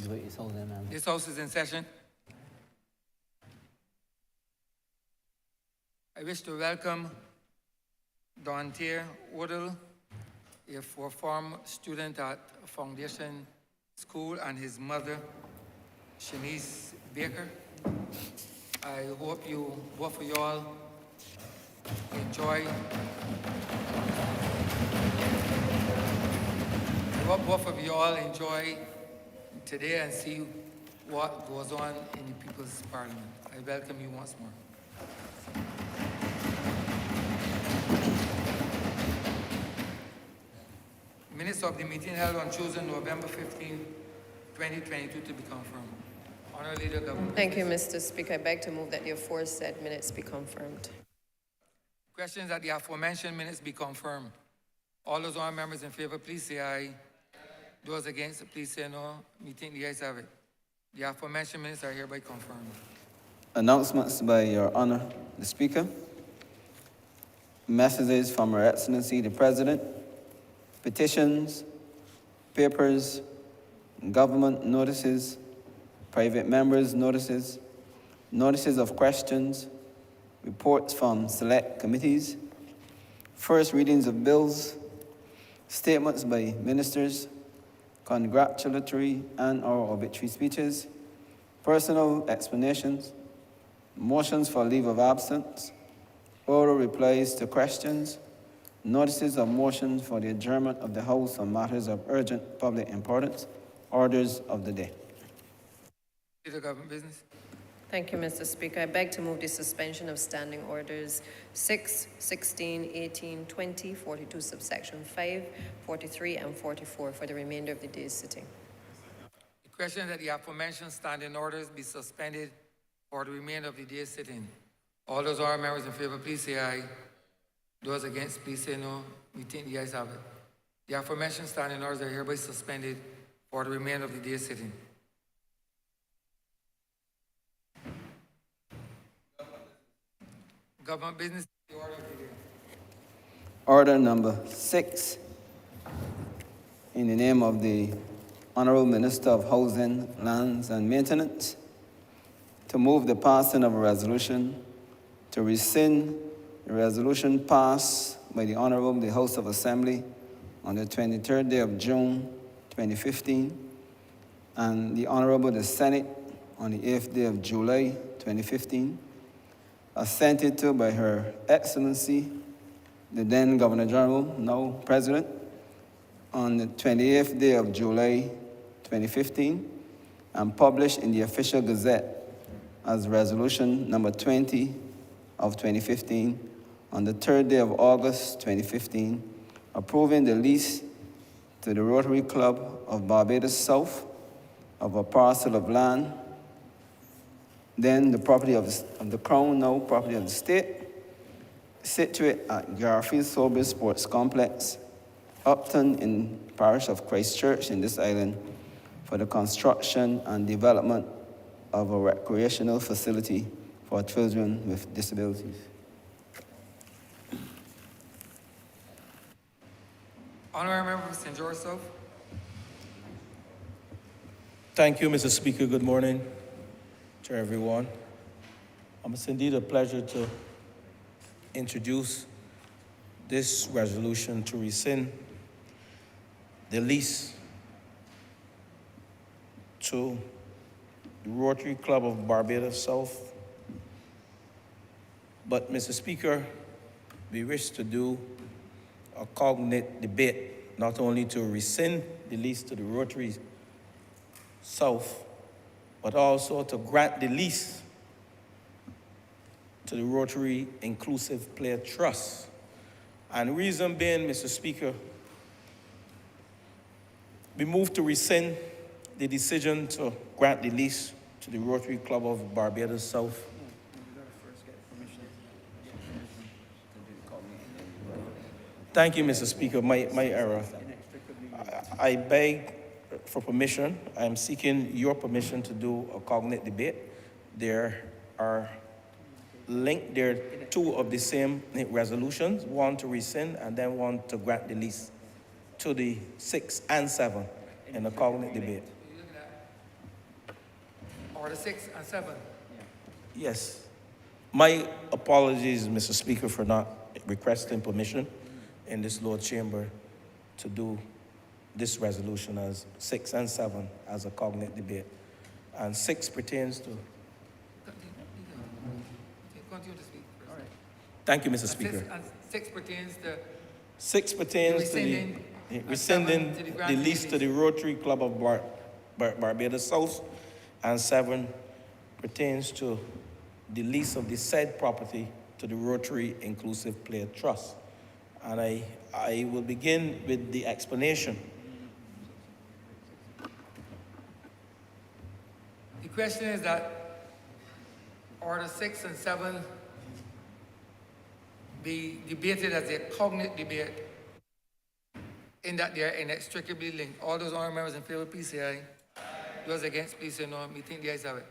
This House is in session. I wish to welcome Dontier Woodle, a former student at Foundation School, and his mother, Shanice Baker. I hope both of you all enjoy. I hope both of you all enjoy today and see what goes on in the People's Parliament. I welcome you once more. Minutes of the meeting held on Tuesday, November 15, 2022 to be confirmed. Honourable Leader Government. Thank you, Mr. Speaker. I beg to move that the aforesaid minutes be confirmed. Questions that the aforementioned minutes be confirmed. All those honourable members in favour, please say aye. Those against, please say no. Meeting the ayes have it. The aforementioned minutes are hereby confirmed. Announcements by Your Honour, the Speaker. Messages from Her Excellency, the President. Petitions, papers, government notices, private members' notices, notices of questions, reports from select committees, first readings of bills, statements by ministers, congratulatory and/or obituary speeches, personal explanations, motions for leave of absence, oral replies to questions, notices of motions for the adjournment of the House on matters of urgent public importance, orders of the day. Leader Government Business. Thank you, Mr. Speaker. I beg to move the suspension of standing orders 6, 16, 18, 20, 42, subsection 5, 43, and 44 for the remainder of the day's sitting. The question that the aforementioned standing orders be suspended for the remainder of the day's sitting. All those honourable members in favour, please say aye. Those against, please say no. Meeting the ayes have it. The aforementioned standing orders are hereby suspended for the remainder of the day's sitting. Government business, the order of the day. Order number 6, in the name of the Honourable Minister of Housing, Lands and Maintenance, to move the passing of a resolution to rescind the resolution passed by the Honourable the House of Assembly on the 23rd day of June 2015 and the Honourable the Senate on the 8th day of July 2015, assented to by Her Excellency, the then Governor General, now President, on the 28th day of July 2015, and published in the Official Gazette as Resolution number 20 of 2015 on the 3rd day of August 2015, approving the lease to the Rotary Club of Barbados South of a parcel of land, then the property of the Crown, now property of the state, situate at Garfield Sober Sports Complex, Upton in parish of Christchurch in this island, for the construction and development of a recreational facility for children with disabilities. Honourable Member St. George South. Thank you, Mr. Speaker. Good morning to everyone. It's indeed a pleasure to introduce this resolution to rescind the lease to the Rotary Club of Barbados South. But, Mr. Speaker, we wish to do a cognate debate, not only to rescind the lease to the Rotary South, but also to grant the lease to the Rotary Inclusive Player Trust. And reason being, Mr. Speaker, we move to rescind the decision to grant the lease to the Rotary Club of Barbados South. Thank you, Mr. Speaker. My error. I beg for permission. I am seeking your permission to do a cognate debate. There are linked, there are two of the same resolutions, one to rescind and then one to grant the lease to the 6 and 7 in a cognate debate. Order 6 and 7. Yes. My apologies, Mr. Speaker, for not requesting permission in this Lord Chamber to do this resolution as 6 and 7 as a cognate debate. And 6 pertains to... Continue to speak. All right. Thank you, Mr. Speaker. And 6 pertains to 6 pertains to rescinding, the and rescinding 7 to the the granting lease to the Rotary Club of Barbados South, and 7 pertains to the lease of the said property to the Rotary Inclusive Player Trust. And I will begin with the explanation. The question is that Order 6 and 7 be debated as a cognate debate in that they are inextricably linked. All those honorable members in favor, please say aye. Those against, please say no. Me think the ayes have it.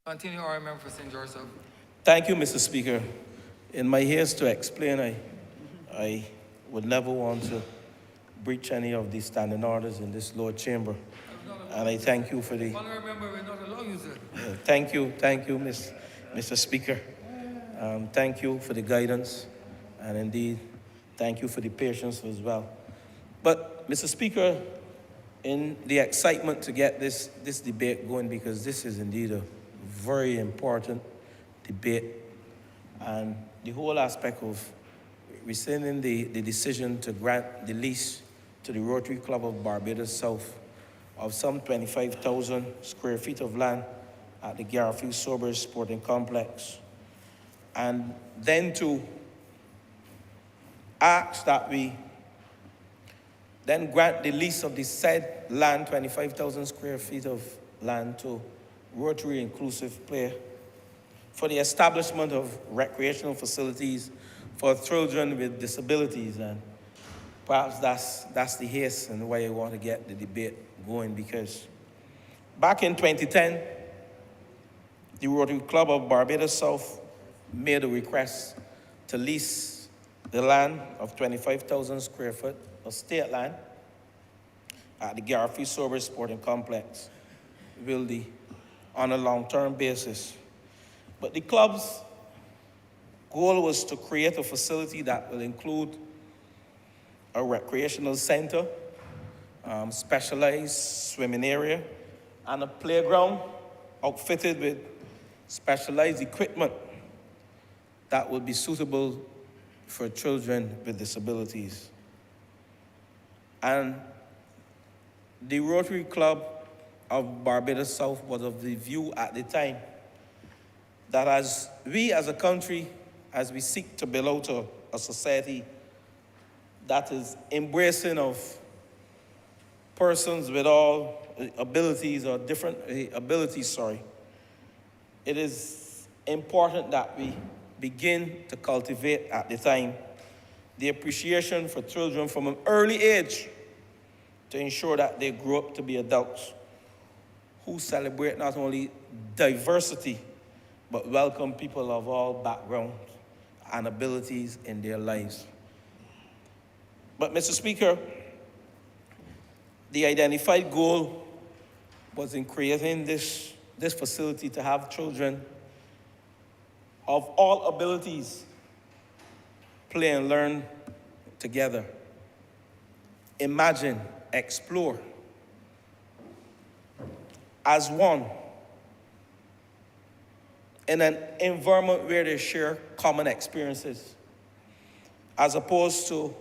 Continue, honorable member for St. Joseph. Thank you, Mr. Speaker. In my haste to explain, I would never want to breach any of these standing orders in this Lord Chamber. And I thank you for the... Honorable member will not allow you, sir. Thank you, Mr. Speaker. Thank you for the guidance, and indeed, thank you for the patience as well. But, Mr. Speaker, in the excitement to get this debate going, because this is indeed a very important debate, and the whole aspect of rescinding the decision to grant the lease to the Rotary Club of Barbados South of some 25,000 square feet of land at the Garfield Sobers Sporting Complex, and then to ask that we then grant the lease of the said land, 25,000 square feet of land, to Rotary Inclusive Play for the establishment of recreational facilities for children with disabilities. And perhaps that's the haste and why I want to get the debate going, because back in 2010, the Rotary Club of Barbados South made a request to lease the land of 25,000 square foot of state land at the Garfield Sobers Sporting Complex, Wildy, on a long-term basis. But the club's goal was to create a facility that will include a recreational center, specialized swimming area, and a playground outfitted with specialized equipment that would be suitable for children with disabilities. And the Rotary Club of Barbados South was of the view at the time that as we as a country, as we seek to build out a society that is embracing of persons with all abilities or different abilities, it is important that we begin to cultivate at the time the appreciation for children from an early age to ensure that they grow up to be adults who celebrate not only diversity, but welcome people of all backgrounds and abilities in their lives. But, Mr. Speaker, the identified goal was in creating this facility to have children of all abilities play and learn together. Imagine, explore as one in an environment where they share common experiences, as opposed to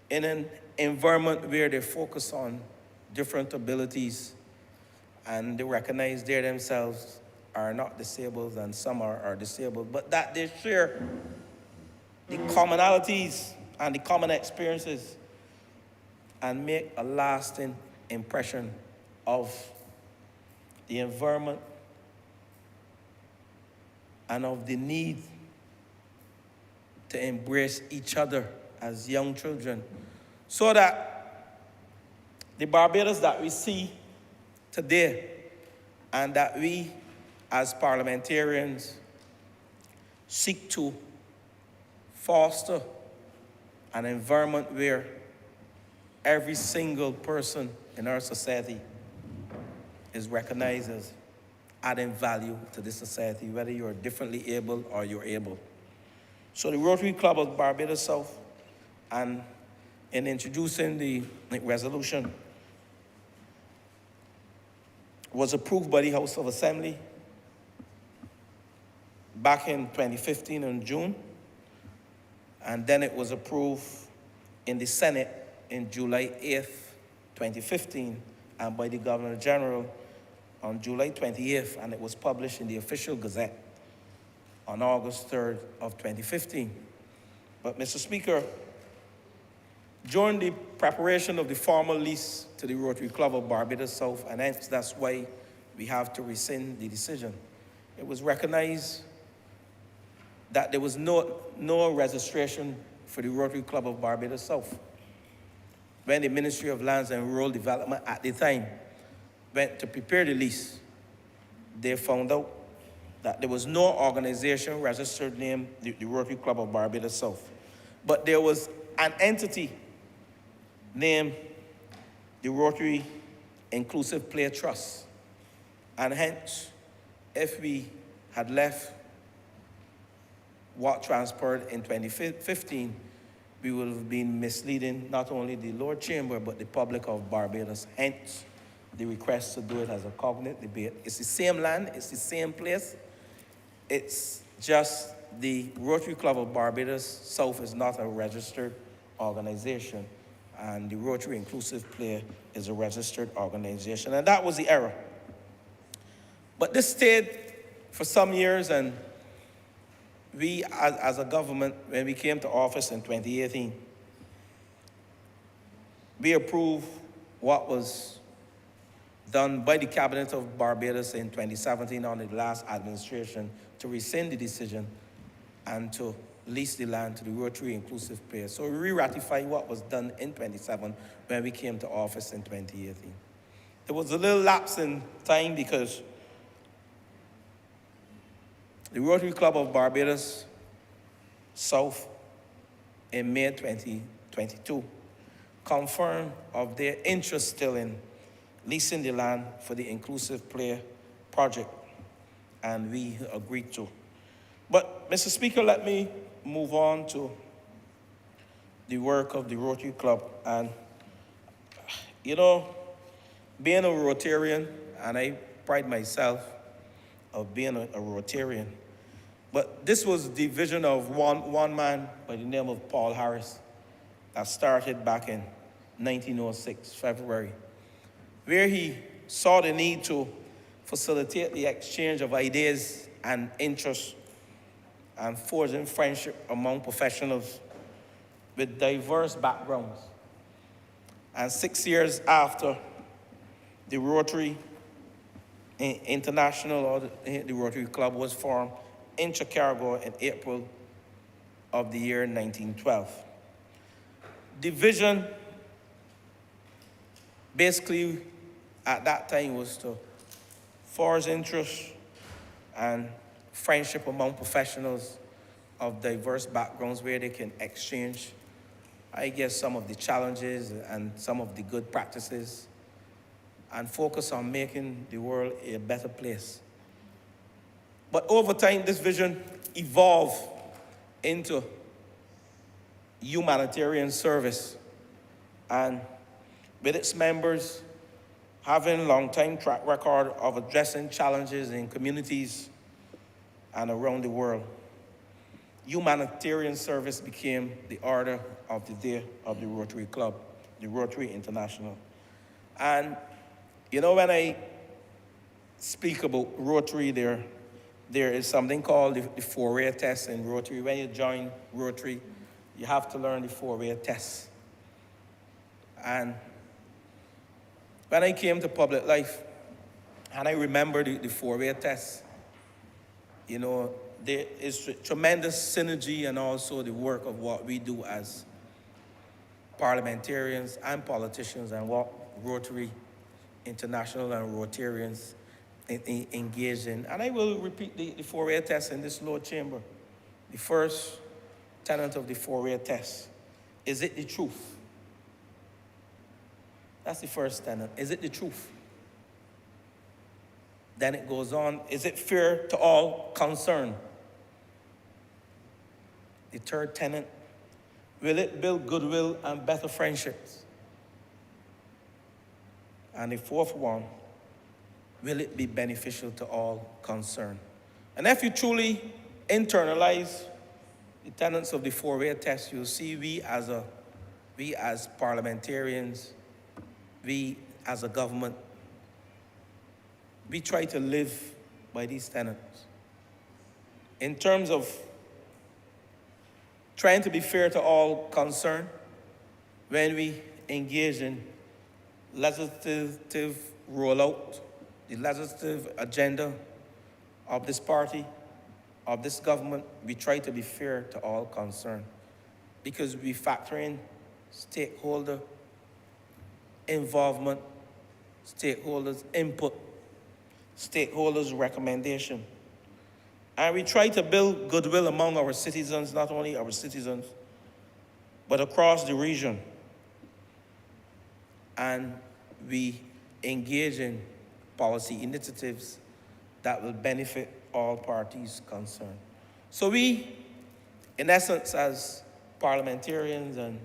in an environment where they focus on different abilities and they recognize they themselves are not disabled and some are disabled, but that they share the commonalities and the common experiences and make a lasting impression of the environment and of the need to embrace each other as young children, so that the Barbados that we see today and that we as parliamentarians seek to foster an environment where every single person in our society is recognized as adding value to this society, whether you're differently able or you're able. So the Rotary Club of Barbados South, and in introducing the resolution, was approved by the House of Assembly back in 2015 in June, and then it was approved in the Senate in July 8th, 2015, and by the Governor General on July 28th, and it was published in the Official Gazette on August 3rd of 2015. But Mr. Speaker, during the preparation of the formal lease to the Rotary Club of Barbados South, and hence that's why we have to rescind the decision, it was recognized that there was no registration for the Rotary Club of Barbados South. When the Ministry of Lands and Rural Development at the time went to prepare the lease, they found out that there was no organization registered named the Rotary Club of Barbados South. But there was an entity named the Rotary Inclusive Play Trust. And hence, if we had left what transpired in 2015, we would have been misleading not only the Lord Chamber, but the public of Barbados. Hence, the request to do it as a cognate debate. It's the same land, it's the same place. It's just the Rotary Club of Barbados South is not a registered organization, and the Rotary Inclusive Play is a registered organization, and that was the error. But this stayed for some years, and we, as a government, when we came to office in 2018, we approved what was done by the Cabinet of Barbados in 2017 under the last administration to rescind the decision and to lease the land to the Rotary Inclusive Play. So we re-ratified what was done in 2017 when we came to office in 2018. There was a little lapse in time because the Rotary Club of Barbados South in May 2022 confirmed of their interest still in leasing the land for the Inclusive Play project, and we agreed to. But, Mr. Speaker, let me move on to the work of the Rotary Club. And, you know, being a Rotarian, and I pride myself of being a Rotarian, but this was the vision of one man by the name of Paul Harris that started back in 1906, February, where he saw the need to facilitate the exchange of ideas and interests and forging friendship among professionals with diverse backgrounds. And 6 years after the Rotary International, or the Rotary Club, was formed in Chicago in April of the year 1912. The vision basically at that time was to forge interest and friendship among professionals of diverse backgrounds where they can exchange, I guess, some of the challenges and some of the good practices and focus on making the world a better place. But over time, this vision evolved into humanitarian service, and with its members having a long-time track record of addressing challenges in communities and around the world, humanitarian service became the order of the day of the Rotary Club, the Rotary International. And, you know, when I speak about Rotary, there is something called the 4-way test in Rotary. When you join Rotary, you have to learn the 4-way test. And when I came to public life, and I remember the 4-way test, you know, there is tremendous synergy and also the work of what we do as parliamentarians and politicians and what Rotary International and Rotarians engage in. And I will repeat the 4-way test in this Lord Chamber. The first tenet of the 4-way test: is it the truth? That's the first tenet. Is it the truth? Then it goes on, is it fair to all concerned? The third tenet, will it build goodwill and better friendships? And the fourth one, will it be beneficial to all concerned? And if you truly internalize the tenets of the four-way test, you'll see we as parliamentarians, we as a government, we try to live by these tenets. In terms of trying to be fair to all concerned, when we engage in legislative rollout, the legislative agenda of this party, of this government, we try to be fair to all concerned because we factor in stakeholder involvement, stakeholders' input, stakeholders' recommendation. And we try to build goodwill among our citizens, not only our citizens, but across the region. And we engage in policy initiatives that will benefit all parties concerned. So we, in essence, as parliamentarians and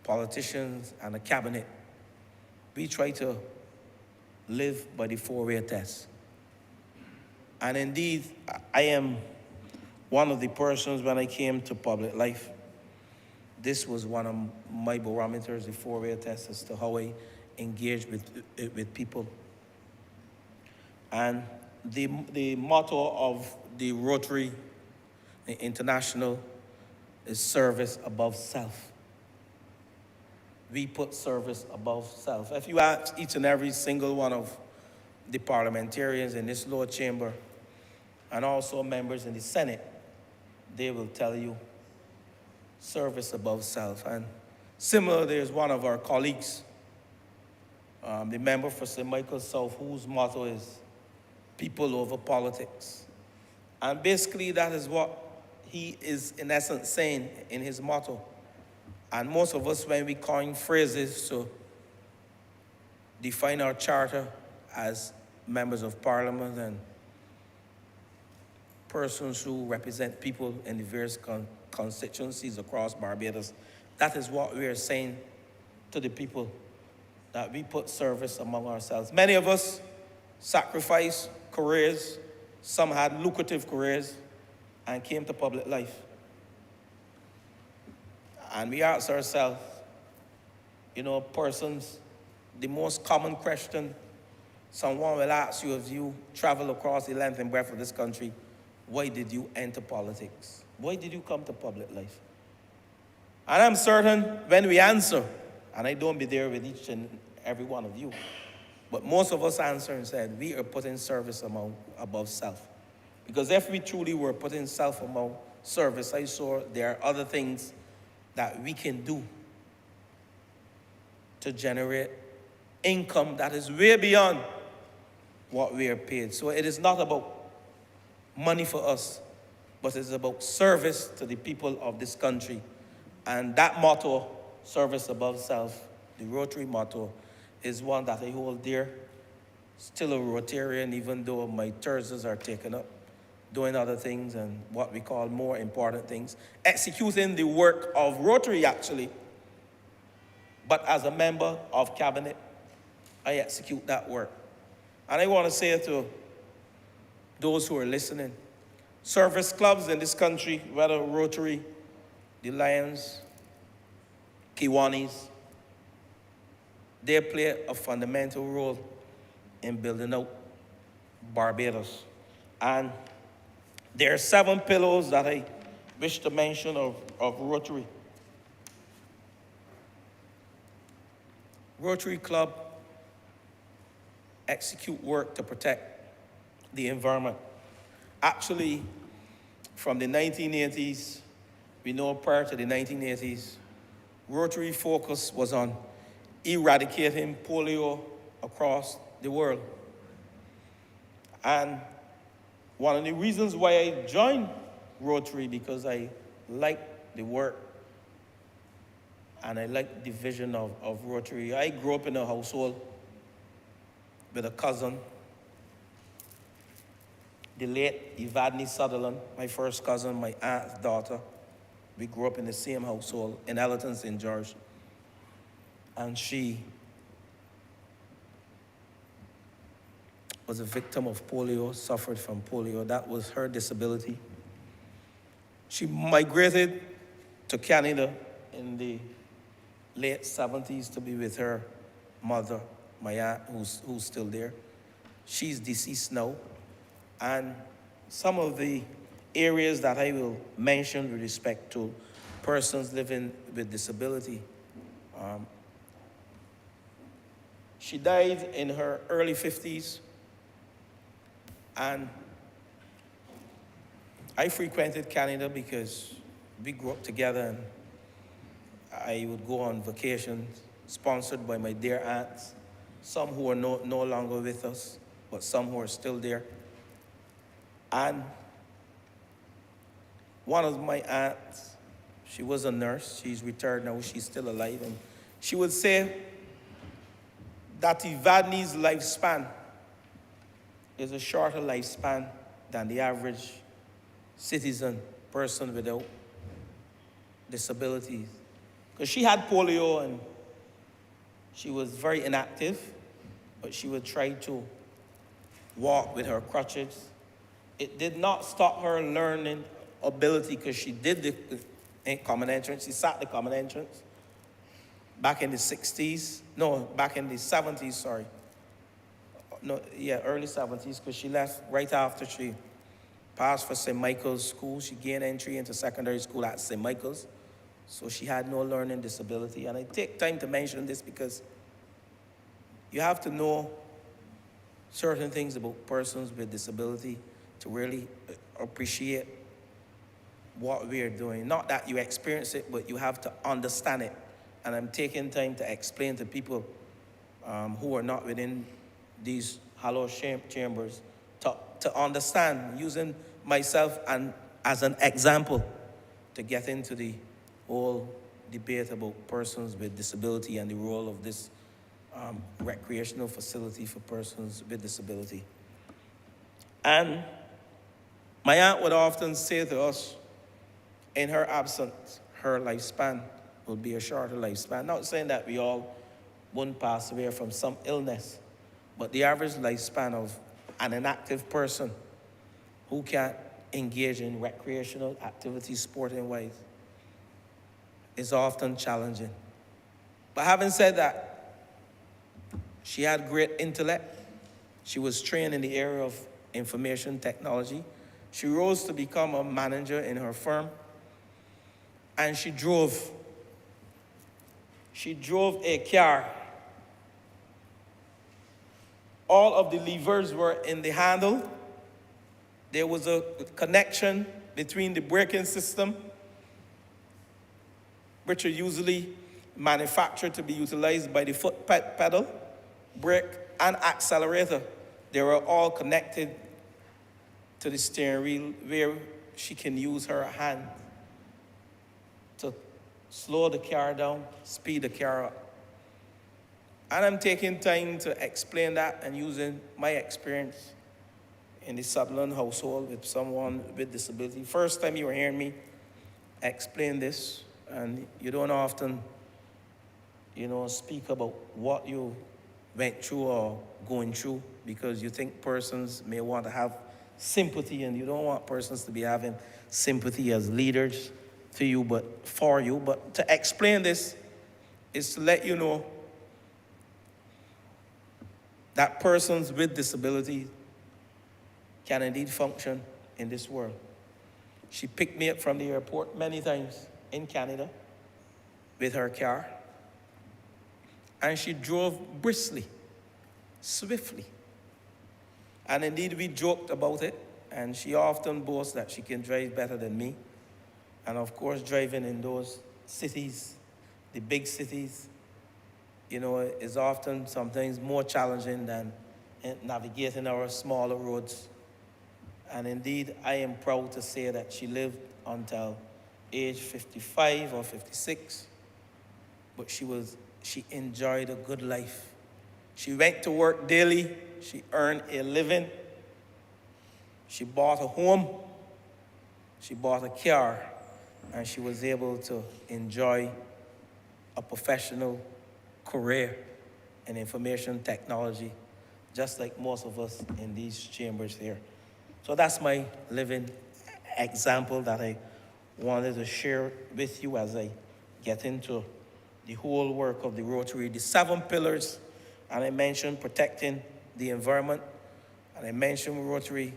politicians and a cabinet, we try to live by the four-way test. And indeed, I am one of the persons when I came to public life. This was one of my barometers, the four-way test, as to how I engage with people. And the motto of the Rotary International is service above self. We put service above self. If you ask each and every single one of the parliamentarians in this lower chamber and also members in the Senate, they will tell you service above self. And similar, there's one of our colleagues, the member for St. Michael South, whose motto is people over politics. And basically that is what he is in essence saying in his motto. And most of us, when we coin phrases to define our charter as members of parliament and persons who represent people in the various constituencies across Barbados, that is what we are saying to the people, that we put service among ourselves. Many of us sacrificed careers, some had lucrative careers, and came to public life. And we ask ourselves, you know, persons, the most common question someone will ask you if you travel across the length and breadth of this country, why did you enter politics? Why did you come to public life? And I'm certain when we answer, and I don't be there with each and every one of you, but most of us answer and said, we are putting service above self. Because if we truly were putting self above service, I saw there are other things that we can do to generate income that is way beyond what we are paid. So it is not about money for us, but it's about service to the people of this country. And that motto, service above self, the Rotary motto, is one that I hold dear. Still a Rotarian, even though my Thursdays are taken up doing other things and what we call more important things, executing the work of Rotary actually. But as a member of cabinet, I execute that work. And I want to say to those who are listening, service clubs in this country, whether Rotary, the Lions, Kiwanis, they play a fundamental role in building out Barbados. And there are 7 pillars that I wish to mention of Rotary. Rotary Club execute work to protect the environment. Actually, from the 1980s, we know prior to the 1980s, Rotary focus was on eradicating polio across the world. And one of the reasons why I joined Rotary, because I like the work and I like the vision of Rotary. I grew up in a household with a cousin the late Evadne Sutherland, my first cousin, my aunt's daughter. We grew up in the same household in Ellerton, St. George. And she was a victim of polio, suffered from polio. That was her disability. She migrated to Canada in the late 70s to be with her mother, my aunt, who's still there. She's deceased now. And some of the areas that I will mention with respect to persons living with disability. She died in her early 50s, and I frequented Canada because we grew up together, and I would go on vacations sponsored by my dear aunts, some who are no longer with us, but some who are still there. And one of my aunts, she was a nurse. She's retired now. She's still alive. And she would say that Evadne's lifespan is a shorter lifespan than the average citizen, person without disabilities. Because she had polio and she was very inactive, but she would try to walk with her crutches. It did not stop her learning ability, because she did the common entrance. She sat the common entrance back in the 60s. No, back in the 70s, sorry. No, yeah, early 70s, because she left right after she passed for St. Michael's School. She gained entry into secondary school at St. Michael's. So she had no learning disability. And I take time to mention this because you have to know certain things about persons with disability to really appreciate what we're doing. Not that you experience it, but you have to understand it. And I'm taking time to explain to people who are not within these hollow chambers to understand, using myself and as an example to get into the whole debate about persons with disability and the role of this recreational facility for persons with disability. And my aunt would often say to us, in her absence, her lifespan will be a shorter lifespan. Not saying that we all wouldn't pass away from some illness, but the average lifespan of an inactive person who can't engage in recreational activities, sporting-wise, is often challenging. But having said that, she had great intellect. She was trained in the area of information technology. She rose to become a manager in her firm, and she drove a car. All of the levers were in the handle. There was a connection between the braking system, which are usually manufactured to be utilized by the foot pedal, brake, and accelerator. They were all connected to the steering wheel, where she can use her hand to slow the car down, speed the car up. And I'm taking time to explain that and using my experience in the Sutherland household with someone with disability. First time you were hearing me explain this, and you don't often, speak about what you went through or going through, because you think persons may want to have sympathy, and you don't want persons to be having sympathy as leaders to you, but for you. But to explain this is to let you know that persons with disability can indeed function in this world. She picked me up from the airport many times in Canada with her car, and she drove briskly, swiftly. And indeed, we joked about it, and she often boasts that she can drive better than me. And of course, driving in those cities, the big cities, is often sometimes more challenging than navigating our smaller roads. And indeed, I am proud to say that she lived until age 55 or 56, but she enjoyed a good life. She went to work daily, she earned a living, She bought a home, she bought a car, and she was able to enjoy a professional career in information technology, just like most of us in these chambers here. So that's my living example that I wanted to share with you as I get into the whole work of the Rotary, the 7 pillars, and I mentioned protecting the environment, and I mentioned Rotary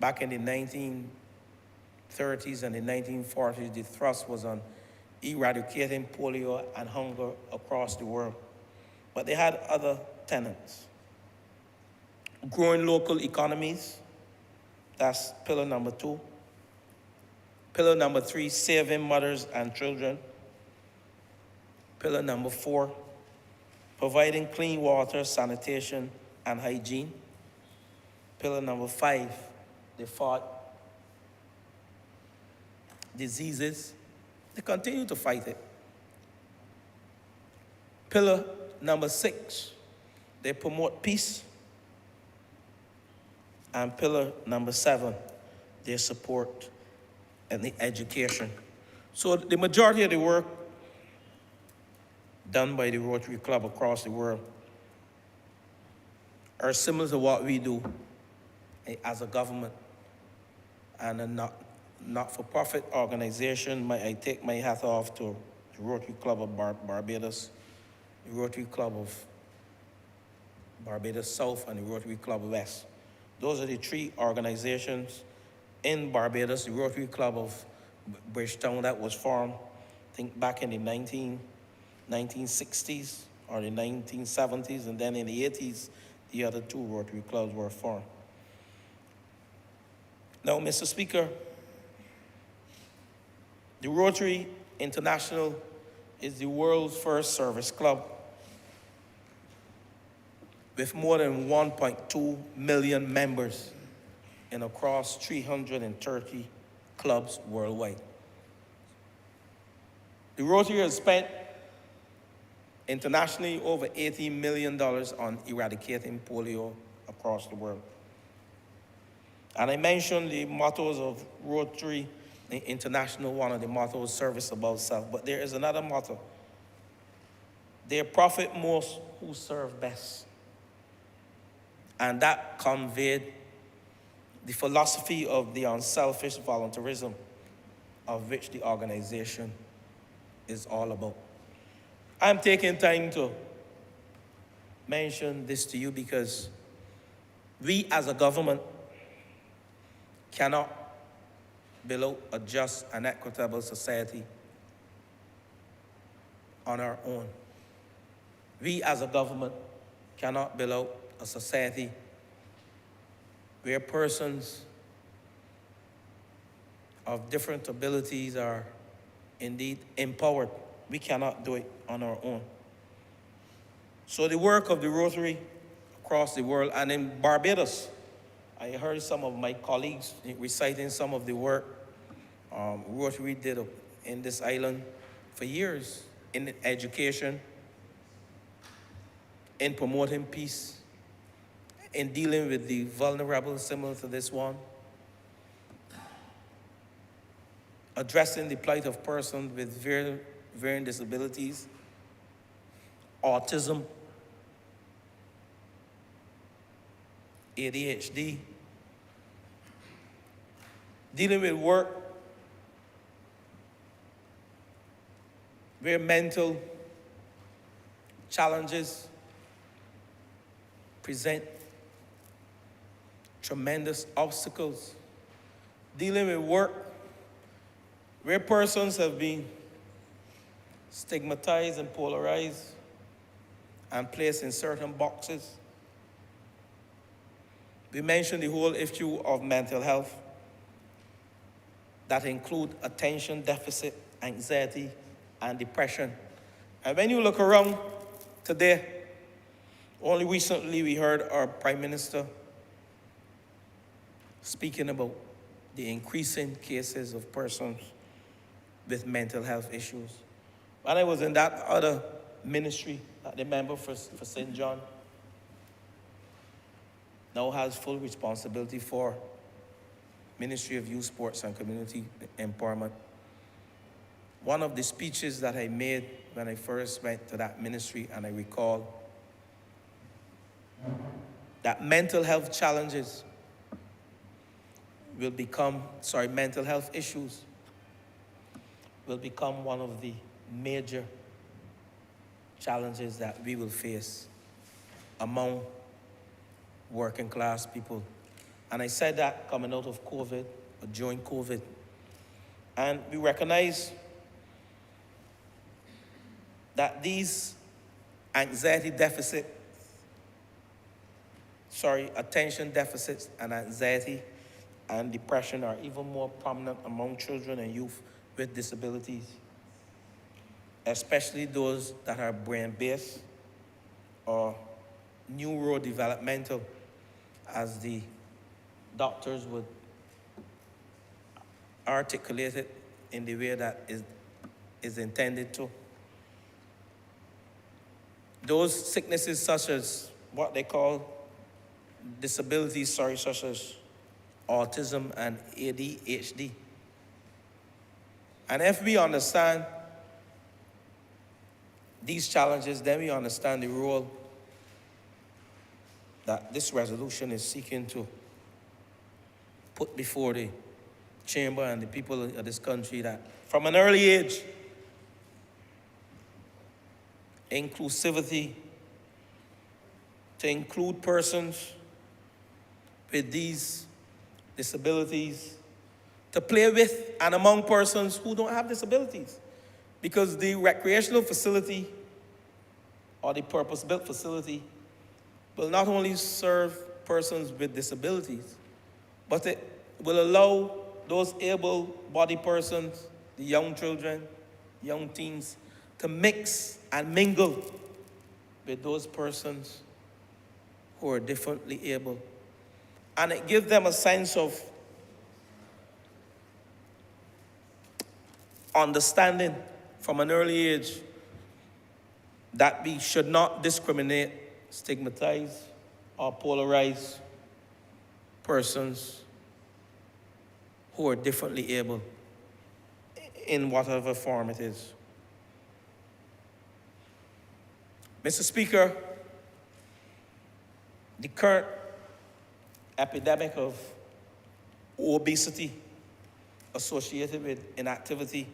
back in the 1930s and the 1940s. The thrust was on eradicating polio and hunger across the world. But they had other tenets. Growing local economies, that's pillar number 2. Pillar number 3, saving mothers and children. Pillar number 4, providing clean water, sanitation, and hygiene. Pillar number 5, they fought diseases. They continue to fight it. Pillar number 6, they promote peace. And pillar number 7, they support the education. So the majority of the work done by the Rotary Club across the world are similar to what we do as a government and a not-for-profit organization. I take my hat off to the Rotary Club of Barbados, the Rotary Club of Barbados South, and the Rotary Club West. Those are the 3 organizations in Barbados. The Rotary Club of Bridgetown, that was formed, I think, back in the 1960s or the 1970s, and then in the 80s, the other 2 Rotary clubs were formed. Now, Mr. Speaker, the Rotary International is the world's first service club with more than 1.2 million members in across 330 clubs worldwide. The Rotary has spent internationally over $80 million on eradicating polio across the world. And I mentioned the mottos of Rotary International. One of the mottos, service above self, but there is another motto: they profit most who serve best. And that conveyed the philosophy of the unselfish voluntarism of which the organization is all about. I'm taking time to mention this to you because we as a government cannot build a just and equitable society on our own. We as a government cannot build a society where persons of different abilities are indeed empowered. We cannot do it on our own. So the work of the Rotary across the world, and in Barbados, I heard some of my colleagues reciting some of the work Rotary did in this island for years, in education, in promoting peace, in dealing with the vulnerable, similar to this one, addressing the plight of persons with varying disabilities, autism, ADHD, dealing with work where mental challenges present tremendous obstacles, dealing with work where persons have been stigmatized and polarized and placed in certain boxes. We mentioned the whole issue of mental health that include attention deficit, anxiety, and depression. And when you look around today, only recently we heard our Prime Minister speaking about the increasing cases of persons with mental health issues. When I was in that other ministry, the member for St. John now has full responsibility for Ministry of Youth, Sports, and Community Empowerment. One of the speeches that I made when I first went to that ministry, and I recall that mental health challenges will become, mental health issues will become one of the major challenges that we will face among working class people. And I said that coming out of COVID, or during COVID. And we recognize that these anxiety deficits, attention deficits and anxiety and depression are even more prominent among children and youth with disabilities, especially those that are brain-based or neurodevelopmental, as the doctors would articulate it in the way that is intended to. Those sicknesses such as what they call disabilities, such as autism and ADHD. And if we understand these challenges, then we understand the role that this resolution is seeking to put before the chamber and the people of this country, that from an early age, inclusivity, to include persons with these disabilities, to play with and among persons who don't have disabilities. Because the recreational facility or the purpose-built facility will not only serve persons with disabilities, but it will allow those able-bodied persons, the young children, young teens, to mix and mingle with those persons who are differently able. And it gives them a sense of understanding from an early age that we should not discriminate, stigmatize, or polarize persons who are differently able in whatever form it is. Mr. Speaker, the current epidemic of obesity associated with inactivity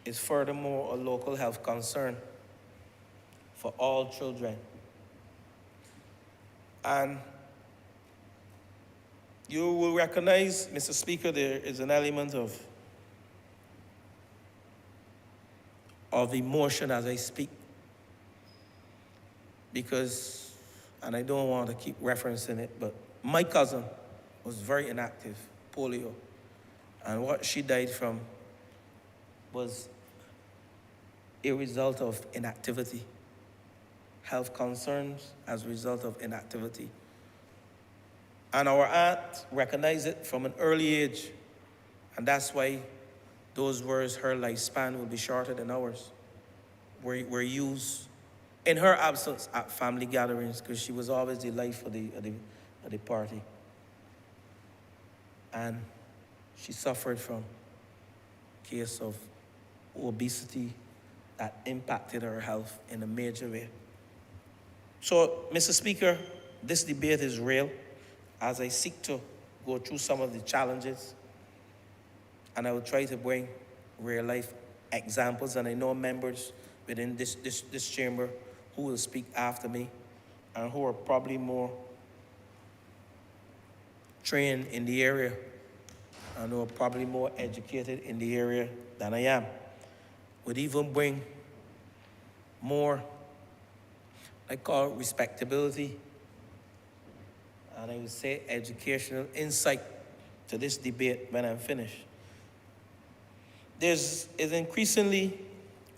is furthermore a local health concern for all children. And you will recognize, Mr. Speaker, there is an element of emotion as I speak, because, and I don't want to keep referencing it, but my cousin was very inactive, polio, and what she died from was a result of inactivity, health concerns as a result of inactivity. And our aunt recognized it from an early age, and that's why those words, her lifespan will be shorter than ours, were used in her absence at family gatherings, because she was always the life of the party. And she suffered from a case of obesity that impacted her health in a major way. So, Mr. Speaker, this debate is real as I seek to go through some of the challenges, and I will try to bring real-life examples, and I know members within this chamber who will speak after me and who are probably more trained in the area and who are probably more educated in the area than I am, would even bring more, I call it respectability, and I would say educational insight to this debate when I'm finished. Is increasingly,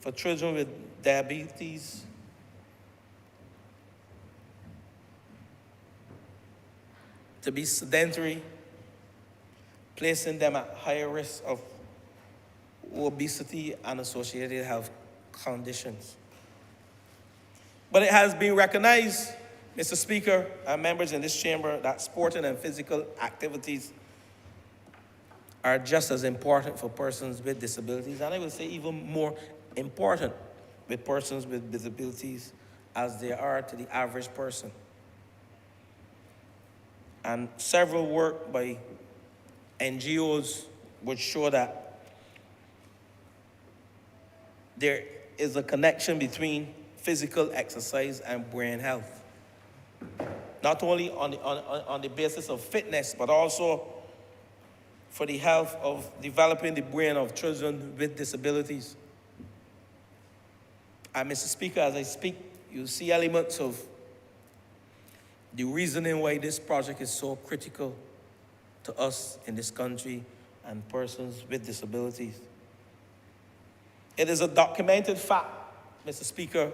for children with diabetes, to be sedentary, placing them at higher risk of obesity and associated health conditions. But it has been recognized, Mr. Speaker, and members in this chamber, that sporting and physical activities are just as important for persons with disabilities, and I would say even more important with persons with disabilities as they are to the average person. And several work by NGOs would show that there is a connection between physical exercise and brain health. Not only on the basis of fitness, but also for the health of developing the brain of children with disabilities. And Mr. Speaker, as I speak, you see elements of the reasoning why this project is so critical to us in this country and persons with disabilities. It is a documented fact, Mr. Speaker,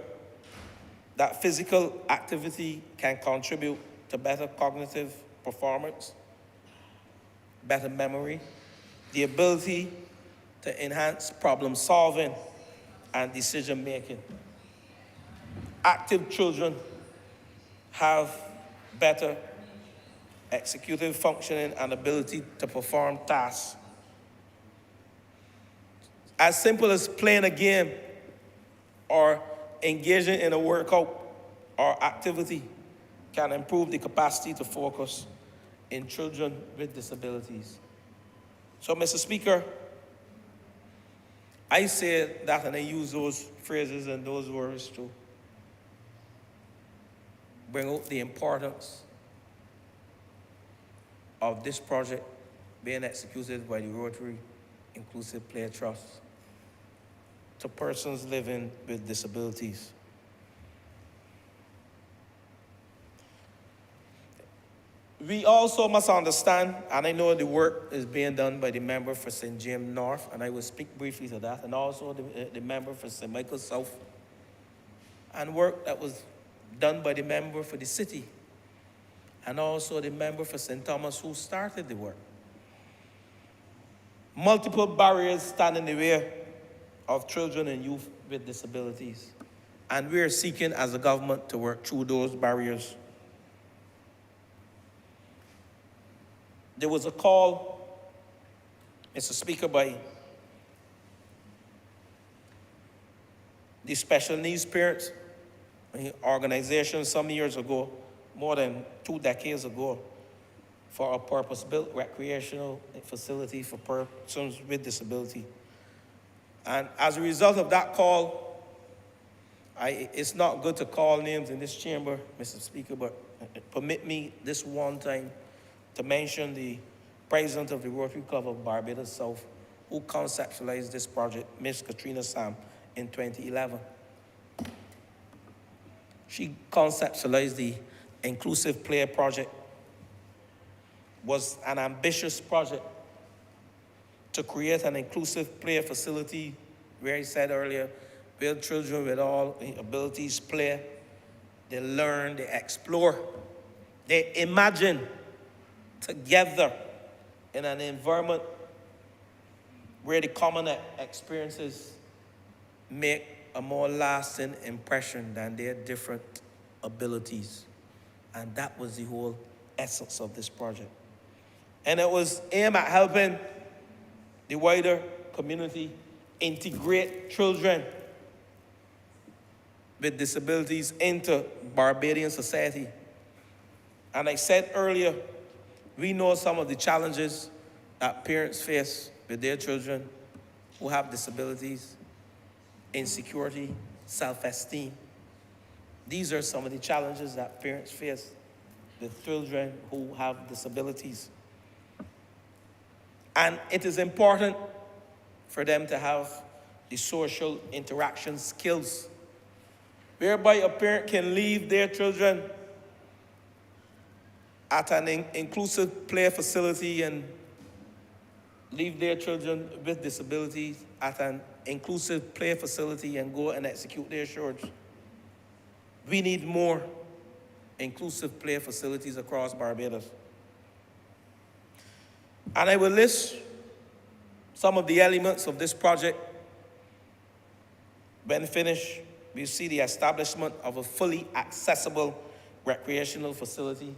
that physical activity can contribute to better cognitive performance, better memory, the ability to enhance problem solving and decision making. Active children have better executive functioning and ability to perform tasks. As simple as playing a game or engaging in a workout or activity can improve the capacity to focus in children with disabilities. So, Mr. Speaker, I say that and I use those phrases and those words to bring out the importance of this project being executed by the Rotary Inclusive Play Trust to persons living with disabilities. We also must understand, and I know the work is being done by the member for St. James North, and I will speak briefly to that, and also the member for St. Michael South, and work that was done by the member for the city, and also the member for St. Thomas who started the work. Multiple barriers stand in the way of children and youth with disabilities, and we are seeking as a government to work through those barriers. There was a call, Mr. Speaker, by the special needs parents organization some years ago, more than 2 decades ago, for a purpose-built recreational facility for persons with disability. And as a result of that call, it's not good to call names in this chamber, Mr. Speaker, but permit me this one time to mention the president of the Rotary Club of Barbados South, who conceptualized this project, Ms. Katrina Sam, in 2011. She conceptualized the Inclusive Play Project. Was an ambitious project to create an inclusive play facility where I said earlier, where children with all abilities play, they learn, they explore, they imagine together in an environment where the common experiences make a more lasting impression than their different abilities. And that was the whole essence of this project. And it was aimed at helping the wider community integrate children with disabilities into Barbadian society. And I said earlier, we know some of the challenges that parents face with their children who have disabilities: insecurity, self-esteem. These are some of the challenges that parents face with children who have disabilities. And it is important for them to have the social interaction skills, whereby a parent can leave their children at an inclusive play facility and leave their children with disabilities at an inclusive play facility and go and execute their chores. We need more inclusive play facilities across Barbados. And I will list some of the elements of this project. When finished, we see the establishment of a fully accessible recreational facility,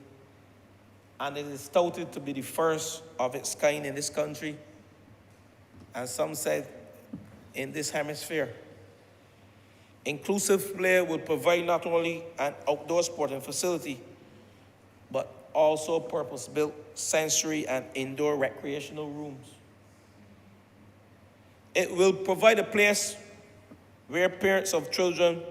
and it is touted to be the first of its kind in this country. and some said in this hemisphere. Inclusive play will provide not only an outdoor sporting facility, but also purpose-built sensory and indoor recreational rooms. It will provide a place where parents of children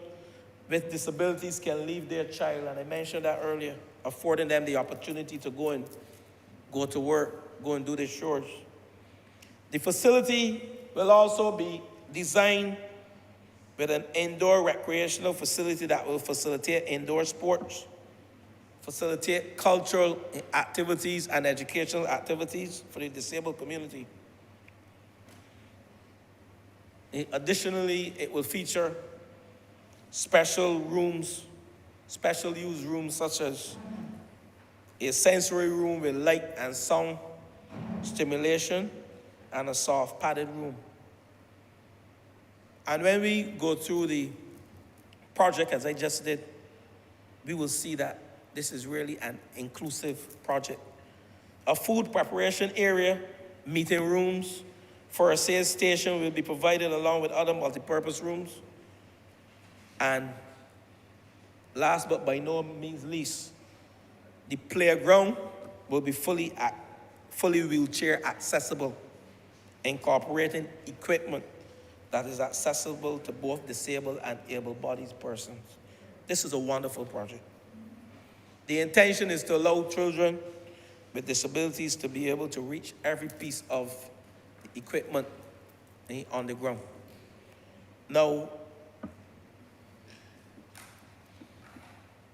with disabilities can leave their child, and I mentioned that earlier, affording them the opportunity to go to work, go and do their chores. The facility will also be designed with an indoor recreational facility that will facilitate indoor sports, facilitate cultural activities and educational activities for the disabled community. Additionally, it will feature special rooms, special use rooms such as a sensory room with light and sound stimulation and a soft padded room. And when we go through the project, as I just did, we will see that this is really an inclusive project. A food preparation area, meeting rooms, for a sales station will be provided along with other multipurpose rooms. And last but by no means least, the playground will be fully wheelchair accessible, incorporating equipment that is accessible to both disabled and able-bodied persons. This is a wonderful project. The intention is to allow children with disabilities to be able to reach every piece of equipment on the ground. Now,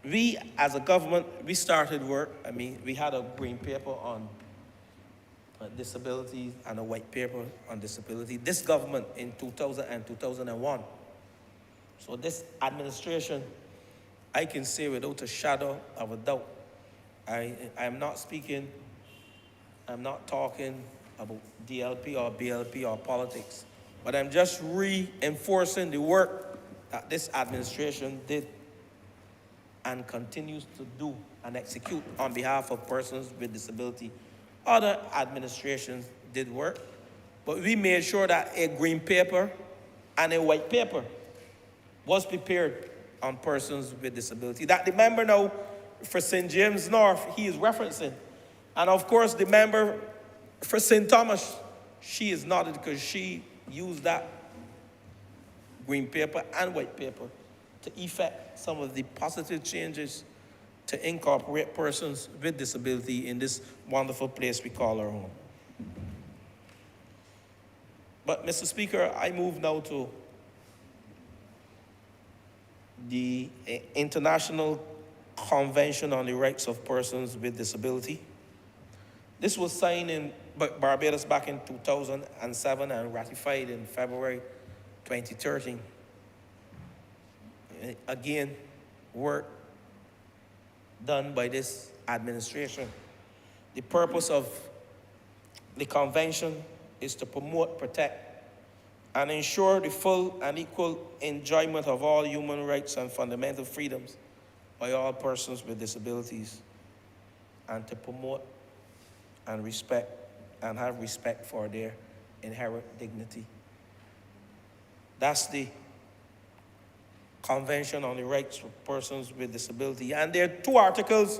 we as a government, we started work. I mean, we had a green paper on disability and a white paper on disability. This government in 2000 and 2001. So this administration, I can say without a shadow of a doubt, I'm not speaking, I'm not talking about DLP or BLP or politics, but I'm just reinforcing the work that this administration did and continues to do and execute on behalf of persons with disability. Other administrations did work, but we made sure that a green paper and a white paper was prepared on persons with disability. That the member now for St. James North, he is referencing. And of course, the member for St. Thomas, she is nodded because she used that green paper and white paper to effect some of the positive changes to incorporate persons with disability in this wonderful place we call our home. But Mr. Speaker, I move now to the International Convention on the Rights of Persons with Disability. This was signed in Barbados back in 2007 and ratified in February 2013. Again, work done by this administration. The purpose of the convention is to promote, protect, and ensure the full and equal enjoyment of all human rights and fundamental freedoms by all persons with disabilities, and to promote and respect and have respect for their inherent dignity. That's the Convention on the Rights of Persons with Disability. And there are two articles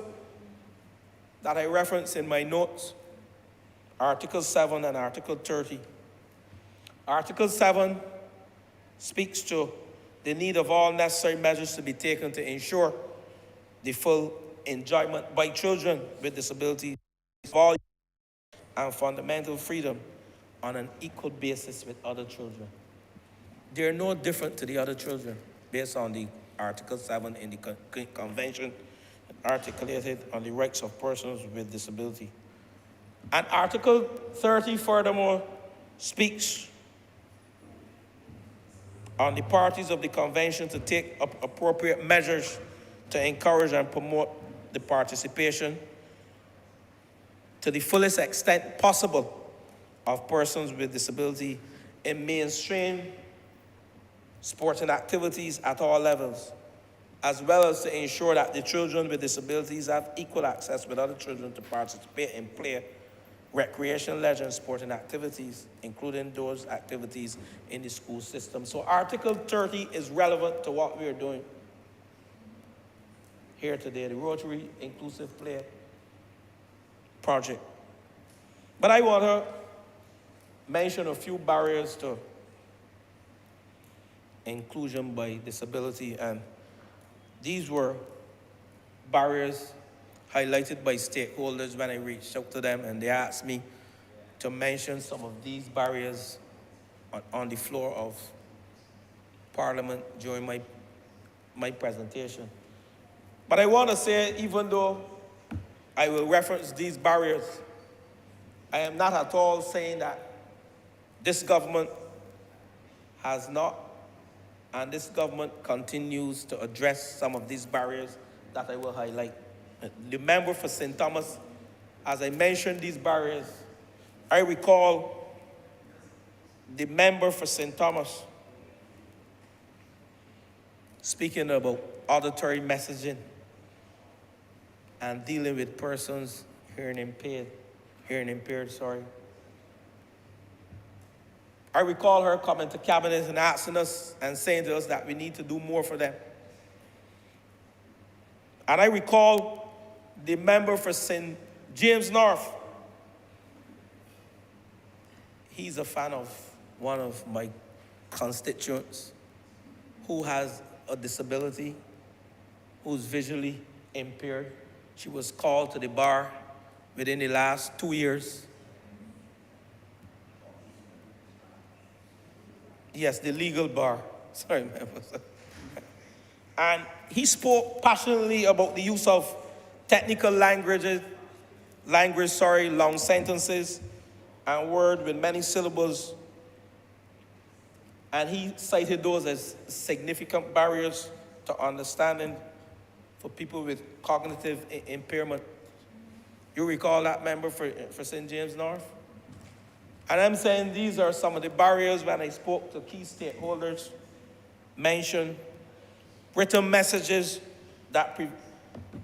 that I reference in my notes, Article 7 and Article 30. Article 7 speaks to the need of all necessary measures to be taken to ensure the full enjoyment by children with disabilities of all and fundamental freedom on an equal basis with other children. They're no different to the other children based on the Article 7 in the Convention articulated on the rights of persons with disability. And Article 30, furthermore, speaks on the parties of the Convention to take appropriate measures to encourage and promote the participation to the fullest extent possible of persons with disability in mainstream sporting activities at all levels, as well as to ensure that the children with disabilities have equal access with other children to participate in play recreation, leisure, and sporting activities, including those activities in the school system. So Article 30 is relevant to what we are doing here today, the Rotary Inclusive Play project. But I want to mention a few barriers to inclusion by disability, and these were barriers highlighted by stakeholders when I reached out to them, and they asked me to mention some of these barriers on the floor of Parliament during my presentation. But I want to say, even though I will reference these barriers, I am not at all saying that this government has not, and this government continues to address some of these barriers that I will highlight. The member for St. Thomas, as I mentioned these barriers, I recall the member for St. Thomas speaking about auditory messaging and dealing with persons hearing impaired. I recall her coming to cabinet and asking us and saying to us that we need to do more for them. And I recall the member for St. James North. He's a fan of one of my constituents who has a disability, who's visually impaired. She was called to the bar within the last 2 years. Yes, the legal bar. Sorry, member. And he spoke passionately about the use of technical language, long sentences, and words with many syllables. And he cited those as significant barriers to understanding for people with cognitive impairment. You recall that, member for St. James North? And I'm saying these are some of the barriers when I spoke to key stakeholders, mentioned written messages that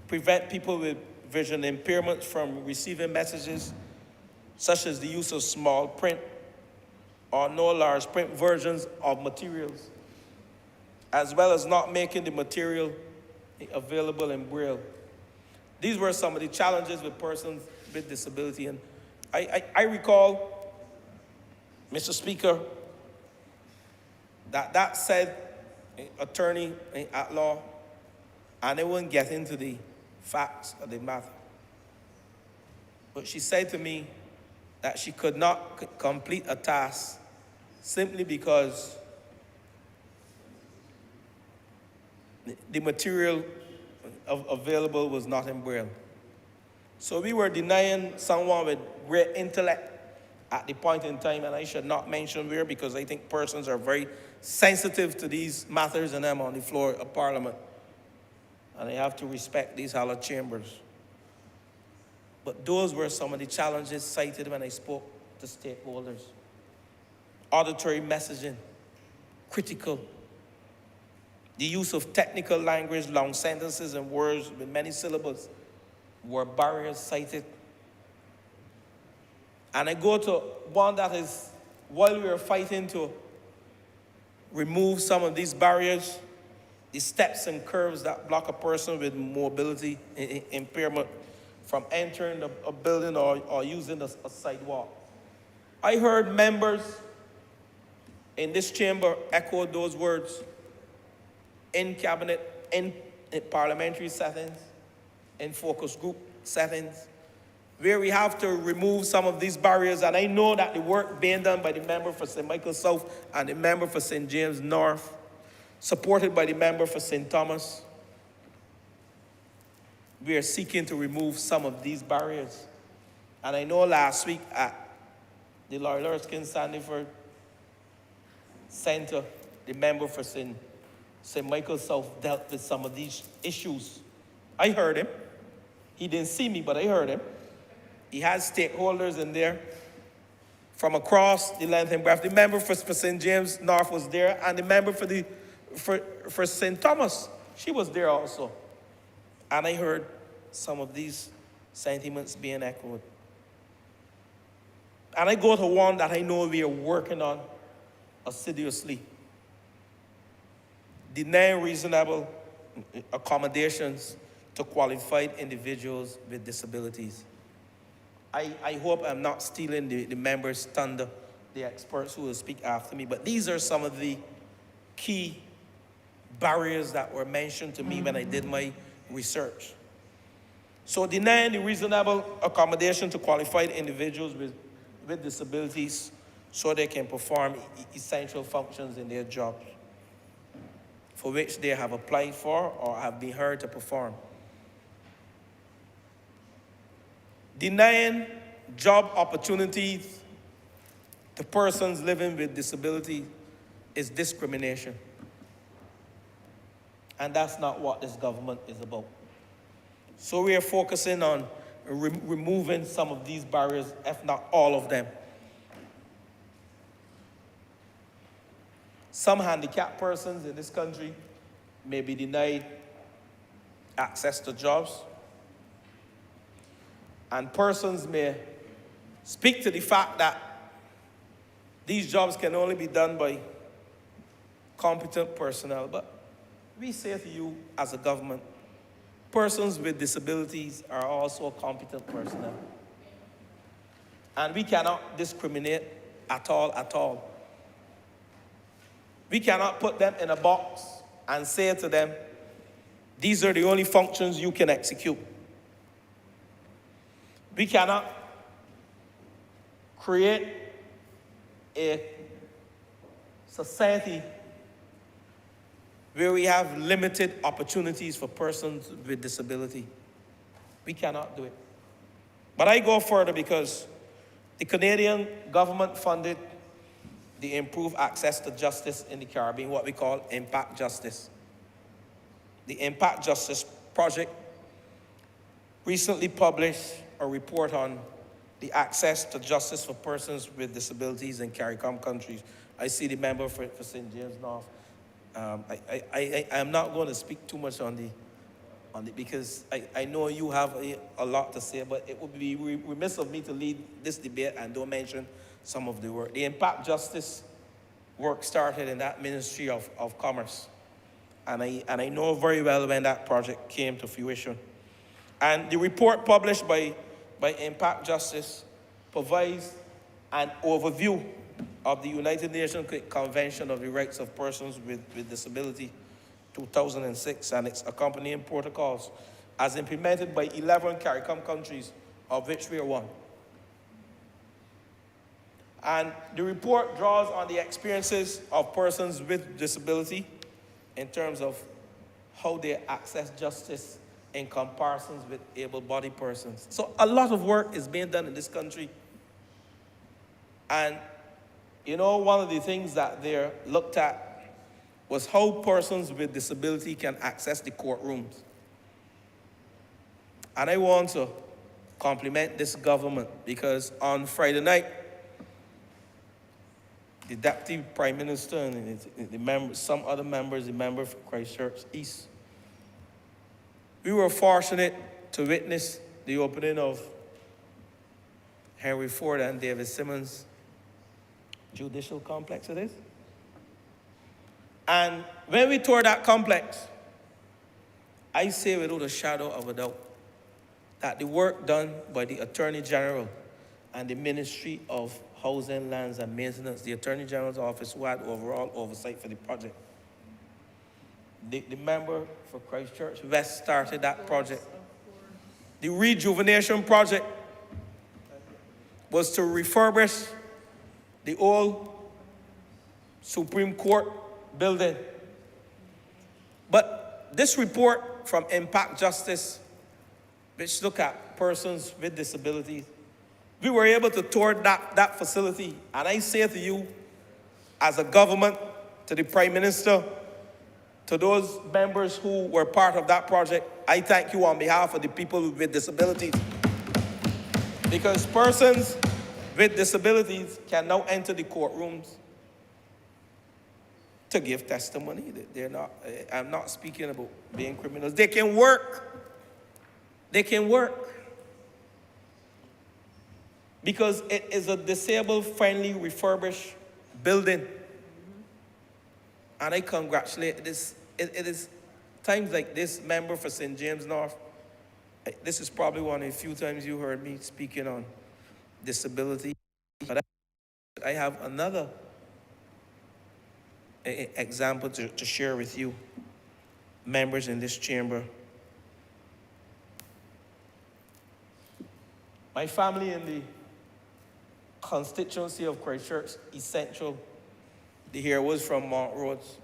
prevent people with vision impairments from receiving messages, such as the use of small print or no large print versions of materials, as well as not making the material available in Braille. These were some of the challenges with persons with disability. And I recall, Mr. Speaker, that said attorney at law, and they wouldn't get into the facts of the matter. But she said to me that she could not complete a task simply because the material available was not in Braille. So we were denying someone with great intellect at the point in time, and I should not mention where because I think persons are very sensitive to these matters and I'm on the floor of Parliament. And I have to respect these hallowed chambers. But those were some of the challenges cited when I spoke to stakeholders. Auditory messaging, critical. The use of technical language, long sentences and words with many syllables were barriers cited. And I go to one that is, while we are fighting to remove some of these barriers, the steps and curves that block a person with mobility impairment from entering a building or using a sidewalk. I heard members in this chamber echo those words in cabinet, in parliamentary settings, in focus group settings, where we have to remove some of these barriers. And I know that the work being done by the member for St. Michael South and the member for St. James North, supported by the member for St. Thomas, we are seeking to remove some of these barriers. And I know last week at the Loyal Erskine Sandyford Center, the member for St. Michael South dealt with some of these issues. I heard him. He didn't see me, but I heard him. He had stakeholders in there from across the length and breadth. The member for St. James North was there, and the member for St. Thomas, she was there also. And I heard some of these sentiments being echoed. And I go to one that I know we are working on assiduously. Denying reasonable accommodations to qualified individuals with disabilities. I hope I'm not stealing the members' thunder, the experts who will speak after me, but these are some of the key barriers that were mentioned to me when I did my research. So denying the reasonable accommodation to qualified individuals with disabilities so they can perform essential functions in their jobs for which they have applied for or have been hired to perform. Denying job opportunities to persons living with disability is discrimination. And that's not what this government is about. So we are focusing on removing some of these barriers, if not all of them. Some handicapped persons in this country may be denied access to jobs, and persons may speak to the fact that these jobs can only be done by competent personnel. But we say to you as a government, persons with disabilities are also competent personnel. And we cannot discriminate at all. We cannot put them in a box and say to them, these are the only functions you can execute. We cannot create a society where we have limited opportunities for persons with disability. We cannot do it. But I go further because the Canadian government funded the Improved Access to Justice in the Caribbean, what we call Impact Justice. The Impact Justice Project recently published a report on the access to justice for persons with disabilities in CARICOM countries. I see the member for St. James North. I am not going to speak too much on the because I know you have a lot to say, but it would be remiss of me to lead this debate and don't mention some of the work. The Impact Justice work started in that Ministry of Commerce. And I know very well when that project came to fruition. And the report published by Impact Justice provides an overview of the United Nations Convention of the Rights of Persons with Disability, 2006, and its accompanying protocols, as implemented by 11 CARICOM countries, of which we are one. And the report draws on the experiences of persons with disability in terms of how they access justice in comparisons with able-bodied persons. So a lot of work is being done in this country. And you know, one of the things that they looked at was how persons with disability can access the courtrooms. And I want to compliment this government because on Friday night, the Deputy Prime Minister and the members, some other members, the member for Christchurch East, we were fortunate to witness the opening of Henry Ford and David Simmons Judicial Complex, it is. And when we toured that complex, I say without a shadow of a doubt that the work done by the Attorney General and the Ministry of Housing, Lands and Maintenance, the Attorney General's office who had overall oversight for the project. The member for Christchurch West started that project. The rejuvenation project was to refurbish the old Supreme Court building. But this report from Impact Justice, which look at persons with disabilities, we were able to tour that facility. And I say to you, as a government, to the Prime Minister, to those members who were part of that project, I thank you on behalf of the people with disabilities. Because persons with disabilities can now enter the courtrooms to give testimony. They're not, I'm not speaking about being criminals. They can work. They can work. because it is a disabled-friendly refurbished building. And I congratulate this. It is times like this, member for St. James North. This is probably one of the few times you heard me speaking on disability. But I have another example to share with you, members in this chamber. My family in the constituency of Christchurch, Essential, the here was from Mount Rhodes.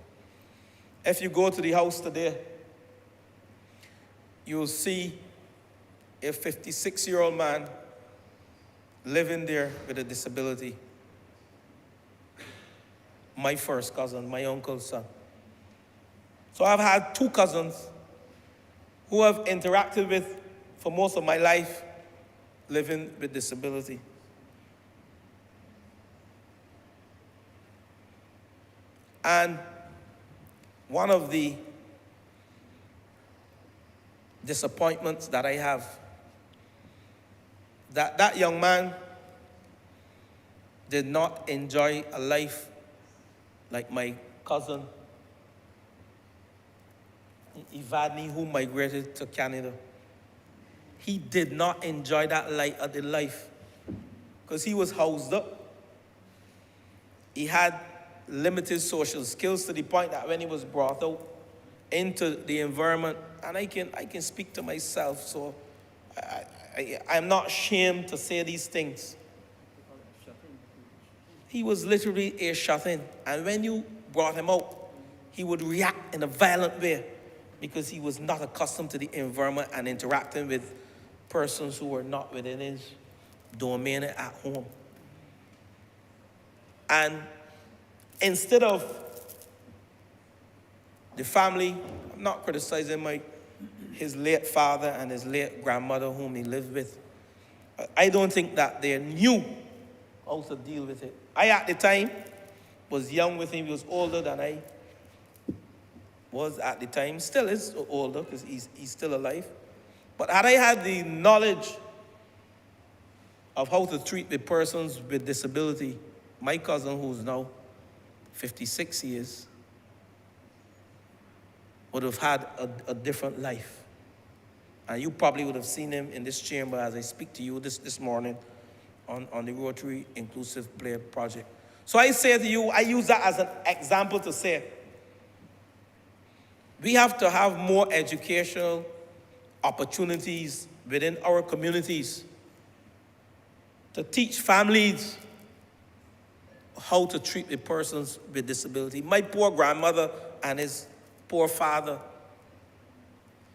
If you go to the house today, you'll see a 56-year-old man living there with a disability. My first cousin, my uncle's son. So I've had two cousins who I've interacted with for most of my life living with disability. And one of the disappointments that I have, that young man did not enjoy a life like my cousin Ivadni, who migrated to Canada. He did not enjoy that life because he was housed up. He had limited social skills to the point that when he was brought out into the environment, and I can speak to myself, so I'm not ashamed to say these things. He was literally a shut-in, and when you brought him out, he would react in a violent way because he was not accustomed to the environment and interacting with persons who were not within his domain at home. And instead of the family, I'm not criticizing his late father and his late grandmother whom he lived with. I don't think that they knew how to deal with it. I, at the time, was young with him. He was older than I was at the time. Still is older because he's still alive. But had I had the knowledge of how to treat the persons with disability, my cousin, who's now 56 years, would have had a different life. And you probably would have seen him in this chamber as I speak to you this morning on the Rotary Inclusive Play Project. So I say to you, I use that as an example to say, we have to have more educational opportunities within our communities to teach families how to treat the persons with disability. My poor grandmother and his poor father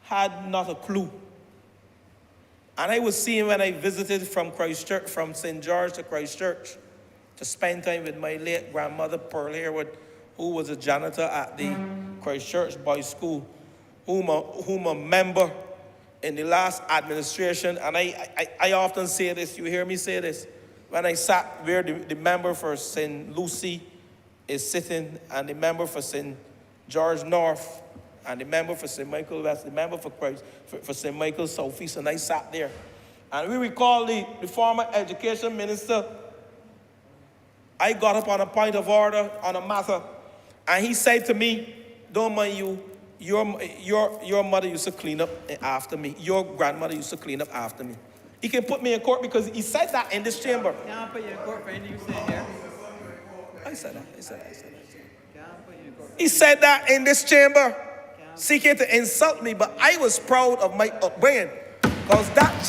had not a clue. And I was seeing when I visited from Christchurch, from St. George to Christchurch, to spend time with my late grandmother, Pearl Harewood, who was a janitor at the Christchurch Boys' School, whom a member in the last administration, and I often say this, you hear me say this, when I sat where the member for St. Lucy is sitting, and the member for St. George North, and the member for St. Michael West, the member for St. Michael Southeast, and I sat there. And we recall the former education minister. I got up on a point of order on a matter, and he said to me, don't mind you, your mother used to clean up after me. Your grandmother used to clean up after me. He can put me in court because he said that in this chamber. Can't put you in court for anything you say here. I said that. Can't put you in court. He said that in this chamber, seeking to insult me, but I was proud of my upbringing because that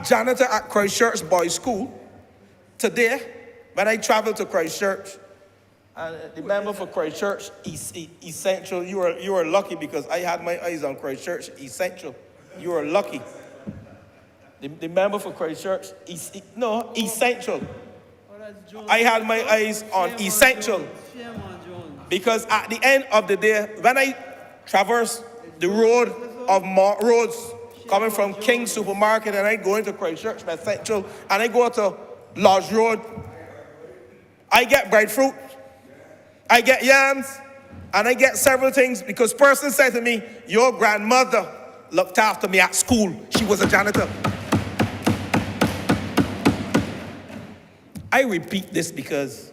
janitor at Christchurch Boys' School, today, when I travel to Christchurch, and the member for Christchurch Essential, you are lucky because I had my eyes on Christchurch Essential. You are lucky. The member for Christchurch Essential. I had my eyes on Essential because at the end of the day, when I traverse the road of Mount Rhodes, coming from King Supermarket, and I go into Christchurch Essential, and I go to Lodge Road, I get breadfruit, I get yams, and I get several things because person said to me, your grandmother looked after me at school. She was a janitor. I repeat this because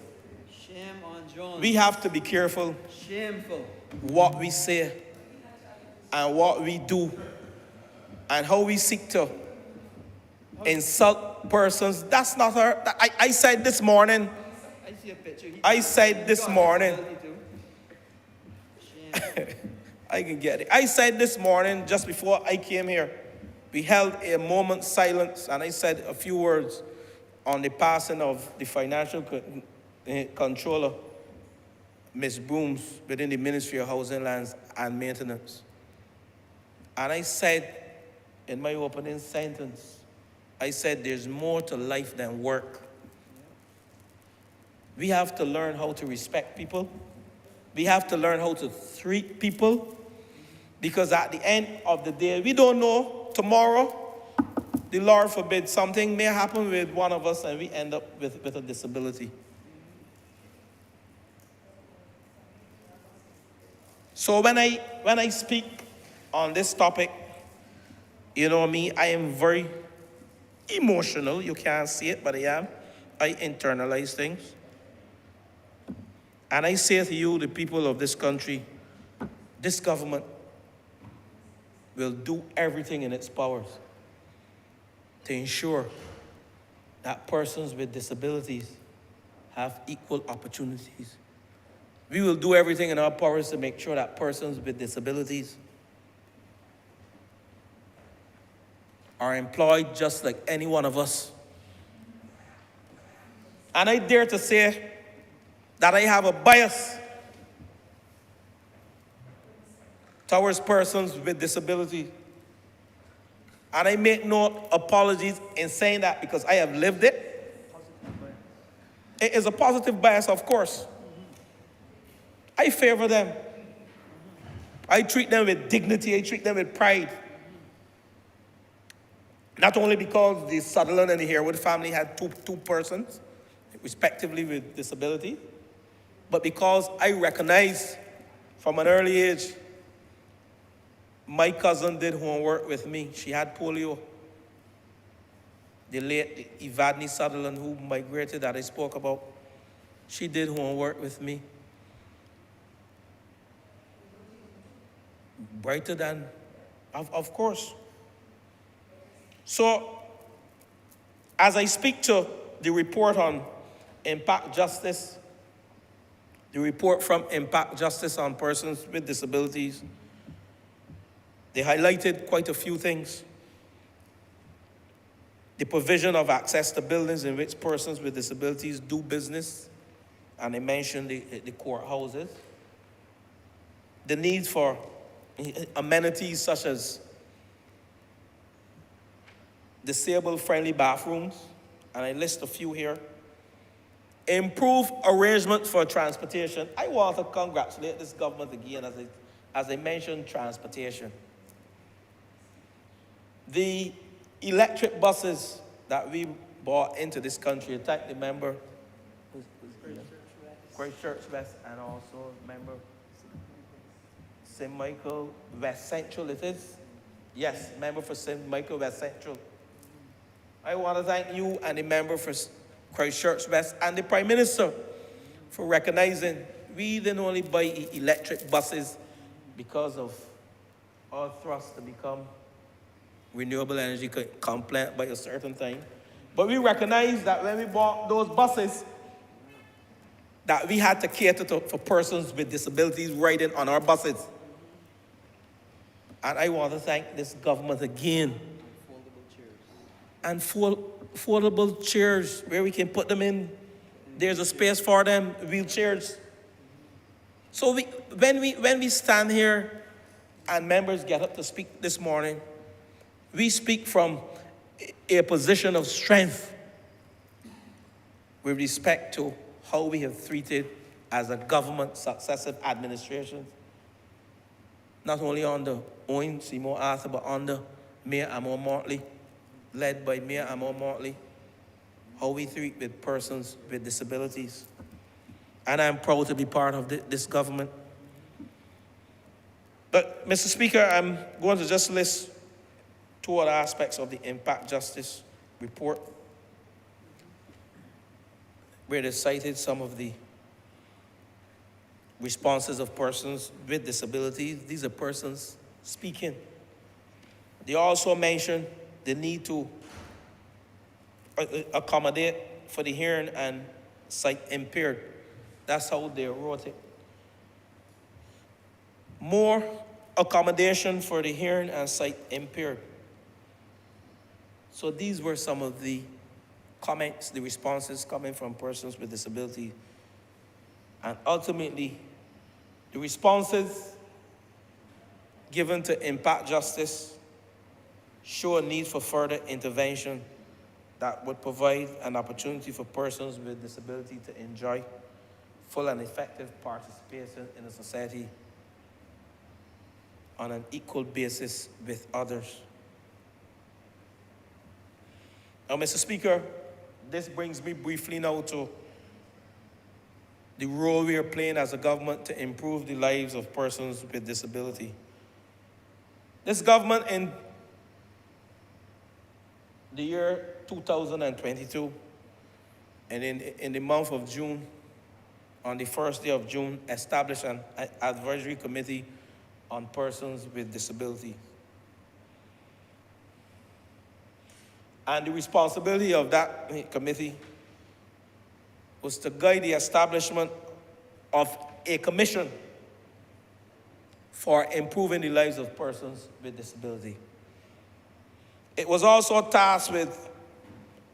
Shame on John. we have to be careful Shameful. what we say and what we do and how we seek to insult persons. That's not her. I said this morning, I see a picture. I said this morning, Shame. I can get it. I said this morning, just before I came here, we held a moment's silence and I said a few words on the passing of the financial controller, Ms. Brooms, within the Ministry of Housing, Lands and Maintenance. And I said in my opening sentence, I said there's more to life than work. We have to learn how to respect people. We have to learn how to treat people, because at the end of the day, we don't know tomorrow, the Lord forbid, something may happen with one of us and we end up with a disability. So when I speak on this topic, you know me, I am very emotional. You can't see it, but I am. I internalize things. And I say to you, the people of this country, this government will do everything in its powers to ensure that persons with disabilities have equal opportunities. We will do everything in our powers to make sure that persons with disabilities are employed just like any one of us. And I dare to say that I have a bias towards persons with disabilities. And I make no apologies in saying that because I have lived it. It is a positive bias, of course. I favor them. I treat them with dignity. I treat them with pride. Not only because the Sutherland and the Harewood family had two persons, respectively, with disability, but because I recognize from an early age, my cousin did homework with me. She had polio. The late Evadne Sutherland, who migrated that I spoke about, she did homework with me. Brighter than, of course. So, as I speak to the report on Impact Justice, the report from Impact Justice on persons with disabilities, they highlighted quite a few things. The provision of access to buildings in which persons with disabilities do business, and they mentioned the courthouses. The need for amenities such as disabled-friendly bathrooms, and I list a few here. Improve arrangements for transportation. I want to congratulate this government again as I mentioned transportation. The electric buses that we brought into this country, I thank the member, Christchurch West, and also member St. Michael West Central, it is? Yes, member for St. Michael West Central. I want to thank you and the member for Christchurch West and the Prime Minister for recognizing we didn't only buy electric buses because of our thrust to become renewable energy compliant by a certain time, but we recognize that when we bought those buses, that we had to cater for persons with disabilities riding on our buses. And I want to thank this government again. And affordable chairs where we can put them in. There's a space for them, wheelchairs. So when we stand here and members get up to speak this morning, we speak from a position of strength with respect to how we have treated as a government, successive administrations, not only under Owen Seymour Arthur, but under Mayor Amor Mortley, led by Mayor Amor Mortley, how we treat with persons with disabilities. And I'm proud to be part of this government. But, Mr. Speaker, I'm going to just list two other aspects of the impact justice report, where they cited some of the responses of persons with disabilities. These are persons speaking. They also mentioned the need to accommodate for the hearing and sight impaired. That's how they wrote it. More accommodation for the hearing and sight impaired. So these were some of the comments, the responses coming from persons with disability. And ultimately, the responses given to impact justice show a need for further intervention that would provide an opportunity for persons with disability to enjoy full and effective participation in a society on an equal basis with others. Now, Mr. Speaker, this brings me briefly now to the role we are playing as a government to improve the lives of persons with disability. This government in the year 2022, and in the month of June, on the first day of June, established an advisory committee on persons with disability. And the responsibility of that committee was to guide the establishment of a commission for improving the lives of persons with disability. It was also tasked with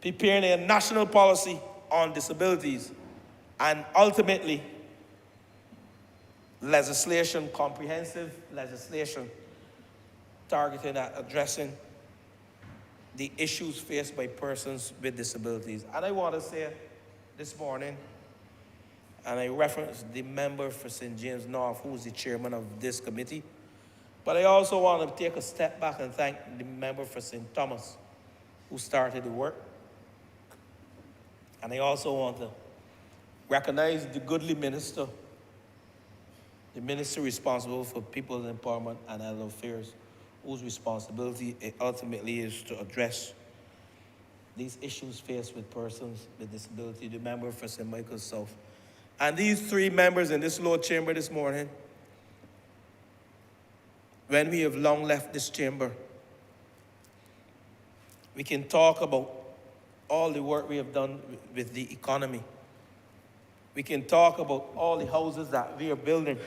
preparing a national policy on disabilities and ultimately legislation, comprehensive legislation targeted at addressing the issues faced by persons with disabilities. And I want to say this morning, and I referenced the member for St. James North, who is the chairman of this committee, but I also want to take a step back and thank the member for St. Thomas, who started the work. And I also want to recognize the goodly minister, the minister responsible for people's empowerment and elder affairs, whose responsibility it ultimately is to address these issues faced with persons with disability, the member for St. Michael's South. And these three members in this Lord chamber this morning, when we have long left this chamber, we can talk about all the work we have done with the economy. We can talk about all the houses that we are building.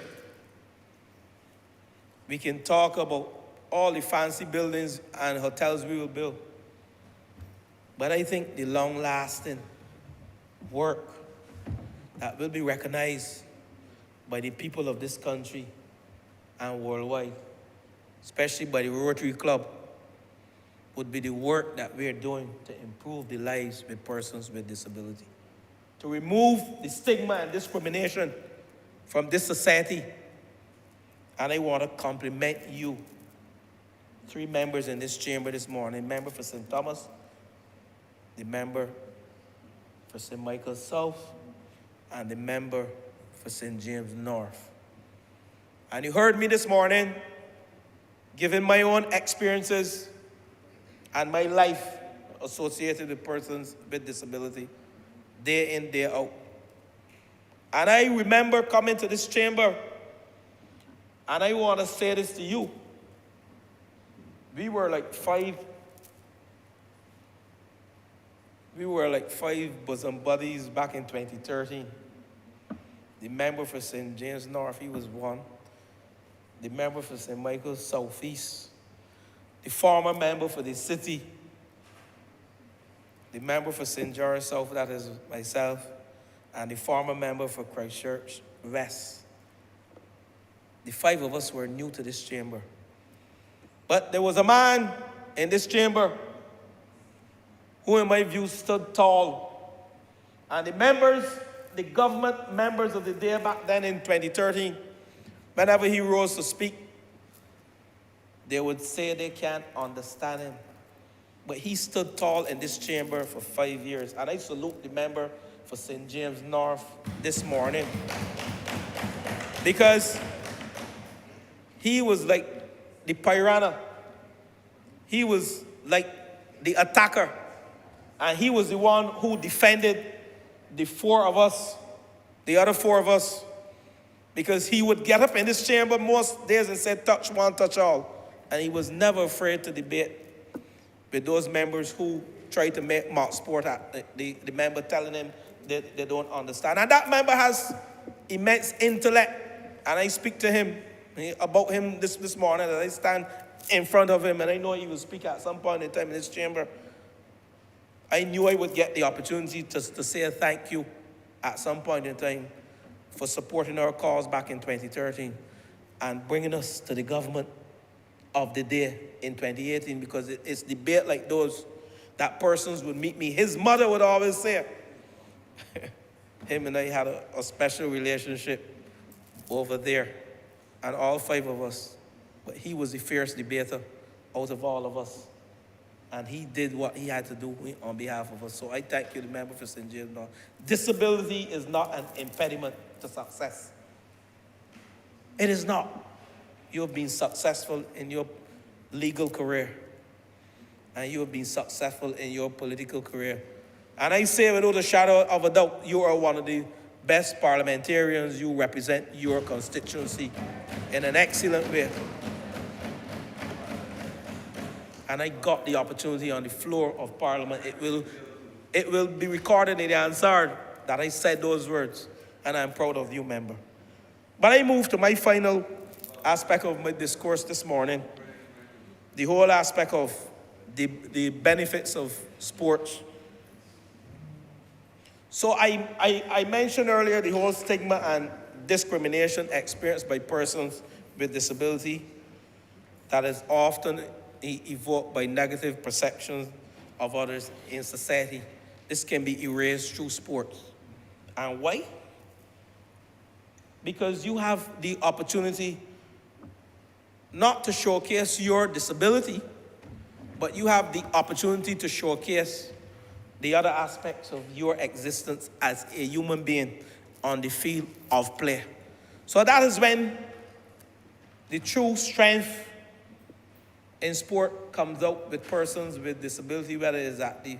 We can talk about all the fancy buildings and hotels we will build. But I think the long-lasting work that will be recognized by the people of this country and worldwide, especially by the Rotary Club, would be the work that we are doing to improve the lives with persons with disability, to remove the stigma and discrimination from this society. And I want to compliment you, three members in this chamber this morning, member for St. Thomas, the member for St. Michael's South, and the member for St. James North. And you heard me this morning, given my own experiences and my life associated with persons with disability, day in, day out. And I remember coming to this chamber, and I want to say this to you. We were like five bosom buddies back in 2013. The member for St. James North, he was one. The member for St. Michael's Southeast. The former member for the city. The member for St. George South, that is myself. And the former member for Christchurch West. The five of us were new to this chamber. But there was a man in this chamber who, in my view, stood tall. And the members, the government members of the day back then in 2013, whenever he rose to speak, they would say they can't understand him. But he stood tall in this chamber for 5 years. And I salute the member for St. James North this morning, because He was like the piranha. He was like the attacker. And he was the one who defended the four of us, the other four of us, because he would get up in this chamber most days and say, touch one, touch all. And he was never afraid to debate with those members who tried to make mock sport at the member telling him that they don't understand. And that member has immense intellect. And I speak to him about him this morning as I stand in front of him, and I know he will speak at some point in time in this chamber. I knew I would get the opportunity to say a thank you at some point in time for supporting our cause back in 2013 and bringing us to the government of the day in 2018, because it's debate like those that persons would meet me. His mother would always say, him and I had a special relationship over there, and all five of us. But he was the fierce debater out of all of us. And he did what he had to do on behalf of us. So I thank you, the member for St. James North. Disability is not an impediment to success. It is not. You have been successful in your legal career. And you have been successful in your political career. And I say without a shadow of a doubt, you are one of the best parliamentarians. You represent your constituency in an excellent way. And I got the opportunity on the floor of Parliament. It will be recorded in the Hansard that I said those words, and I'm proud of you, member. But I move to my final aspect of my discourse this morning, the whole aspect of the benefits of sports. So I mentioned earlier the whole stigma and discrimination experienced by persons with disability that is often evoked by negative perceptions of others in society. This can be erased through sports. And why? Because you have the opportunity not to showcase your disability, but you have the opportunity to showcase the other aspects of your existence as a human being on the field of play. So that is when the true strength in sport comes out with persons with disability, whether it's at the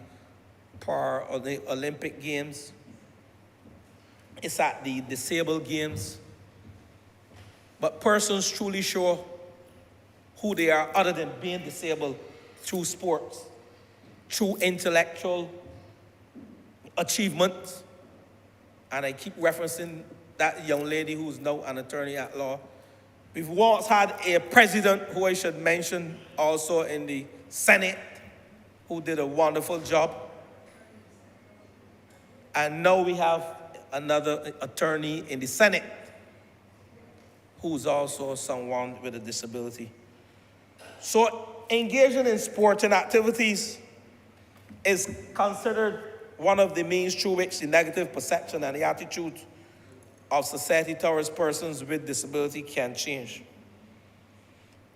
Par or the Olympic Games, it's at the disabled games. But persons truly show who they are other than being disabled through sports, through intellectual achievements. And I keep referencing that young lady who's now an attorney at law. We've once had a president who I should mention also in the Senate who did a wonderful job. And now we have another attorney in the Senate who's also someone with a disability. So engaging in sporting activities is considered one of the means through which the negative perception and the attitude of society towards persons with disability can change.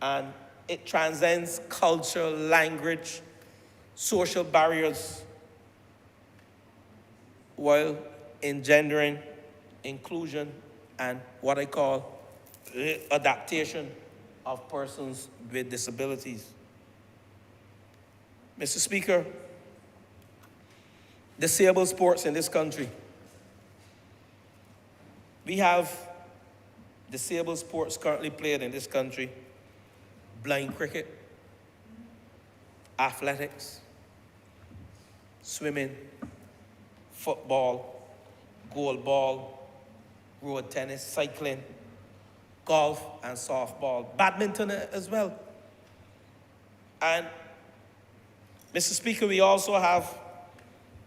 And it transcends culture, language, social barriers, while engendering inclusion and what I call adaptation of persons with disabilities. Mr. Speaker, disabled sports in this country. We have disabled sports currently played in this country: blind cricket, athletics, swimming, football, goalball, road tennis, cycling, golf, and softball, badminton as well. And, Mr. Speaker, we also have,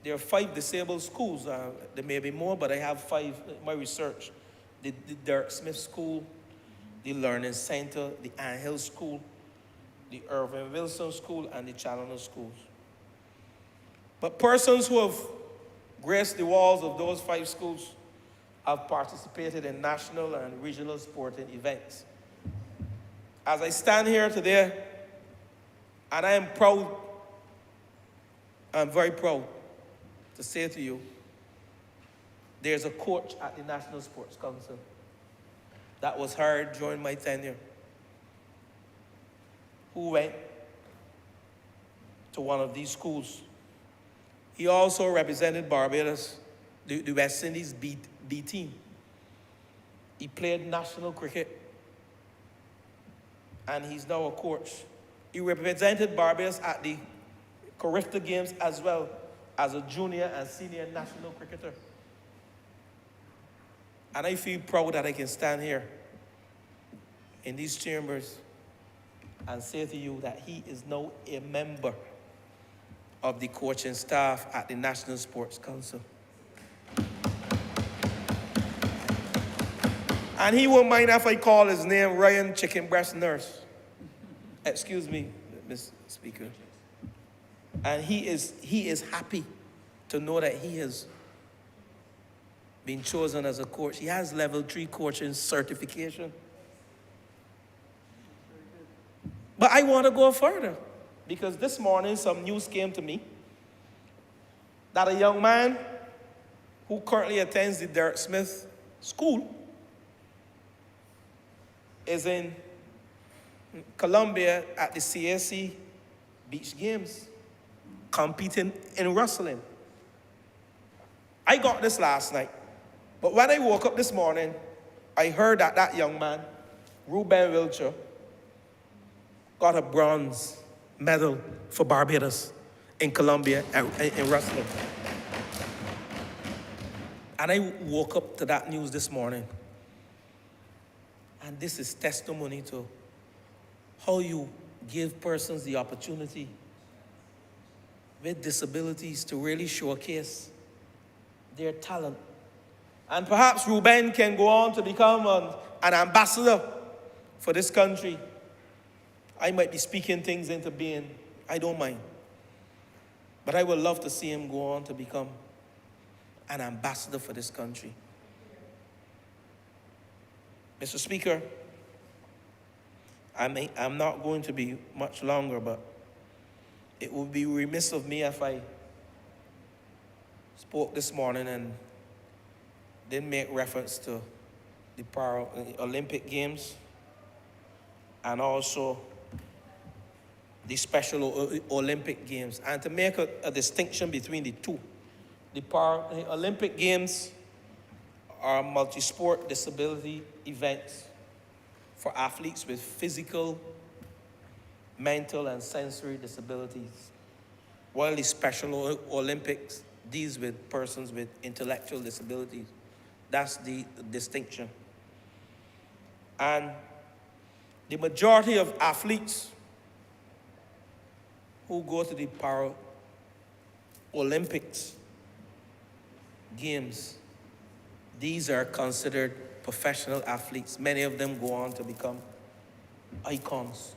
there are 5 disabled schools. There may be more, but I have 5 in my research. The Dirk Smith School, the Learning Center, the Ann Hill School, the Irving Wilson School, and the Challoner Schools. But persons who have graced the walls of those 5 schools have participated in national and regional sporting events. As I stand here today, and I am proud, I'm very proud to say to you, there's a coach at the National Sports Council that was hired during my tenure. who went to one of these schools. He also represented Barbados, the West Indies B team. He played national cricket, and he's now a coach. He represented Barbados at the Carifta Games as well as a junior and senior national cricketer. And I feel proud that I can stand here in these chambers and say to you that he is now a member of the coaching staff at the National Sports Council. And he won't mind if I call his name Ryan Chicken Breast Nurse. Excuse me, Mr. Speaker. And he is happy to know that he has been chosen as a coach. He has level 3 coaching certification. But I want to go further, because this morning some news came to me that a young man who currently attends the Derek Smith School is in Colombia at the CSC Beach Games, competing in wrestling. I got this last night, but when I woke up this morning, I heard that that young man, Ruben Wilcher, got a bronze medal for Barbados in Colombia in wrestling. And I woke up to that news this morning. And this is testimony to how you give persons the opportunity with disabilities to really showcase their talent. And perhaps Ruben can go on to become an ambassador for this country. I might be speaking things into being. I don't mind. But I would love to see him go on to become an ambassador for this country. Mr. Speaker, I'm not going to be much longer, but it would be remiss of me if I spoke this morning and didn't make reference to the Olympic Games and also the Special Olympic Games, and to make a distinction between the two. The Olympic Games are multi-sport disability events for athletes with physical, mental, and sensory disabilities, while the Special Olympics deals with persons with intellectual disabilities. That's the distinction. And the majority of athletes who go to the Paralympics Games, these are considered professional athletes. Many of them go on to become icons.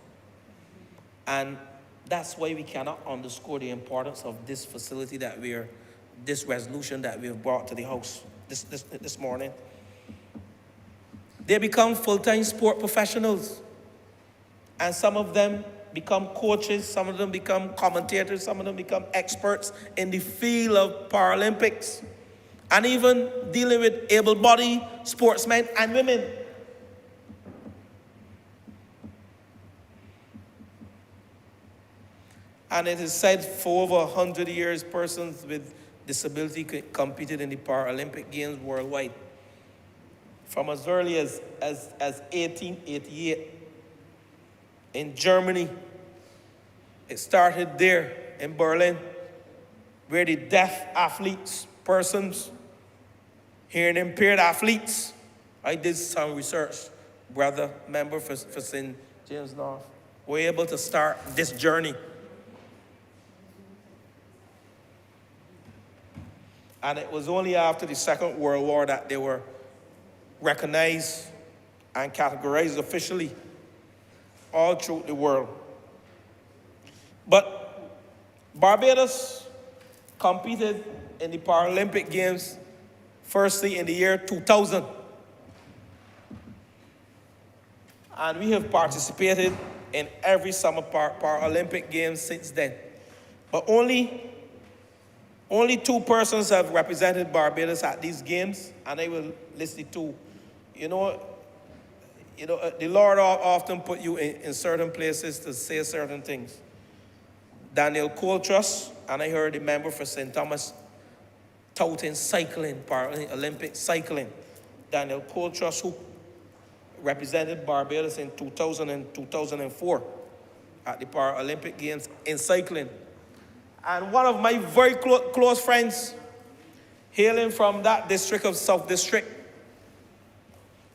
And that's why we cannot underscore the importance of this facility this resolution that we have brought to the House this morning. They become full-time sport professionals. And some of them become coaches, some of them become commentators, some of them become experts in the field of Paralympics, and even dealing with able-bodied sportsmen and women. And it is said for over 100 years, persons with disability competed in the Paralympic Games worldwide. From as early as 1888 in Germany. It started there in Berlin, where the deaf athletes, persons, hearing impaired athletes, I did some research, member for St. James North, were able to start this journey. And it was only after the Second World War that they were recognized and categorized officially all through the world. But Barbados competed in the Paralympic Games firstly in the year 2000. And we have participated in every summer Paralympic Games since then. But only 2 persons have represented Barbados at these games, and I will list the 2. You know, You know, the Lord often put you in certain places to say certain things. Daniel Coltrus, and I heard a member for St. Thomas touting cycling, Paralympic cycling. Daniel Coltrus, who represented Barbados in 2000 and 2004 at the Paralympic Games in cycling. And one of my very close friends, hailing from that district of South District,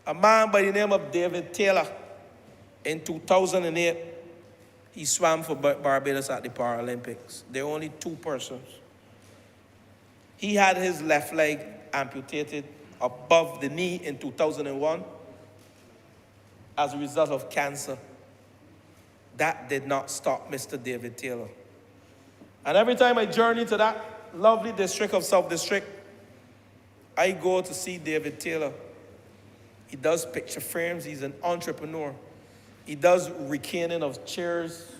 a man by the name of David Taylor, in 2008, he swam for Barbados at the Paralympics. There were only 2 persons. He had his left leg amputated above the knee in 2001 as a result of cancer. That did not stop Mr. David Taylor. And every time I journey to that lovely district of South District, I go to see David Taylor. He does picture frames. He's an entrepreneur. He does recaning of chairs,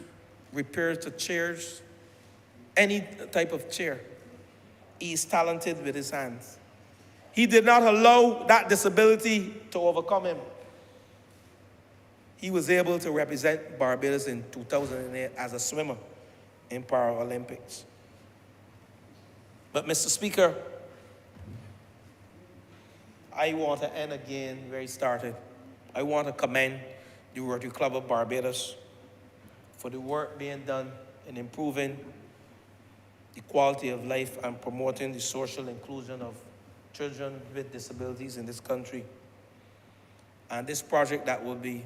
repairs to chairs, any type of chair. He's talented with his hands. He did not allow that disability to overcome him. He was able to represent Barbados in 2008 as a swimmer in Paralympics. But Mr. Speaker, I want to end again where he started. I want to commend the Rotary Club of Barbados for the work being done in improving the quality of life and promoting the social inclusion of children with disabilities in this country. And this project that will be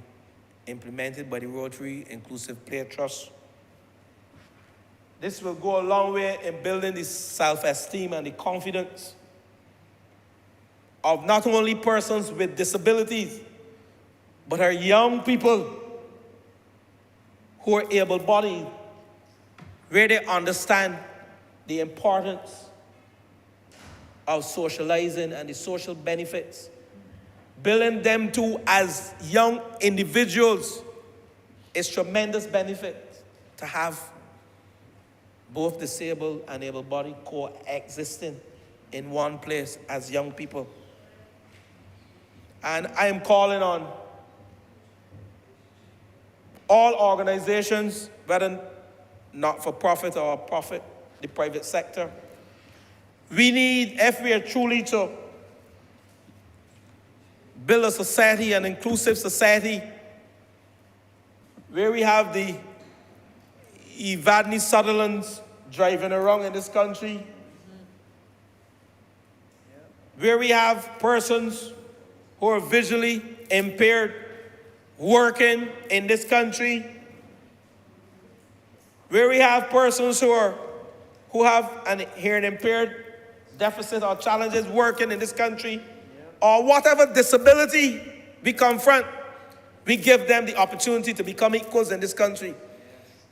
implemented by the Rotary Inclusive Play Trust, this will go a long way in building the self-esteem and the confidence of not only persons with disabilities, but our young people who are able-bodied, where they understand the importance of socializing and the social benefits. Building them too as young individuals is tremendous benefit to have both disabled and able-bodied coexisting in one place as young people. And I am calling on all organizations, whether not-for-profit or profit, the private sector. We need, if we are truly to build a society, an inclusive society, where we have the Evadne Sutherlands driving around in this country, where we have persons who are visually impaired working in this country, where we have persons who have an hearing impaired deficit or challenges working in this country, or whatever disability we confront, we give them the opportunity to become equals in this country.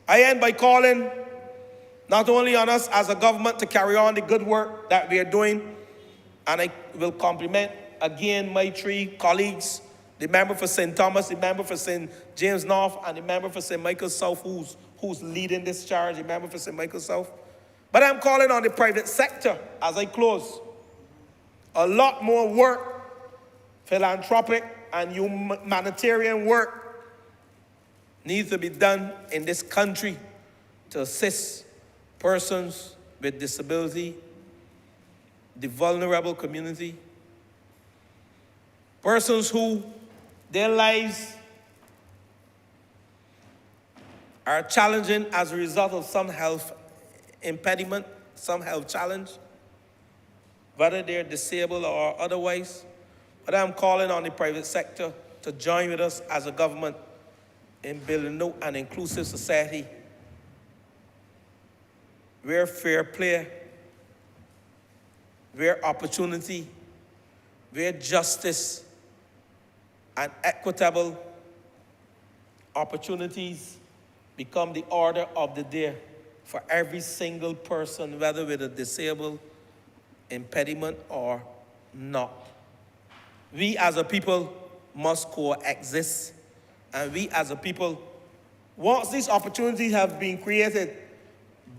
I end by calling not only on us as a government to carry on the good work that we are doing, and I will compliment again my 3 colleagues, the member for St. Thomas, the member for St. James North, and the member for St. Michael South, who's leading this charge, the member for St. Michael South. But I'm calling on the private sector as I close. A lot more work, philanthropic and humanitarian work, needs to be done in this country to assist persons with disability, the vulnerable community, persons who their lives are challenging as a result of some health impediment, some health challenge, whether they're disabled or otherwise. But I'm calling on the private sector to join with us as a government in building an inclusive society where fair play, where opportunity, where justice and equitable opportunities become the order of the day for every single person, whether with a disabled impediment or not. We as a people must coexist, and we as a people, once these opportunities have been created,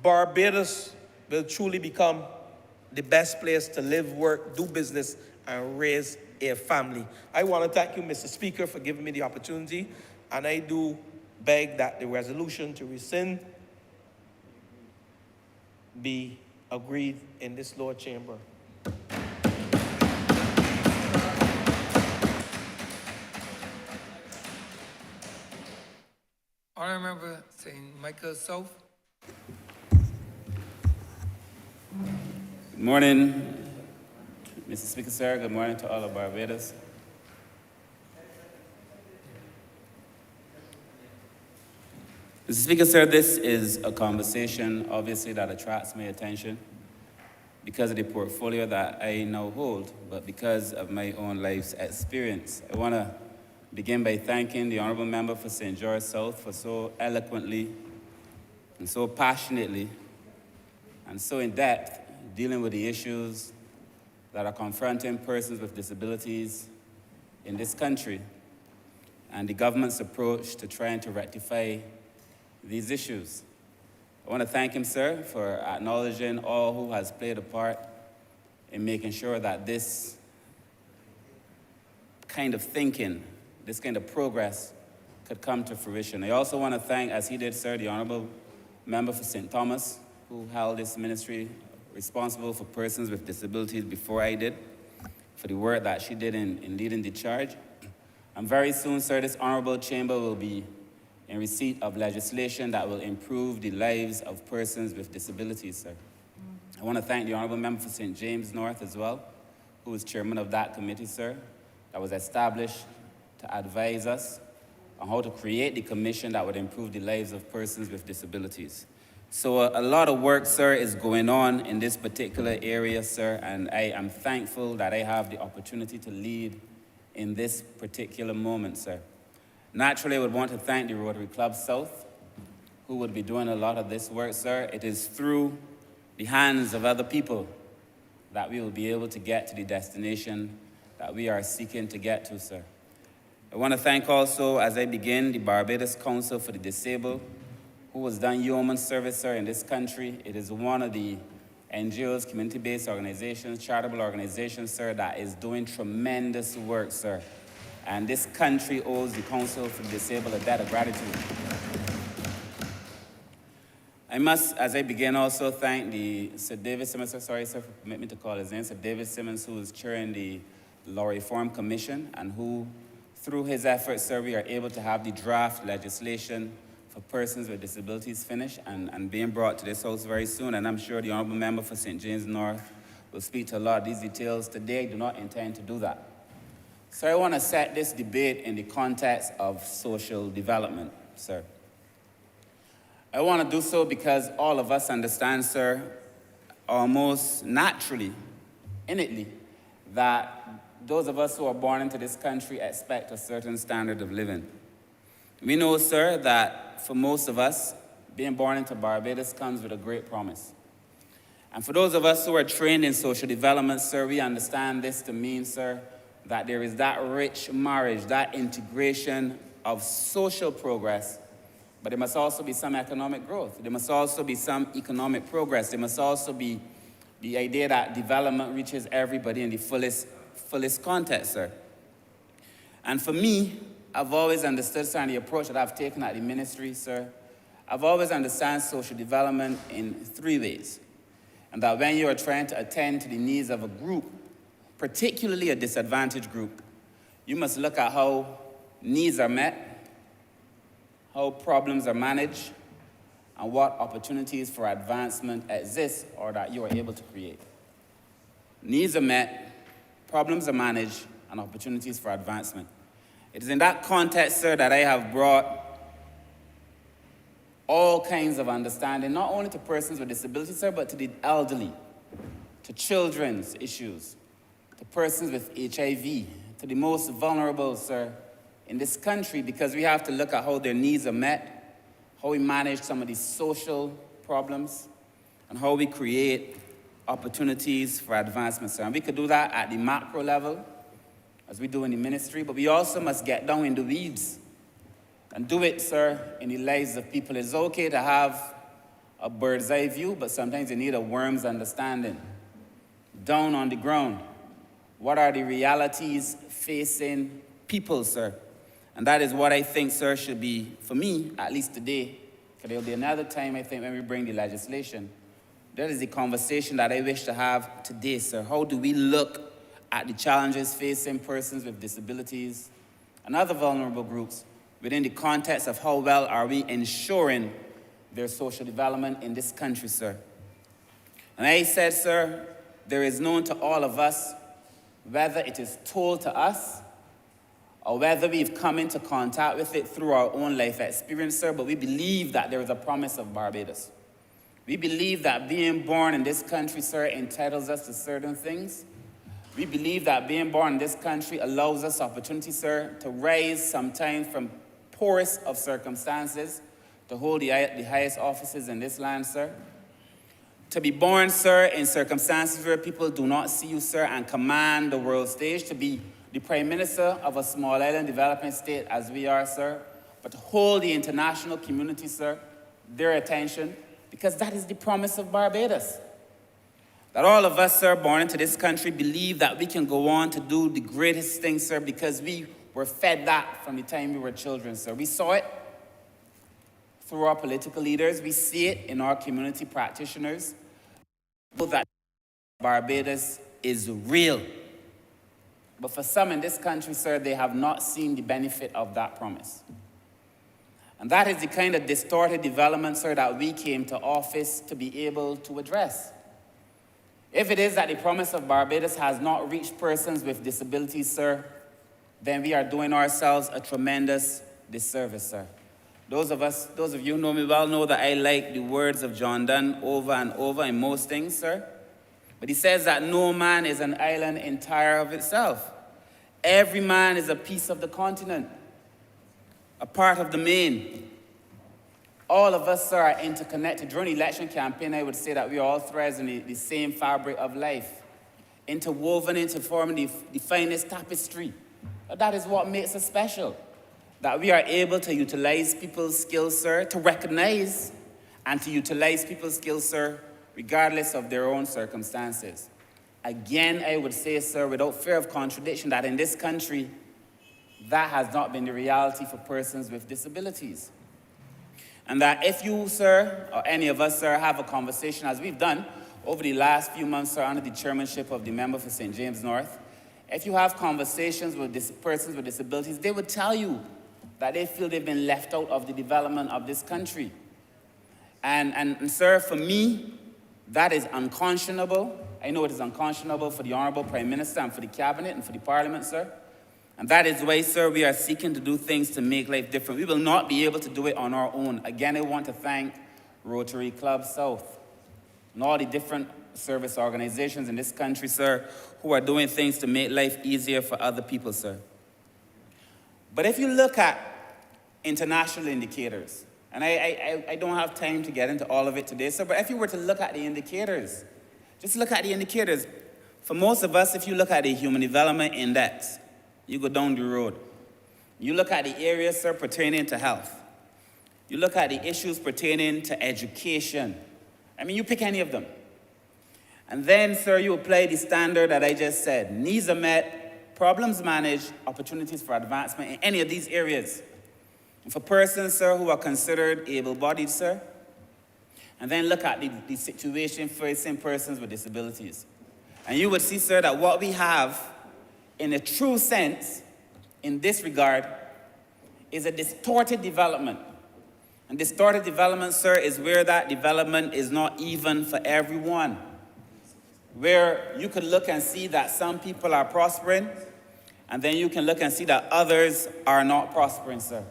Barbados will truly become the best place to live, work, do business, and raise a family. I want to thank you, Mr. Speaker, for giving me the opportunity, and I do beg that the resolution to rescind be agreed in this lower chamber. Honourable Member St. Michael South. Good morning, Mr. Speaker, sir. Good morning to all of Barbados. Mr. Speaker, sir, this is a conversation, obviously, that attracts my attention because of the portfolio that I now hold, but because of my own life's experience. I want to begin by thanking the Honourable Member for St. George South for so eloquently and so passionately and so in depth dealing with the issues that are confronting persons with disabilities in this country and the government's approach to trying to rectify these issues. I want to thank him, sir, for acknowledging all who has played a part in making sure that this kind of thinking, this kind of progress could come to fruition. I also want to thank, as he did, sir, the Honourable Member for St. Thomas, who held this ministry responsible for persons with disabilities before I did, for the work that she did in leading the charge. And very soon, sir, this Honourable Chamber will be in receipt of legislation that will improve the lives of persons with disabilities, sir. I want to thank the Honourable Member for St. James North as well, who is chairman of that committee, sir, that was established to advise us on how to create the commission that would improve the lives of persons with disabilities. So a lot of work, sir, is going on in this particular area, sir, and I am thankful that I have the opportunity to lead in this particular moment, sir. Naturally, I would want to thank the Rotary Club South, who would be doing a lot of this work, sir. It is through the hands of other people that we will be able to get to the destination that we are seeking to get to, sir. I want to thank also, as I begin, the Barbados Council for the Disabled, who has done yeoman's service, sir, in this country. It is one of the NGOs, community-based organizations, charitable organizations, sir, that is doing tremendous work, sir. And this country owes the Council for the Disabled a debt of gratitude. I must, as I begin, also thank the Sir David Simmons, sorry, sir, for permitting me to call his name, Sir David Simmons, who is chairing the Law Reform Commission, and who, through his efforts, sir, we are able to have the draft legislation for persons with disabilities finished and being brought to this House very soon. And I'm sure the Honourable Member for St. James North will speak to a lot of these details. Today, I do not intend to do that. So I want to set this debate in the context of social development, sir. I want to do so because all of us understand, sir, almost naturally, innately, that those of us who are born into this country expect a certain standard of living. We know, sir, that for most of us, being born into Barbados comes with a great promise. And for those of us who are trained in social development, sir, we understand this to mean, sir, that there is that rich marriage, that integration of social progress, but there must also be some economic growth. There must also be some economic progress. There must also be the idea that development reaches everybody in the fullest context, sir. And for me, I've always understood, sir, and the approach that I've taken at the ministry, sir, I've always understood social development in three ways. And that when you are trying to attend to the needs of a group, particularly a disadvantaged group, you must look at how needs are met, how problems are managed, and what opportunities for advancement exist or that you are able to create. Needs are met, problems are managed, and opportunities for advancement. It is in that context, sir, that I have brought all kinds of understanding, not only to persons with disabilities, sir, but to the elderly, to children's issues, to persons with HIV, to the most vulnerable, sir, in this country, because we have to look at how their needs are met, how we manage some of these social problems, and how we create opportunities for advancement, sir. And we could do that at the macro level, as we do in the ministry, but we also must get down in the weeds and do it, sir, in the lives of people. It's okay to have a bird's eye view, but sometimes you need a worm's understanding. Down on the ground, What are the realities facing people, sir? And that is what I think, sir, should be, for me, at least today, because there will be another time, I think, when we bring the legislation. That is the conversation that I wish to have today, sir. How do we look at the challenges facing persons with disabilities and other vulnerable groups within the context of how well are we ensuring their social development in this country, sir? And I said, sir, there is known to all of us, whether it is told to us or whether we've come into contact with it through our own life experience, sir, but we believe that there is a promise of Barbados. We believe that being born in this country, sir, entitles us to certain things. We believe that being born in this country allows us opportunity, sir, to rise sometimes from poorest of circumstances to hold the highest offices in this land, sir. To be born, sir, in circumstances where people do not see you, sir, and command the world stage. To be the Prime Minister of a small island developing state as we are, sir. But to hold the international community, sir, their attention, because that is the promise of Barbados. That all of us, sir, born into this country believe that we can go on to do the greatest things, sir, because we were fed that from the time we were children, sir. We saw it through our political leaders. We see it in our community practitioners. That Barbados is real. But for some in this country, sir, they have not seen the benefit of that promise. And that is the kind of distorted development, sir, that we came to office to be able to address. If it is that the promise of Barbados has not reached persons with disabilities, sir, then we are doing ourselves a tremendous disservice, sir. Those of you who know me well know that I like the words of John Donne over and over in most things, sir. But he says that no man is an island entire of itself. Every man is a piece of the continent, a part of the main. All of us, sir, are interconnected. During the election campaign, I would say that we are all threads in the same fabric of life, interwoven into forming the finest tapestry. That is what makes us special, that we are able to utilize people's skills, sir, to recognize and to utilize people's skills, sir, regardless of their own circumstances. Again, I would say, sir, without fear of contradiction, that in this country, that has not been the reality for persons with disabilities. And that if you, sir, or any of us, sir, have a conversation, as we've done over the last few months, sir, under the chairmanship of the member for St. James North, if you have conversations with persons with disabilities, they would tell you that they feel they've been left out of the development of this country. And sir, for me, that is unconscionable. I know it is unconscionable for the Honourable Prime Minister and for the Cabinet and for the Parliament, sir. And that is why, sir, we are seeking to do things to make life different. We will not be able to do it on our own. Again, I want to thank Rotary Club South and all the different service organizations in this country, sir, who are doing things to make life easier for other people, sir. But if you look at international indicators, and I don't have time to get into all of it today, sir, but if you were to look at the indicators, just look at the indicators. For most of us, if you look at the Human Development Index, you go down the road. You look at the areas, sir, pertaining to health. You look at the issues pertaining to education. I mean, you pick any of them. And then, sir, you apply the standard that I just said. Needs are met, problems managed, opportunities for advancement in any of these areas. And for persons, sir, who are considered able-bodied, sir, and then look at the situation facing persons with disabilities. And you would see, sir, that what we have, in a true sense, in this regard, is a distorted development. And distorted development, sir, is where that development is not even for everyone. Where you could look and see that some people are prospering, and then you can look and see that others are not prospering, sir.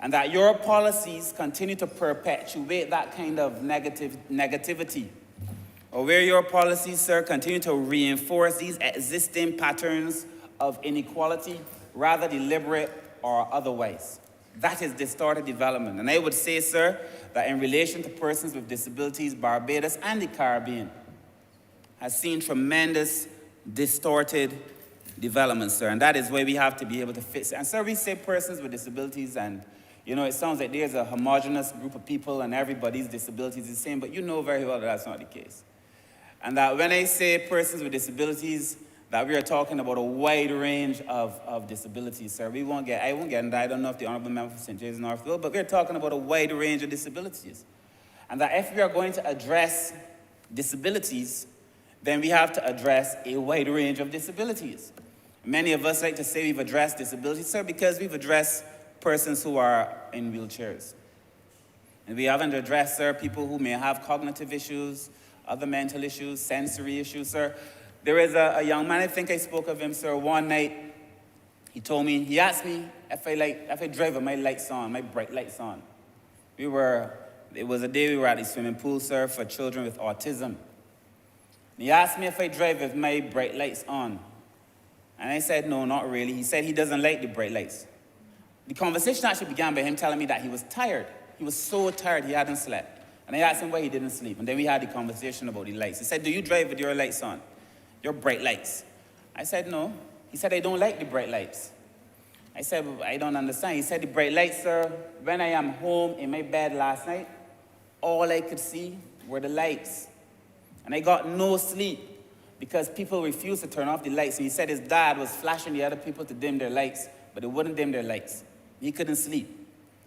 And that your policies continue to perpetuate that kind of negativity. Or where your policies, sir, continue to reinforce these existing patterns of inequality, rather deliberate or otherwise. That is distorted development. And I would say, sir, that in relation to persons with disabilities, Barbados and the Caribbean has seen tremendous distorted development, sir. And that is where we have to be able to fix it. And sir, we say persons with disabilities, and you know, it sounds like there's a homogenous group of people and everybody's disability is the same, but you know very well that that's not the case. And that when I say persons with disabilities, that we are talking about a wide range of disabilities, sir. I won't get into that. I don't know if the Honourable Member for St. James North will, but we're talking about a wide range of disabilities. And that if we are going to address disabilities, then we have to address a wide range of disabilities. Many of us like to say we've addressed disabilities, sir, because we've addressed persons who are in wheelchairs. And we haven't addressed, sir, people who may have cognitive issues, other mental issues, sensory issues, sir. There is a young man, I think I spoke of him, sir, one night. He asked me if I drive with my lights on, my bright lights on. It was a day we were at the swimming pool, sir, for children with autism. He asked me if I drive with my bright lights on. And I said, no, not really. He said he doesn't like the bright lights. The conversation actually began by him telling me that he was tired. He was so tired he hadn't slept. And I asked him why he didn't sleep. And then we had the conversation about the lights. He said, do you drive with your lights on? Your bright lights? I said, no. He said, I don't like the bright lights. I said, well, I don't understand. He said, the bright lights, sir, when I am home in my bed last night, all I could see were the lights. And I got no sleep because people refused to turn off the lights. And he said his dad was flashing the other people to dim their lights, but they wouldn't dim their lights. He couldn't sleep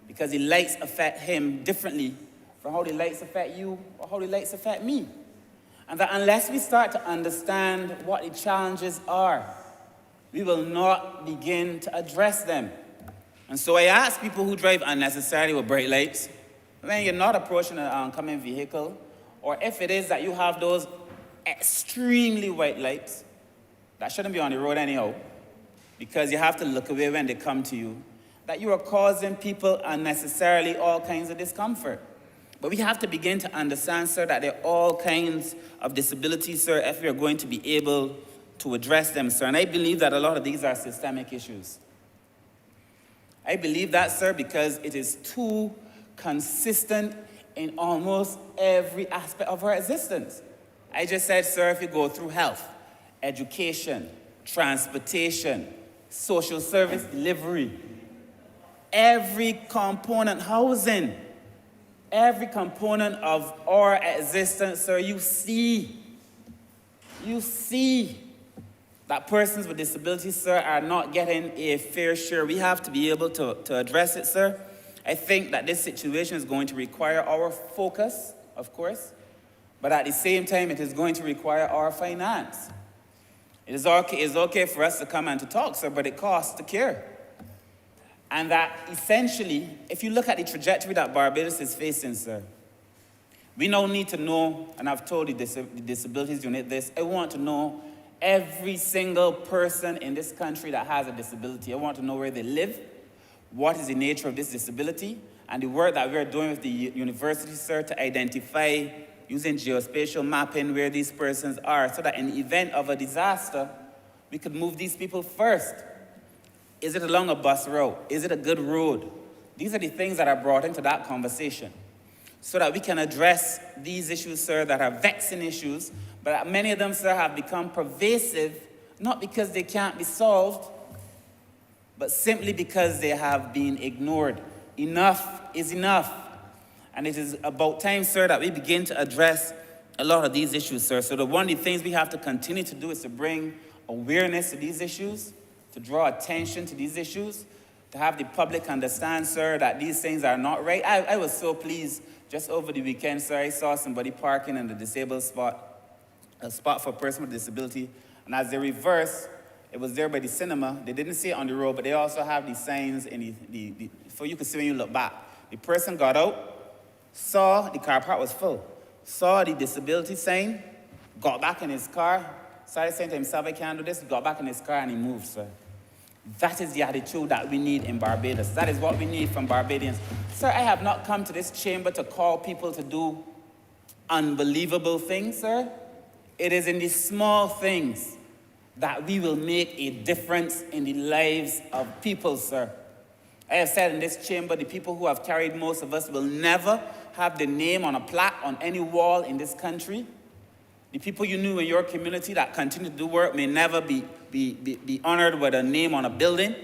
because the lights affect him differently from how the lights affect you or how the lights affect me. And that unless we start to understand what the challenges are, we will not begin to address them. And so I ask people who drive unnecessarily with bright lights, when you're not approaching an oncoming vehicle, or if it is that you have those extremely white lights that shouldn't be on the road anyhow, because you have to look away when they come to you, that you are causing people unnecessarily all kinds of discomfort. But we have to begin to understand, sir, that there are all kinds of disabilities, sir, if we are going to be able to address them, sir. And I believe that a lot of these are systemic issues. I believe that, sir, because it is too consistent in almost every aspect of our existence. I just said, sir, if you go through health, education, transportation, social service delivery, every component, housing, every component of our existence, sir, you see that persons with disabilities, sir, are not getting a fair share. We have to be able to address it, sir. I think that this situation is going to require our focus, of course, but at the same time, it is going to require our finance. It is okay for us to come and to talk, sir, but it costs to care. And that essentially, if you look at the trajectory that Barbados is facing, sir, we now need to know, and I've told the disabilities unit this, I want to know every single person in this country that has a disability. I want to know where they live, what is the nature of this disability, and the work that we're doing with the university, sir, to identify, using geospatial mapping, where these persons are, so that in the event of a disaster, we could move these people first. Is it along a bus route? Is it a good road? These are the things that are brought into that conversation so that we can address these issues, sir, that are vexing issues, but many of them, sir, have become pervasive, not because they can't be solved, but simply because they have been ignored. Enough is enough. And it is about time, sir, that we begin to address a lot of these issues, sir. So one of the things we have to continue to do is to bring awareness to these issues, to draw attention to these issues, to have the public understand, sir, that these things are not right. I was so pleased just over the weekend, sir. I saw somebody parking in the disabled spot, a spot for a person with disability, and as they reversed, it was there by the cinema. They didn't see it on the road, but they also have these signs in the for you can see when you look back. The person got out, saw the car park was full, saw the disability sign, got back in his car, started saying to himself, I can't do this, got back in his car and he moved, sir. That is the attitude that we need in Barbados. That is what we need from Barbadians. Sir, I have not come to this chamber to call people to do unbelievable things, sir. It is in the small things that we will make a difference in the lives of people, sir. I have said in this chamber, the people who have carried most of us will never have the name on a plaque on any wall in this country. The people you knew in your community that continue to do work may never be honored with a name on a building.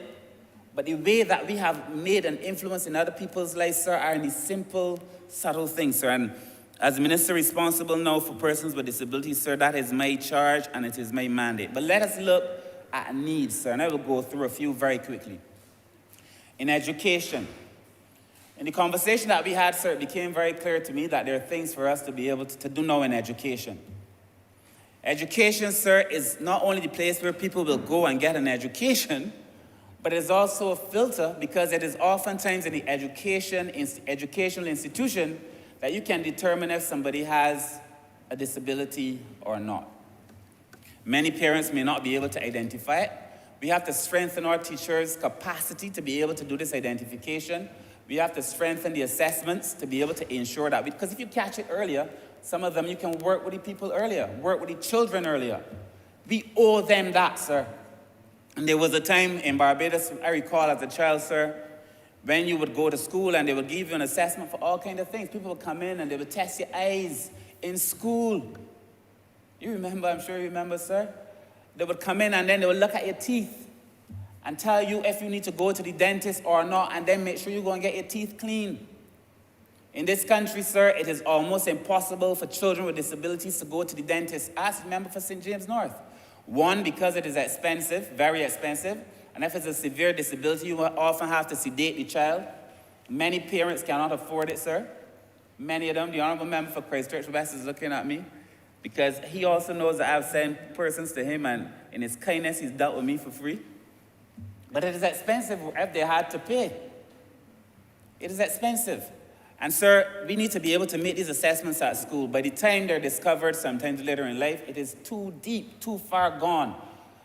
But the way that we have made an influence in other people's lives, sir, are in these simple, subtle things, sir. And As minister responsible now for persons with disabilities, sir, that is my charge and it is my mandate. But let us look at needs, sir, and I will go through a few very quickly. In education, in the conversation that we had, sir, it became very clear to me that there are things for us to be able to do now in education. Education, sir, is not only the place where people will go and get an education, but it is also a filter because it is oftentimes in the educational institution that you can determine if somebody has a disability or not. Many parents may not be able to identify it. We have to strengthen our teachers' capacity to be able to do this identification. We have to strengthen the assessments to be able to ensure that, because if you catch it earlier, some of them you can work with the people earlier, work with the children earlier. We owe them that, sir. And there was a time in Barbados, I recall as a child, sir, when you would go to school and they would give you an assessment for all kinds of things. People would come in and they would test your eyes in school. You remember, I'm sure you remember, sir? They would come in and then they would look at your teeth and tell you if you need to go to the dentist or not, and then make sure you go and get your teeth clean. In this country, sir, it is almost impossible for children with disabilities to go to the dentist. Ask, remember, for St. James North. One, because it is expensive, very expensive. And if it's a severe disability, you will often have to sedate the child. Many parents cannot afford it, sir. Many of them, the Honourable Member for Christchurch West is looking at me because he also knows that I've sent persons to him, and in his kindness, he's dealt with me for free. But it is expensive if they had to pay. It is expensive. And sir, we need to be able to make these assessments at school. By the time they're discovered, sometimes later in life, it is too deep, too far gone.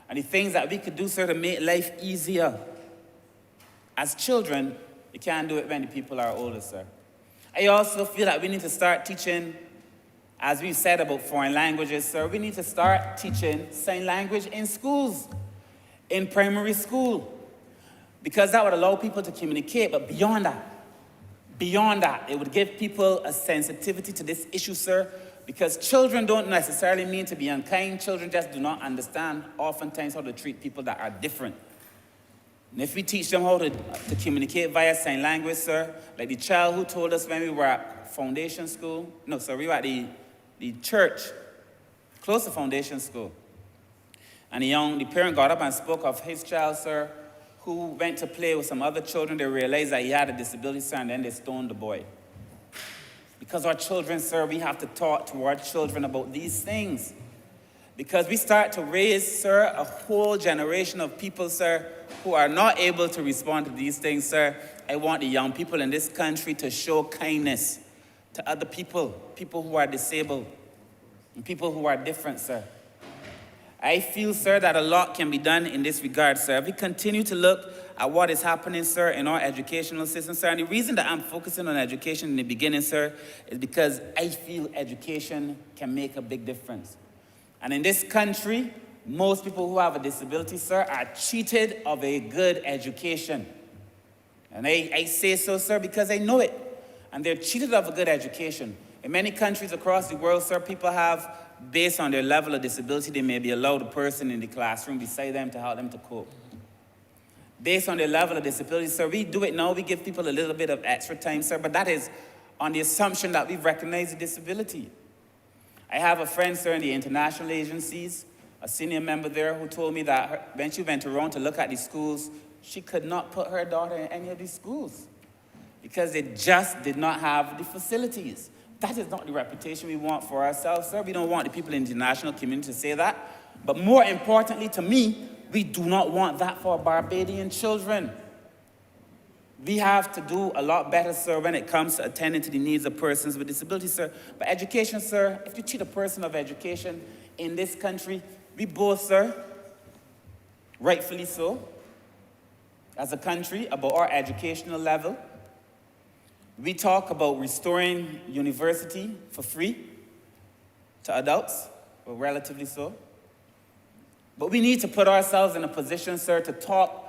And the things that we could do, sir, to make life easier. As children, you can't do it when the people are older, sir. I also feel that we need to start teaching, as we've said about foreign languages, sir, we need to start teaching sign language in schools, in primary school, because that would allow people to communicate. But beyond that, it would give people a sensitivity to this issue, sir, because children don't necessarily mean to be unkind. Children just do not understand oftentimes how to treat people that are different. And if we teach them how to communicate via sign language, sir, like the child who told us when we were at foundation school, no, sir, we were at the church, close to foundation school. And the parent got up and spoke of his child, sir, who went to play with some other children. They realized that he had a disability, sir, and then they stoned the boy. Because our children, sir, we have to talk to our children about these things. Because we start to raise, sir, a whole generation of people, sir, who are not able to respond to these things, sir. I want the young people in this country to show kindness to other people, people who are disabled, and people who are different, sir. I feel, sir, that a lot can be done in this regard, sir. If we continue to look at what is happening, sir, in our educational system, sir, and the reason that I'm focusing on education in the beginning, sir, is because I feel education can make a big difference. And in this country, most people who have a disability, sir, are cheated of a good education. And I say so, sir, because I know it. And they're cheated of a good education. In many countries across the world, sir, people have, based on their level of disability, they may be allowed a person in the classroom beside them to help them to cope. Based on their level of disability, sir, we do it now. We give people a little bit of extra time, sir, but that is on the assumption that we recognize the disability. I have a friend, sir, in the international agencies, a senior member there, who told me that when she went around to look at the schools, she could not put her daughter in any of these schools because they just did not have the facilities. That is not the reputation we want for ourselves, sir. We don't want the people in the international community to say that. But more importantly to me, we do not want that for Barbadian children. We have to do a lot better, sir, when it comes to attending to the needs of persons with disabilities, sir. But education, sir, if you treat a person of education in this country, we both, sir, rightfully so, as a country, about our educational level. We talk about restoring university for free to adults, or relatively so. But we need to put ourselves in a position, sir, to talk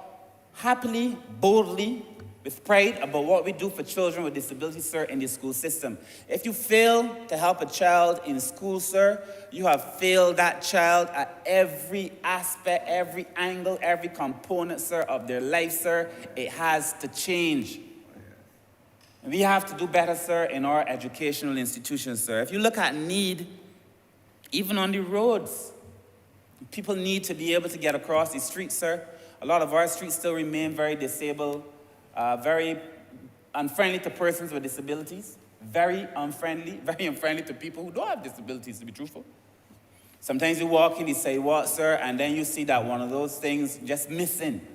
happily, boldly, with pride about what we do for children with disabilities, sir, in the school system. If you fail to help a child in school, sir, you have failed that child at every aspect, every angle, every component, sir, of their life, sir. It has to change. We have to do better, sir, in our educational institutions, sir. If you look at need, even on the roads, people need to be able to get across the streets, sir. A lot of our streets still remain very disabled, very unfriendly to persons with disabilities, very unfriendly to people who don't have disabilities, to be truthful. Sometimes you walk in, you say, what, sir? And then you see that one of those things just missing.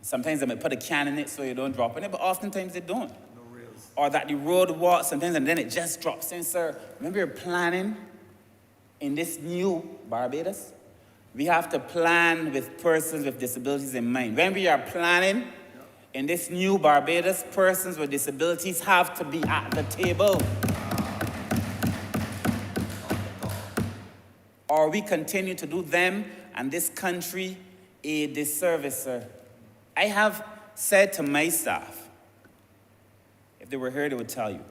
Sometimes they might put a can in it so you don't drop in it, but oftentimes they don't. No rails. Or that the road walks sometimes and then it just drops in, sir. Remember you're planning in this new Barbados? We have to plan with persons with disabilities in mind. When we are planning in this new Barbados, persons with disabilities have to be at the table. Or we continue to do them and this country a disservice, sir. I have said to my staff, if they were here, they would tell you,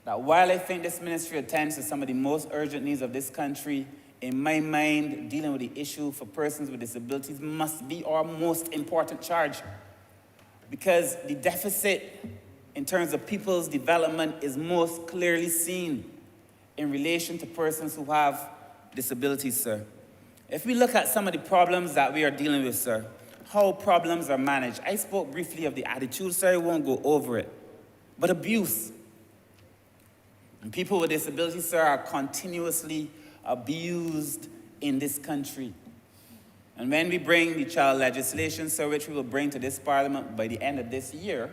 that while I think this ministry attends to some of the most urgent needs of this country, in my mind, dealing with the issue for persons with disabilities must be our most important charge. Because the deficit in terms of people's development is most clearly seen in relation to persons who have disabilities, sir. If we look at some of the problems that we are dealing with, sir, how problems are managed. I spoke briefly of the attitude, sir, I won't go over it. But abuse. And people with disabilities, sir, are continuously abused in this country. And when we bring the child legislation, sir, which we will bring to this parliament by the end of this year,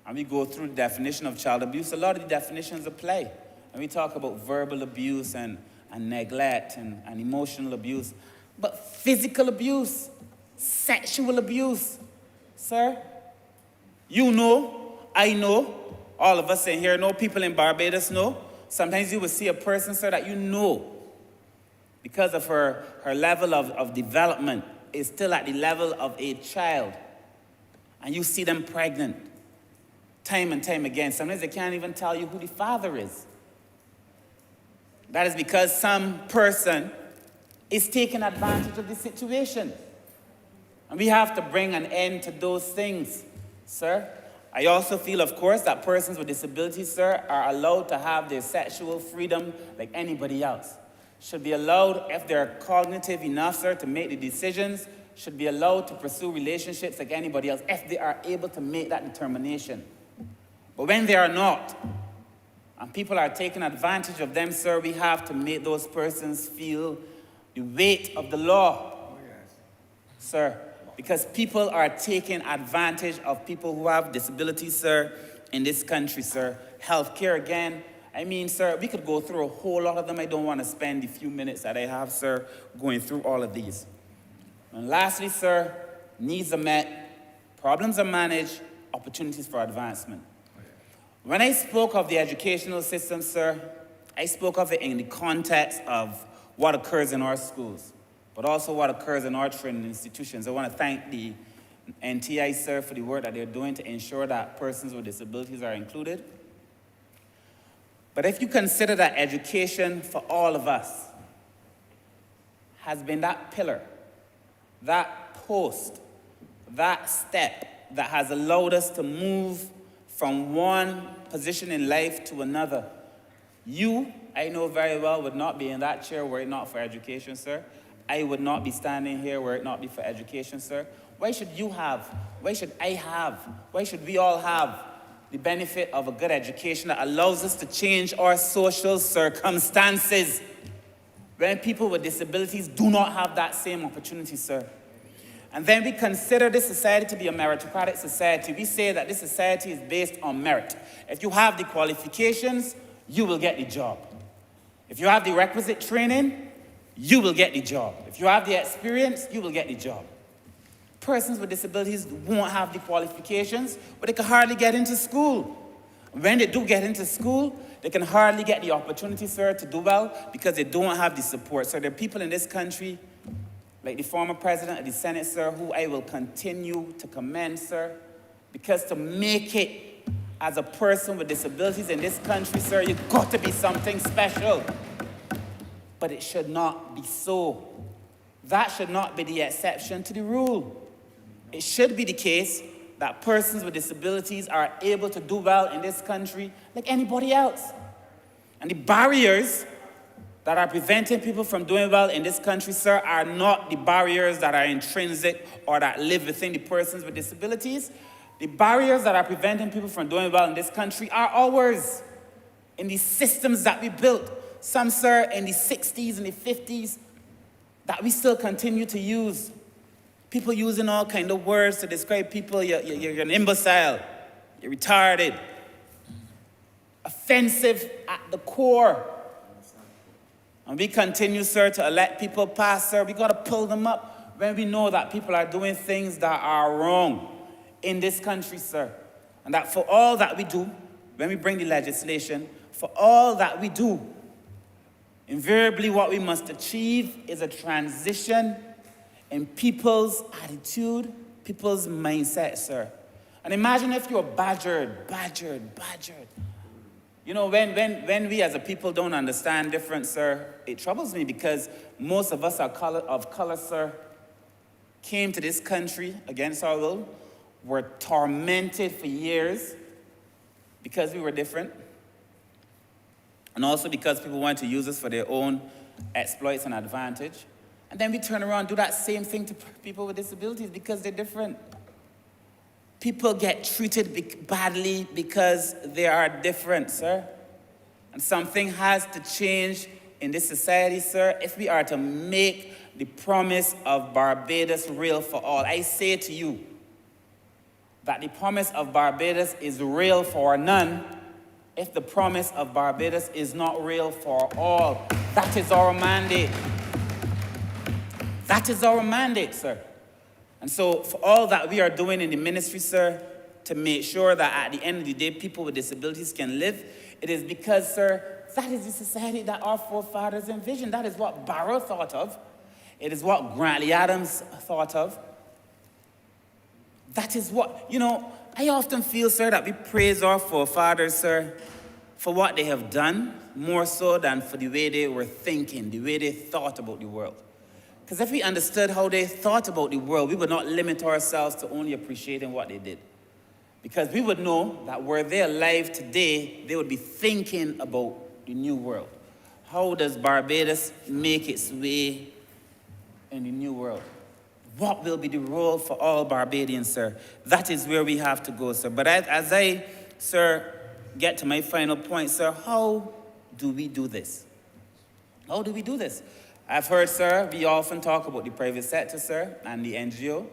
and we go through the definition of child abuse, a lot of the definitions apply. And we talk about verbal abuse and neglect and emotional abuse. But physical abuse, sexual abuse, sir, you know, I know, all of us in here know, people in Barbados know. Sometimes you will see a person, sir, that you know, because of her level of development, is still at the level of a child. And you see them pregnant, time and time again. Sometimes they can't even tell you who the father is. That is because some person is taking advantage of the situation. And we have to bring an end to those things, sir. I also feel, of course, that persons with disabilities, sir, are allowed to have their sexual freedom like anybody else. Should be allowed, if they're cognitive enough, sir, to make the decisions, should be allowed to pursue relationships like anybody else, if they are able to make that determination. But when they are not, and people are taking advantage of them, sir, we have to make those persons feel the weight of the law. Oh, yes. Sir, because people are taking advantage of people who have disabilities, sir, in this country, sir. Healthcare, again, I mean, sir, we could go through a whole lot of them. I don't want to spend the few minutes that I have, sir, going through all of these. And lastly, sir, needs are met, problems are managed, opportunities for advancement. When I spoke of the educational system, sir, I spoke of it in the context of what occurs in our schools, but also what occurs in our training institutions. I want to thank the NTI, sir, for the work that they're doing to ensure that persons with disabilities are included. But if you consider that education for all of us has been that pillar, that post, that step that has allowed us to move from one position in life to another, you, I know very well, would not be in that chair were it not for education, sir. I would not be standing here were it not be for education, sir. Why should you have? Why should I have? Why should we all have the benefit of a good education that allows us to change our social circumstances when people with disabilities do not have that same opportunity, sir? And then we consider this society to be a meritocratic society. We say that this society is based on merit. If you have the qualifications, you will get the job. If you have the requisite training, you will get the job. If you have the experience, you will get the job. Persons with disabilities won't have the qualifications, but they can hardly get into school. When they do get into school, they can hardly get the opportunity, sir, to do well because they don't have the support. So there are people in this country, like the former president of the Senate, sir, who I will continue to commend, sir, because to make it as a person with disabilities in this country, sir, you've got to be something special. But it should not be so. That should not be the exception to the rule. It should be the case that persons with disabilities are able to do well in this country like anybody else. And the barriers that are preventing people from doing well in this country, sir, are not the barriers that are intrinsic or that live within the persons with disabilities. The barriers that are preventing people from doing well in this country are ours, in the systems that we built. Some, sir, in the 60s and the 50s, that we still continue to use. People using all kind of words to describe people. You're an imbecile. You're retarded. Offensive at the core. And we continue, sir, to let people pass, sir. We got to pull them up when we know that people are doing things that are wrong in this country, sir. And that for all that we do, when we bring the legislation, for all that we do, invariably what we must achieve is a transition in people's attitude, people's mindset, sir. And imagine if you're badgered. You know, when we as a people don't understand difference, sir, it troubles me because most of us of color, sir, came to this country against our will, were tormented for years because we were different, and also because people wanted to use us for their own exploits and advantage. And then we turn around and do that same thing to people with disabilities because they're different. People get treated badly because they are different, sir. And something has to change in this society, sir, if we are to make the promise of Barbados real for all. I say to you that the promise of Barbados is real for none if the promise of Barbados is not real for all. That is our mandate. That is our mandate, sir. And so for all that we are doing in the ministry, sir, to make sure that at the end of the day, people with disabilities can live, it is because, sir, that is the society that our forefathers envisioned. That is what Barrow thought of. It is what Grantley Adams thought of. That is what, you know, I often feel, sir, that we praise our forefathers, sir, for what they have done, more so than for the way they were thinking, the way they thought about the world. Because if we understood how they thought about the world, we would not limit ourselves to only appreciating what they did. Because we would know that were they alive today, they would be thinking about the new world. How does Barbados make its way in the new world? What will be the role for all Barbadians, sir? That is where we have to go, sir. But as I, sir, get to my final point, sir, how do we do this? How do we do this? I've heard, sir, we often talk about the private sector, sir, and the NGO.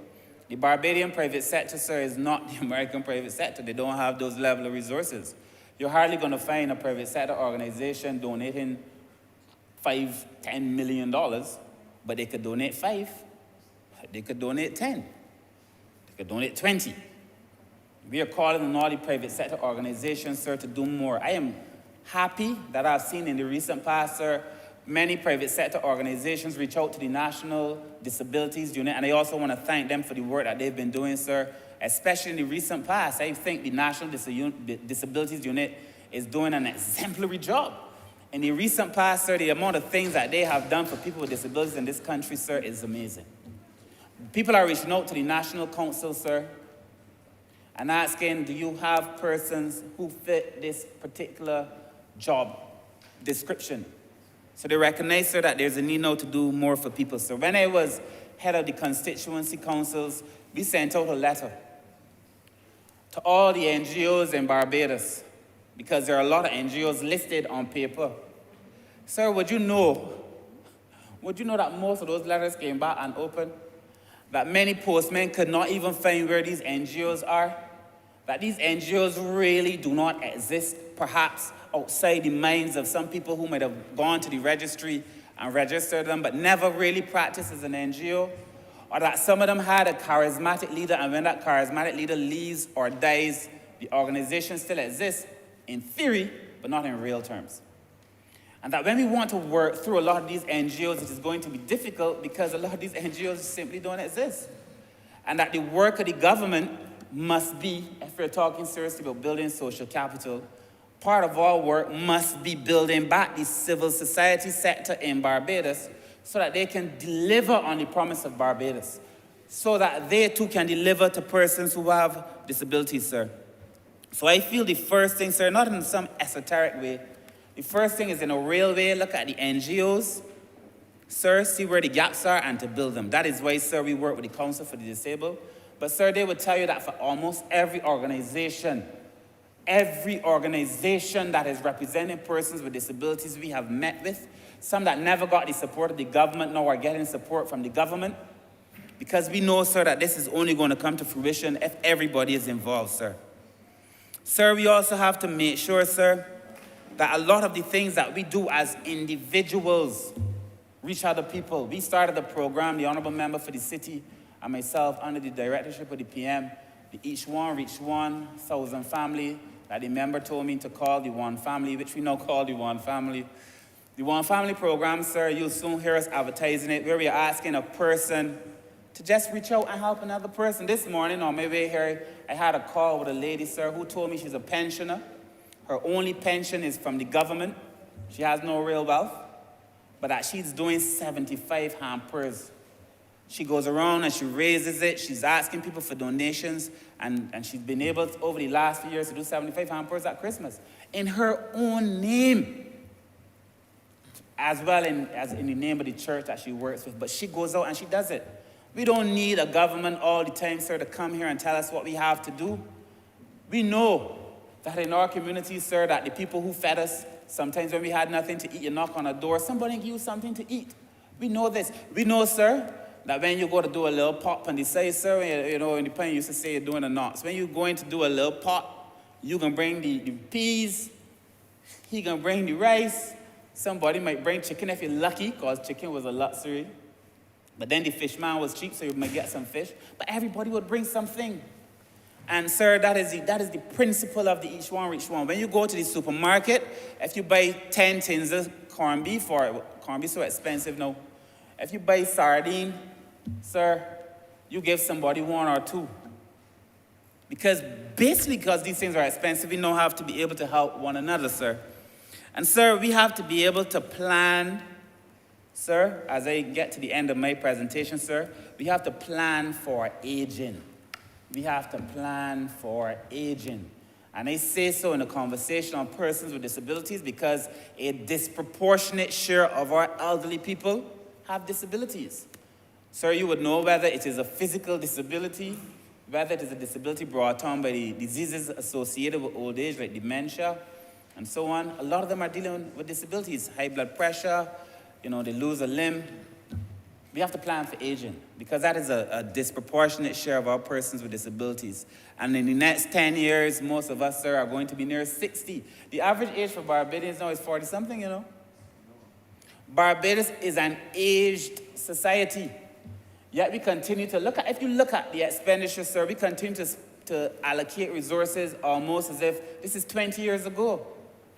The Barbadian private sector, sir, is not the American private sector. They don't have those level of resources. You're hardly going to find a private sector organization donating $5, $10 million, but they could donate 5. They could donate 10. They could donate 20. We are calling on all the private sector organizations, sir, to do more. I am happy that I've seen in the recent past, sir, many private sector organizations reach out to the National Disabilities Unit, and I also want to thank them for the work that they've been doing, sir, especially in the recent past. I think the National Disabilities Unit is doing an exemplary job. In the recent past, sir, the amount of things that they have done for people with disabilities in this country, sir, is amazing. People are reaching out to the National Council, sir, and asking, do you have persons who fit this particular job description? So they recognize, sir, that there's a need now to do more for people. So when I was head of the constituency councils, we sent out a letter to all the NGOs in Barbados, because there are a lot of NGOs listed on paper. Sir, would you know that most of those letters came back unopened? That many postmen could not even find where these NGOs are? That these NGOs really do not exist, perhaps outside the minds of some people who might have gone to the registry and registered them, but never really practiced as an NGO? Or that some of them had a charismatic leader, and when that charismatic leader leaves or dies, the organization still exists in theory, but not in real terms. And that when we want to work through a lot of these NGOs, it is going to be difficult because a lot of these NGOs simply don't exist. And that the work of the government must be, if we're talking seriously about building social capital, part of our work must be building back the civil society sector in Barbados so that they can deliver on the promise of Barbados. so that they too can deliver to persons who have disabilities, sir. So I feel the first thing, sir, not in some esoteric way, the first thing is in a real way, look at the NGOs, sir, see where the gaps are and to build them. That is why, sir, we work with the Council for the Disabled. But, sir, they would tell you that for almost every organization that is representing persons with disabilities we have met with, some that never got the support of the government, now are getting support from the government, because we know, sir, that this is only going to come to fruition if everybody is involved, sir. Sir, we also have to make sure, sir, that a lot of the things that we do as individuals reach other people. We started a program, the Honourable Member for the City and myself, under the directorship of the PM, the Each One Reach 1,000 family, that the member told me to call the One Family, which we now call the One Family. The One Family program, sir, you'll soon hear us advertising it, where we are asking a person to just reach out and help another person. This morning on my way here, I had a call with a lady, sir, who told me she's a pensioner. Her only pension is from the government. She has no real wealth, but that she's doing 75 hampers. She goes around and she raises it. She's asking people for donations, and she's been able to, over the last few years, to do 75 hampers at Christmas in her own name, as well as in the name of the church that she works with. But she goes out and she does it. We don't need a government all the time, sir, to come here and tell us what we have to do. We know that in our community, sir, that the people who fed us, sometimes when we had nothing to eat, you knock on a door, somebody give you something to eat. We know this. We know, sir, that when you go to do a little pot on the side, sir, you know, in the pen you used to say you're doing a knots. When you're going to do a little pot, you can bring the peas, he can bring the rice, somebody might bring chicken if you're lucky, because chicken was a luxury. But then the fish man was cheap, so you might get some fish. But everybody would bring something. And, sir, that is the principle of the Each One Reach One. When you go to the supermarket, if you buy 10 tins of corned beef, or corned beef so expensive now, if you buy sardine, sir, you give somebody one or two. Because these things are expensive, we now have to be able to help one another, sir. And, sir, we have to be able to plan. Sir, as I get to the end of my presentation, sir, we have to plan for aging. We have to plan for aging. And I say so in a conversation on persons with disabilities because a disproportionate share of our elderly people have disabilities. Sir, you would know whether it is a physical disability, whether it is a disability brought on by the diseases associated with old age, like dementia, and so on. A lot of them are dealing with disabilities, high blood pressure, you know, they lose a limb. We have to plan for aging because that is a disproportionate share of our persons with disabilities. And in the next 10 years, most of us, sir, are going to be near 60. The average age for Barbadians now is 40-something, you know. Barbados is an aged society. Yet we continue to look at, if you look at the expenditure, sir, we continue to allocate resources almost as if this is 20 years ago.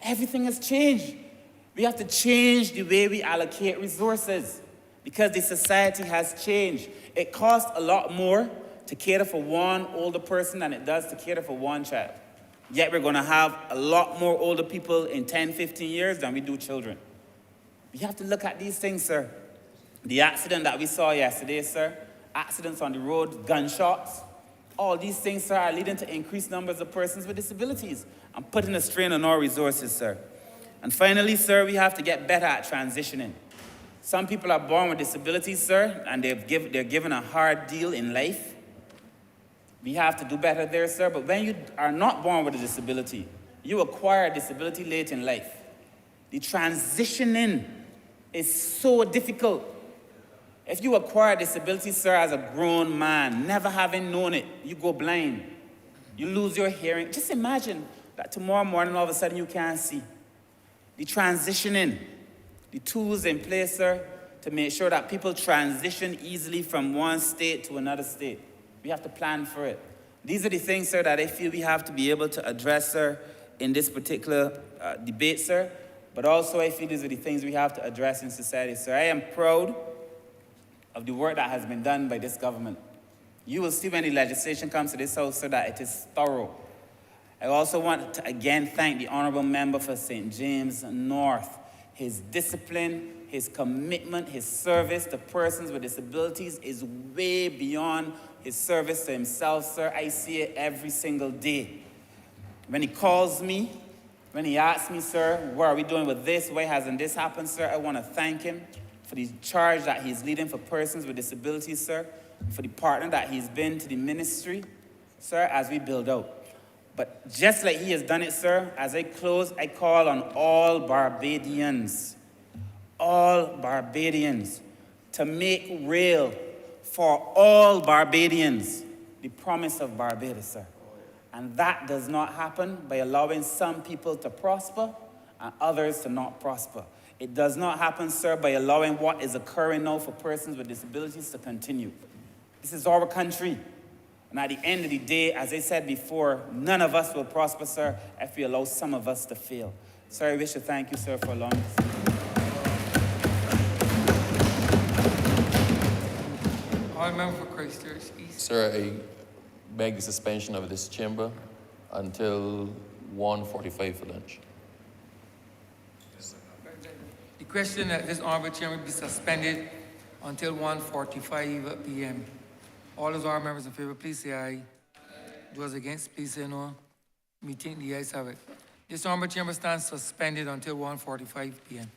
Everything has changed. We have to change the way we allocate resources because the society has changed. It costs a lot more to cater for one older person than it does to cater for one child. Yet we're going to have a lot more older people in 10, 15 years than we do children. We have to look at these things, sir. The accident that we saw yesterday, sir, accidents on the road, gunshots, all these things, sir, are leading to increased numbers of persons with disabilities and putting a strain on our resources, sir. And finally, sir, we have to get better at transitioning. Some people are born with disabilities, sir, and they're given a hard deal in life. We have to do better there, sir. But when you are not born with a disability, you acquire a disability late in life. The transitioning is so difficult. If you acquire a disability, sir, as a grown man, never having known it, you go blind. You lose your hearing. Just imagine that tomorrow morning, all of a sudden, you can't see. The transitioning, the tools in place, sir, to make sure that people transition easily from one state to another state. We have to plan for it. These are the things, sir, that I feel we have to be able to address, sir, in this particular debate, sir. But also, I feel these are the things we have to address in society, sir. I am proud of the work that has been done by this government. You will see when the legislation comes to this house, sir, that it is thorough. I also want to again thank the Honourable Member for St. James North. His discipline, his commitment, his service to persons with disabilities is way beyond his service to himself, sir. I see it every single day. When he calls me, when he asks me, sir, what are we doing with this? Why hasn't this happened, sir? I want to thank him for the charge that he's leading for persons with disabilities, sir, for the partner that he's been to the ministry, sir, as we build out. But just like he has done it, sir, as I close, I call on all Barbadians to make real for all Barbadians the promise of Barbados, sir. And that does not happen by allowing some people to prosper and others to not prosper. It does not happen, sir, by allowing what is occurring now for persons with disabilities to continue. This is our country. And at the end of the day, as I said before, none of us will prosper, sir, if we allow some of us to fail. Sir, I wish to thank you, sir, for allowing us. All member for Christchurch East. Sir, I beg the suspension of this chamber until 1:45 for lunch. The question that this honorable chamber be suspended until 1:45 p.m. All those honorable members in favor, please say aye. Those against, please say no. Meeting, the ayes have it. This honorable chamber stands suspended until 1:45 p.m.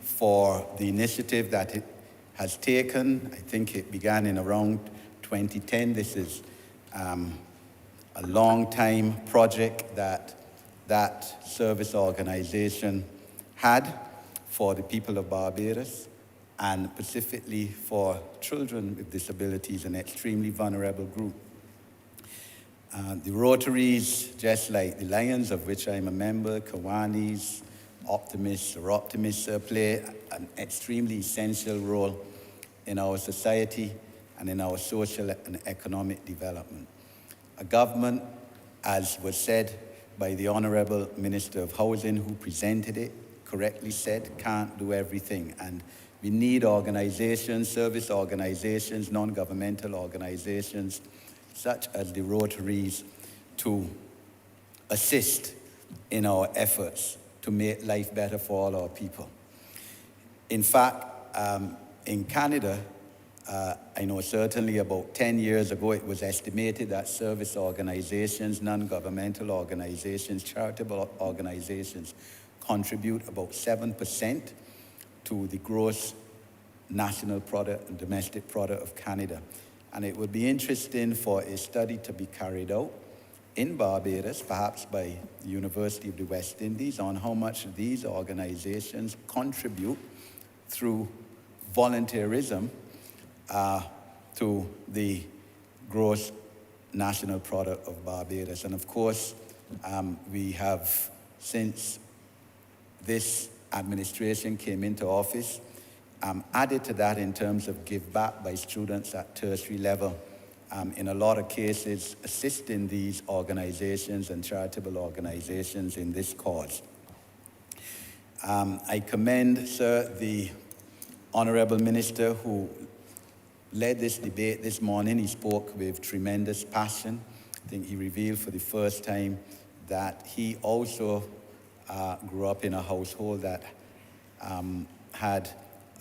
For the initiative that it has taken. I think it began in around 2010. This is a long time project that service organization had for the people of Barbados, and specifically for children with disabilities, an extremely vulnerable group. The Rotaries, just like the Lions, of which I'm a member, Kiwanis, Optimists, play an extremely essential role in our society and in our social and economic development. A government, as was said by the Honourable Minister of Housing who presented it, correctly said, can't do everything. And we need organizations, service organizations, non-governmental organizations, such as the Rotaries, to assist in our efforts to make life better for all our people. In fact, in Canada, I know certainly about 10 years ago, it was estimated that service organizations, non-governmental organizations, charitable organizations contribute about 7% to the gross national product and domestic product of Canada. And it would be interesting for a study to be carried out in Barbados, perhaps by the University of the West Indies, on how much these organizations contribute through volunteerism to the gross national product of Barbados. And of course, we have, since this administration came into office, added to that in terms of give back by students at tertiary level, in a lot of cases assisting these organizations and charitable organizations in this cause. I commend, sir, the Honourable Minister who led this debate this morning. He spoke with tremendous passion. I think he revealed for the first time that he also grew up in a household that had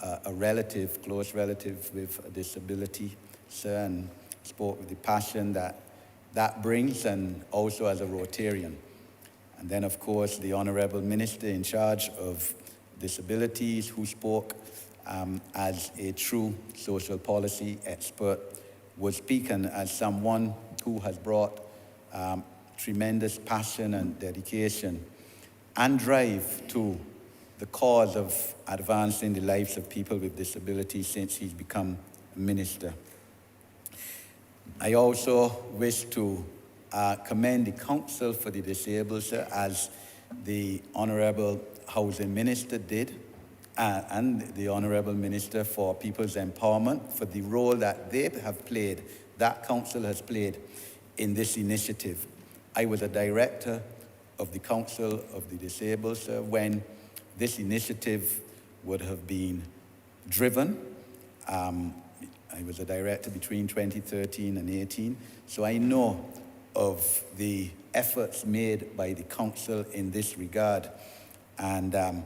a relative, close relative with a disability, sir, and spoke with the passion that that brings, and also as a Rotarian. And then, of course, the Honourable Minister in charge of disabilities who spoke as a true social policy expert, was speaking as someone who has brought tremendous passion and dedication and drive to the cause of advancing the lives of people with disabilities since he's become a minister. I also wish to commend the Council for the Disabled, sir, as the Honourable Housing Minister did, and the Honourable Minister for People's Empowerment for the role that they have played, that Council has played in this initiative. I was a director of the Council of the Disabled, sir, when this initiative would have been driven. I was a director between 2013 and 18, so I know of the efforts made by the Council in this regard. And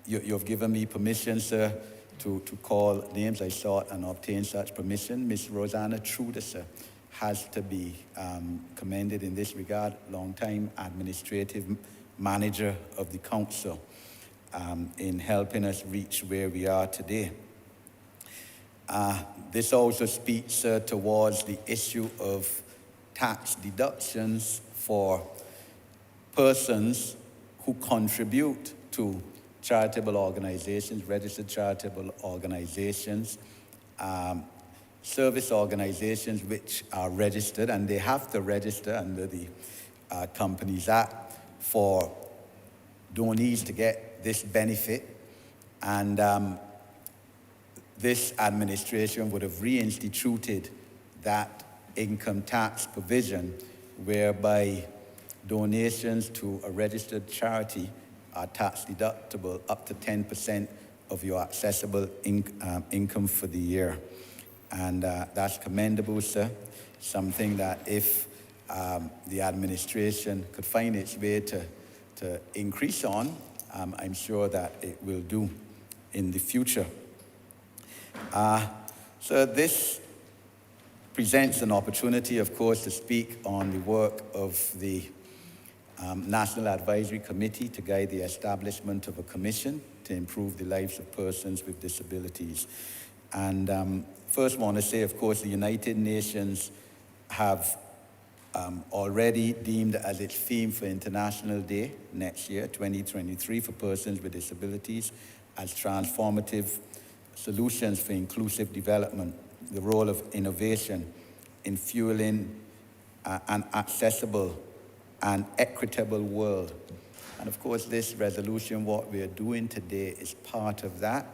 you've given me permission, sir, to call names. I sought and obtained such permission. Miss Rosanna Truder, sir, has to be commended in this regard, long-time administrative manager of the Council, in helping us reach where we are today. This also speaks, sir, towards the issue of tax deductions for persons who contribute to charitable organizations, registered charitable organizations, service organizations which are registered, and they have to register under the Companies Act for donees to get this benefit. And this administration would have reinstituted that income tax provision whereby donations to a registered charity are tax deductible up to 10% of your accessible income for the year. And that's commendable, sir. Something that if the administration could find its way to increase on, I'm sure that it will do in the future. So this presents an opportunity, of course, to speak on the work of the National Advisory Committee to guide the establishment of a commission to improve the lives of persons with disabilities. And first want to say, of course, the United Nations have already deemed as its theme for International Day next year, 2023, for persons with disabilities as transformative solutions for inclusive development, the role of innovation in fueling an accessible and equitable world. And of course, this resolution, what we are doing today, is part of that,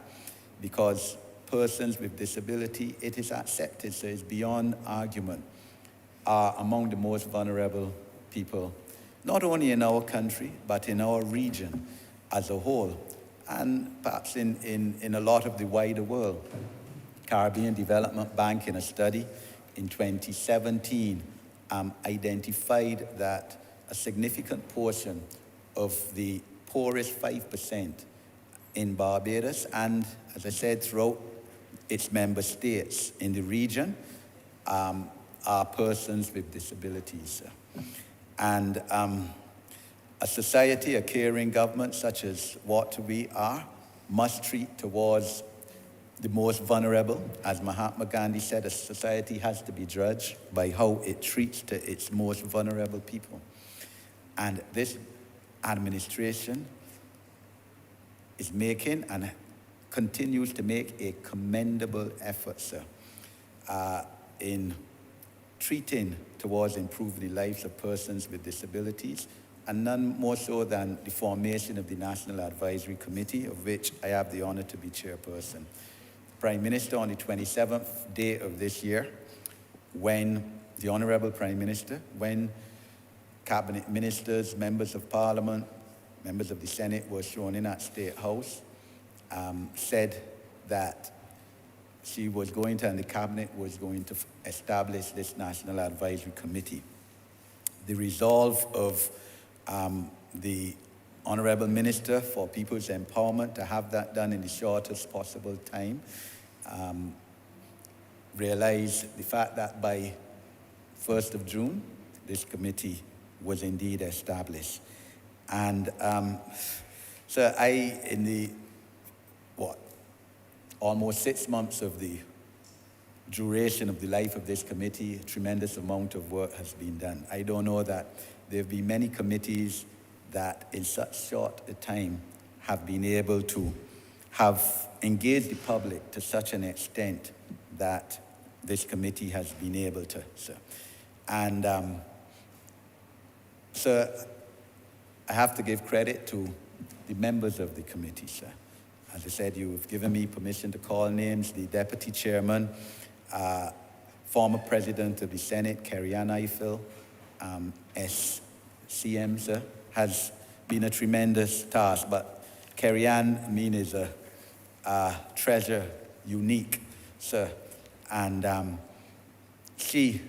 because persons with disability, it is accepted, so it's beyond argument, are among the most vulnerable people, not only in our country, but in our region as a whole, and perhaps in a lot of the wider world. Caribbean Development Bank, in a study in 2017, identified that a significant portion of the poorest 5% in Barbados, and as I said, throughout its member states in the region, are persons with disabilities. And a society, a caring government such as what we are, must treat towards the most vulnerable. As Mahatma Gandhi said, a society has to be judged by how it treats to its most vulnerable people. And this administration is making and continues to make a commendable effort, sir, in treating towards improving the lives of persons with disabilities, and none more so than the formation of the National Advisory Committee, of which I have the honor to be chairperson. Prime Minister, on the 27th day of this year, when the Honourable Prime Minister, when cabinet ministers, members of Parliament, members of the Senate were sworn in at State House, said that she was going to, and the cabinet was going to establish this National Advisory Committee. The resolve of the Honourable Minister for People's Empowerment to have that done in the shortest possible time, realized the fact that by 1st of June, this committee was indeed established. And so in the, almost 6 months of the duration of the life of this committee, a tremendous amount of work has been done. I don't know that there have been many committees that in such short a time have been able to have engaged the public to such an extent that this committee has been able to, sir. And so I have to give credit to the members of the committee, sir. As I said, you have given me permission to call names. The Deputy Chairman, former President of the Senate, Kerry-Ann Eiffel, SCM, sir, has been a tremendous task. But Kerry-Ann, I mean, is a treasure, unique, sir. And she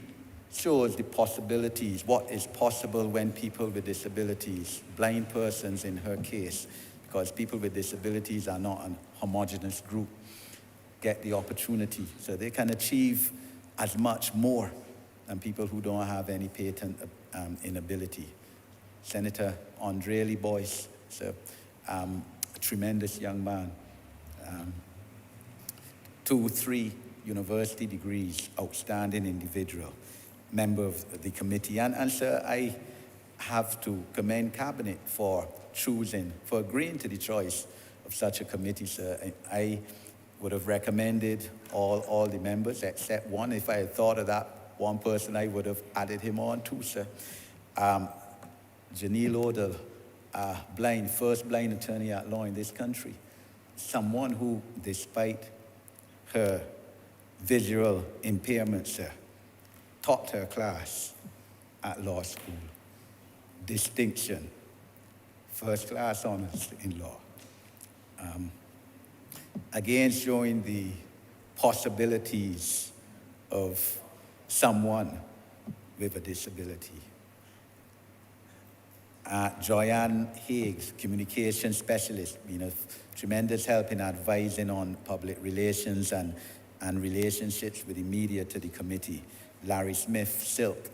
shows the possibilities, what is possible when people with disabilities, blind persons in her case, because people with disabilities are not a homogeneous group, get the opportunity. So they can achieve as much more than people who don't have any patent inability. Senator Andre Lee Boyce, so, a tremendous young man, 2-3 university degrees, outstanding individual, member of the committee. And sir, I have to commend Cabinet for agreeing to the choice of such a committee, sir. I would have recommended all the members except one. If I had thought of that one person, I would have added him on too, sir. Janelle Odell, first blind attorney at law in this country. Someone who, despite her visual impairment, sir, taught her class at law school. Distinction. First class honors in law. Again, showing the possibilities of someone with a disability. Joyanne Higgs, communication specialist, been of tremendous help in advising on public relations and relationships with the media to the committee. Larry Smith, Silk,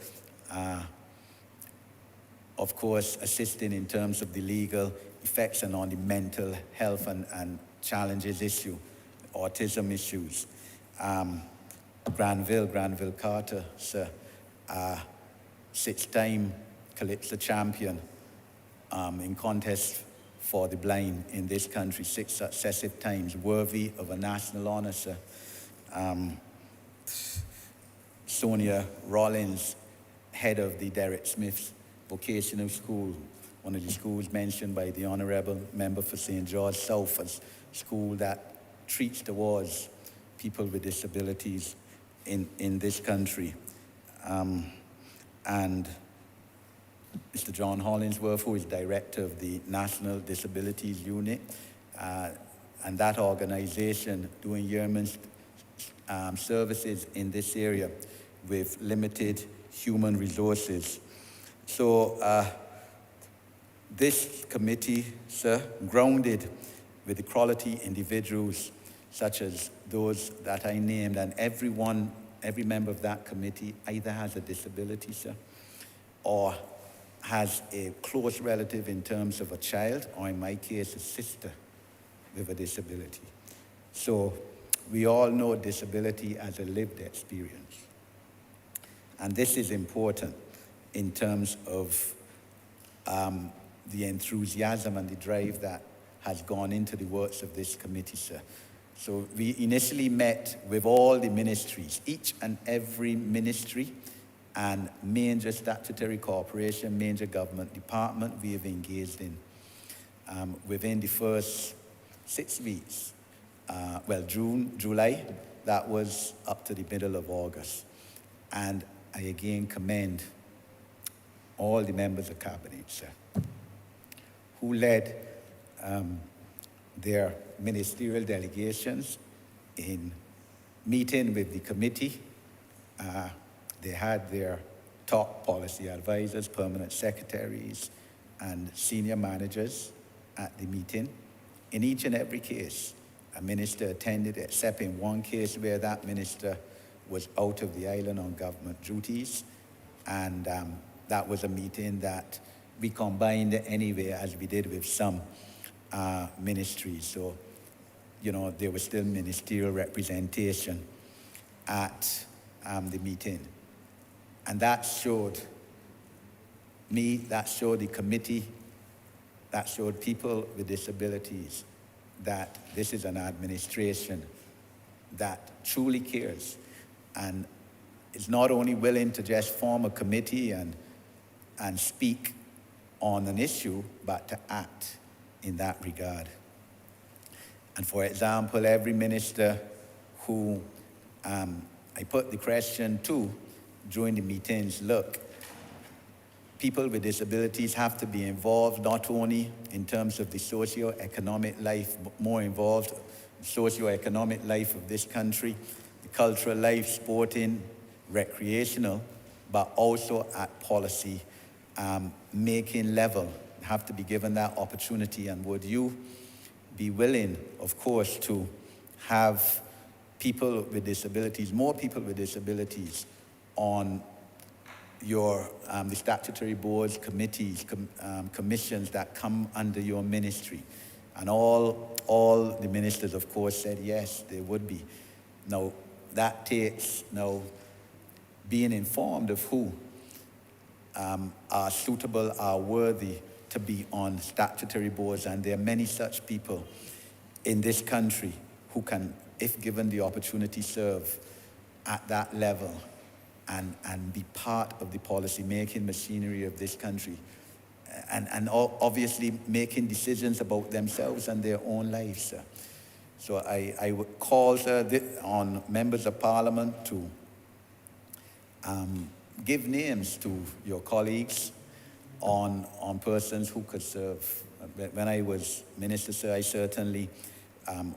of course, assisting in terms of the legal effects and on the mental health and challenges issue, autism issues. Granville Carter, sir, 6-time Calypso champion in contest for the blind in this country, 6 successive times, worthy of a national honor, sir. Sonia Rollins, head of the Derek Smith Vocational School, one of the schools mentioned by the Honourable Member for St. George South as a school that treats towards people with disabilities in this country. And Mr. John Hollingsworth, who is director of the National Disabilities Unit, and that organization doing yeoman's services in this area with limited human resources. So this committee, sir, grounded with equality individuals such as those that I named, and every member of that committee either has a disability, sir, or has a close relative in terms of a child, or in my case, a sister with a disability. So we all know disability as a lived experience. And this is important in terms of the enthusiasm and the drive that has gone into the works of this committee, sir. So we initially met with all the ministries, each and every ministry and major statutory corporation, major government department we have engaged in. Within the first 6 weeks, June, July, that was up to the middle of August. And I again commend all the members of cabinet, sir, who led their ministerial delegations in meeting with the committee. They had their top policy advisors, permanent secretaries, and senior managers at the meeting. In each and every case, a minister attended, except in one case where that minister was out of the island on government duties. And that was a meeting that we combined anyway, as we did with some ministries. So, you know, there was still ministerial representation at the meeting. And that showed me, that showed the committee, that showed people with disabilities that this is an administration that truly cares and is not only willing to just form a committee and speak on an issue, but to act in that regard. And for example, every minister who I put the question to during the meetings, look, people with disabilities have to be involved not only in terms of the socio-economic life, more involved socio-economic life of this country, the cultural life, sporting, recreational, but also at policy making level, have to be given that opportunity. And would you be willing, of course, to have people with disabilities, more people with disabilities on your the statutory boards, committees, commissions that come under your ministry? And all the ministers, of course, said yes, they would be. Now, that takes now being informed of who are suitable, are worthy to be on statutory boards, and there are many such people in this country who can, if given the opportunity, serve at that level and be part of the policy-making machinery of this country, and obviously making decisions about themselves and their own lives. So I would call on members of Parliament to give names to your colleagues on persons who could serve. When I was minister, sir, I certainly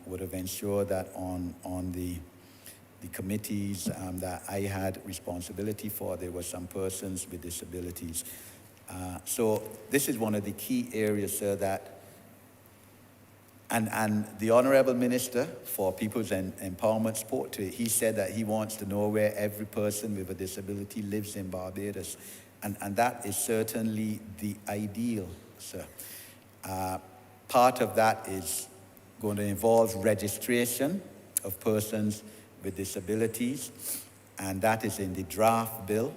would have ensured that on the committees that I had responsibility for, there were some persons with disabilities. So this is one of the key areas, sir, that, and the Honourable Minister for People's Empowerment spoke to it. He said that he wants to know where every person with a disability lives in Barbados. And that is certainly the ideal, sir. Part of that is going to involve registration of persons with disabilities, and that is in the draft bill.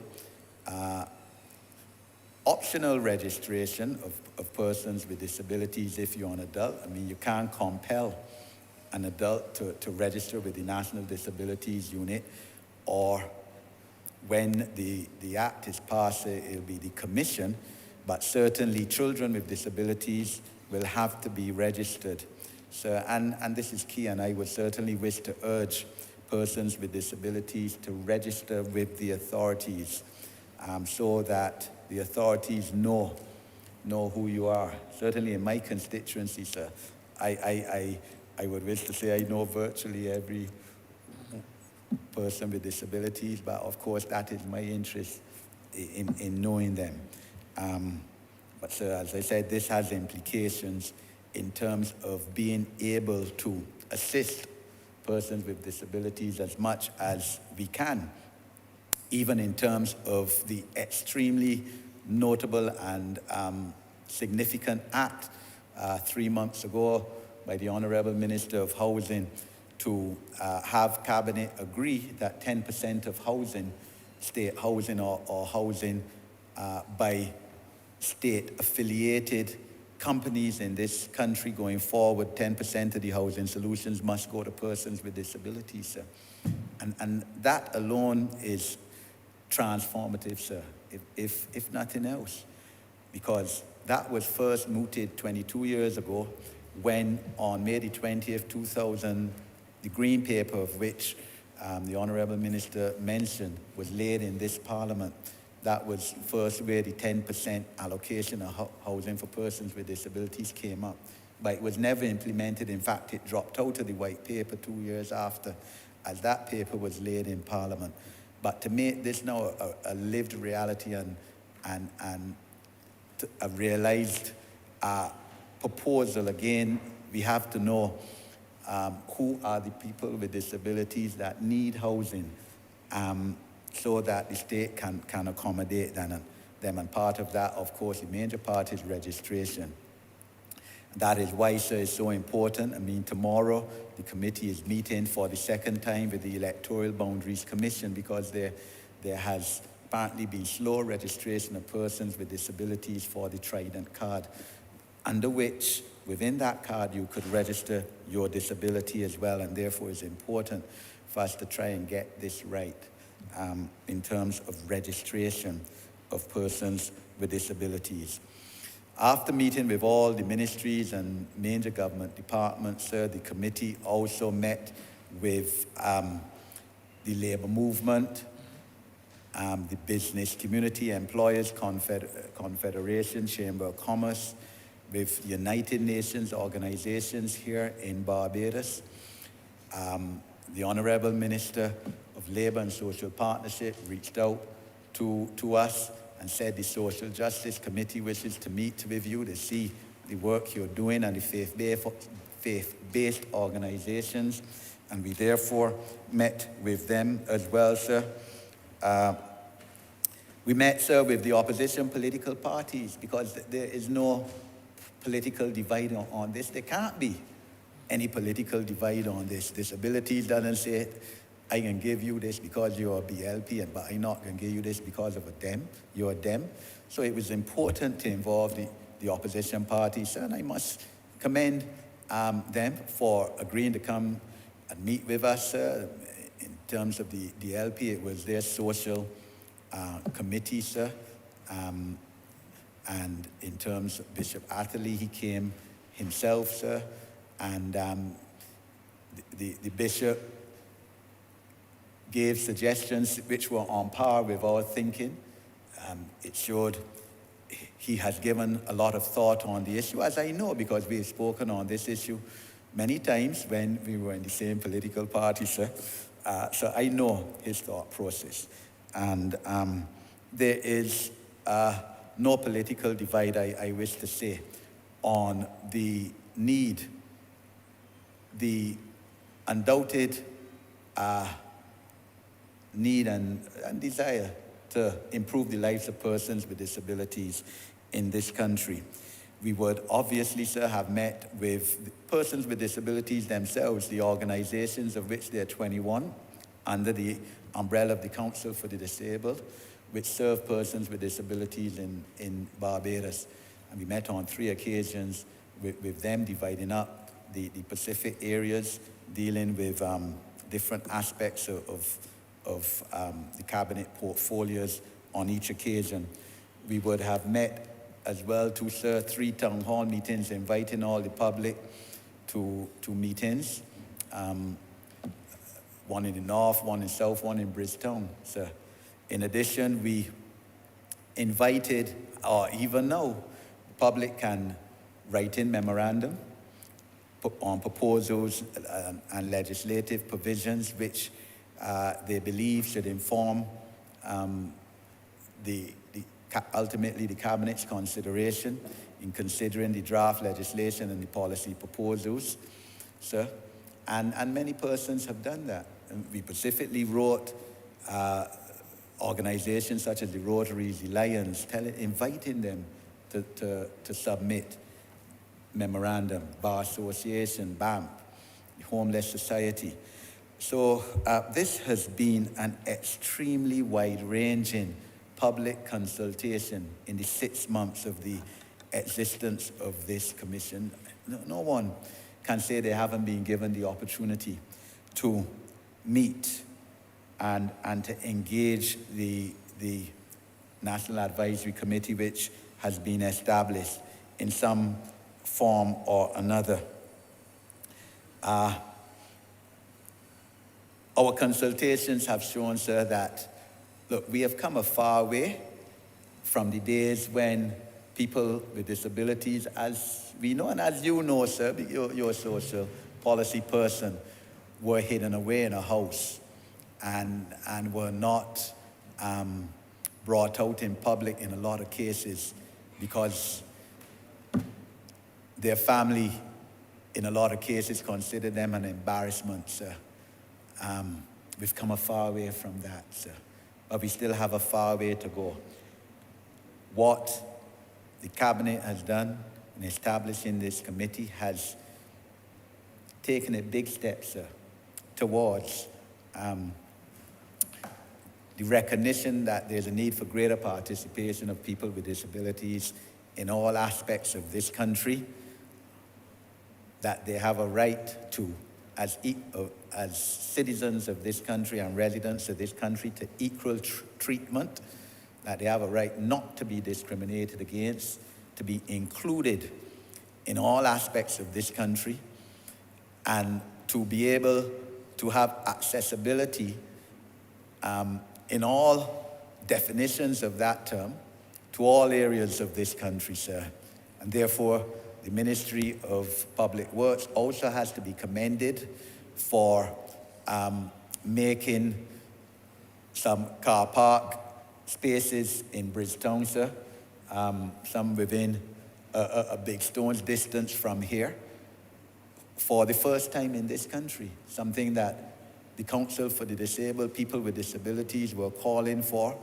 Optional registration of persons with disabilities if you're an adult. I mean, you can't compel an adult to register with the National Disabilities Unit, or when the act is passed, it'll be the commission, but certainly children with disabilities will have to be registered. So, and this is key, and I would certainly wish to urge persons with disabilities to register with the authorities, so that the authorities know who you are. Certainly in my constituency, sir, I would wish to say I know virtually every person with disabilities, but of course that is my interest in knowing them. But sir, as I said, this has implications in terms of being able to assist persons with disabilities as much as we can, even in terms of the extremely notable and significant act 3 months ago by the Honourable Minister of Housing to have Cabinet agree that 10% of housing, state housing or housing by state-affiliated companies in this country going forward, 10% of the housing solutions must go to persons with disabilities, sir. And that alone is transformative, sir, if nothing else, because that was first mooted 22 years ago when on May the 20th, 2000, the Green Paper, of which the Honourable Minister mentioned, was laid in this Parliament. That was first where the 10% allocation of housing for persons with disabilities came up. But it was never implemented. In fact, it dropped out of the White Paper 2 years after, as that paper was laid in Parliament. But to make this now a lived reality and a realised proposal, again, we have to know who are the people with disabilities that need housing, so that the state can accommodate them. And part of that, of course, the major part is registration. That is why, sir, it's so important. I mean, tomorrow the committee is meeting for the second time with the Electoral Boundaries Commission, because there has apparently been slow registration of persons with disabilities for the Trident card, under which, within that card, you could register your disability as well, and therefore it's important for us to try and get this right in terms of registration of persons with disabilities. After meeting with all the ministries and major government departments, sir, the committee also met with the labour movement, the business community, employers confederation, Chamber of Commerce, with United Nations organizations here in Barbados. The Honourable Minister of Labour and Social Partnership reached out to us and said the Social Justice Committee wishes to meet with you to see the work you're doing and the faith-based organizations, and we therefore met with them as well, sir. We met, sir, with the opposition political parties, because there is no political divide on this. There can't be any political divide on this. Disabilities doesn't say, I can give you this because you're a BLP, but I'm not going to give you this because of a Dem. You're a Dem. So it was important to involve the opposition parties, and I must commend them for agreeing to come and meet with us. In terms of the LP, it was their social committee, sir. And in terms of Bishop Atherley, he came himself, sir. And the bishop gave suggestions which were on par with our thinking. It showed he has given a lot of thought on the issue, as I know, because we've spoken on this issue many times when we were in the same political party, sir. So I know his thought process. And there is no political divide, I wish to say, on the need, the undoubted need and desire to improve the lives of persons with disabilities in this country. We would obviously, sir, have met with persons with disabilities themselves, the organizations of which there are 21 under the umbrella of the Council for the Disabled, which serve persons with disabilities in Barbados. And we met on 3 occasions with them, dividing up the Pacific areas, dealing with different aspects of the cabinet portfolios on each occasion. We would have met as well to, sir, 3 town hall meetings, inviting all the public to meetings. one in the north, one in south, one in Bridgetown, sir. In addition, we invited, or even now, the public can write in memorandum on proposals and legislative provisions which they believe should inform ultimately the Cabinet's consideration in considering the draft legislation and the policy proposals, sir. And many persons have done that. And we specifically wrote organizations such as the Rotary, the Lions, inviting them to submit memorandum, Bar Association, BAMP, the Homeless Society. So this has been an extremely wide-ranging public consultation in the 6 months of the existence of this commission. No one can say they haven't been given the opportunity to meet and to engage the National Advisory Committee, which has been established in some form or another. Our consultations have shown, sir, that, look, we have come a far way from the days when people with disabilities, as we know, and as you know, sir, you're a social policy person, were hidden away in a house and were not brought out in public in a lot of cases because their family, in a lot of cases, considered them an embarrassment, sir. We've come a far way from that, sir. But we still have a far way to go. What the Cabinet has done in establishing this committee has taken a big step, sir, towards the recognition that there's a need for greater participation of people with disabilities in all aspects of this country, that they have a right to, as citizens of this country and residents of this country, to equal treatment, that they have a right not to be discriminated against, to be included in all aspects of this country, and to be able to have accessibility in all definitions of that term to all areas of this country, sir. And therefore, the Ministry of Public Works also has to be commended for making some car park spaces in Bridgetown, sir, some within a big stone's distance from here, for the first time in this country, something that the Council for the Disabled People with Disabilities were calling for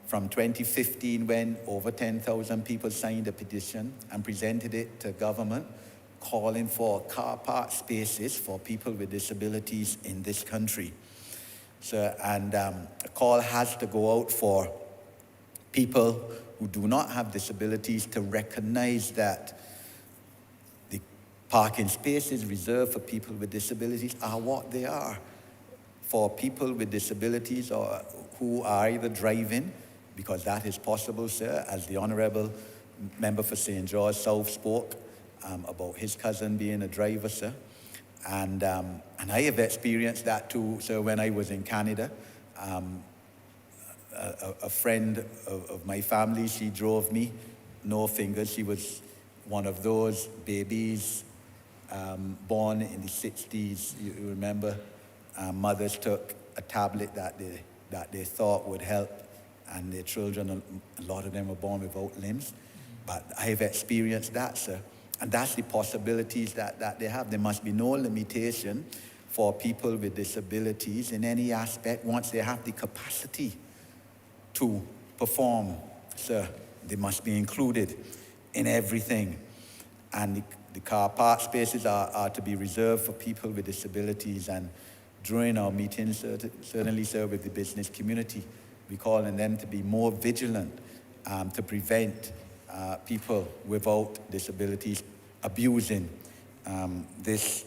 from 2015, when over 10,000 people signed a petition and presented it to government, calling for car park spaces for people with disabilities in this country. So, and a call has to go out for people who do not have disabilities to recognize that the parking spaces reserved for people with disabilities are what they are. For people with disabilities or who are either driving, because that is possible, sir, as the Honourable Member for St. George South spoke about his cousin being a driver, sir. And I have experienced that too, sir, when I was in Canada. A friend of my family, she drove me, no fingers. She was one of those babies born in the 60s, you remember? Mothers took a tablet that they thought would help, and their children, a lot of them were born without limbs. But I have experienced that, sir. And that's the possibilities that they have. There must be no limitation for people with disabilities in any aspect once they have the capacity to perform, sir. They must be included in everything. And the car park spaces are to be reserved for people with disabilities. And during our meetings, certainly, sir, with the business community, we call on them to be more vigilant to prevent people without disabilities abusing this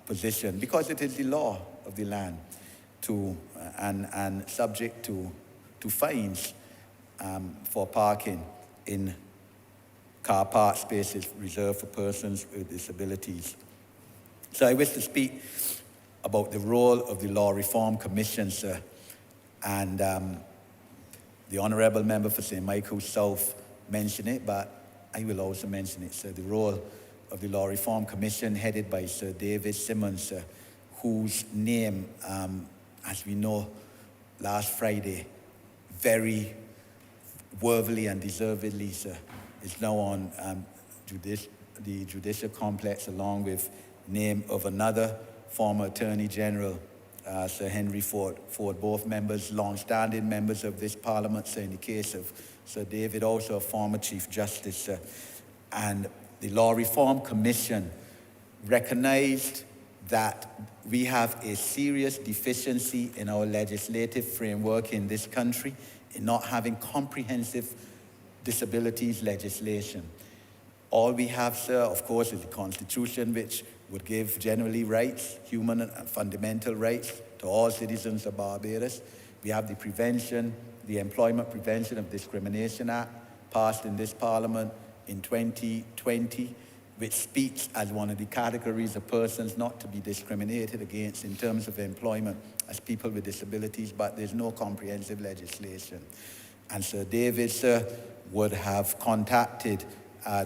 position, because it is the law of the land to and subject to fines for parking in car park spaces reserved for persons with disabilities. So I wish to speak about the role of the Law Reform Commission, sir. And the Honourable Member for St. Michael's South mentioned it, but I will also mention it, sir. The role of the Law Reform Commission headed by Sir David Simmons, sir, whose name, as we know, last Friday, very worthily and deservedly, sir, is now on the judicial complex, along with name of another former Attorney General, Sir Henry Ford, both members, long-standing members of this Parliament, sir. In the case of Sir David, also a former Chief Justice, sir. And the Law Reform Commission recognized that we have a serious deficiency in our legislative framework in this country in not having comprehensive disabilities legislation. All we have, sir, of course, is the Constitution, which would give generally rights, human and fundamental rights to all citizens of Barbados. We have the Employment Prevention of Discrimination Act, passed in this Parliament in 2020, which speaks as one of the categories of persons not to be discriminated against in terms of employment as people with disabilities, but there's no comprehensive legislation. And Sir David, sir, would have contacted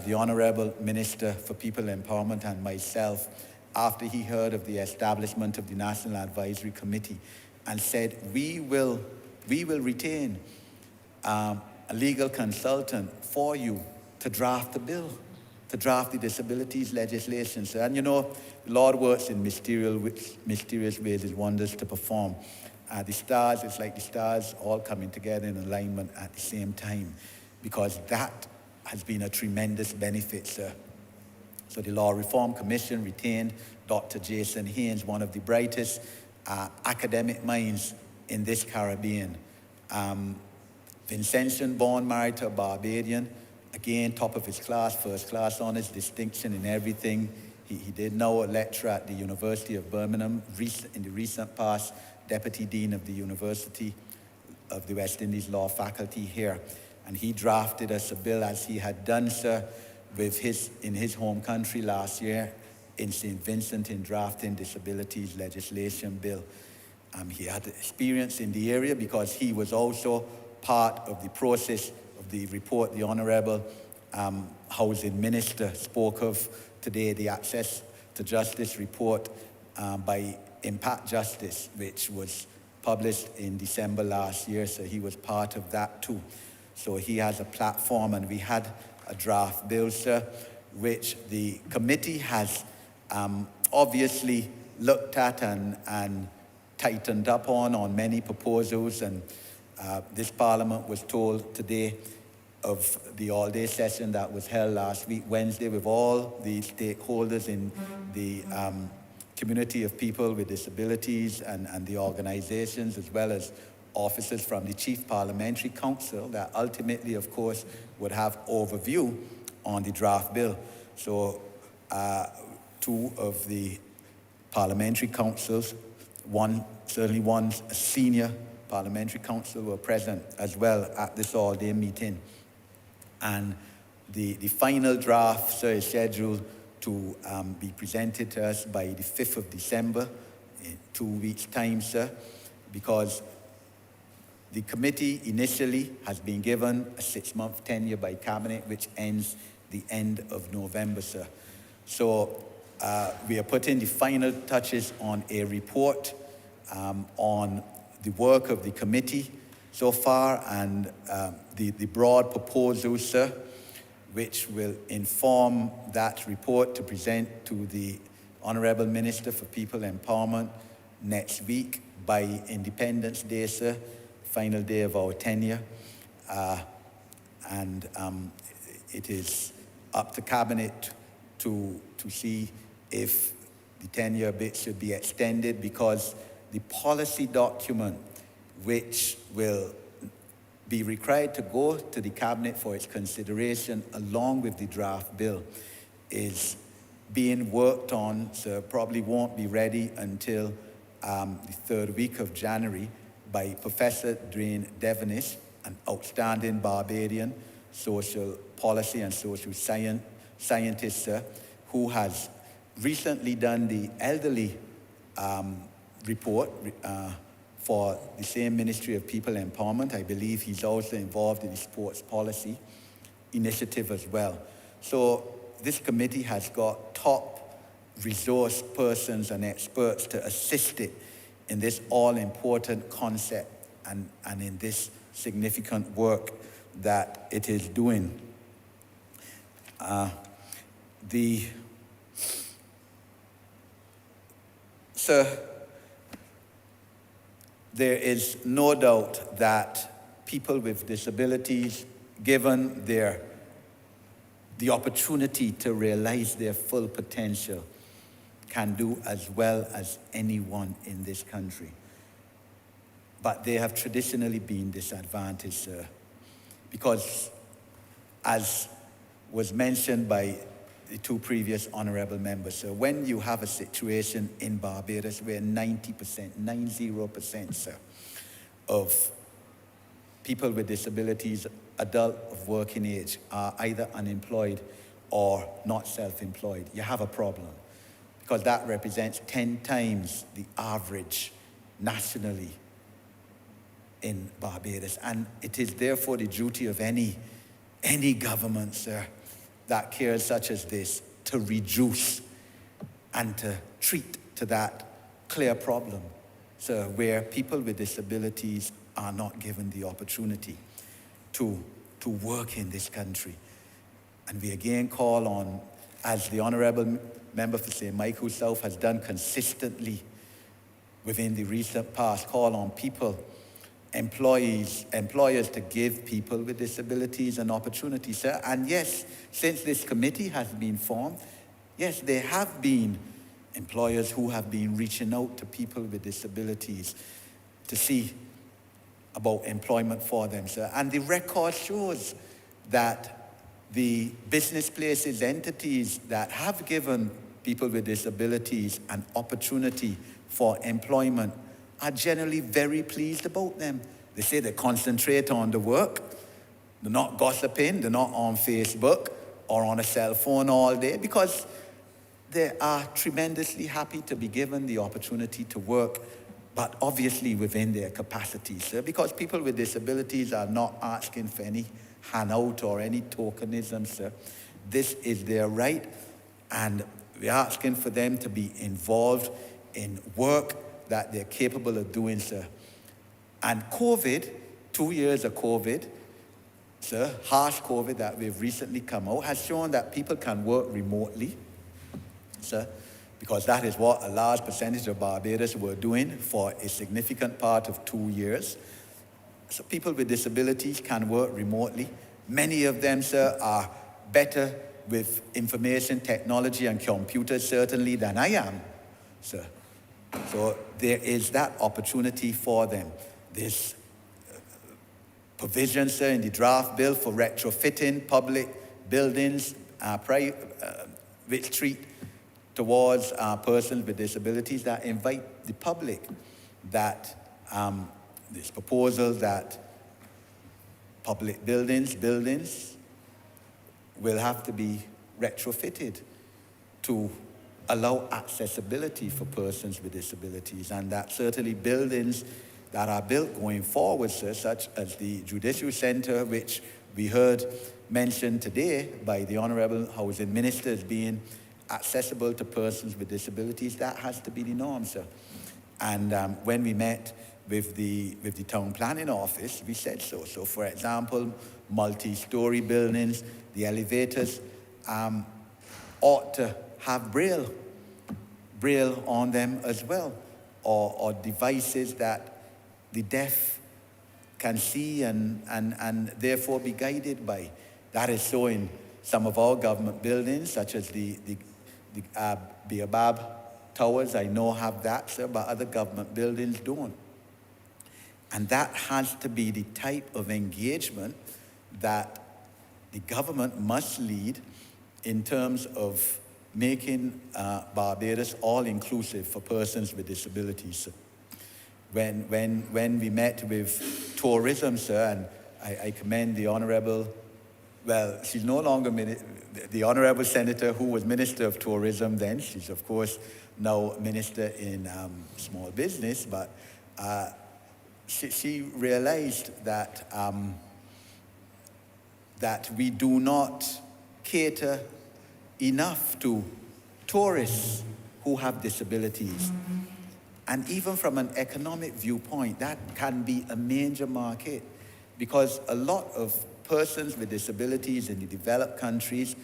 the Honourable Minister for People Empowerment and myself after he heard of the establishment of the National Advisory Committee, and said, we will retain a legal consultant for you to draft the bill, to draft the disabilities legislation. So, and you know, the Lord works in mysterious ways, his wonders to perform. The stars, it's like the stars all coming together in alignment at the same time, because that has been a tremendous benefit, sir. So the Law Reform Commission retained Dr. Jason Haynes, one of the brightest academic minds in this Caribbean. Vincentian, born, married to a Barbadian, again, top of his class, first class honors, distinction in everything. He did now a lecturer at the University of Birmingham, in the recent past, Deputy Dean of the University of the West Indies Law Faculty here. And he drafted us a bill, as he had done, sir, in his home country last year in St. Vincent, in drafting disabilities legislation bill. He had experience in the area because he was also part of the process of the report the Honourable Housing Minister spoke of today, the Access to Justice report by Impact Justice, which was published in December last year, so he was part of that too. So he has a platform, and we had a draft bill, sir, which the committee has obviously looked at and tightened up on many proposals, and this Parliament was told today of the all-day session that was held last week, Wednesday, with all the stakeholders in the community of people with disabilities and the organizations, as well as officers from the Chief Parliamentary Council that ultimately, of course, would have overview on the draft bill. So two of the parliamentary councils, certainly one senior parliamentary council, were present as well at this all-day meeting. And the final draft, sir, is scheduled to be presented to us by the 5th of December, in 2 weeks' time, sir, because the committee initially has been given a 6-month tenure by Cabinet, which ends the end of November, sir. So we are putting the final touches on a report on the work of the committee so far, and the broad proposals, sir, which will inform that report to present to the Honourable Minister for People Empowerment next week by Independence Day, sir, final day of our tenure. And it is up to Cabinet to see if the tenure bit should be extended, because the policy document which will be required to go to the Cabinet for its consideration along with the draft bill is being worked on, so probably won't be ready until the 3rd week of January, by Professor Drain Devenish, an outstanding Barbadian social policy and social scientist, sir, who has recently done the elderly report for the same Ministry of People Empowerment. I believe he's also involved in the sports policy initiative as well. So this committee has got top resource persons and experts to assist it in this all-important concept and in this significant work that it is doing. Sir, there is no doubt that people with disabilities, given the opportunity to realize their full potential, can do as well as anyone in this country. But they have traditionally been disadvantaged, sir, because as was mentioned by the two previous honourable members, sir, when you have a situation in Barbados where 90%, sir, of people with disabilities, adult of working age, are either unemployed or not self-employed, you have a problem, because that represents 10 times the average nationally in Barbados. And it is therefore the duty of any government, sir, that cares such as this, to reduce and to treat to that clear problem, sir, where people with disabilities are not given the opportunity to work in this country. And we again call on, as the Honourable Member for St. Michael South has done consistently within the recent past, call on people, employers to give people with disabilities an opportunity, sir. And yes, since this committee has been formed, yes, there have been employers who have been reaching out to people with disabilities to see about employment for them, sir. And the record shows that the business places, entities that have given people with disabilities an opportunity for employment are generally very pleased about them. They say they concentrate on the work, they're not gossiping, they're not on Facebook or on a cell phone all day, because they are tremendously happy to be given the opportunity to work, but obviously within their capacities, sir, because people with disabilities are not asking for any handout or any tokenism, sir. This is their right, and we're asking for them to be involved in work that they're capable of doing, sir. And COVID, 2 years of COVID, sir, harsh COVID that we've recently come out, has shown that people can work remotely, sir, because that is what a large percentage of Barbados were doing for a significant part of 2 years. So people with disabilities can work remotely. Many of them, sir, are better with information technology and computers, certainly, than I am, sir. So there is that opportunity for them. There's provisions, sir, in the draft bill for retrofitting public buildings, which treat towards persons with disabilities, that invite the public, that this proposal that public buildings will have to be retrofitted to allow accessibility for persons with disabilities, and that certainly buildings that are built going forward, sir, such as the Judicial Centre, which we heard mentioned today by the Honourable Housing Minister as being accessible to persons with disabilities, that has to be the norm, sir. And when we met with the Town Planning Office, we said so. So, for example, multi-story buildings, the elevators ought to have braille on them as well, or devices that the deaf can see and therefore be guided by. That is so in some of our government buildings, such as the Baobab Towers, I know have that, sir, but other government buildings don't. And that has to be the type of engagement that the government must lead in terms of making Barbados all-inclusive for persons with disabilities. When we met with tourism, sir, and I commend the Honourable Well, she's no longer the Honourable Senator who was Minister of Tourism then. She's, of course, now Minister in Small Business, but she realized that, that we do not cater enough to tourists who have disabilities. And even from an economic viewpoint, that can be a major market, because a lot of persons with disabilities in the developed countries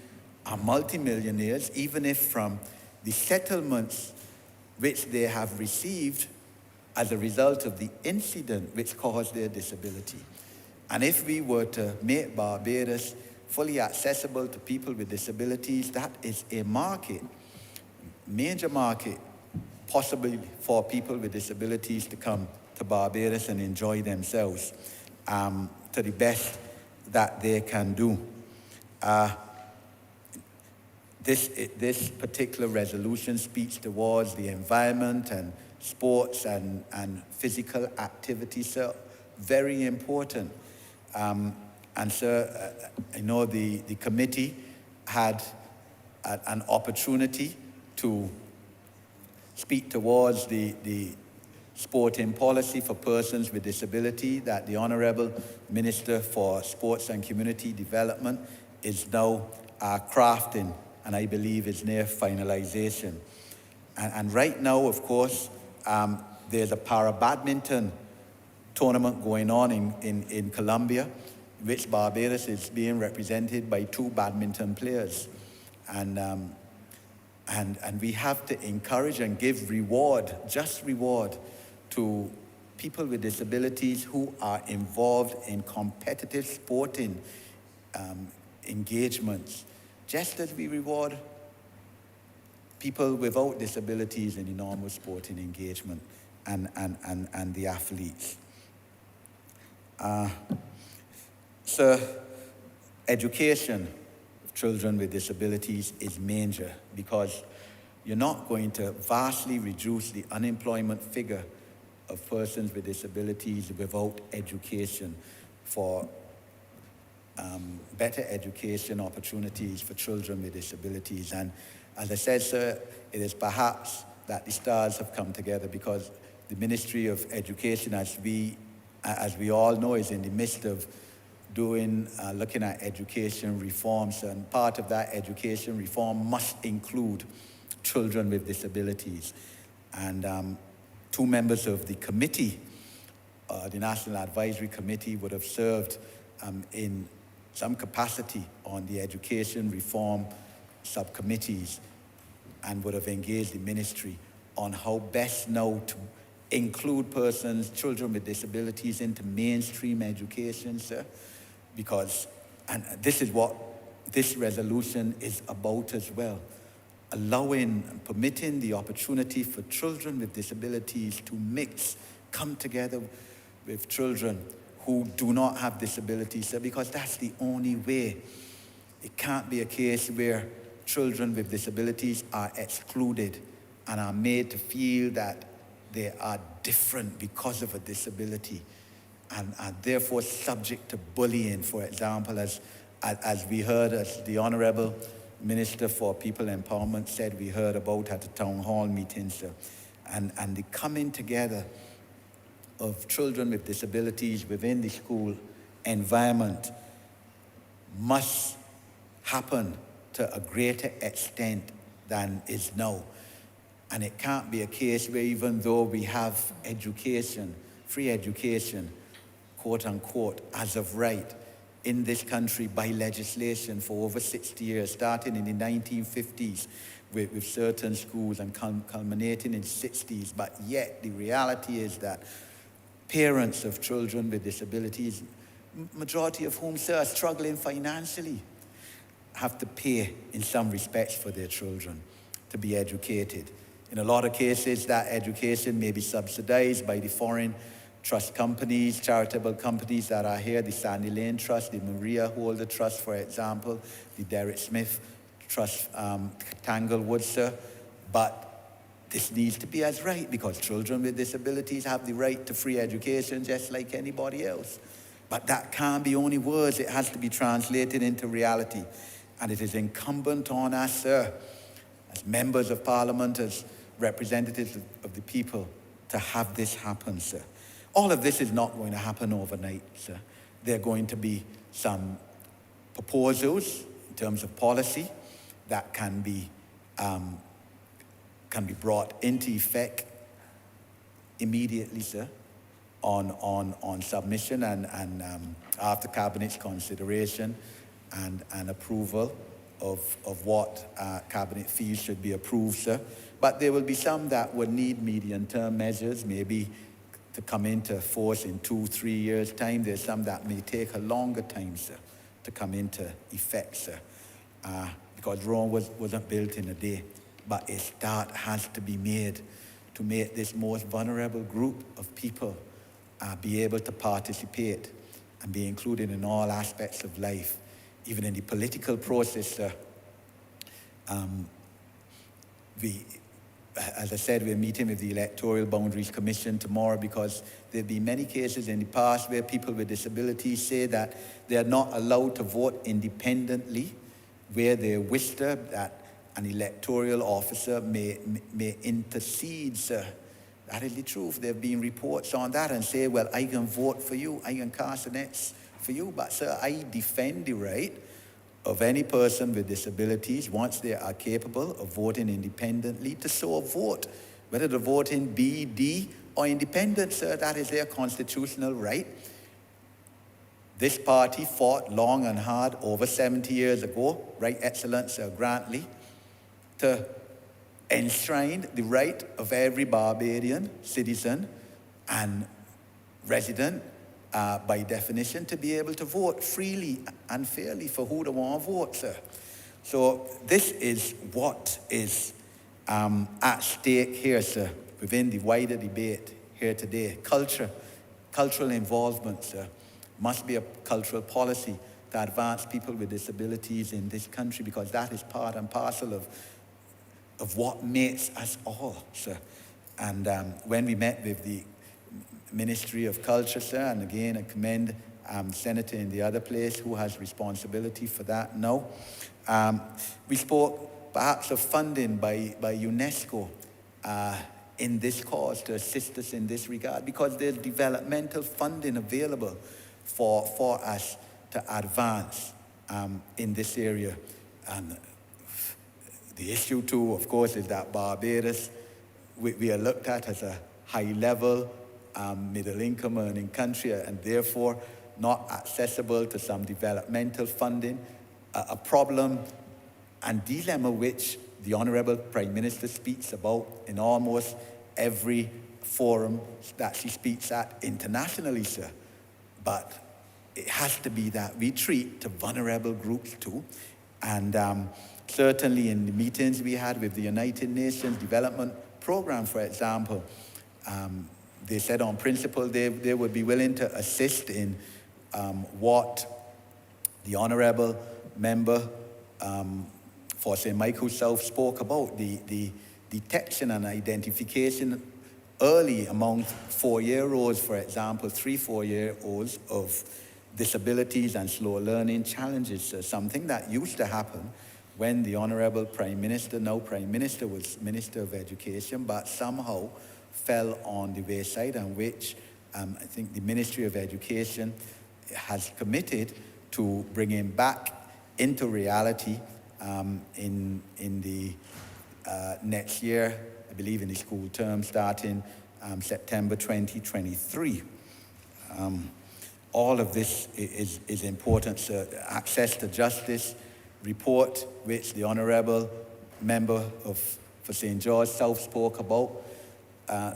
are multimillionaires, even if from the settlements which they have received as a result of the incident which caused their disability. And if we were to make Barbados fully accessible to people with disabilities, that is a market, major market, possibly for people with disabilities to come to Barbados and enjoy themselves to the best that they can do. This particular resolution speaks towards the environment and sports and physical activity, so very important. And so I know the committee had an opportunity to speak towards the sporting policy for persons with disability that the Honourable Minister for Sports and Community Development is now crafting, and I believe is near finalization. And right now, of course, there's a para-badminton tournament going on in Colombia, which Barbados is being represented by 2 badminton players. And we have to encourage and give reward, just reward, to people with disabilities who are involved in competitive sporting engagements, just as we reward people without disabilities in the normal sporting engagement and the athletes. So, education of children with disabilities is major, because you're not going to vastly reduce the unemployment figure of persons with disabilities without education for better education opportunities for children with disabilities. And as I said, sir, it is perhaps that the stars have come together, because the Ministry of Education, as we all know, is in the midst of looking at education reforms, and part of that education reform must include children with disabilities. And 2 members of the committee, the National Advisory Committee, would have served in some capacity on the education reform subcommittees, and would have engaged the ministry on how best now to include children with disabilities into mainstream education, sir. Because, and this is what this resolution is about as well, allowing and permitting the opportunity for children with disabilities to come together with children who do not have disabilities, sir, because that's the only way. It can't be a case where children with disabilities are excluded and are made to feel that they are different because of a disability, and are therefore subject to bullying, for example, as we heard, as the Honourable Minister for People Empowerment said, we heard about at the town hall meeting, sir. And the coming together of children with disabilities within the school environment must happen to a greater extent than is now. And it can't be a case where, even though we have education, free education, quote unquote, as of right, in this country by legislation for over 60 years, starting in the 1950s with certain schools and culminating in the 60s. But yet the reality is that parents of children with disabilities, majority of whom, sir, are struggling financially, have to pay in some respects for their children to be educated. In a lot of cases, that education may be subsidized by the foreign trust companies, charitable companies that are here, the Sandy Lane Trust, the Maria Holder Trust, for example, the Derek Smith Trust, Tanglewood, sir. But this needs to be as right, because children with disabilities have the right to free education just like anybody else. But that can't be only words. It has to be translated into reality. And it is incumbent on us, sir, as members of Parliament, as representatives of the people, to have this happen, sir. All of this is not going to happen overnight, sir. There are going to be some proposals in terms of policy that can be brought into effect immediately, sir, on submission and after Cabinet's consideration and approval of what Cabinet feels should be approved, sir. But there will be some that will need medium-term measures, maybe to come into force in 2-3 years' time. There's some that may take a longer time, sir, to come into effect, sir, because Rome wasn't built in a day. But a start has to be made to make this most vulnerable group of people be able to participate and be included in all aspects of life, even in the political process, sir. As I said, we're meeting with the Electoral Boundaries Commission tomorrow because there have been many cases in the past where people with disabilities say that they are not allowed to vote independently, where they wish to, that an electoral officer may intercede, sir. That is the truth. There have been reports on that and say, well, I can vote for you, I can cast an X for you, but sir, I defend the right of any person with disabilities, once they are capable of voting independently, to so vote. Whether the voting be D or independent, sir, that is their constitutional right. This party fought long and hard over 70 years ago, Right Excellent Sir Grantley, to enshrine the right of every Barbadian citizen and resident, by definition, to be able to vote freely and fairly for who they want to vote, sir. So this is what is at stake here, sir, within the wider debate here today. Cultural involvement, sir, must be a cultural policy to advance people with disabilities in this country, because that is part and parcel of what makes us all, sir. And when we met with the Ministry of Culture, sir, and again I commend Senator in the other place who has responsibility for that now. We spoke perhaps of funding by UNESCO in this cause to assist us in this regard, because there's developmental funding available for us to advance in this area. And the issue too, of course, is that Barbados, we are looked at as a high-level middle-income earning country, and therefore not accessible to some developmental funding, a problem and dilemma which the Honourable Prime Minister speaks about in almost every forum that she speaks at internationally, sir. But it has to be that we treat to vulnerable groups too. And certainly in the meetings we had with the United Nations Development Programme, for example, they said on principle they would be willing to assist in what the Honourable Member for St. Michael South spoke about, the detection and identification early among 4-year-olds, for example, 3-4-year-olds of disabilities and slow learning challenges, something that used to happen when the Honourable Prime Minister, now Prime Minister, was Minister of Education, but somehow fell on the wayside, and which I think the Ministry of Education has committed to bringing back into reality in the next year, I believe in the school term starting September 2023. All of this is important, sir. Access to justice report, which the Honourable Member for St. George South spoke about,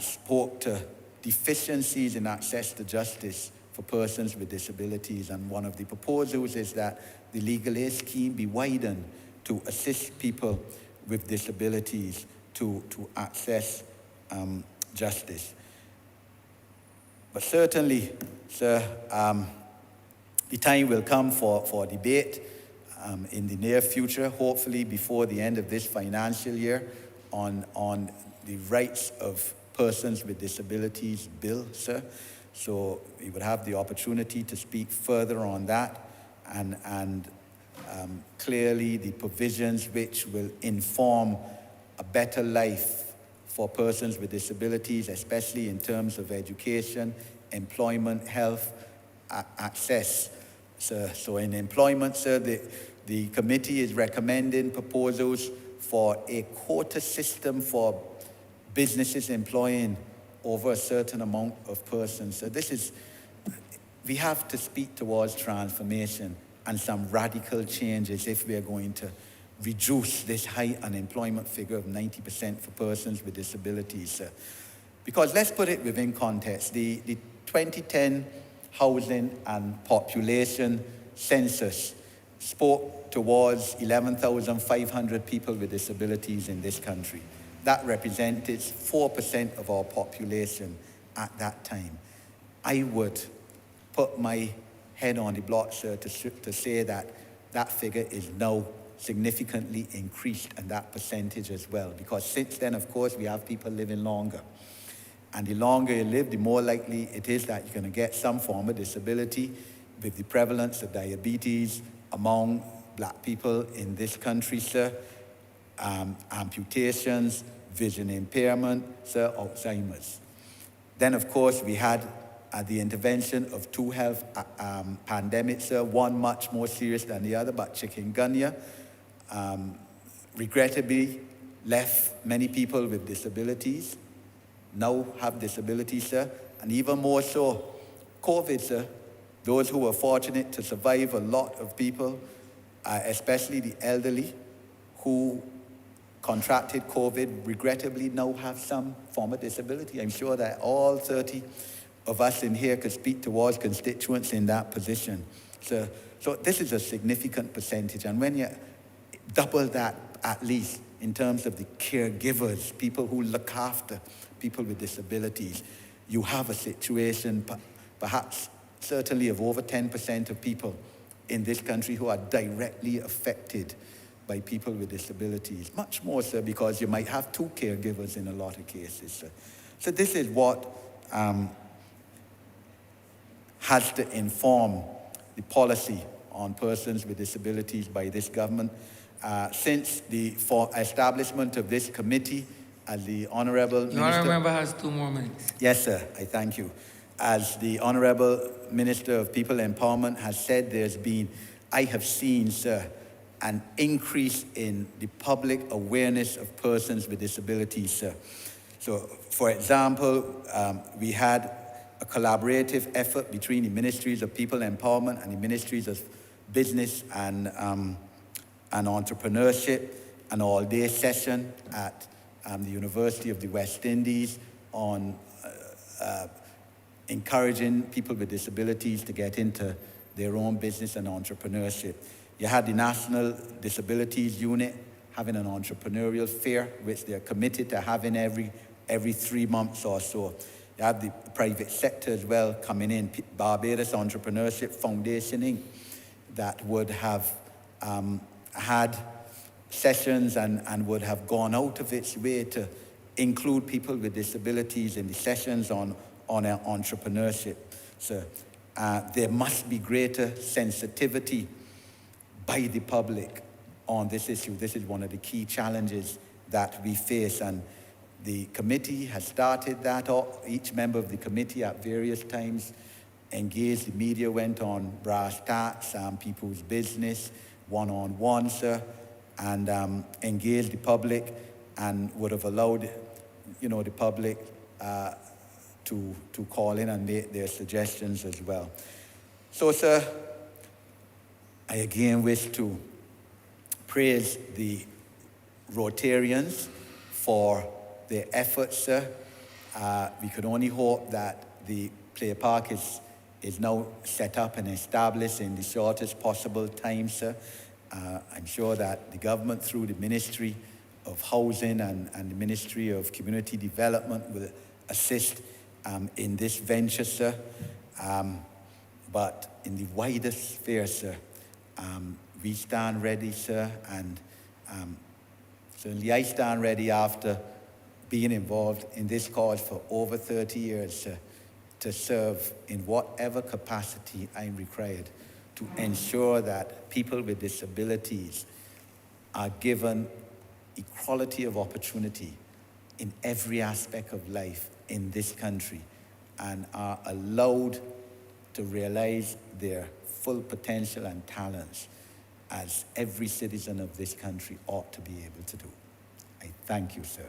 spoke to deficiencies in access to justice for persons with disabilities. And one of the proposals is that the legal aid scheme be widened to assist people with disabilities to access justice. But certainly, sir, the time will come for debate in the near future, hopefully before the end of this financial year, on the rights of persons with disabilities bill, sir. So we would have the opportunity to speak further on that and clearly the provisions which will inform a better life for persons with disabilities, especially in terms of education, employment, health, access. So in employment, sir, the committee is recommending proposals for a quota system for businesses employing over a certain amount of persons. So we have to speak towards transformation and some radical changes if we are going to reduce this high unemployment figure of 90% for persons with disabilities. Because let's put it within context. The 2010 Housing and Population Census spoke towards 11,500 people with disabilities in this country. That represented 4% of our population at that time. I would put my head on the block, sir, to say that that figure is now significantly increased, and that percentage as well. Because since then, of course, we have people living longer. And the longer you live, the more likely it is that you're going to get some form of disability, with the prevalence of diabetes among black people in this country, sir, amputations, vision impairment, sir, Alzheimer's. Then, of course, we had the intervention of two health pandemics, sir, one much more serious than the other, but chikungunya, regrettably left many people with disabilities, now have disabilities, sir, and even more so, COVID, sir. Those who were fortunate to survive, a lot of people, especially the elderly, who contracted COVID, regrettably now have some form of disability. I'm sure that all 30 of us in here could speak towards constituents in that position. So this is a significant percentage, and when you double that at least in terms of the caregivers, people who look after people with disabilities, you have a situation perhaps certainly of over 10% of people in this country who are directly affected by people with disabilities. Much more so because you might have two caregivers in a lot of cases. So this is what has to inform the policy on persons with disabilities by this government. Since the establishment of this committee, as the Honourable The honourable member has 2 more minutes. Yes, sir, I thank you. As the Honourable Minister of People Empowerment has said, I have seen, sir, an increase in the public awareness of persons with disabilities, sir. So, for example, we had a collaborative effort between the Ministries of People Empowerment and the Ministries of Business and Entrepreneurship, an all-day session at the University of the West Indies on encouraging people with disabilities to get into their own business and entrepreneurship. You had the National Disabilities Unit having an entrepreneurial fair, which they're committed to having every 3 months or so. You have the private sector as well coming in, Barbados Entrepreneurship Foundation Inc., that would have had sessions and would have gone out of its way to include people with disabilities in the sessions on entrepreneurship. So there must be greater sensitivity by the public on this issue. This is one of the key challenges that we face, and the committee has started that. Each member of the committee at various times engaged. The media went on brass tacks, people's business, one-on-one, sir, and engaged the public and would have allowed, the public to call in and make their suggestions as well. So, sir, I again wish to praise the Rotarians for their efforts, sir. We could only hope that the play park is now set up and established in the shortest possible time, sir. I'm sure that the government, through the Ministry of Housing and the Ministry of Community Development, will assist in this venture, sir. But in the wider sphere, sir, we stand ready, sir, and certainly I stand ready after being involved in this cause for over 30 years, sir. to serve in whatever capacity I'm required to ensure that people with disabilities are given equality of opportunity in every aspect of life in this country and are allowed to realize their full potential and talents as every citizen of this country ought to be able to do. I thank you, sir.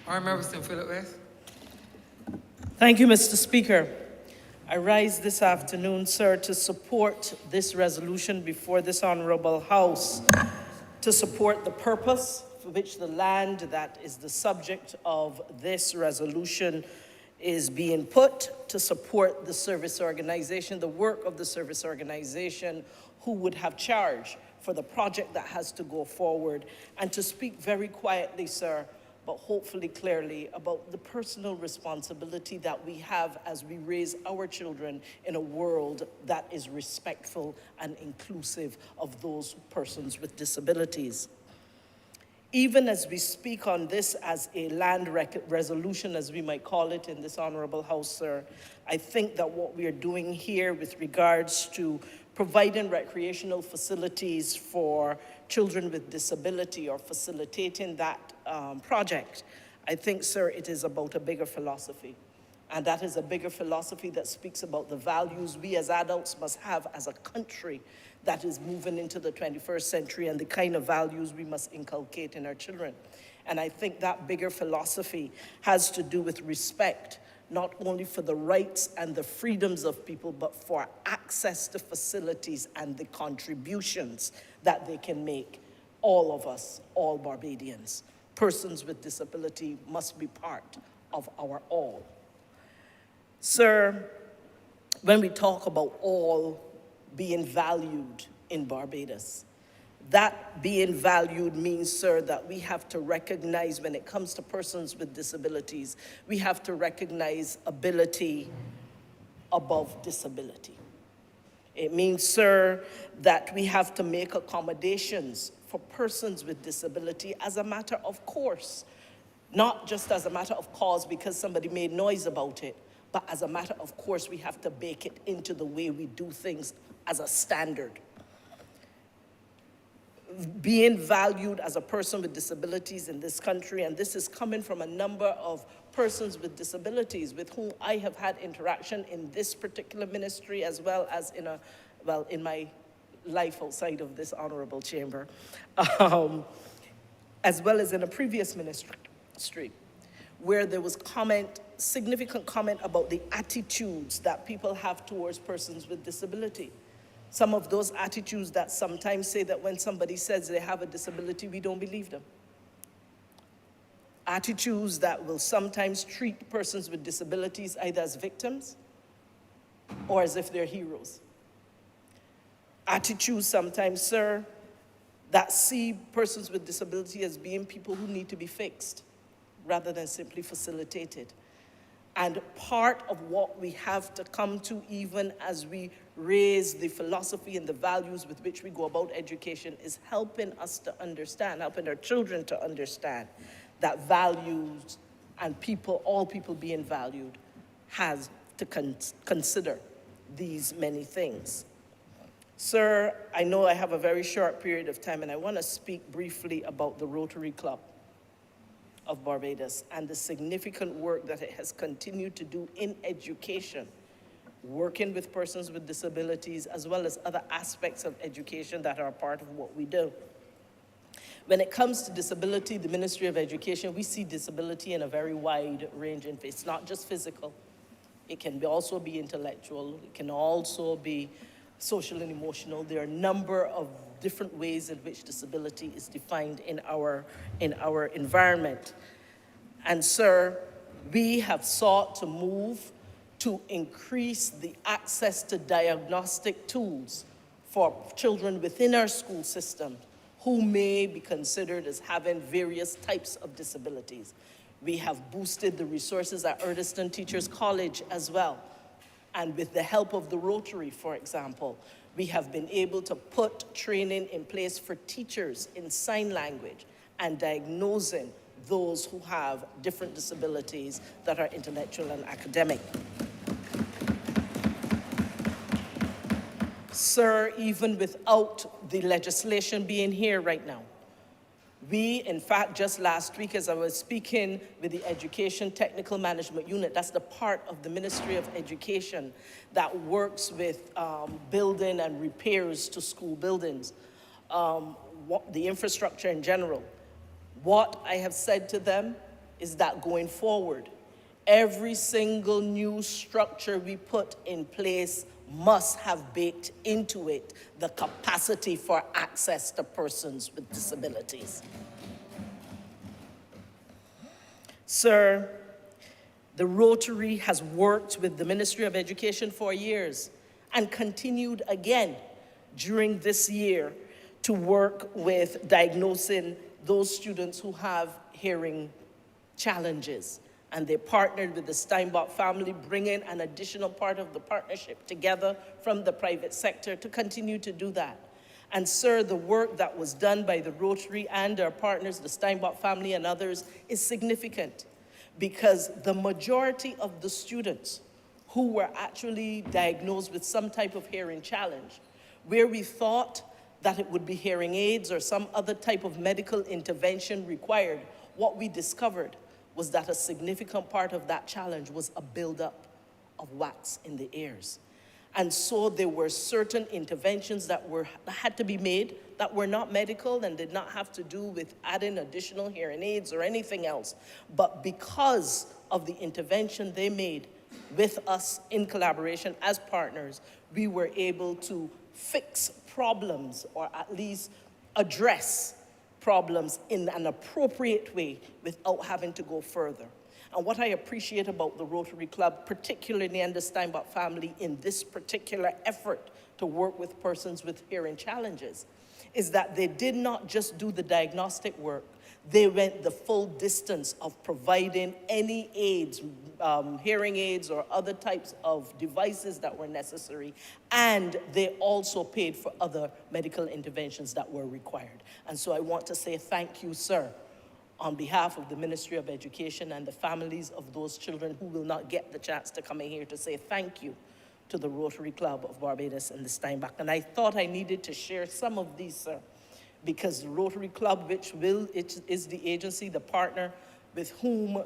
Honourable Member St. Philip West. Thank you, Mr. Speaker. I rise this afternoon, sir, to support this resolution before this Honourable House, to support the purpose for which the land that is the subject of this resolution is being put, to support the service organization, the work of the service organization who would have charge for the project that has to go forward, and to speak very quietly, sir, but hopefully clearly about the personal responsibility that we have as we raise our children in a world that is respectful and inclusive of those persons with disabilities. Even as we speak on this as a land resolution, as we might call it in this Honourable House, sir, I think that what we are doing here with regards to providing recreational facilities for children with disability or facilitating that project, I think, sir, it is about a bigger philosophy. And that is a bigger philosophy that speaks about the values we as adults must have as a country that is moving into the 21st century and the kind of values we must inculcate in our children. And I think that bigger philosophy has to do with respect, not only for the rights and the freedoms of people, but for access to facilities and the contributions that they can make. All of us, all Barbadians, persons with disability must be part of our all. Sir, when we talk about all being valued in Barbados, that being valued means, sir, that we have to recognize when it comes to persons with disabilities, we have to recognize ability above disability. It means, sir, that we have to make accommodations for persons with disability as a matter of course, not just as a matter of cause because somebody made noise about it, but as a matter of course we have to bake it into the way we do things as a standard. Being valued as a person with disabilities in this country, and this is coming from a number of persons with disabilities with whom I have had interaction in this particular ministry as well as in my life outside of this honorable chamber, as well as in a previous ministry, where there was significant comment about the attitudes that people have towards persons with disability. Some of those attitudes that sometimes say that when somebody says they have a disability, we don't believe them. Attitudes that will sometimes treat persons with disabilities either as victims or as if they're heroes. Attitudes sometimes, sir, that see persons with disability as being people who need to be fixed rather than simply facilitated. And part of what we have to come to, even as we raise the philosophy and the values with which we go about education, is helping us to understand, helping our children to understand that values and people, all people being valued, has to consider these many things. Sir, I know I have a very short period of time, and I want to speak briefly about the Rotary Club of Barbados and the significant work that it has continued to do in education, working with persons with disabilities, as well as other aspects of education that are part of what we do. When it comes to disability, the Ministry of Education, we see disability in a very wide range. It's not just physical. It can also be intellectual. It can also be social and emotional. There are a number of different ways in which disability is defined in our environment. And sir, we have sought to move to increase the access to diagnostic tools for children within our school system who may be considered as having various types of disabilities. We have boosted the resources at Erdeston Teachers College as well. And with the help of the Rotary, for example, We have been able to put training in place for teachers in sign language and diagnosing those who have different disabilities that are intellectual and academic. Sir, even without the legislation being here right now, we, in fact, just last week as I was speaking with the Education Technical Management Unit, that's the part of the Ministry of Education that works with building and repairs to school buildings, the infrastructure in general. What I have said to them is that going forward, every single new structure we put in place must have baked into it the capacity for access to persons with disabilities. Sir, the Rotary has worked with the Ministry of Education for years and continued again during this year to work with diagnosing those students who have hearing challenges. And they partnered with the Steinbach family, bringing an additional part of the partnership together from the private sector to continue to do that. And sir, the work that was done by the Rotary and our partners, the Steinbach family and others, is significant because the majority of the students who were actually diagnosed with some type of hearing challenge, where we thought that it would be hearing aids or some other type of medical intervention required, what we discovered was that a significant part of that challenge was a buildup of wax in the ears. And so there were certain interventions that had to be made that were not medical and did not have to do with adding additional hearing aids or anything else. But because of the intervention they made with us in collaboration as partners, we were able to fix problems or at least address problems in an appropriate way without having to go further. And what I appreciate about the Rotary Club, particularly and the Steinbach family in this particular effort to work with persons with hearing challenges, is that they did not just do the diagnostic work, they went the full distance of providing any aids, hearing aids or other types of devices that were necessary, and they also paid for other medical interventions that were required. And so I want to say thank you, sir, on behalf of the Ministry of Education and the families of those children who will not get the chance to come in here to say thank you to the Rotary Club of Barbados and the Steinbach. And I thought I needed to share some of these, sir, because the Rotary Club, which is the agency, the partner with whom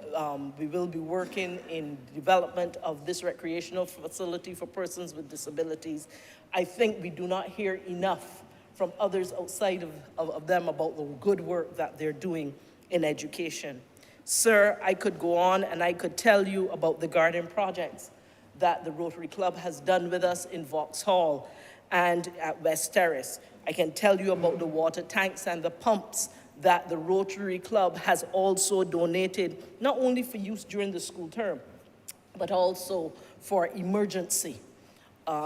we will be working in development of this recreational facility for persons with disabilities, I think we do not hear enough from others outside of them about the good work that they're doing in education. Sir, I could go on and I could tell you about the garden projects that the Rotary Club has done with us in Vauxhall and at West Terrace. I can tell you about the water tanks and the pumps that the Rotary Club has also donated, not only for use during the school term, but also for emergency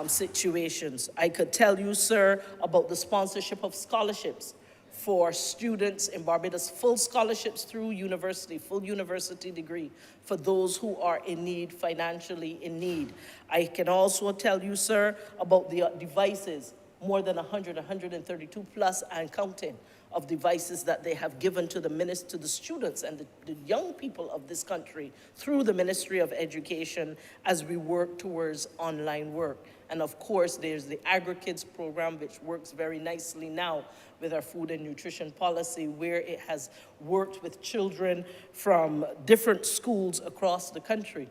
situations. I could tell you, sir, about the sponsorship of scholarships for students in Barbados, full scholarships through university, full university degree for those who are in need, financially in need. I can also tell you, sir, about the devices, more than 132 plus and counting of devices that they have given to the students and the young people of this country through the Ministry of Education as we work towards online work. And of course, there's the AgriKids program, which works very nicely now with our food and nutrition policy, where it has worked with children from different schools across the country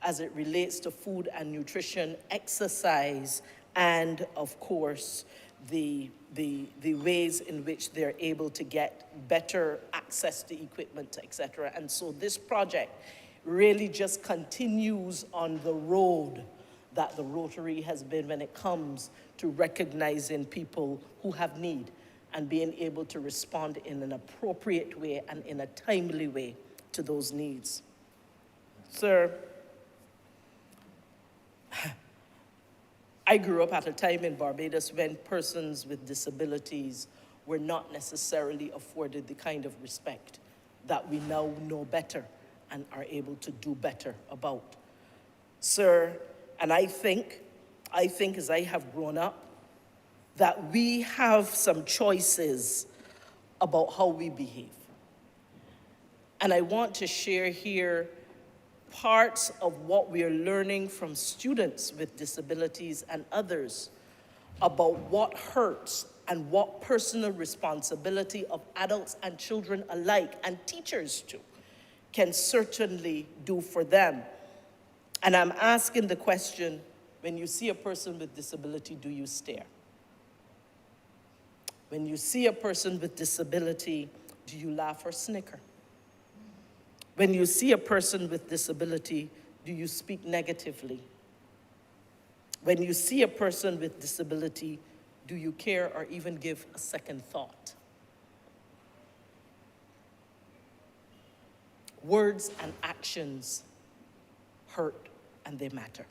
as it relates to food and nutrition, exercise, and of course, the ways in which they're able to get better access to equipment, etc. And so this project really just continues on the road that the Rotary has been when it comes to recognizing people who have need and being able to respond in an appropriate way and in a timely way to those needs. Sir, I grew up at a time in Barbados when persons with disabilities were not necessarily afforded the kind of respect that we now know better and are able to do better about. Sir, and I think as I have grown up, that we have some choices about how we behave. And I want to share here parts of what we are learning from students with disabilities and others about what hurts and what personal responsibility of adults and children alike, and teachers too, can certainly do for them. And I'm asking the question, when you see a person with disability, do you stare? When you see a person with disability, do you laugh or snicker? When you see a person with disability, do you speak negatively? When you see a person with disability, do you care or even give a second thought? Words and actions hurt and they matter.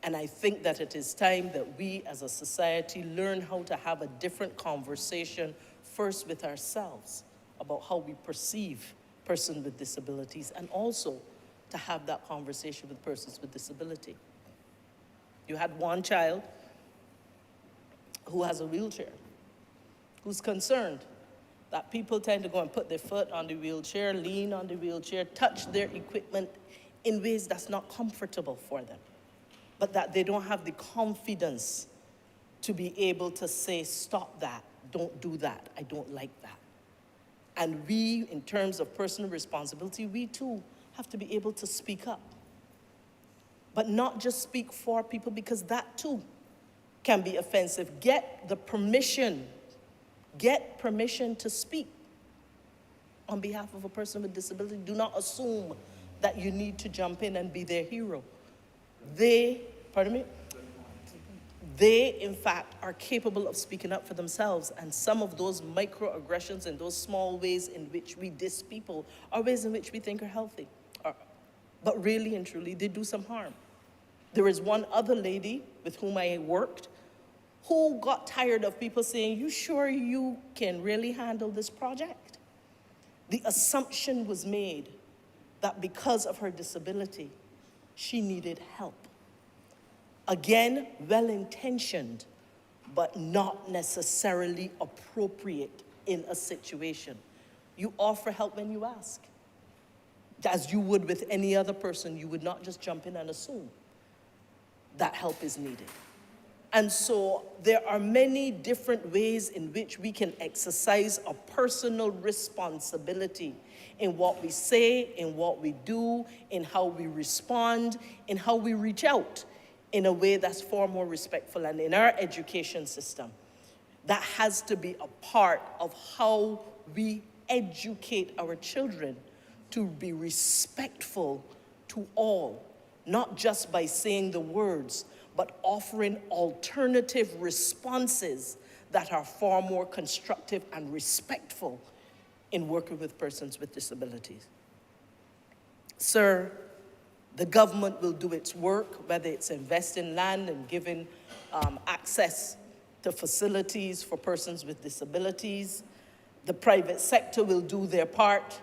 And I think that it is time that we as a society learn how to have a different conversation, first with ourselves, about how we perceive persons with disabilities, and also to have that conversation with persons with disability. You had one child who has a wheelchair, who's concerned that people tend to go and put their foot on the wheelchair, lean on the wheelchair, touch their equipment in ways that's not comfortable for them, but that they don't have the confidence to be able to say, stop that, don't do that, I don't like that. And we, in terms of personal responsibility, we too have to be able to speak up. But not just speak for people, because that too can be offensive. Get permission to speak on behalf of a person with disability. Do not assume that you need to jump in and be their hero. They, in fact, are capable of speaking up for themselves, and some of those microaggressions and those small ways in which we diss people are ways in which we think are healthy. But really and truly, they do some harm. There is one other lady with whom I worked who got tired of people saying, you sure you can really handle this project? The assumption was made that because of her disability, she needed help. Again, well-intentioned, but not necessarily appropriate in a situation. You offer help when you ask. As you would with any other person, you would not just jump in and assume that help is needed. And so there are many different ways in which we can exercise a personal responsibility in what we say, in what we do, in how we respond, in how we reach out in a way that's far more respectful. And in our education system, that has to be a part of how we educate our children to be respectful to all, not just by saying the words, but offering alternative responses that are far more constructive and respectful in working with persons with disabilities. Sir, the government will do its work, whether it's invest in land and giving access to facilities for persons with disabilities. The private sector will do their part.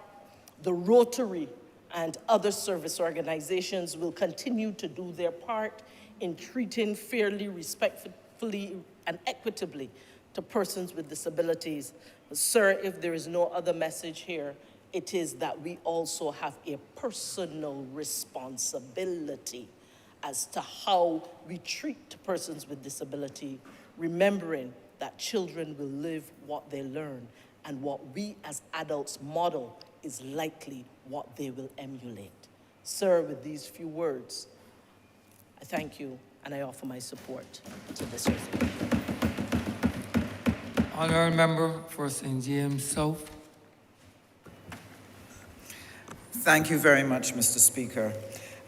The Rotary and other service organizations will continue to do their part in treating fairly, respectfully, and equitably to persons with disabilities. Sir, if there is no other message here, it is that we also have a personal responsibility as to how we treat persons with disability, remembering that children will live what they learn, and what we as adults model is likely what they will emulate. Sir, with these few words, I thank you and I offer my support to this resolution. Honourable Member for St. James South. Thank you very much, Mr. Speaker.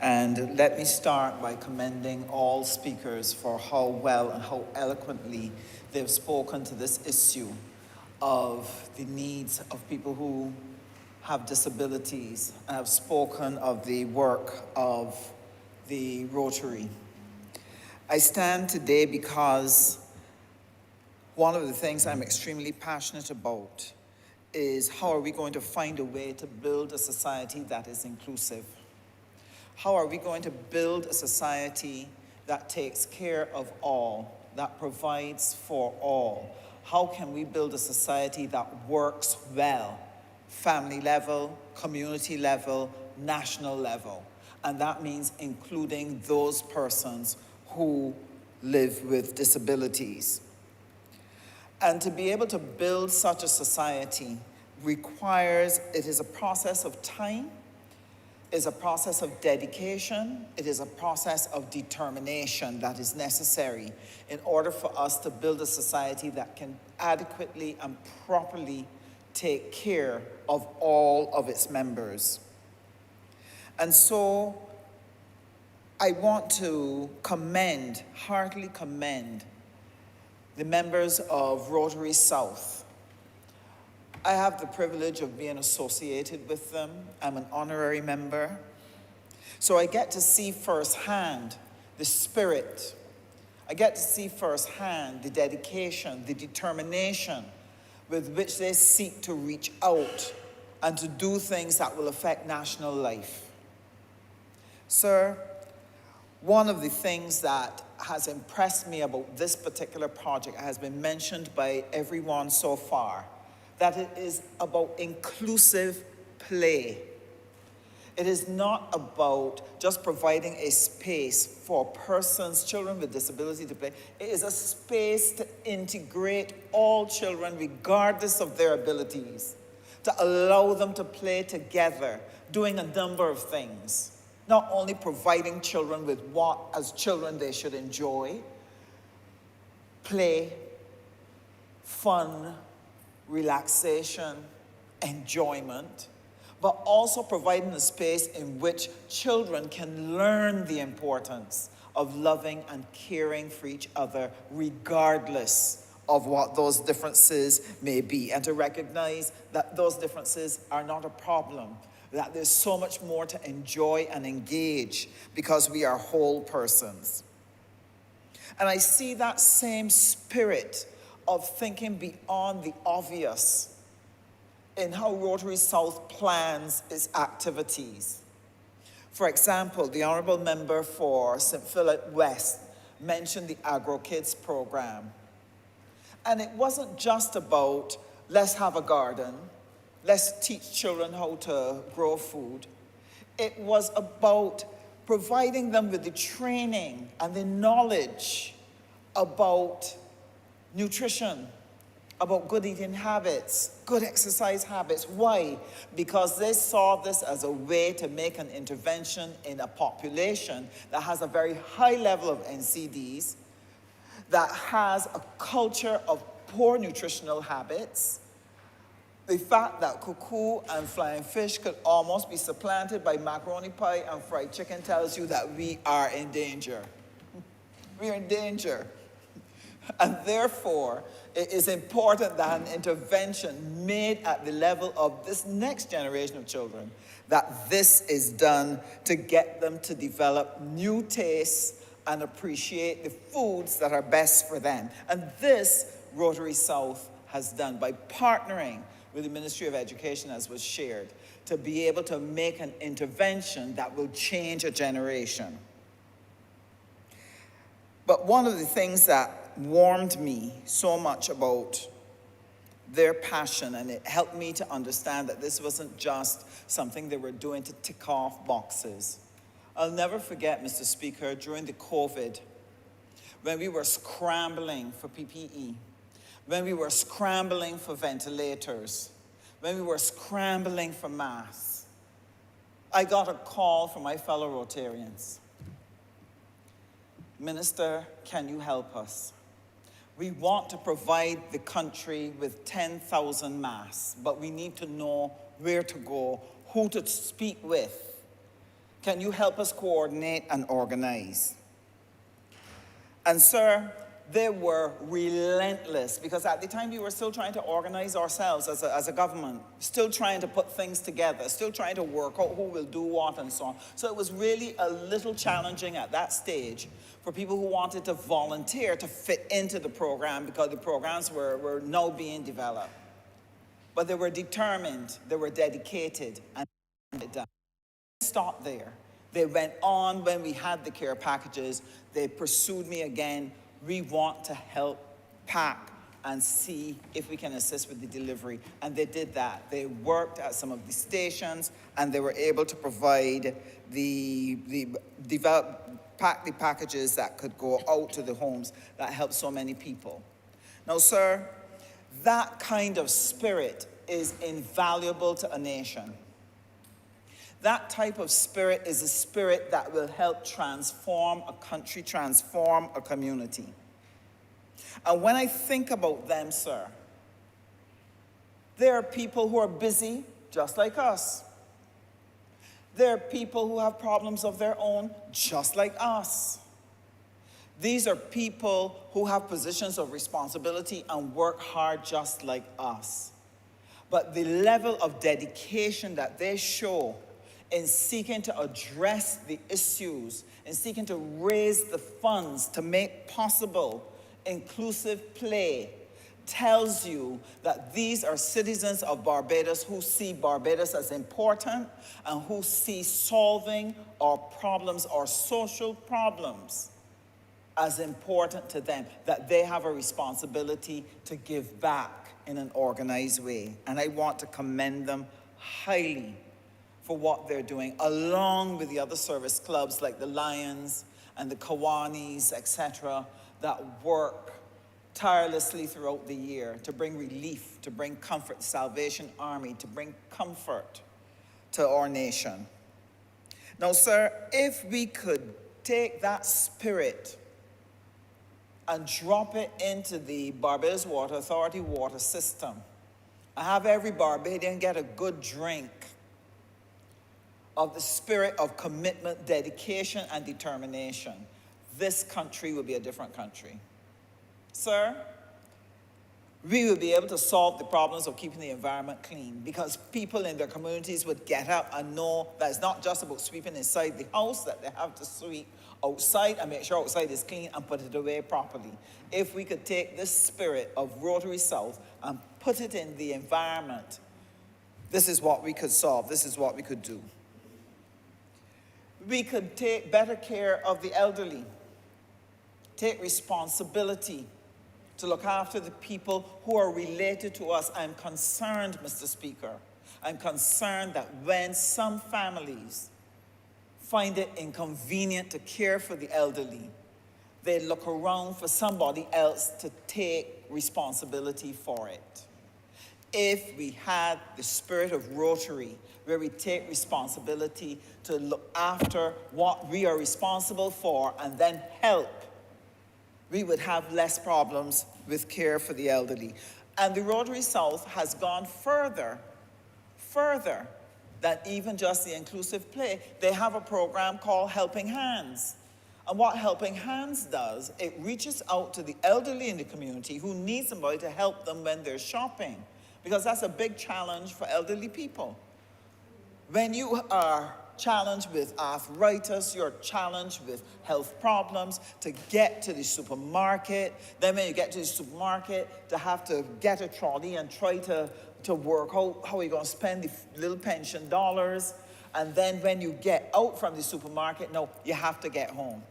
And let me start by commending all speakers for how well and how eloquently they've spoken to this issue of the needs of people who have disabilities, and have spoken of the work of the Rotary. I stand today because one of the things I'm extremely passionate about is how are we going to find a way to build a society that is inclusive? How are we going to build a society that takes care of all? that provides for all? How can we build a society that works well, family level, community level, national level? And that means including those persons who live with disabilities. And to be able to build such a society requires, it is a process of time, is a process of dedication, it is a process of determination that is necessary in order for us to build a society that can adequately and properly take care of all of its members. And so I want to heartily commend the members of Rotary South. I have the privilege of being associated with them. I'm an honorary member. So I get to see firsthand the spirit. I get to see firsthand the dedication, the determination with which they seek to reach out and to do things that will affect national life. Sir, one of the things that has impressed me about this particular project has been mentioned by everyone so far, that it is about inclusive play. It is not about just providing a space for persons, children with disability to play. It is a space to integrate all children regardless of their abilities, to allow them to play together, doing a number of things. Not only providing children with what, as children, they should enjoy, play, fun, relaxation, enjoyment, but also providing a space in which children can learn the importance of loving and caring for each other regardless of what those differences may be, and to recognize that those differences are not a problem, that there's so much more to enjoy and engage because we are whole persons. And I see that same spirit of thinking beyond the obvious in how Rotary South plans its activities. For example, the Honourable Member for St. Philip West mentioned the Agro Kids program. And it wasn't just about, let's have a garden, let's teach children how to grow food. It was about providing them with the training and the knowledge about nutrition, about good eating habits, good exercise habits. Why? Because they saw this as a way to make an intervention in a population that has a very high level of NCDs, that has a culture of poor nutritional habits. The fact that cuckoo and flying fish could almost be supplanted by macaroni pie and fried chicken tells you that we are in danger. We are in danger. And therefore, it is important that an intervention made at the level of this next generation of children, that this is done to get them to develop new tastes and appreciate the foods that are best for them. And this Rotary South has done by partnering with the Ministry of Education, as was shared, to be able to make an intervention that will change a generation. But one of the things that warmed me so much about their passion, and it helped me to understand that this wasn't just something they were doing to tick off boxes. I'll never forget, Mr. Speaker, during the COVID, when we were scrambling for PPE, when we were scrambling for ventilators, when we were scrambling for masks, I got a call from my fellow Rotarians. Minister, can you help us? We want to provide the country with 10,000 masks, but we need to know where to go, who to speak with. Can you help us coordinate and organize? And sir, they were relentless, because at the time we were still trying to organize ourselves as a government, still trying to put things together, still trying to work out who will do what and so on. So it was really a little challenging at that stage for people who wanted to volunteer to fit into the program, because the programs were now being developed. But they were determined, they were dedicated, and it done. Stop there. They went on when we had the care packages. They pursued me again. we want to help pack and see if we can assist with the delivery. And they did that. They worked at some of the stations and they were able to provide pack the packages that could go out to the homes that helped so many people. Now, sir, that kind of spirit is invaluable to a nation. That type of spirit is a spirit that will help transform a country, transform a community. And when I think about them, sir, there are people who are busy just like us. There are people who have problems of their own just like us. These are people who have positions of responsibility and work hard just like us. But the level of dedication that they show in seeking to address the issues, in seeking to raise the funds to make possible inclusive play, tells you that these are citizens of Barbados who see Barbados as important and who see solving our problems, our social problems, as important to them, that they have a responsibility to give back in an organized way. And I want to commend them highly for what they're doing, along with the other service clubs like the Lions and the Kiwanis, etc., that work tirelessly throughout the year to bring relief, to bring comfort, the Salvation Army, to bring comfort to our nation. Now, sir, if we could take that spirit and drop it into the Barbados Water Authority water system, and have every Barbadian get a good drink of the spirit of commitment, dedication, and determination, this country will be a different country. Sir, we will be able to solve the problems of keeping the environment clean because people in their communities would get up and know that it's not just about sweeping inside the house, that they have to sweep outside and make sure outside is clean and put it away properly. If we could take this spirit of Rotary South and put it in the environment, this is what we could solve, this is what we could do. We could take better care of the elderly, take responsibility to look after the people who are related to us. I'm concerned, Mr. Speaker, I'm concerned that when some families find it inconvenient to care for the elderly, they look around for somebody else to take responsibility for it. If we had the spirit of Rotary, where we take responsibility to look after what we are responsible for and then help, we would have less problems with care for the elderly. And the Rotary South has gone further than even just the inclusive play. They have a program called Helping Hands. And what Helping Hands does, it reaches out to the elderly in the community who need somebody to help them when they're shopping, because that's a big challenge for elderly people. When you are challenged with arthritis, you're challenged with health problems, to get to the supermarket, then when you get to the supermarket, to have to get a trolley and try to work out how you're going to spend the little pension dollars, and then when you get out from the supermarket, no, you have to get home.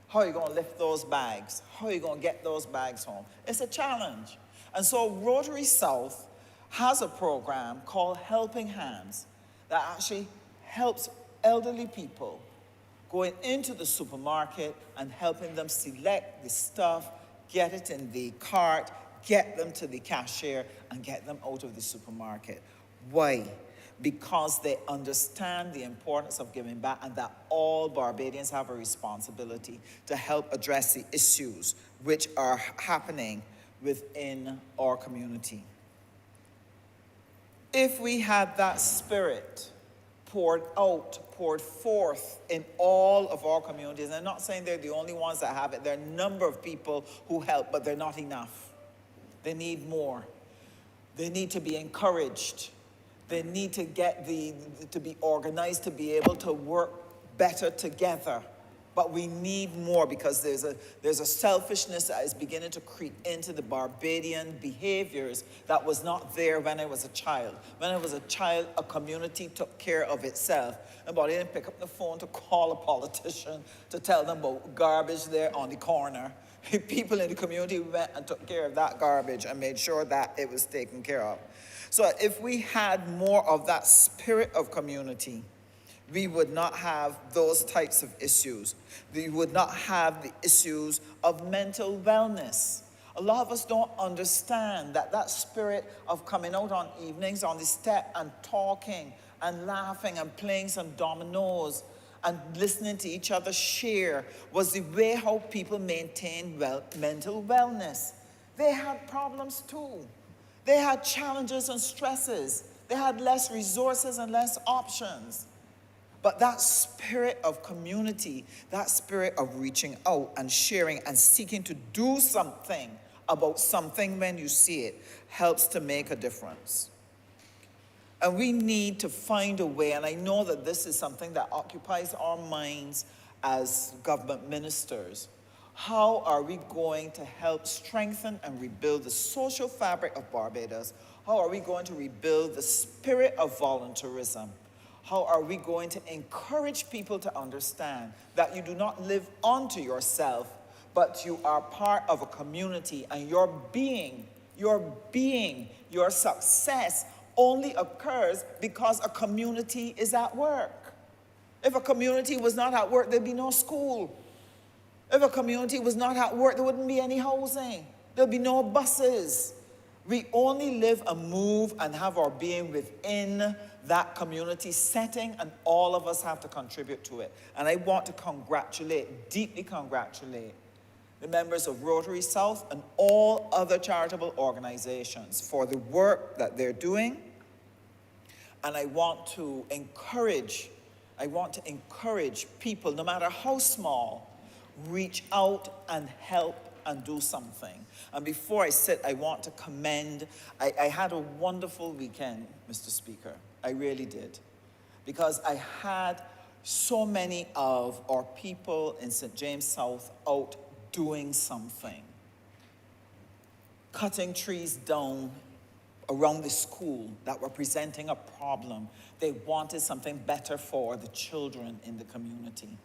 How are you going to lift those bags? How are you going to get those bags home? It's a challenge. And so Rotary South has a program called Helping Hands that actually helps elderly people going into the supermarket and helping them select the stuff, get it in the cart, get them to the cashier, and get them out of the supermarket. Why? Because they understand the importance of giving back and that all Barbadians have a responsibility to help address the issues which are happening within our community. If we had that spirit poured forth in all of our communities, and I'm not saying they're the only ones that have it, there are a number of people who help, but they're not enough. They need more. They need to be encouraged. They need to get to be organized, to be able to work better together. But we need more because there's a selfishness that is beginning to creep into the Barbadian behaviors that was not there when I was a child. When I was a child, a community took care of itself. Nobody didn't pick up the phone to call a politician to tell them about garbage there on the corner. People in the community went and took care of that garbage and made sure that it was taken care of. So if we had more of that spirit of community, we would not have those types of issues. We would not have the issues of mental wellness. A lot of us don't understand that spirit of coming out on evenings on the step and talking and laughing and playing some dominoes and listening to each other share was the way how people maintain mental wellness. They had problems too. They had challenges and stresses. They had less resources and less options. But that spirit of community, that spirit of reaching out and sharing and seeking to do something about something when you see it, helps to make a difference. And we need to find a way, and I know that this is something that occupies our minds as government ministers. How are we going to help strengthen and rebuild the social fabric of Barbados? How are we going to rebuild the spirit of volunteerism? How are we going to encourage people to understand that you do not live unto yourself, but you are part of a community, and your success only occurs because a community is at work. If a community was not at work, there'd be no school. If a community was not at work, there wouldn't be any housing. There'd be no buses. We only live and move and have our being within that community setting, and all of us have to contribute to it. And I want to deeply congratulate the members of Rotary South and all other charitable organizations for the work that they're doing. And I want to encourage people, no matter how small, reach out and help and do something. And before I sit, I want to commend, I had a wonderful weekend, Mr. Speaker. I really did. Because I had so many of our people in St. James South out doing something. Cutting trees down around the school that were presenting a problem. They wanted something better for the children in the community.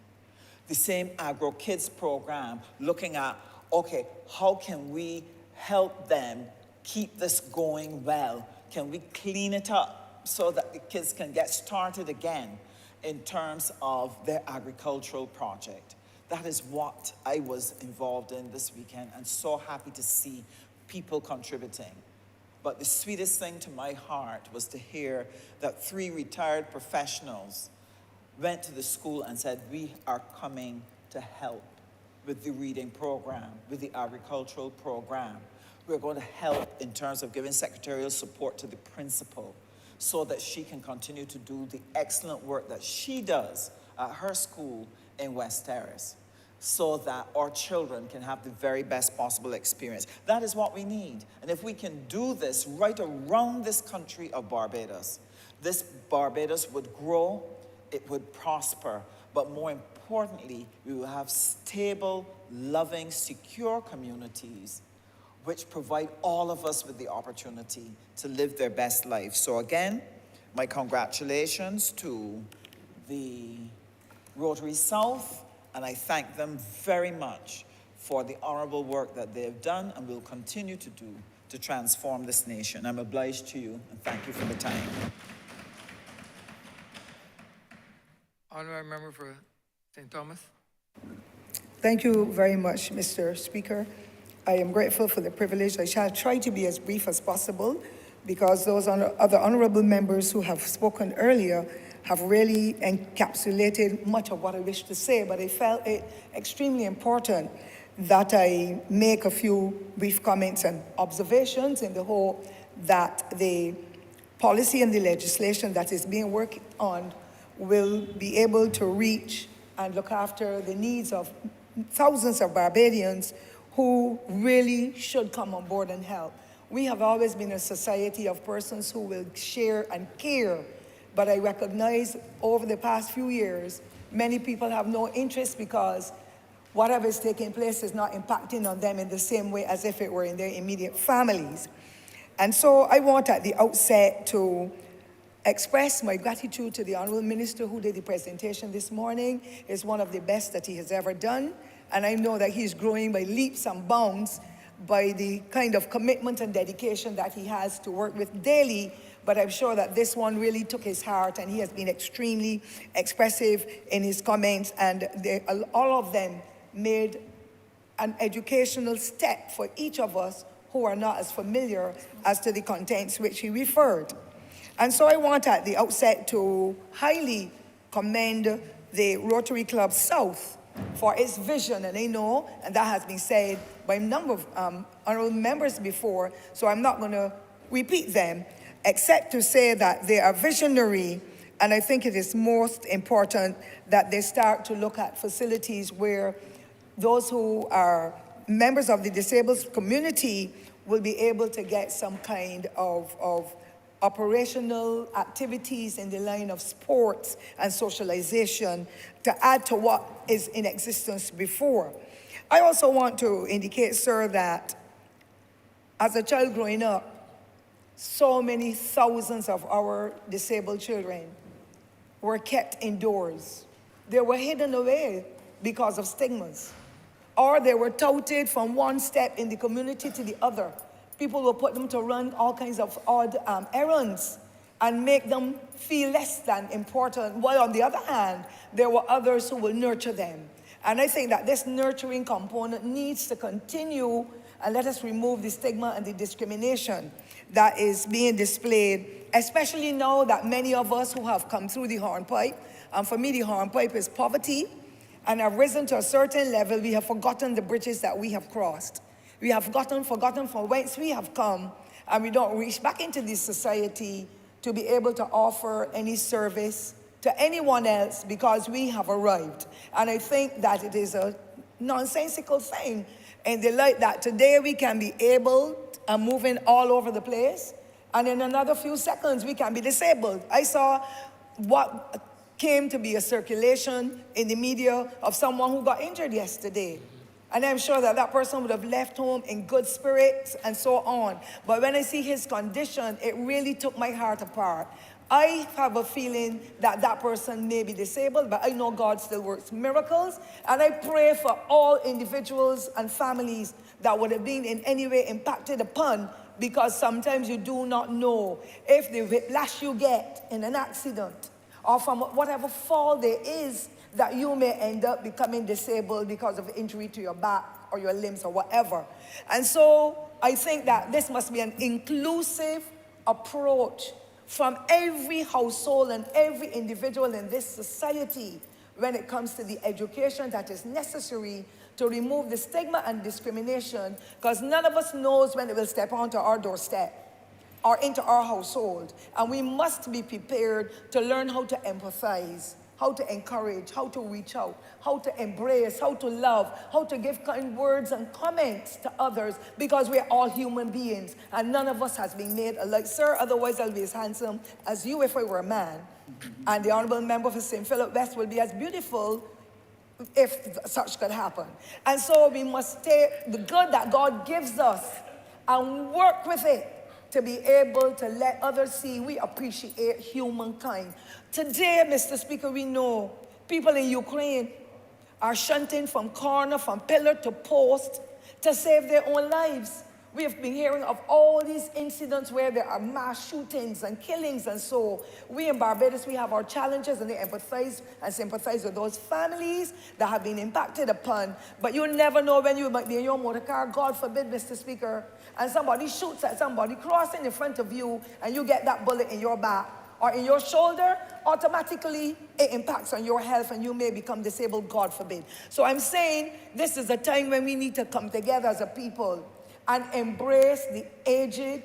The same Agro Kids program, looking at, okay, how can we help them keep this going well? Can we clean it up so that the kids can get started again in terms of their agricultural project? That is what I was involved in this weekend, and so happy to see people contributing. But the sweetest thing to my heart was to hear that 3 retired professionals went to the school and said, we are coming to help with the reading program, with the agricultural program. We're going to help in terms of giving secretarial support to the principal so that she can continue to do the excellent work that she does at her school in West Terrace, so that our children can have the very best possible experience. That is what we need. And if we can do this right around this country of Barbados, this Barbados would grow, it would prosper, but more importantly, we will have stable, loving, secure communities which provide all of us with the opportunity to live their best life. So again, my congratulations to the Rotary South, and I thank them very much for the honorable work that they have done and will continue to do to transform this nation. I'm obliged to you, and thank you for the time. Honorable member for St. Thomas. Thank you very much, Mr. Speaker. I am grateful for the privilege. I shall try to be as brief as possible because those other honorable members who have spoken earlier have really encapsulated much of what I wish to say, but I felt it extremely important that I make a few brief comments and observations in the hope that the policy and the legislation that is being worked on will be able to reach and look after the needs of thousands of Barbadians who really should come on board and help. We have always been a society of persons who will share and care, but I recognize over the past few years, many people have no interest because whatever is taking place is not impacting on them in the same way as if it were in their immediate families. And so I want at the outset to express my gratitude to the Honourable Minister who did the presentation this morning. It's one of the best that he has ever done. and I know that he's growing by leaps and bounds by the kind of commitment and dedication that he has to work with daily, but I'm sure that this one really took his heart, and he has been extremely expressive in his comments, and all of them made an educational step for each of us who are not as familiar as to the contents which he referred. And so I want at the outset to highly commend the Rotary Club South for its vision, and I know, and that has been said by a number of honorable members before, so I'm not going to repeat them, except to say that they are visionary, and I think it is most important that they start to look at facilities where those who are members of the disabled community will be able to get some kind of operational activities in the line of sports and socialization to add to what is in existence before. I also want to indicate, sir, that as a child growing up, so many thousands of our disabled children were kept indoors. They were hidden away because of stigmas, or they were touted from one step in the community to the other. People will put them to run all kinds of odd errands and make them feel less than important, while on the other hand, there were others who will nurture them. And I think that this nurturing component needs to continue, and let us remove the stigma and the discrimination that is being displayed, especially now that many of us who have come through the hornpipe, and for me the hornpipe is poverty, and have risen to a certain level, we have forgotten the bridges that we have crossed. We have forgotten from whence we have come, and we don't reach back into this society to be able to offer any service to anyone else because we have arrived. And I think that it is a nonsensical thing in the light that today we can be able and moving all over the place, and in another few seconds we can be disabled. I saw what came to be a circulation in the media of someone who got injured yesterday. And I'm sure that that person would have left home in good spirits and so on. But when I see his condition, it really took my heart apart. I have a feeling that that person may be disabled, but I know God still works miracles. And I pray for all individuals and families that would have been in any way impacted upon, because sometimes you do not know if the whiplash you get in an accident or from whatever fall there is, that you may end up becoming disabled because of injury to your back or your limbs or whatever. And so I think that this must be an inclusive approach from every household and every individual in this society when it comes to the education that is necessary to remove the stigma and discrimination, because none of us knows when it will step onto our doorstep or into our household. And we must be prepared to learn how to empathize, how to encourage, how to reach out, how to embrace, how to love, how to give kind words and comments to others, because we are all human beings and none of us has been made alike. Sir, otherwise I'll be as handsome as you if I were a man. And the Honourable Member for St. Philip West will be as beautiful if such could happen. And so we must take the good that God gives us and work with it to be able to let others see we appreciate humankind. Today, Mr. Speaker, we know people in Ukraine are shunting from corner, from pillar to post to save their own lives. We have been hearing of all these incidents where there are mass shootings and killings, and so we in Barbados, we have our challenges, and they empathize and sympathize with those families that have been impacted upon. But you never know when you might be in your motor car, God forbid, Mr. Speaker, and somebody shoots at somebody crossing in front of you, and you get that bullet in your back or in your shoulder, automatically it impacts on your health and you may become disabled, God forbid. So I'm saying this is a time when we need to come together as a people and embrace the aged,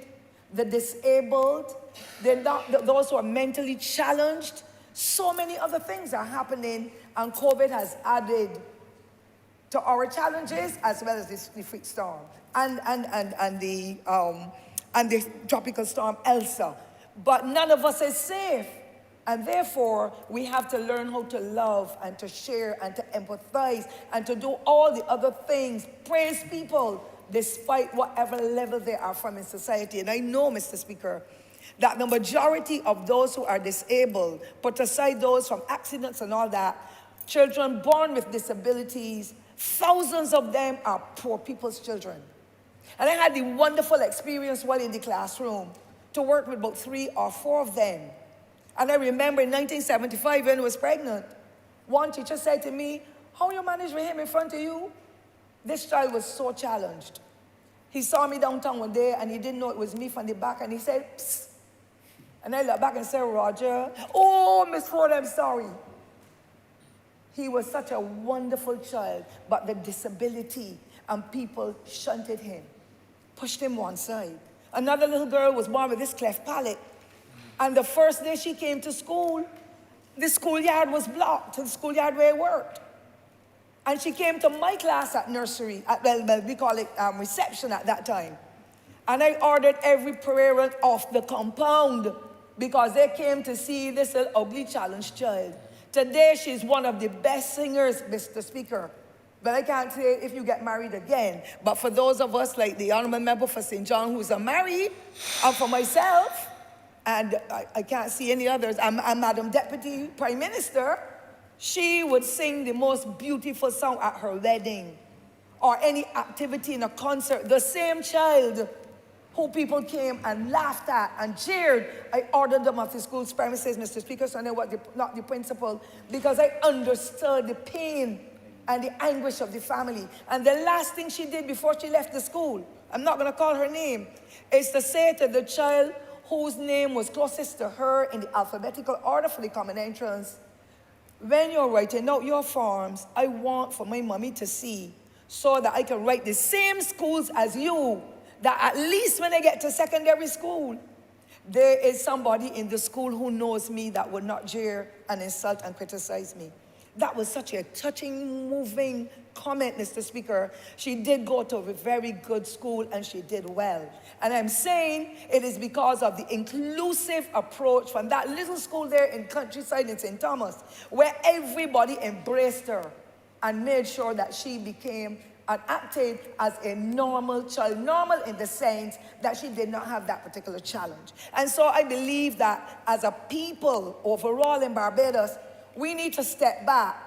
the disabled, those who are mentally challenged. So many other things are happening, and COVID has added to our challenges as well as the freak storm and the tropical storm Elsa. But none of us is safe, and therefore we have to learn how to love and to share and to empathize and to do all the other things, praise people despite whatever level they are from in society. And I know, Mr. Speaker, that the majority of those who are disabled, put aside those from accidents and all that, children born with disabilities, Thousands of them are poor people's children. And I had the wonderful experience while in the classroom to work with about 3 or 4 of them. And I remember in 1975 when I was pregnant, one teacher said to me, "How you manage with him in front of you?" This child was so challenged. He saw me downtown one day and he didn't know it was me from the back and he said, "Psst." And I looked back and said, "Roger, oh, Miss Ford, I'm sorry." He was such a wonderful child, but the disability and people shunted him, pushed him one side. Another little girl was born with this cleft palate. And the first day she came to school, the schoolyard was blocked, the schoolyard where I worked. And she came to my class at nursery, well, we call it reception at that time. And I ordered every parent off the compound because they came to see this little ugly challenged child. Today, she's one of the best singers, Mr. Speaker. But I can't say if you get married again. But for those of us like the Honourable Member for St. John who's married, and for myself, and I can't see any others, I'm Madam Deputy Prime Minister, she would sing the most beautiful song at her wedding or any activity in a concert. The same child who people came and laughed at and cheered, I ordered them off the school's premises, Mr. Speaker, so I know not the principal, because I understood the pain and the anguish of the family. And the last thing she did before she left the school, I'm not going to call her name, is to say to the child whose name was closest to her in the alphabetical order for the common entrance, "When you're writing out your forms, I want for my mommy to see so that I can write the same schools as you, that at least when I get to secondary school, there is somebody in the school who knows me that would not jeer and insult and criticize me." That was such a touching, moving comment, Mr. Speaker. She did go to a very good school and she did well. And I'm saying it is because of the inclusive approach from that little school there in countryside in St. Thomas, where everybody embraced her and made sure that she became and acted as a normal child, normal in the sense that she did not have that particular challenge. And so I believe that as a people overall in Barbados, we need to step back.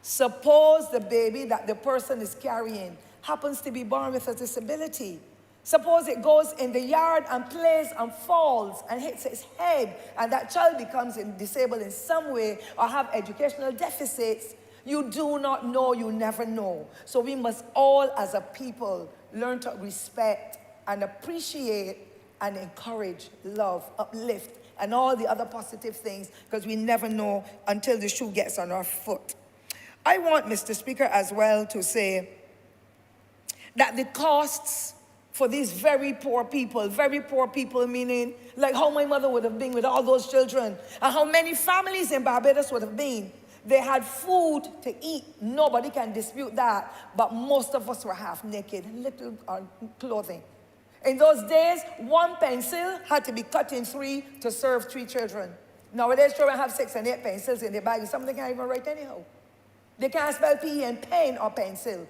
Suppose the baby that the person is carrying happens to be born with a disability. Suppose it goes in the yard and plays and falls and hits its head, and that child becomes disabled in some way or have educational deficits. You do not know, you never know. So we must all as a people learn to respect and appreciate and encourage, love, uplift, and all the other positive things, because we never know until the shoe gets on our foot. I want, Mr. Speaker, as well to say that the costs for these very poor people meaning like how my mother would have been with all those children, and how many families in Barbados would have been. They had food to eat. Nobody can dispute that. But most of us were half naked, little clothing. In those days, one pencil had to be cut in 3 to serve 3 children. Nowadays, children have 6 and 8 pencils in their bag. Some of them can't even write anyhow. They can't spell P in pen or pencil.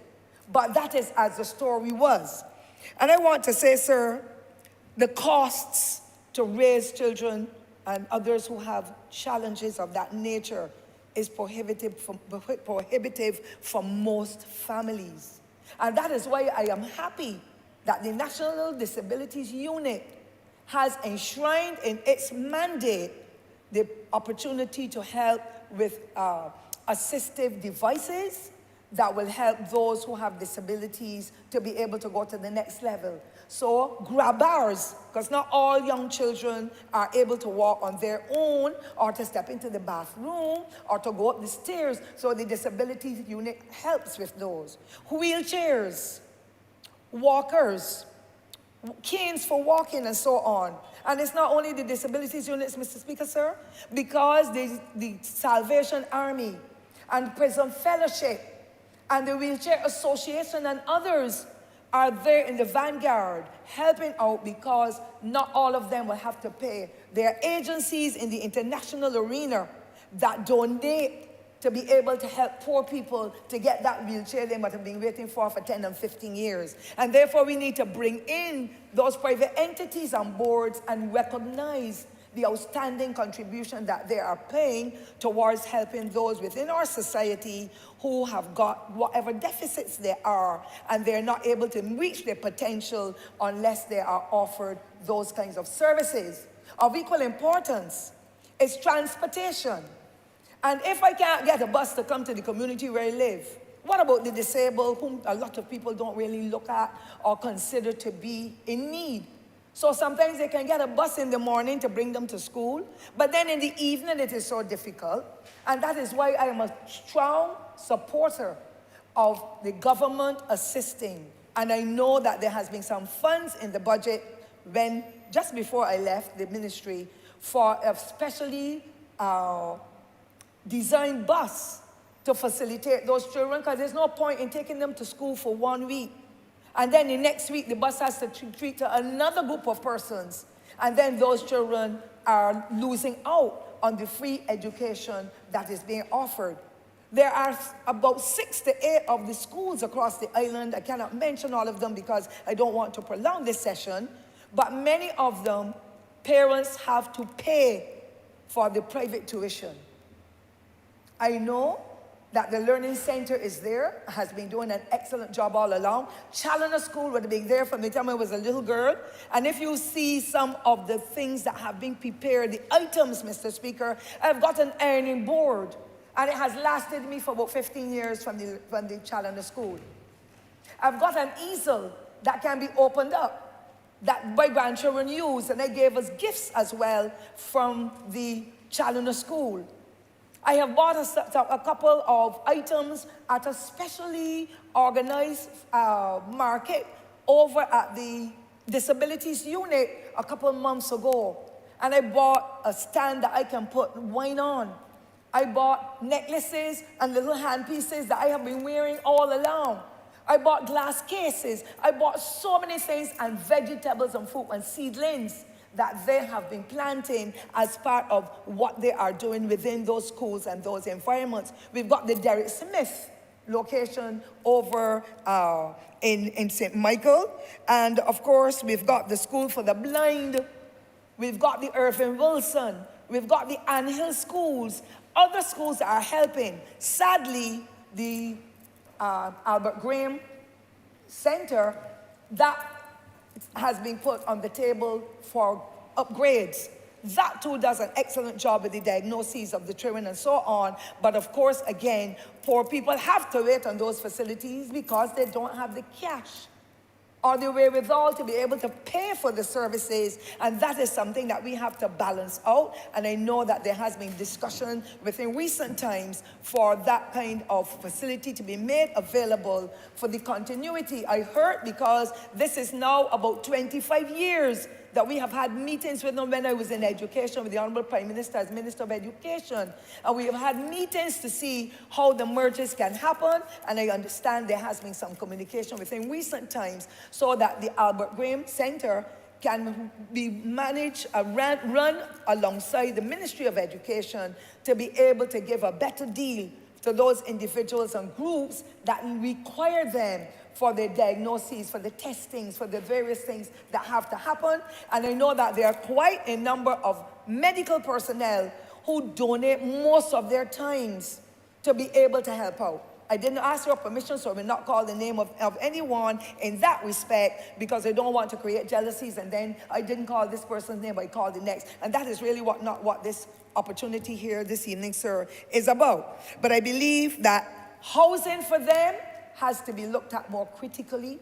But that is as the story was. And I want to say, sir, the costs to raise children and others who have challenges of that nature is prohibitive for most families. And that is why I am happy that the National Disabilities Unit has enshrined in its mandate the opportunity to help with assistive devices that will help those who have disabilities to be able to go to the next level. So grab bars, because not all young children are able to walk on their own or to step into the bathroom or to go up the stairs. So the disabilities unit helps with those. Wheelchairs, walkers, canes for walking and so on. And it's not only the disabilities units, Mr. Speaker, sir, because the Salvation Army and Prison Fellowship and the Wheelchair Association and others are there in the vanguard helping out, because not all of them will have to pay. There are agencies in the international arena that donate to be able to help poor people to get that wheelchair they might have been waiting for 10 and 15 years. And therefore we need to bring in those private entities on boards and recognize the outstanding contribution that they are paying towards helping those within our society who have got whatever deficits there are, and they're not able to reach their potential unless they are offered those kinds of services. Of equal importance is transportation. And if I can't get a bus to come to the community where I live, what about the disabled, whom a lot of people don't really look at or consider to be in need? So sometimes they can get a bus in the morning to bring them to school, but then in the evening it is so difficult. And that is why I am a strong supporter of the government assisting. And I know that there has been some funds in the budget when, just before I left the ministry, for a specially designed bus to facilitate those children, because there's no point in taking them to school for 1 week. And then the next week, the bus has to treat to another group of persons. And then those children are losing out on the free education that is being offered. There are about 6 to 8 of the schools across the island. I cannot mention all of them because I don't want to prolong this session. But many of them, parents have to pay for the private tuition. I know that the Learning Center is there, has been doing an excellent job all along. Challoner School would have been there from the time I was a little girl. And if you see some of the things that have been prepared, the items, Mr. Speaker, I've got an ironing board, and it has lasted me for about 15 years from the Challoner School. I've got an easel that can be opened up, that my grandchildren use, and they gave us gifts as well from the Challoner School. I have bought a couple of items at a specially organized market over at the Disabilities Unit a couple of months ago. And I bought a stand that I can put wine on. I bought necklaces and little handpieces that I have been wearing all along. I bought glass cases. I bought so many things, and vegetables and fruit and seedlings that they have been planting as part of what they are doing within those schools and those environments. We've got the Derek Smith location over in St. Michael. And of course, we've got the School for the Blind. We've got the Irving Wilson. We've got the Ann Hill schools. Other schools are helping. Sadly, the Albert Graham Center, that has been put on the table for upgrades. That too does an excellent job with the diagnoses of the children and so on. But of course, again, poor people have to wait on those facilities because they don't have the cash or the wherewithal to be able to pay for the services. And that is something that we have to balance out. And I know that there has been discussion within recent times for that kind of facility to be made available for the continuity. I heard, because this is now about 25 years that we have had meetings with them when I was in education with the Honourable Prime Minister as Minister of Education. And we have had meetings to see how the mergers can happen. And I understand there has been some communication within recent times so that the Albert Graham Center can be managed, run alongside the Ministry of Education to be able to give a better deal to those individuals and groups that require them for their diagnoses, for the testings, for the various things that have to happen. And I know that there are quite a number of medical personnel who donate most of their times to be able to help out. I didn't ask your permission, so I will not call the name of anyone in that respect, because I don't want to create jealousies, and then I didn't call this person's name, I called the next. And that is really not what this opportunity here this evening, sir, is about. But I believe that housing for them has to be looked at more critically.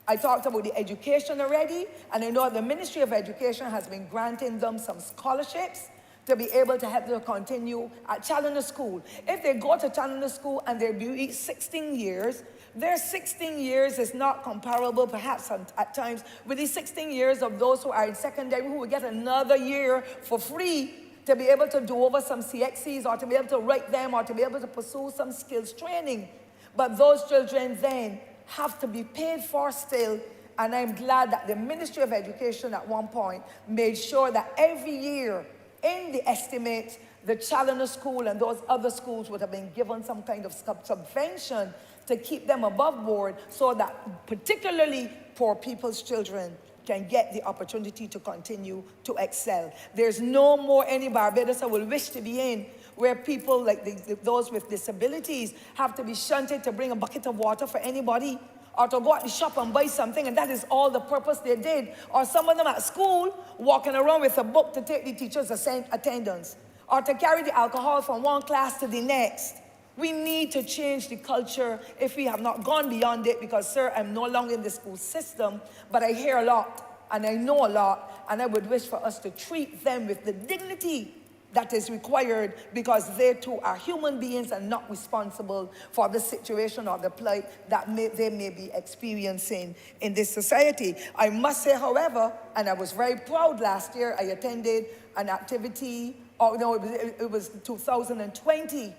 I talked about the education already, and I know the Ministry of Education has been granting them some scholarships to be able to help them continue at Challoner School. If they go to Challoner School and they reach 16 years, their 16 years is not comparable, perhaps at times, with the 16 years of those who are in secondary, who will get another year for free to be able to do over some CXCs, or to be able to write them, or to be able to pursue some skills training. But those children then have to be paid for still. And I'm glad that the Ministry of Education at one point made sure that every year in the estimate, the Challoner School and those other schools would have been given some kind of subvention to keep them above board, so that particularly poor people's children can get the opportunity to continue to excel. There's no more any Barbados I will wish to be in where people like those with disabilities have to be shunted to bring a bucket of water for anybody, or to go out and shop and buy something, and that is all the purpose they did. Or some of them at school walking around with a book to take the teacher's attendance, or to carry the alcohol from one class to the next. We need to change the culture if we have not gone beyond it, because, sir, I'm no longer in the school system, but I hear a lot, and I know a lot, and I would wish for us to treat them with the dignity that is required, because they too are human beings and not responsible for the situation or the plight that they may be experiencing in this society. I must say, however, and I was very proud last year, I attended an activity, or no, it was 2020,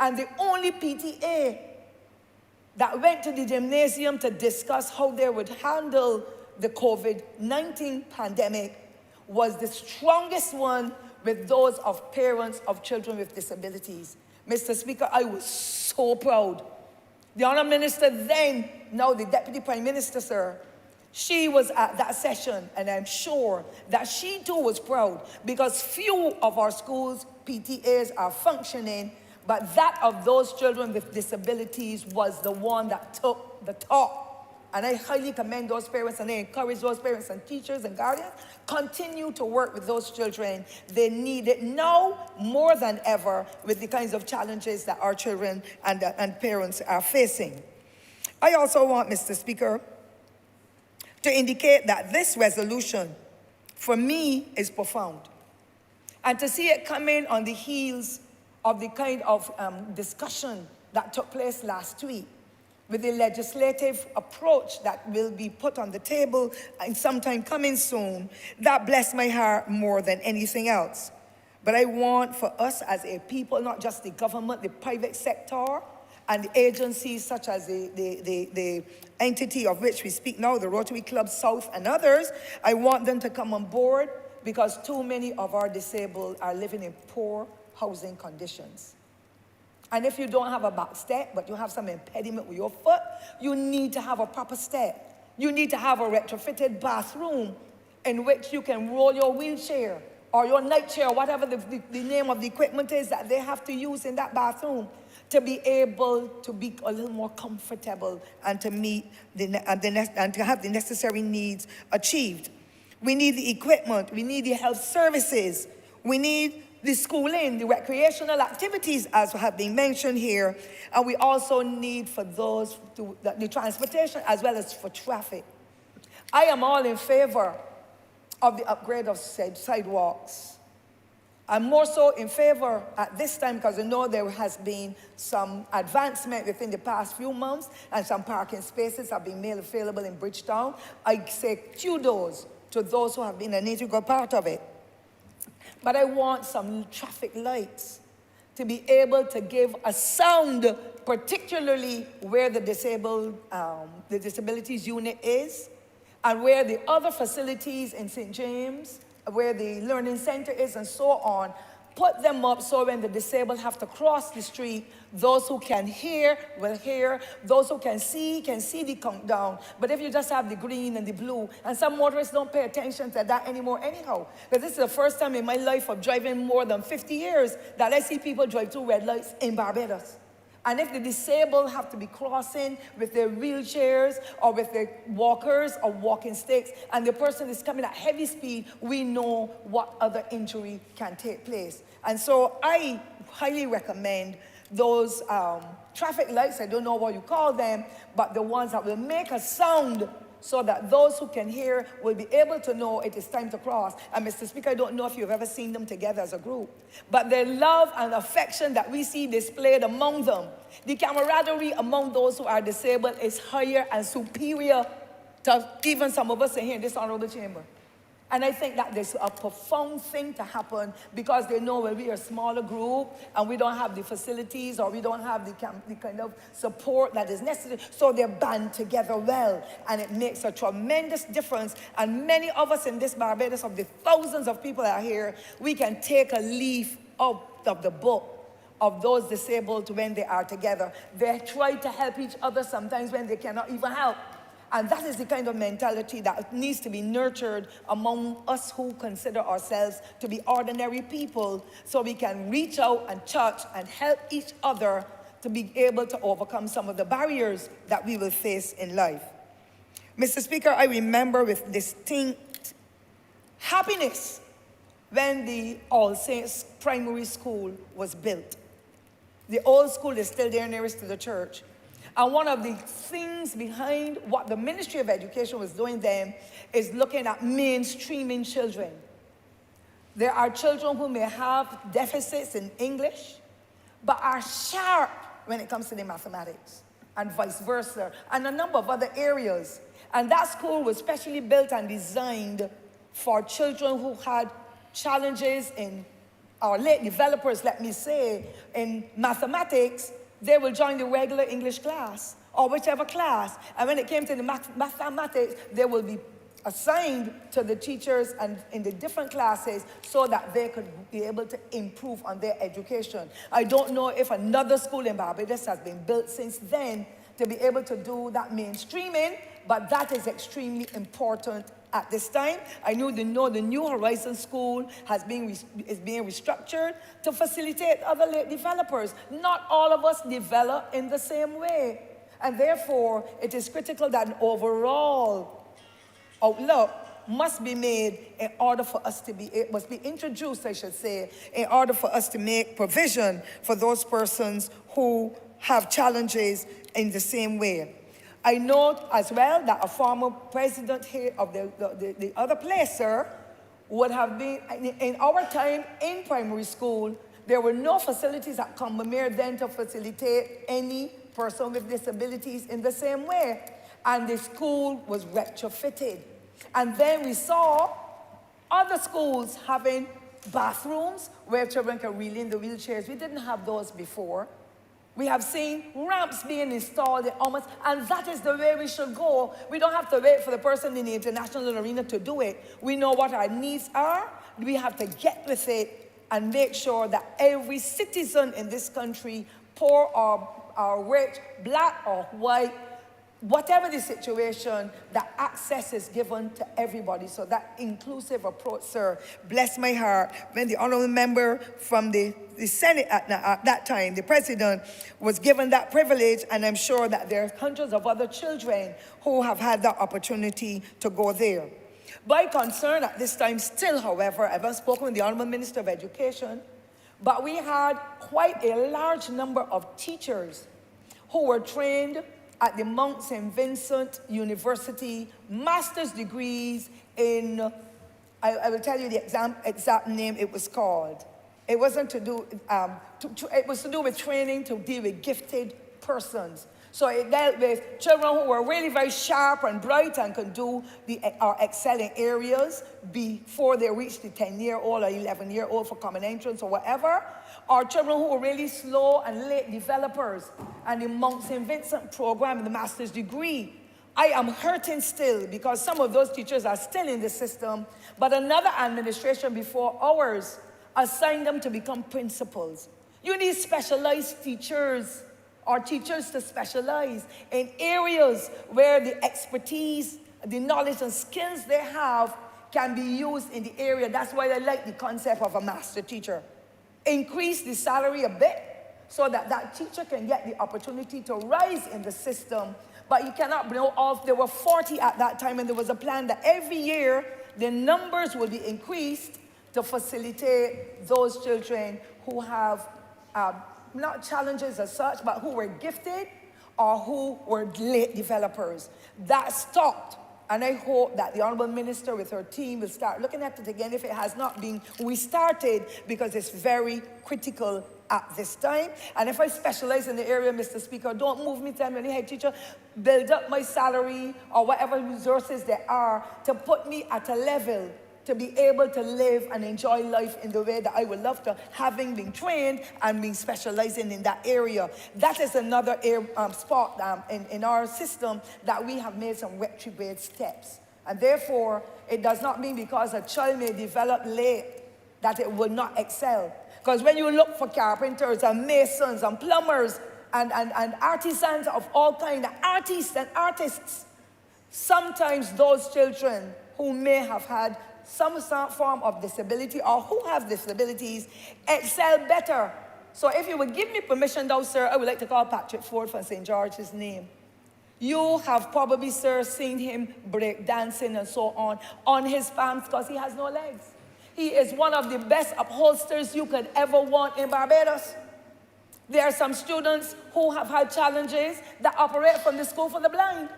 and the only PTA that went to the gymnasium to discuss how they would handle the COVID-19 pandemic was the strongest one with those of parents of children with disabilities. Mr. Speaker, I was so proud. The Honourable Minister then, now the Deputy Prime Minister, sir, she was at that session, and I'm sure that she too was proud, because few of our schools' PTAs are functioning, but that of those children with disabilities was the one that took the top. And I highly commend those parents, and I encourage those parents and teachers and guardians, continue to work with those children. They need it now more than ever with the kinds of challenges that our children and parents are facing. I also want, Mr. Speaker, to indicate that this resolution, for me, is profound. And to see it coming on the heels of the kind of discussion that took place last week, with the legislative approach that will be put on the table and sometime coming soon, that blessed my heart more than anything else. But I want for us as a people, not just the government, the private sector, and the agencies such as the entity of which we speak now, the Rotary Club South and others, I want them to come on board, because too many of our disabled are living in poor housing conditions. And if you don't have a back step, but you have some impediment with your foot, you need to have a proper step. You need to have a retrofitted bathroom in which you can roll your wheelchair or your night chair, whatever the name of the equipment is that they have to use in that bathroom, to be able to be a little more comfortable and to meet and to have the necessary needs achieved. We need the equipment, we need the health services, we need the schooling, the recreational activities, as have been mentioned here, and we also need for those, the transportation as well as for traffic. I am all in favor of the upgrade of sidewalks. I'm more so in favor at this time, because I know there has been some advancement within the past few months, and some parking spaces have been made available in Bridgetown. I say kudos to those who have been an integral part of it. But I want some traffic lights to be able to give a sound, particularly where the disabilities unit is, and where the other facilities in St. James, where the learning center is, and so on. Put them up so when the disabled have to cross the street, those who can hear will hear, those who can see the countdown. But if you just have the green and the blue, and some motorists don't pay attention to that anymore anyhow. But this is the first time in my life of driving more than 50 years that I see people drive through red lights in Barbados. And if the disabled have to be crossing with their wheelchairs or with their walkers or walking sticks, and the person is coming at heavy speed, we know what other injury can take place. And so I highly recommend those traffic lights, I don't know what you call them, but the ones that will make a sound so that those who can hear will be able to know it is time to cross. And Mr. Speaker, I don't know if you've ever seen them together as a group, but the love and affection that we see displayed among them, the camaraderie among those who are disabled is higher and superior to even some of us in here in this honorable chamber. And I think that there's a profound thing to happen, because they know when we are a smaller group and we don't have the facilities or we don't have the kind of support that is necessary, so they're band together well, and it makes a tremendous difference. And many of us in this Barbados, of the thousands of people that are here, we can take a leaf out of the book of those disabled when they are together. They try to help each other sometimes when they cannot even help. And that is the kind of mentality that needs to be nurtured among us who consider ourselves to be ordinary people, so we can reach out and touch and help each other to be able to overcome some of the barriers that we will face in life. Mr. Speaker, I remember with distinct happiness when the All Saints Primary School was built. The old school is still there nearest to the church. And one of the things behind what the Ministry of Education was doing then is looking at mainstreaming children. There are children who may have deficits in English, but are sharp when it comes to the mathematics, and vice versa, and a number of other areas. And that school was specially built and designed for children who had challenges in, or late developers, let me say, in mathematics. They will join the regular English class or whichever class. And when it came to the mathematics, they will be assigned to the teachers and in the different classes so that they could be able to improve on their education. I don't know if another school in Barbados has been built since then to be able to do that mainstreaming, but that is extremely important at this time. I know the New Horizon School is being restructured to facilitate other late developers. Not all of us develop in the same way. And therefore, it is critical that an overall outlook must be made in order for us to be, it must be introduced, I should say, in order for us to make provision for those persons who have challenges in the same way. I note as well that a former president here of the other place, sir, would have been, in our time in primary school, there were no facilities at Combermere then to facilitate any person with disabilities in the same way. And the school was retrofitted. And then we saw other schools having bathrooms where children can reel in the wheelchairs. We didn't have those before. We have seen ramps being installed in almost, and that is the way we should go. We don't have to wait for the person in the international arena to do it. We know what our needs are. We have to get with it and make sure that every citizen in this country, poor or rich, black or white, whatever the situation, that access is given to everybody. So that inclusive approach, sir, bless my heart, when the honorable member from the Senate at that time, the president, was given that privilege, and I'm sure that there are hundreds of other children who have had the opportunity to go there. My concern at this time still, however, I haven't spoken with the Honourable Minister of Education, but we had quite a large number of teachers who were trained at the Mount St. Vincent University, master's degrees in, I will tell you the exact name it was called. It wasn't to do, it was to do with training to deal with gifted persons. So it dealt with children who were really very sharp and bright and could do or excel in areas before they reached the 10-year-old or 11-year-old for common entrance or whatever, or children who were really slow and late developers. And the Mount St. Vincent program, the master's degree, I am hurting still because some of those teachers are still in the system, but another administration before ours assigned them to become principals. You need specialized teachers or teachers to specialize in areas where the expertise, the knowledge and skills they have can be used in the area. That's why I like the concept of a master teacher. Increase the salary a bit so that that teacher can get the opportunity to rise in the system. But you cannot blow off. There were 40 at that time, and there was a plan that every year the numbers will be increased to facilitate those children who have not challenges as such, but who were gifted or who were late developers. That stopped, and I hope that the Honourable Minister with her team will start looking at it again if it has not been restarted, because it's very critical at this time. And if I specialize in the area, Mr. Speaker, don't move me to any head teacher, build up my salary or whatever resources there are to put me at a level to be able to live and enjoy life in the way that I would love to, having been trained and been specializing in that area. That is another spot in our system that we have made some retrograde steps. And therefore, it does not mean because a child may develop late that it will not excel. Because when you look for carpenters and masons and plumbers and artisans of all kinds, artists and artists, Sometimes those children who may have had some form of disability or who have disabilities excel better. So if you would give me permission though, sir, I would like to call Patrick Ford from St. George's name. You have probably, sir, seen him break dancing and so on his palms because he has no legs. He is one of the best upholsters you could ever want in Barbados. There are some students who have had challenges that operate from the School for the Blind.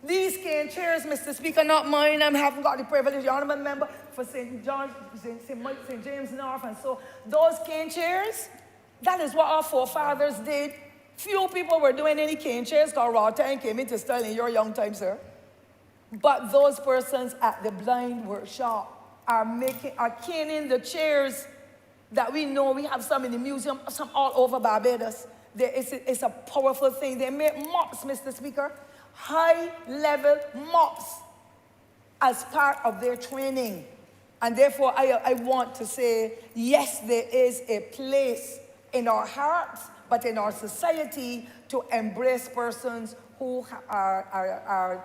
These cane chairs, Mr. Speaker, not mine. I haven't got the privilege, the honourable member for St. James North, and so those cane chairs, that is what our forefathers did. Few people were doing any cane chairs because Rotary came into style in your young time, sir. But those persons at the blind workshop are caning the chairs that we know. We have some in the museum, some all over Barbados. It's a powerful thing. They make mops, Mr. Speaker, high-level mops as part of their training. And therefore, I want to say, yes, there is a place in our hearts, but in our society, to embrace persons who are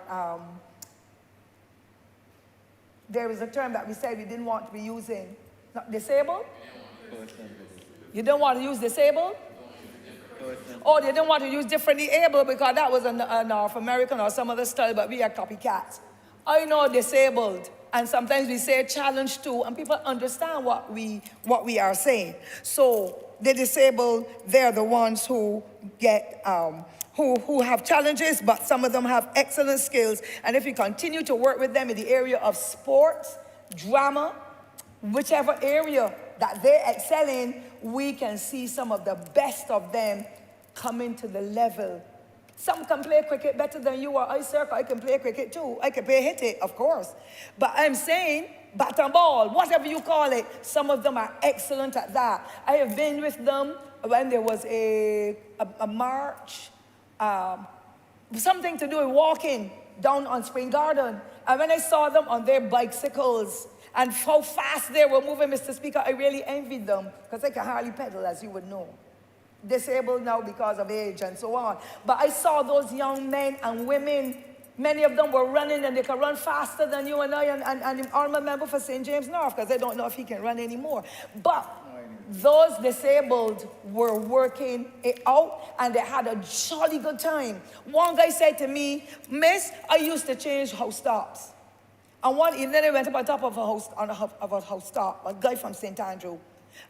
there is a term that we said we didn't want to be using. Not disabled? You don't want to use disabled? Oh, they didn't want to use differently able because that was a North American or some other style, but we are copycats. I know disabled, and sometimes we say challenge too, and people understand what we are saying. So the disabled, they're the ones who get who have challenges, but some of them have excellent skills. And if we continue to work with them in the area of sports, drama, whichever area that they excel in, we can see some of the best of them coming to the level. Some can play cricket better than you or I, sir. I can play cricket too. I can hit it, of course. But I'm saying, bat and ball, whatever you call it, some of them are excellent at that. I have been with them when there was a march, something to do with walking down on Spring Garden. And when I saw them on their bicycles and how fast they were moving, Mr. Speaker, I really envied them because they can hardly pedal, as you would know. Disabled now because of age and so on. But I saw those young men and women, many of them were running and they could run faster than you and I and the honourable member for St. James North because I don't know if he can run anymore. But those disabled were working it out and they had a jolly good time. One guy said to me, Miss, I used to change house tops. And one evening I went up on top of a house top, a guy from St. Andrew.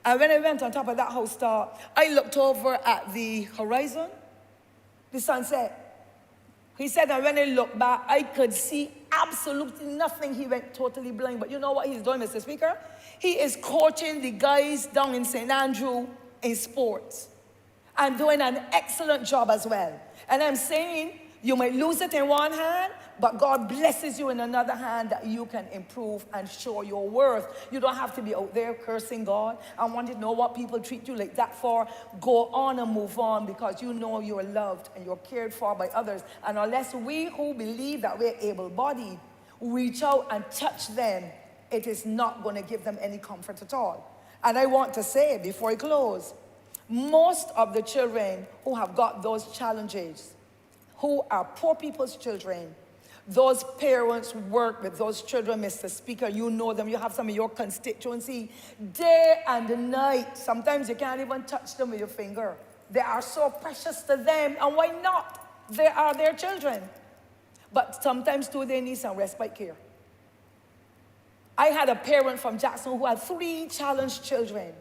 And when I went on top of that house top, I looked over at the horizon, the sunset. He said that when I looked back, I could see absolutely nothing. He went totally blind. But you know what he's doing, Mr. Speaker? He is coaching the guys down in St. Andrew in sports and doing an excellent job as well. And I'm saying you might lose it in one hand, but God blesses you in another hand that you can improve and show your worth. You don't have to be out there cursing God. I want to know what people treat you like that for. Go on and move on because you know you're loved and you're cared for by others. And unless we who believe that we're able-bodied reach out and touch them, it is not going to give them any comfort at all. And I want to say before I close, most of the children who have got those challenges, who are poor people's children, those parents work with those children, Mr. Speaker. You know them. You have some in your constituency day and night. Sometimes you can't even touch them with your finger. They are so precious to them, and why not? They are their children. But sometimes, too, they need some respite care. I had a parent from Jackson who had 3 challenged children,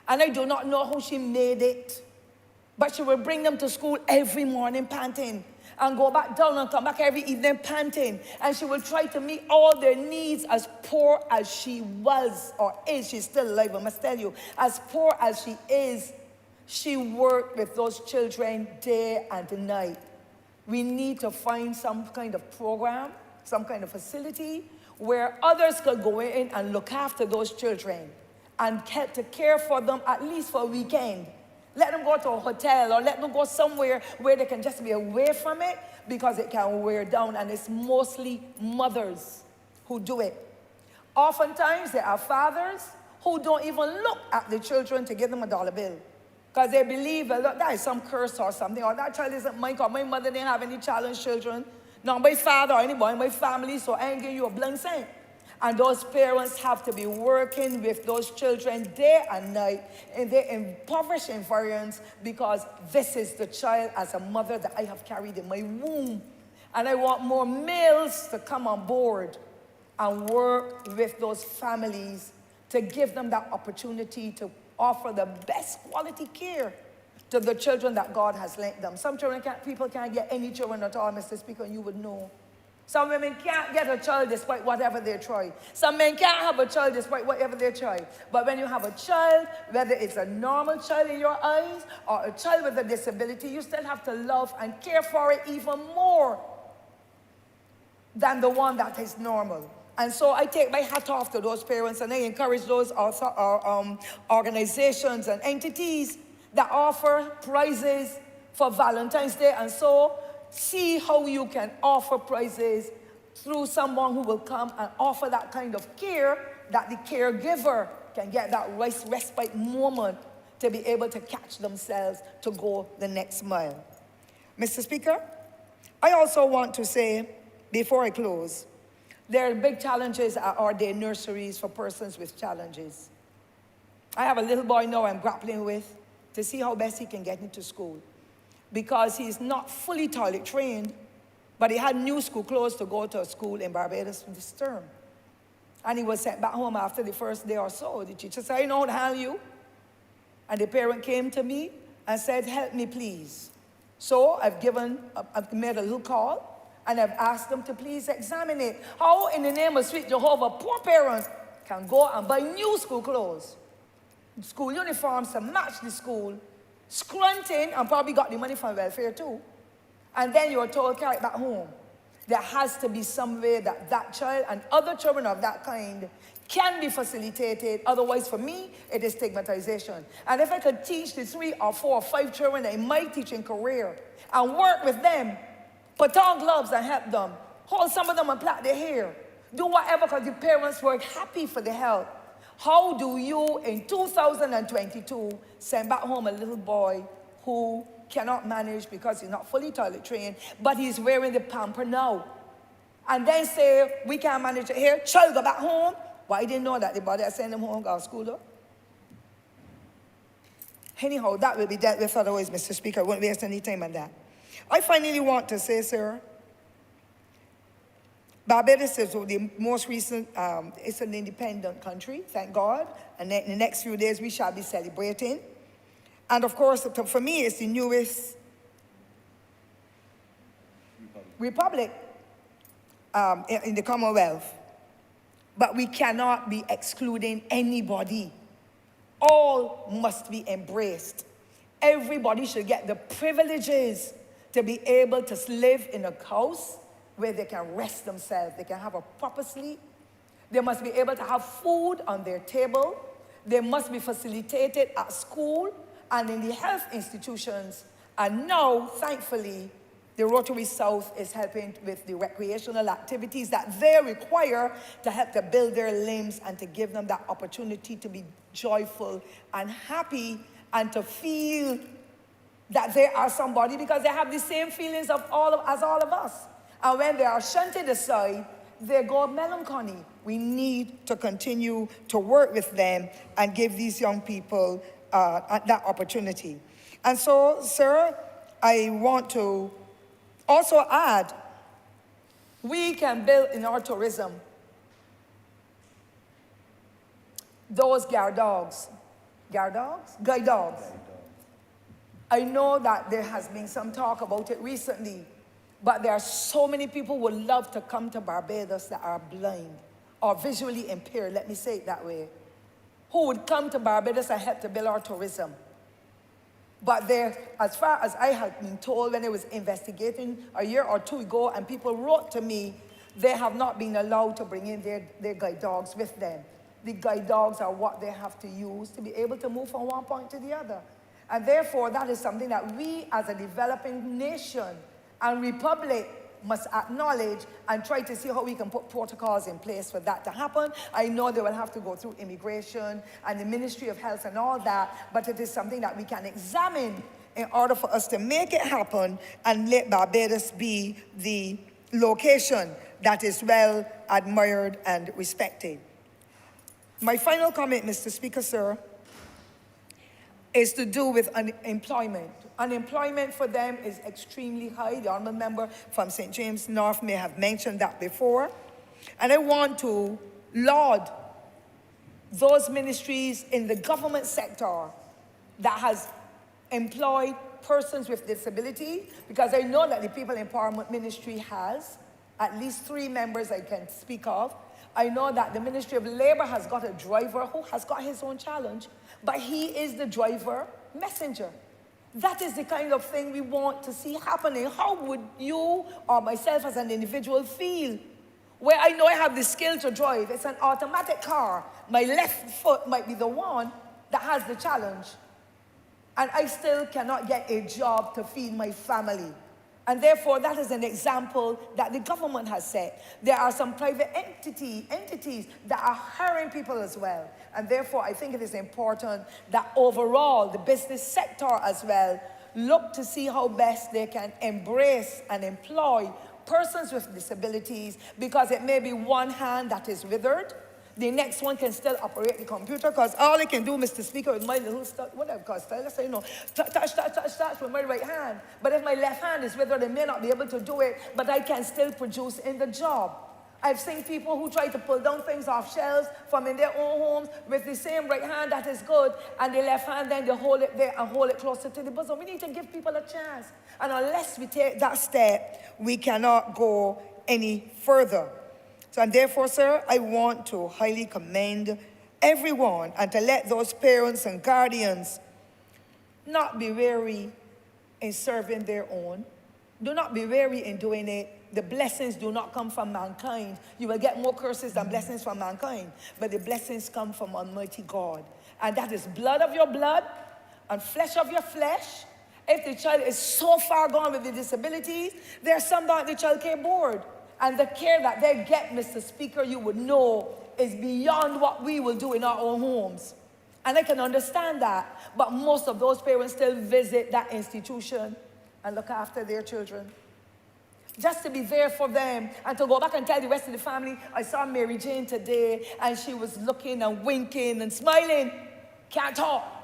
and I do not know how she made it, but she would bring them to school every morning panting, and go back down and come back every evening panting. And she will try to meet all their needs as poor as she was or is. She's still alive, I must tell you. As poor as she is, she worked with those children day and night. We need to find some kind of program, some kind of facility where others could go in and look after those children and to care for them at least for a weekend. Let them go to a hotel or let them go somewhere where they can just be away from it because it can wear down, and it's mostly mothers who do it. Oftentimes, there are fathers who don't even look at the children to give them a dollar bill because they believe that is some curse or something, or that child isn't mine because my mother didn't have any challenged children. not my father or anybody in my family, so I ain't giving you a blank cent. And those parents have to be working with those children day and night in their impoverished environments because this is the child as a mother that I have carried in my womb. And I want more males to come on board and work with those families to give them that opportunity to offer the best quality care to the children that God has lent them. Some people can't get any children at all, Mr. Speaker, and you would know. Some women can't get a child despite whatever they try. Some men can't have a child despite whatever they try. But when you have a child, whether it's a normal child in your eyes or a child with a disability, you still have to love and care for it even more than the one that is normal. And so I take my hat off to those parents, and I encourage those organizations and entities that offer prizes for Valentine's Day. And so see how you can offer prizes through someone who will come and offer that kind of care, that the caregiver can get that respite moment to be able to catch themselves to go the next mile. Mr. Speaker, I also want to say, before I close, there are big challenges at our day nurseries for persons with challenges. I have a little boy now I'm grappling with to see how best he can get into school, because he's not fully toilet trained, but he had new school clothes to go to a school in Barbados this term. And he was sent back home after the first day or so. The teacher said, I know how to handle you. And the parent came to me and said, help me please. So I've made a little call, and I've asked them to please examine it. How in the name of sweet Jehovah, poor parents can go and buy new school clothes, school uniforms to match the school, scrunting, and probably got the money from welfare too. And then you're told, carry it back home. There has to be some way that that child and other children of that kind can be facilitated. Otherwise, for me, it is stigmatization. And if I could teach the 3 or 4 or 5 children in my teaching career and work with them, put on gloves and help them, hold some of them and plait their hair, do whatever, because the parents were happy for the help. How do you, in 2022, send back home a little boy who cannot manage because he's not fully toilet trained, but he's wearing the pamper now? And then say, we can't manage it here, child, go back home. Well, I didn't know that the body I send him home, go to school though. Anyhow, that will be dealt with otherwise, Mr. Speaker. I won't waste any time on that. I finally want to say, sir, Barbados is the most recent, it's an independent country, thank God. And in the next few days, we shall be celebrating. And of course, for me, it's the newest republic in the Commonwealth. But we cannot be excluding anybody. All must be embraced. Everybody should get the privileges to be able to live in a house where they can rest themselves, they can have a proper sleep. They must be able to have food on their table. They must be facilitated at school and in the health institutions. And now, thankfully, the Rotary South is helping with the recreational activities that they require to help to build their limbs and to give them that opportunity to be joyful and happy and to feel that they are somebody, because they have the same feelings as all of us. And when they are shunted aside, they go melancholy. We need to continue to work with them and give these young people that opportunity. And so, sir, I want to also add, we can build in our tourism those guide dogs. Guide dogs. I know that there has been some talk about it recently, but there are so many people who would love to come to Barbados that are blind or visually impaired, let me say it that way, who would come to Barbados and help to build our tourism. But there, as far as I had been told when I was investigating a year or 2 ago, and people wrote to me, they have not been allowed to bring in their guide dogs with them. The guide dogs are what they have to use to be able to move from one point to the other. And therefore, that is something that we as a developing nation and republic must acknowledge and try to see how we can put protocols in place for that to happen. I know they will have to go through immigration and the Ministry of Health and all that, but it is something that we can examine in order for us to make it happen and let Barbados be the location that is well admired and respected. My final comment, Mr. Speaker, sir, is to do with unemployment. Unemployment for them is extremely high. The honourable member from St. James North may have mentioned that before. And I want to laud those ministries in the government sector that has employed persons with disability, because I know that the People Empowerment Ministry has at least 3 members I can speak of. I know that the Ministry of Labour has got a driver who has got his own challenge, but he is the driver messenger. That is the kind of thing we want to see happening. How would you or myself as an individual feel where I know I have the skill to drive? It's an automatic car. My left foot might be the one that has the challenge, and I still cannot get a job to feed my family. And therefore, that is an example that the government has set. There are some private entities that are hiring people as well. And therefore, I think it is important that overall, the business sector as well, look to see how best they can embrace and employ persons with disabilities, because it may be one hand that is withered. The next one can still operate the computer, because all I can do, Mr. Speaker, with my little stuff, whatever, because let's say, touch with my right hand. But if my left hand is withered, I may not be able to do it, but I can still produce in the job. I've seen people who try to pull down things off shelves from in their own homes with the same right hand that is good, and the left hand, then they hold it there and hold it closer to the bosom. We need to give people a chance. And unless we take that step, we cannot go any further. So, and therefore, sir, I want to highly commend everyone and to let those parents and guardians not be weary in serving their own. Do not be weary in doing it. The blessings do not come from mankind. You will get more curses than blessings from mankind, but the blessings come from Almighty God. And that is blood of your blood and flesh of your flesh. If the child is so far gone with the disabilities, there's some that the child care board. And the care that they get, Mr. Speaker, you would know, is beyond what we will do in our own homes. And I can understand that. But most of those parents still visit that institution and look after their children. Just to be there for them and to go back and tell the rest of the family, I saw Mary Jane today and she was looking and winking and smiling. Can't talk.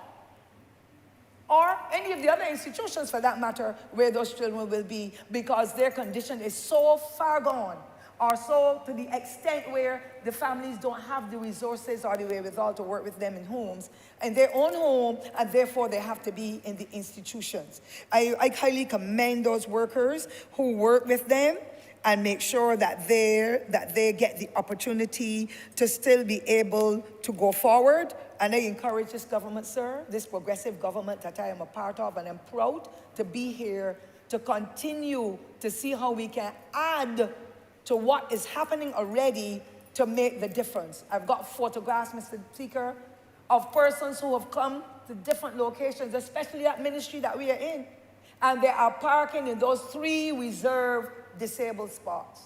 Or any of the other institutions, for that matter, where those children will be, because their condition is so far gone, or so to the extent where the families don't have the resources or the wherewithal to work with them in homes, in their own home, and therefore they have to be in the institutions. I highly commend those workers who work with them and make sure that they get the opportunity to still be able to go forward. And I encourage this government, sir, this progressive government that I am a part of, and I'm proud to be here to continue to see how we can add to what is happening already to make the difference. I've got photographs, Mr. Speaker, of persons who have come to different locations, especially that ministry that we are in, and they are parking in those 3 reserved disabled spots.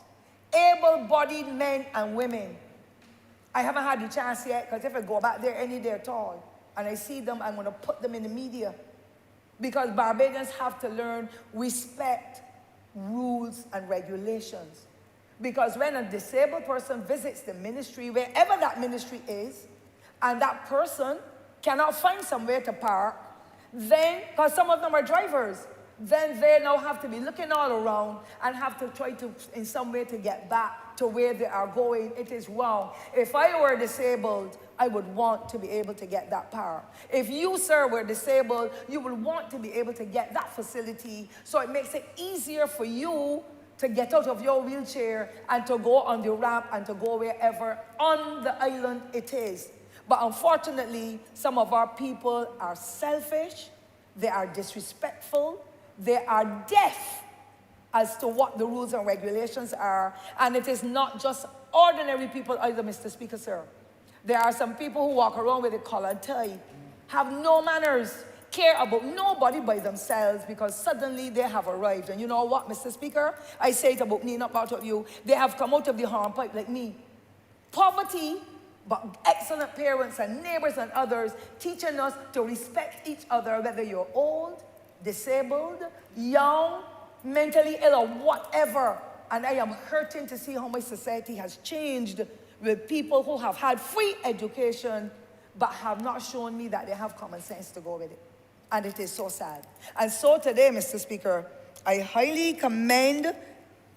Able-bodied men and women. I haven't had the chance yet, because if I go back there any day at all, and I see them, I'm going to put them in the media. Because Barbadians have to learn respect, rules, and regulations. Because when a disabled person visits the ministry, wherever that ministry is, and that person cannot find somewhere to park, then, because some of them are drivers, then they now have to be looking all around and have to try to, in some way, to get back to where they are going. It is wrong. If I were disabled, I would want to be able to get that power. If you, sir, were disabled, you would want to be able to get that facility, so it makes it easier for you to get out of your wheelchair and to go on the ramp and to go wherever on the island it is. But unfortunately, some of our people are selfish, they are disrespectful, they are deaf as to what the rules and regulations are. And it is not just ordinary people either, Mr. Speaker, sir. There are some people who walk around with a collar tie, have no manners, care about nobody by themselves, because suddenly they have arrived. And you know what, Mr. Speaker? I say it about me, not about of you. They have come out of the hornpipe like me. Poverty, but excellent parents and neighbors and others teaching us to respect each other, whether you're old, disabled, young, mentally ill, or whatever. And I am hurting to see how my society has changed with people who have had free education but have not shown me that they have common sense to go with it. And it is so sad. And so today, Mr. Speaker, I highly commend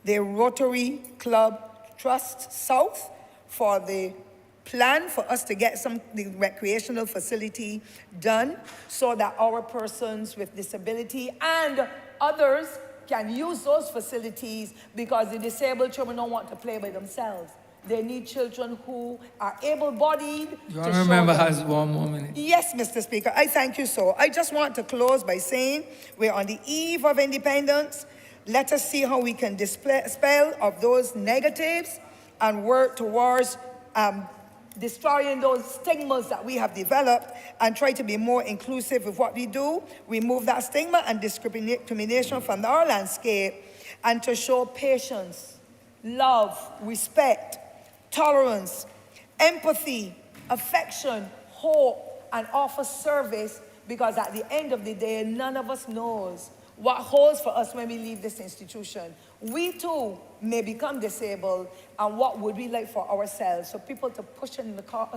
the Rotary Club Trust South for the plan for us to get the recreational facility done so that our persons with disability and others can use those facilities, because the disabled children don't want to play by themselves. They need children who are able-bodied. The honourable member has 1 more minute. Yes, Mr. Speaker, I thank you so. I just want to close by saying we're on the eve of independence. Let us see how we can dispel of those negatives and work towards destroying those stigmas that we have developed and try to be more inclusive with what we do, remove that stigma and discrimination from our landscape, and to show patience, love, respect, tolerance, empathy, affection, hope, and offer service, because at the end of the day, none of us knows what holds for us when we leave this institution. We too may become disabled, and what would we like for ourselves? For people to push us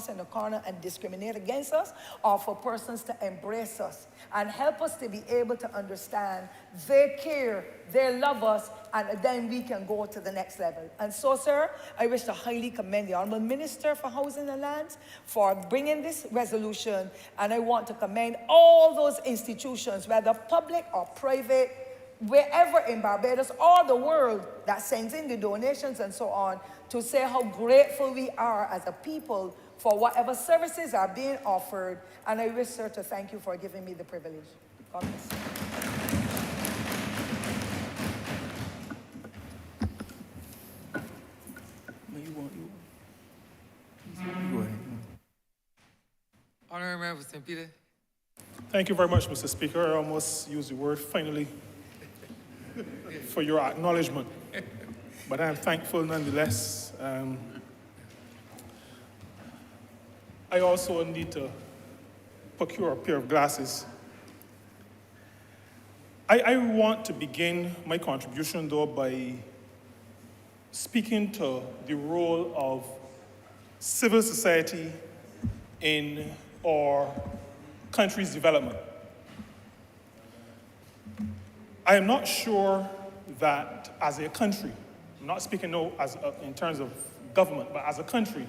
in the corner and discriminate against us, or for persons to embrace us and help us to be able to understand they care, they love us, and then we can go to the next level. And so, sir, I wish to highly commend the Honourable Minister for Housing and Lands for bringing this resolution, and I want to commend all those institutions, whether public or private, wherever in Barbados or the world, that sends in the donations and so on, to say how grateful we are as a people for whatever services are being offered. And I wish, sir, to thank you for giving me the privilege. God bless you. Go ahead. Honourable member for St. Peter. Thank you very much, Mr. Speaker. I almost used the word finally for your acknowledgement, but I'm thankful nonetheless. I also need to procure a pair of glasses. I want to begin my contribution, though, by speaking to the role of civil society in our country's development. I am not sure that as a country, I'm not speaking no as in terms of government, but as a country,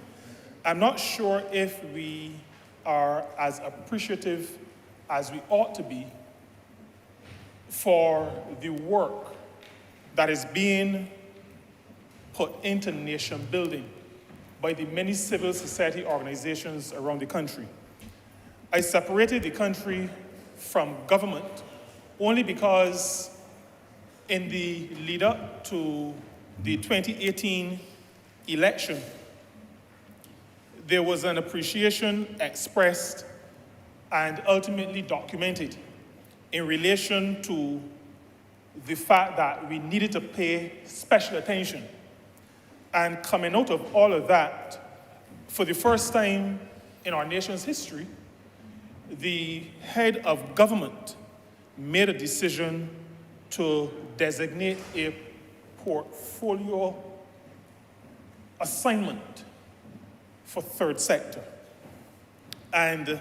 I'm not sure if we are as appreciative as we ought to be for the work that is being put into nation building by the many civil society organizations around the country. I separated the country from government only because in the lead up to the 2018 election, there was an appreciation expressed and ultimately documented in relation to the fact that we needed to pay special attention. And coming out of all of that, for the first time in our nation's history, the head of government made a decision to designate a portfolio assignment for third sector. And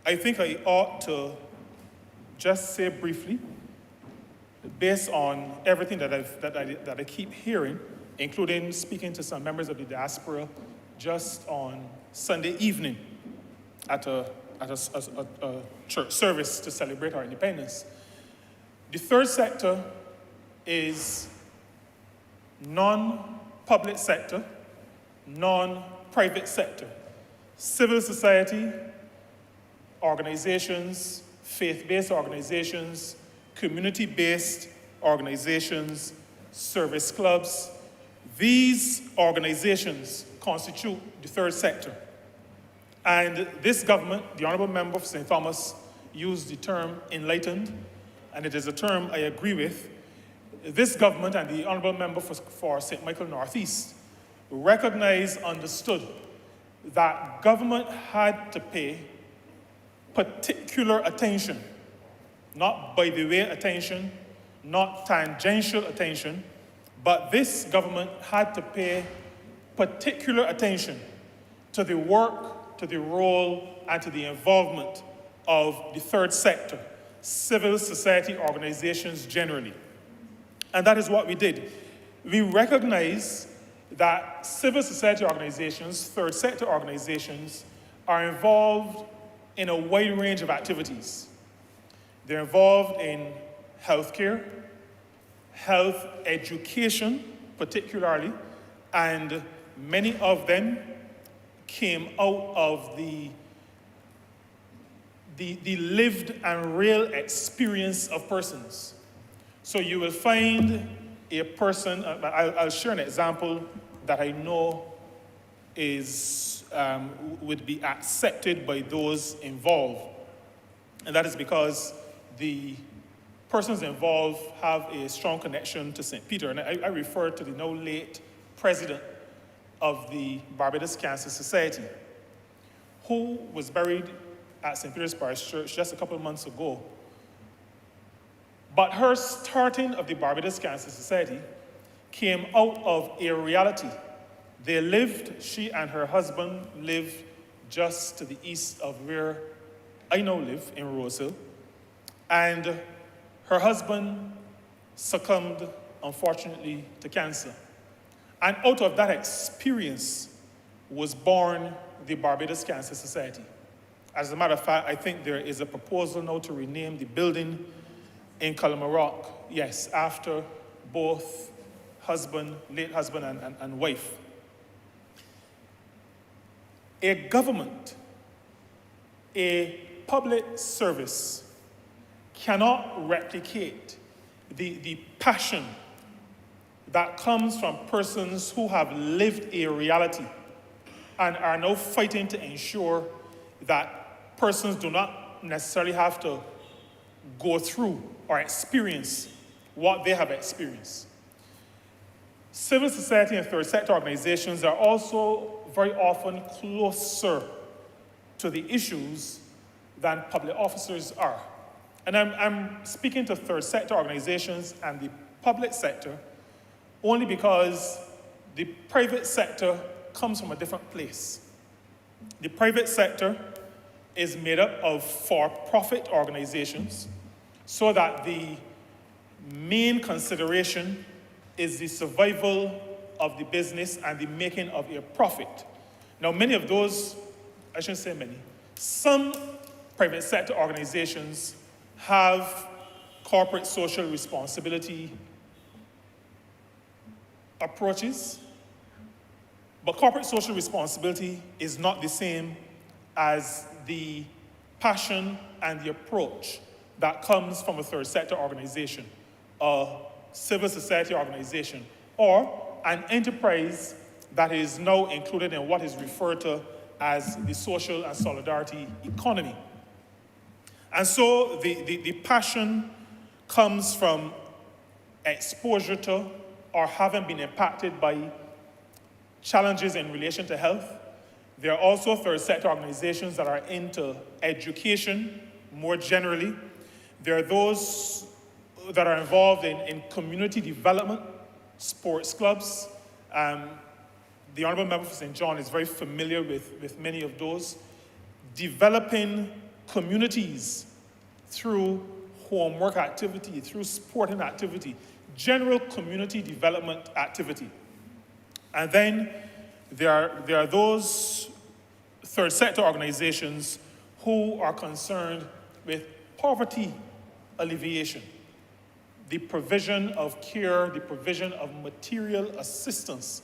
I think I ought to just say briefly, based on everything that I keep hearing, including speaking to some members of the diaspora just on Sunday evening at a church service to celebrate our independence. The third sector is non-public sector, non-private sector, civil society, organizations, faith-based organizations, community-based organizations, service clubs. These organizations constitute the third sector. And this government, the Honourable Member for St. Thomas, used the term enlightened, and it is a term I agree with. This government and the Honourable Member for St. Michael Northeast recognized, understood that government had to pay particular attention, not by the way attention, not tangential attention, But this government had to pay particular attention to the work, to the role, and to the involvement of the third sector, civil society organizations generally. And that is what we did. We recognize that civil society organizations, third sector organizations, are involved in a wide range of activities. They're involved in healthcare, health education particularly, and many of them came out of the lived and real experience of persons. So you will find a person, I'll share an example that I know is, would be accepted by those involved. And that is because the persons involved have a strong connection to St. Peter. And I refer to the now late president of the Barbados Cancer Society, who was buried at St. Peter's Parish Church just a couple of months ago. But her starting of the Barbados Cancer Society came out of a reality. They lived, she and her husband lived just to the east of where I now live, in Rosehill. And her husband succumbed, unfortunately, to cancer. And out of that experience was born the Barbados Cancer Society. As a matter of fact, I think there is a proposal now to rename the building in Cullimarock, yes, after both late husband and wife. A government, a public service cannot replicate the passion that comes from persons who have lived a reality and are now fighting to ensure that persons do not necessarily have to go through or experience what they have experienced. Civil society and third sector organizations are also very often closer to the issues than public officers are. And I'm speaking to third sector organizations and the public sector only because the private sector comes from a different place. The private sector is made up of for-profit organizations so that the main consideration is the survival of the business and the making of a profit. Now, many of those, I shouldn't say many, some private sector organizations have corporate social responsibility approaches, but corporate social responsibility is not the same as the passion and the approach that comes from a third sector organization, a civil society organization, or an enterprise that is now included in what is referred to as the social and solidarity economy. And so the passion comes from exposure to or having been impacted by challenges in relation to health. There are also third sector organizations that are into education more generally. There are those that are involved in community development, sports clubs. The Honourable Member for St. John is very familiar with many of those. Developing communities through homework activity, through sporting activity, general community development activity. And then there are those third sector organizations who are concerned with poverty alleviation, the provision of care, the provision of material assistance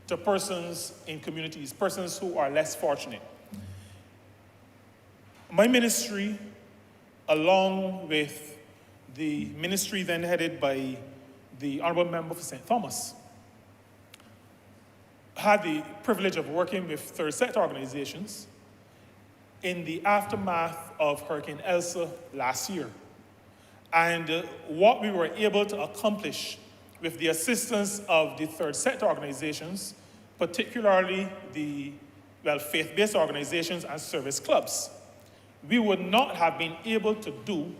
to persons in communities, persons who are less fortunate. My ministry, along with the ministry then headed by the Honourable Member for St. Thomas, had the privilege of working with third sector organizations in the aftermath of Hurricane Elsa last year. And what we were able to accomplish with the assistance of the third sector organizations, particularly the faith-based organizations and service clubs, we would not have been able to do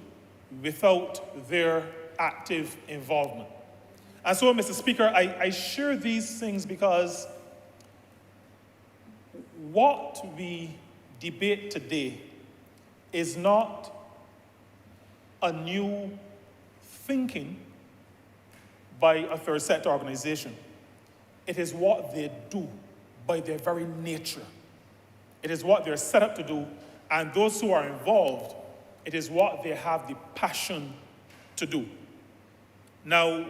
without their active involvement. And so, Mr. Speaker, I share these things because what we debate today is not a new thinking by a third sector organization. It is what they do by their very nature. It is what they're set up to do, and those who are involved, it is what they have the passion to do. Now,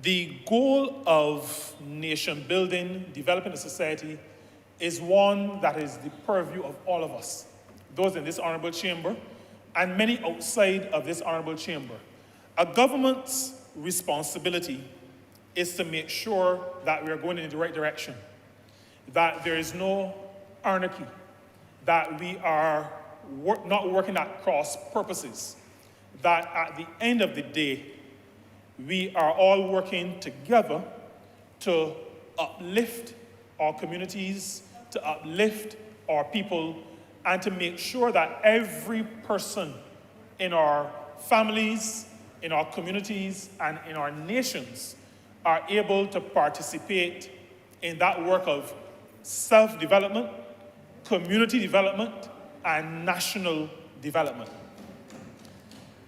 the goal of nation building, developing a society, is one that is the purview of all of us, those in this honorable chamber and many outside of this honorable chamber. A government's responsibility is to make sure that we are going in the right direction, that there is no anarchy, that we are not working at cross purposes, that at the end of the day, we are all working together to uplift our communities, to uplift our people, and to make sure that every person in our families, in our communities, and in our nations are able to participate in that work of self-development, community development, and national development.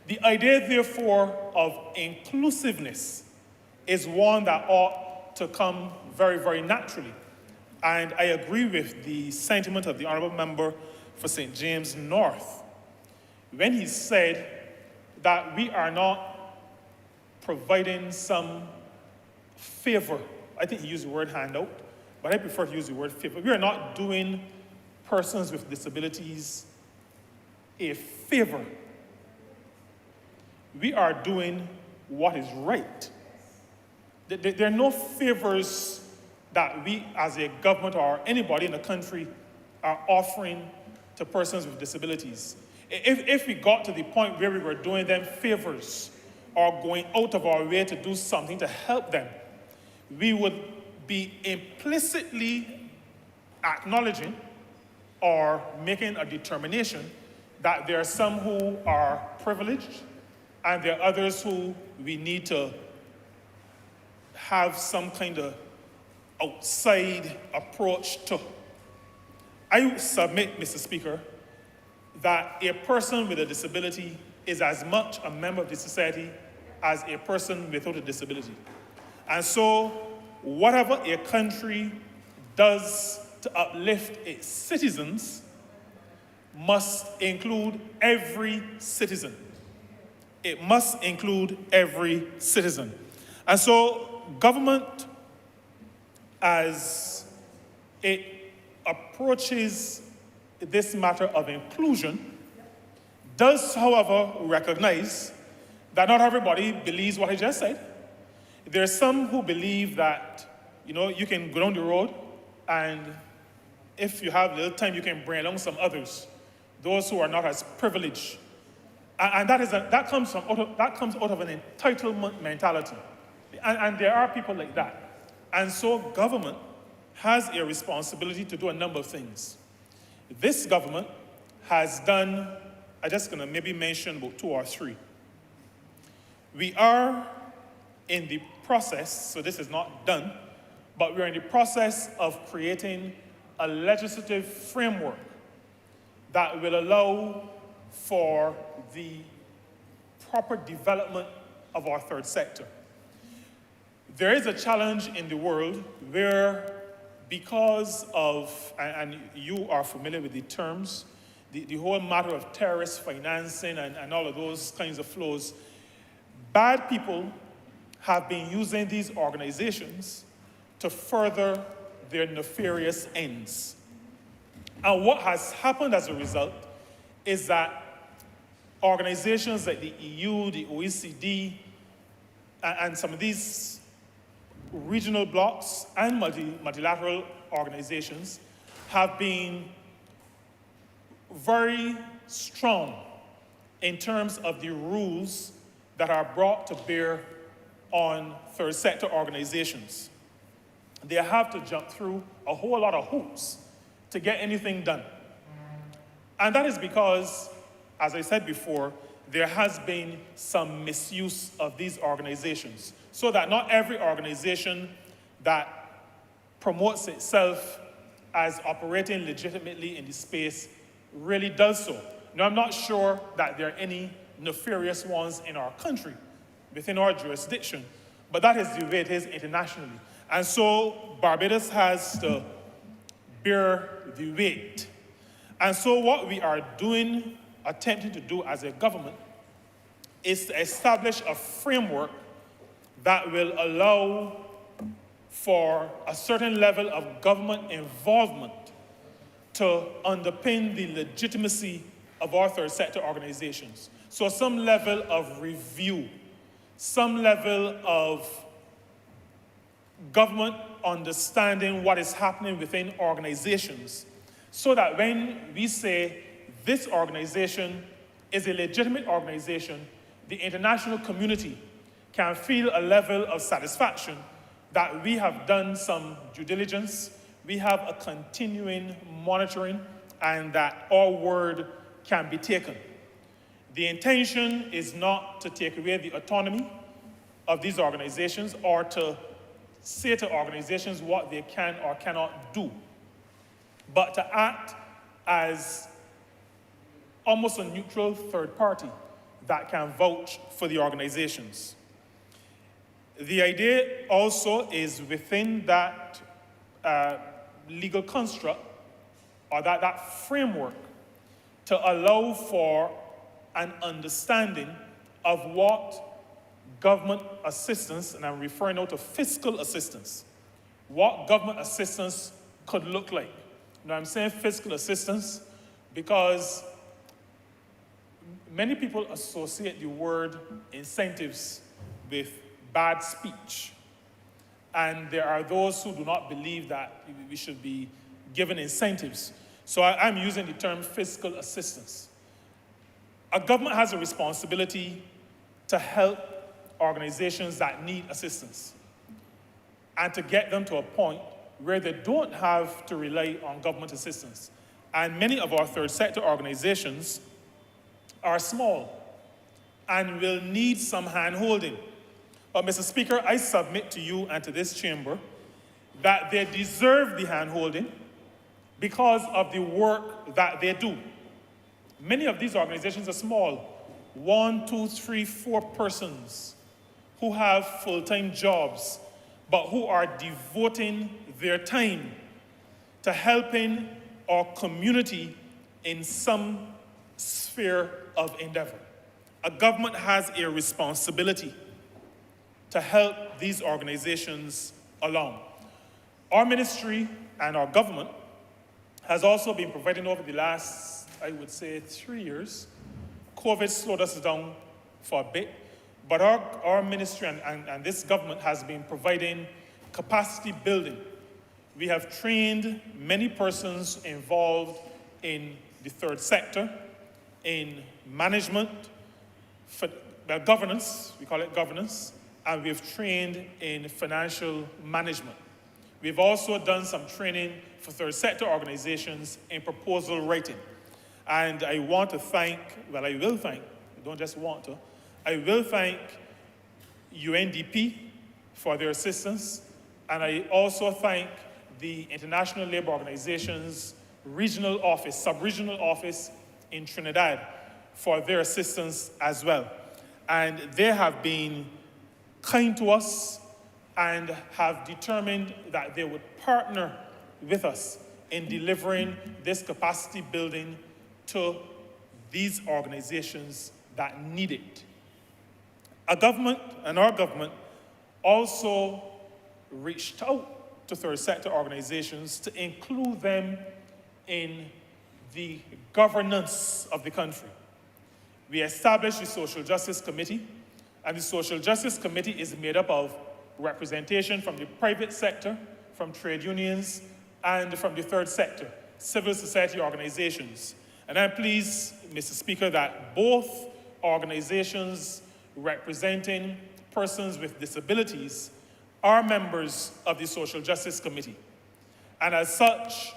The idea, therefore, of inclusiveness is one that ought to come very, very naturally. And I agree with the sentiment of the honorable member for St. James North when he said that we are not providing some favor. I think he used the word handout, but I prefer to use the word favor. We are not doing persons with disabilities a favor. We are doing what is right. There are no favors that we as a government or anybody in the country are offering to persons with disabilities. If we got to the point where we were doing them favors or going out of our way to do something to help them, we would be implicitly acknowledging or making a determination that there are some who are privileged and there are others who we need to have some kind of outside approach to. I submit, Mr. Speaker, that a person with a disability is as much a member of the society as a person without a disability. And so, whatever a country does to uplift its citizens must include every citizen. It must include every citizen. And so, government, as it approaches this matter of inclusion, does, however, recognize that not everybody believes what I just said. There are some who believe that, you can go down the road and if you have a little time, you can bring along some others, those who are not as privileged. And that comes out of an entitlement mentality. And there are people like that. And so government has a responsibility to do a number of things. This government has done, I'm just going to maybe mention about 2 or 3. We are in the process, so this is not done, but we're in the process of creating a legislative framework that will allow for the proper development of our third sector. There is a challenge in the world where, because of, and you are familiar with the terms, the whole matter of terrorist financing and all of those kinds of flows, bad people have been using these organizations to further their nefarious ends. And what has happened as a result is that organizations like the EU, the OECD, and some of these regional blocs and multilateral organizations have been very strong in terms of the rules that are brought to bear on third sector organizations. They have to jump through a whole lot of hoops to get anything done. And that is because, as I said before, there has been some misuse of these organizations, so that not every organization that promotes itself as operating legitimately in the space really does so. Now, I'm not sure that there are any nefarious ones in our country, within our jurisdiction, but that is the way it is internationally. And so Barbados has to bear the weight. And so what we are doing, attempting to do as a government, is to establish a framework that will allow for a certain level of government involvement to underpin the legitimacy of our third sector organizations. So some level of review, some level of government understanding what is happening within organizations, so that when we say this organization is a legitimate organization, the international community can feel a level of satisfaction that we have done some due diligence, we have a continuing monitoring, and that our word can be taken. The intention is not to take away the autonomy of these organizations or to say to organizations what they can or cannot do, but to act as almost a neutral third party that can vouch for the organizations. The idea also is within that legal construct, or that framework, to allow for an understanding of what government assistance, and I'm referring now to fiscal assistance, what government assistance could look like. Now, I'm saying fiscal assistance because many people associate the word incentives with bad speech. And there are those who do not believe that we should be given incentives. So I'm using the term fiscal assistance. A government has a responsibility to help organizations that need assistance and to get them to a point where they don't have to rely on government assistance. And many of our third sector organizations are small and will need some hand-holding. But Mr. Speaker, I submit to you and to this chamber that they deserve the hand-holding because of the work that they do. Many of these organizations are small, 1, 2, 3, 4 persons who have full-time jobs, but who are devoting their time to helping our community in some sphere of endeavor. A government has a responsibility to help these organizations along. Our ministry and our government has also been providing over the last, I would say, 3 years. COVID slowed us down for a bit, but our ministry and this government has been providing capacity building. We have trained many persons involved in the third sector, in management, governance, we call it governance, and we've trained in financial management. We've also done some training for third sector organizations in proposal writing. And I want to thank, well, I will thank, I don't just want to, I will thank UNDP for their assistance, and I also thank the International Labour Organization's regional office, sub-regional office in Trinidad for their assistance as well. And they have been kind to us and have determined that they would partner with us in delivering this capacity building to these organizations that need it. A government, and our government, also reached out to third sector organizations to include them in the governance of the country. We established the Social Justice Committee, and the Social Justice Committee is made up of representation from the private sector, from trade unions, and from the third sector, civil society organizations. And I'm pleased, Mr. Speaker, that both organizations representing persons with disabilities are members of the Social Justice Committee. And as such,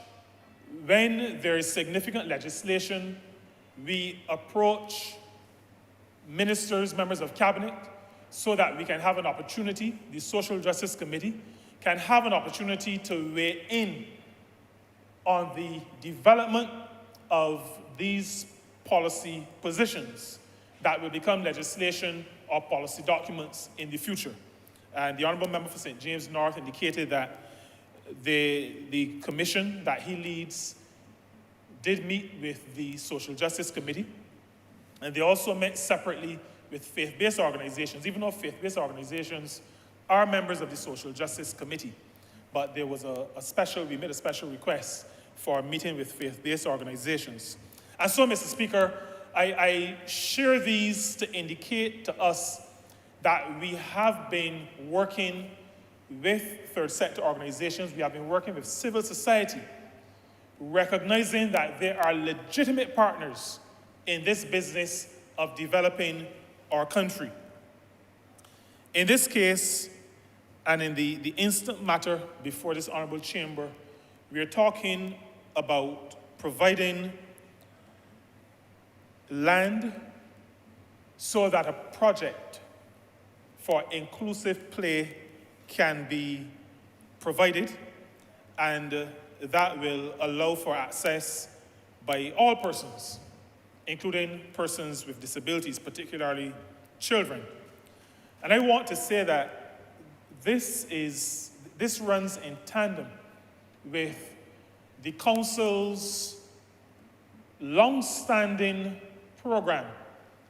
when there is significant legislation, we approach ministers, members of cabinet, so that we can have an opportunity, the Social Justice Committee can have an opportunity to weigh in on the development of these policy positions that will become legislation or policy documents in the future. And the Honourable Member for St. James North indicated that the commission that he leads did meet with the Social Justice Committee, and they also met separately with faith-based organizations, even though faith-based organizations are members of the Social Justice Committee. But there was we made a special request for a meeting with faith-based organizations. And so, Mr. Speaker, I share these to indicate to us that we have been working with third sector organizations, we have been working with civil society, recognizing that they are legitimate partners in this business of developing our country. In this case, and in the instant matter before this honorable chamber, we are talking about providing land so that a project for inclusive play can be provided, and that will allow for access by all persons, including persons with disabilities, particularly children. And I want to say that this runs in tandem with the Council's long-standing program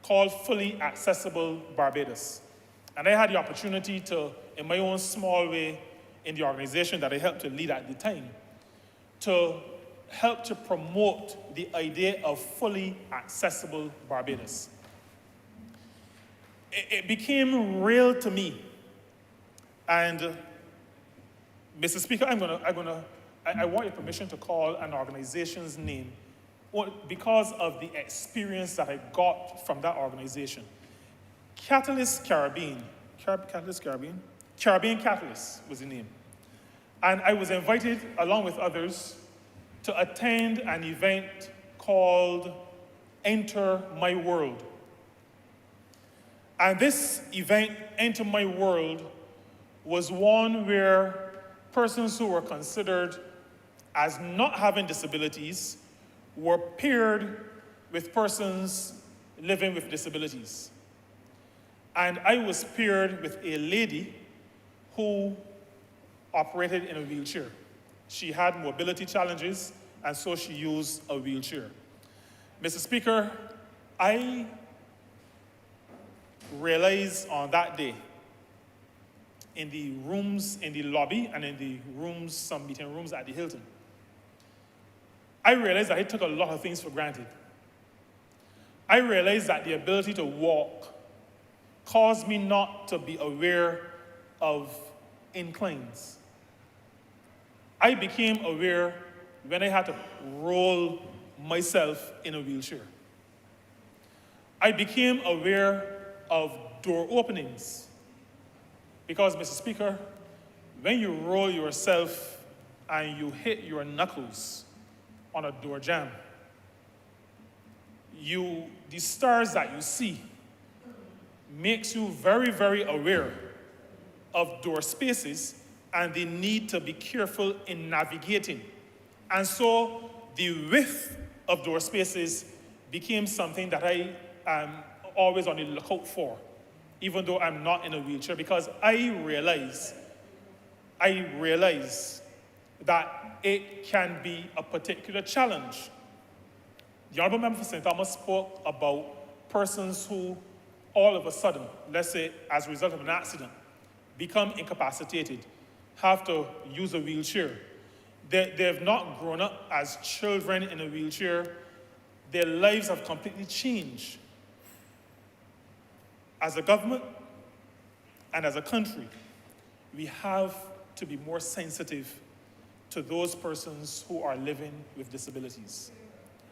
called Fully Accessible Barbados. And I had the opportunity to, in my own small way, in the organization that I helped to lead at the time, to help to promote the idea of fully accessible Barbados. It became real to me. And Mr. Speaker, I want your permission to call an organization's name because of the experience that I got from that organization. Caribbean Catalyst was the name. And I was invited, along with others, to attend an event called Enter My World. And this event, Enter My World, was one where persons who were considered as not having disabilities were paired with persons living with disabilities. And I was paired with a lady who operated in a wheelchair. She had mobility challenges, and so she used a wheelchair. Mr. Speaker, I realized on that day, in the rooms, in the lobby, and in the rooms, some meeting rooms at the Hilton, I realized that I took a lot of things for granted. I realized that the ability to walk caused me not to be aware of inclines. I became aware when I had to roll myself in a wheelchair. I became aware of door openings. Because, Mr. Speaker, when you roll yourself and you hit your knuckles on a door jamb, the stars that you see makes you very, very aware of door spaces and the need to be careful in navigating. And so the width of door spaces became something that I am always on the lookout for, even though I'm not in a wheelchair, because I realize that it can be a particular challenge. The Honourable Member for St. Thomas spoke about persons who all of a sudden, let's say as a result of an accident, become incapacitated, have to use a wheelchair. They have not grown up as children in a wheelchair. Their lives have completely changed. As a government and as a country, we have to be more sensitive to those persons who are living with disabilities.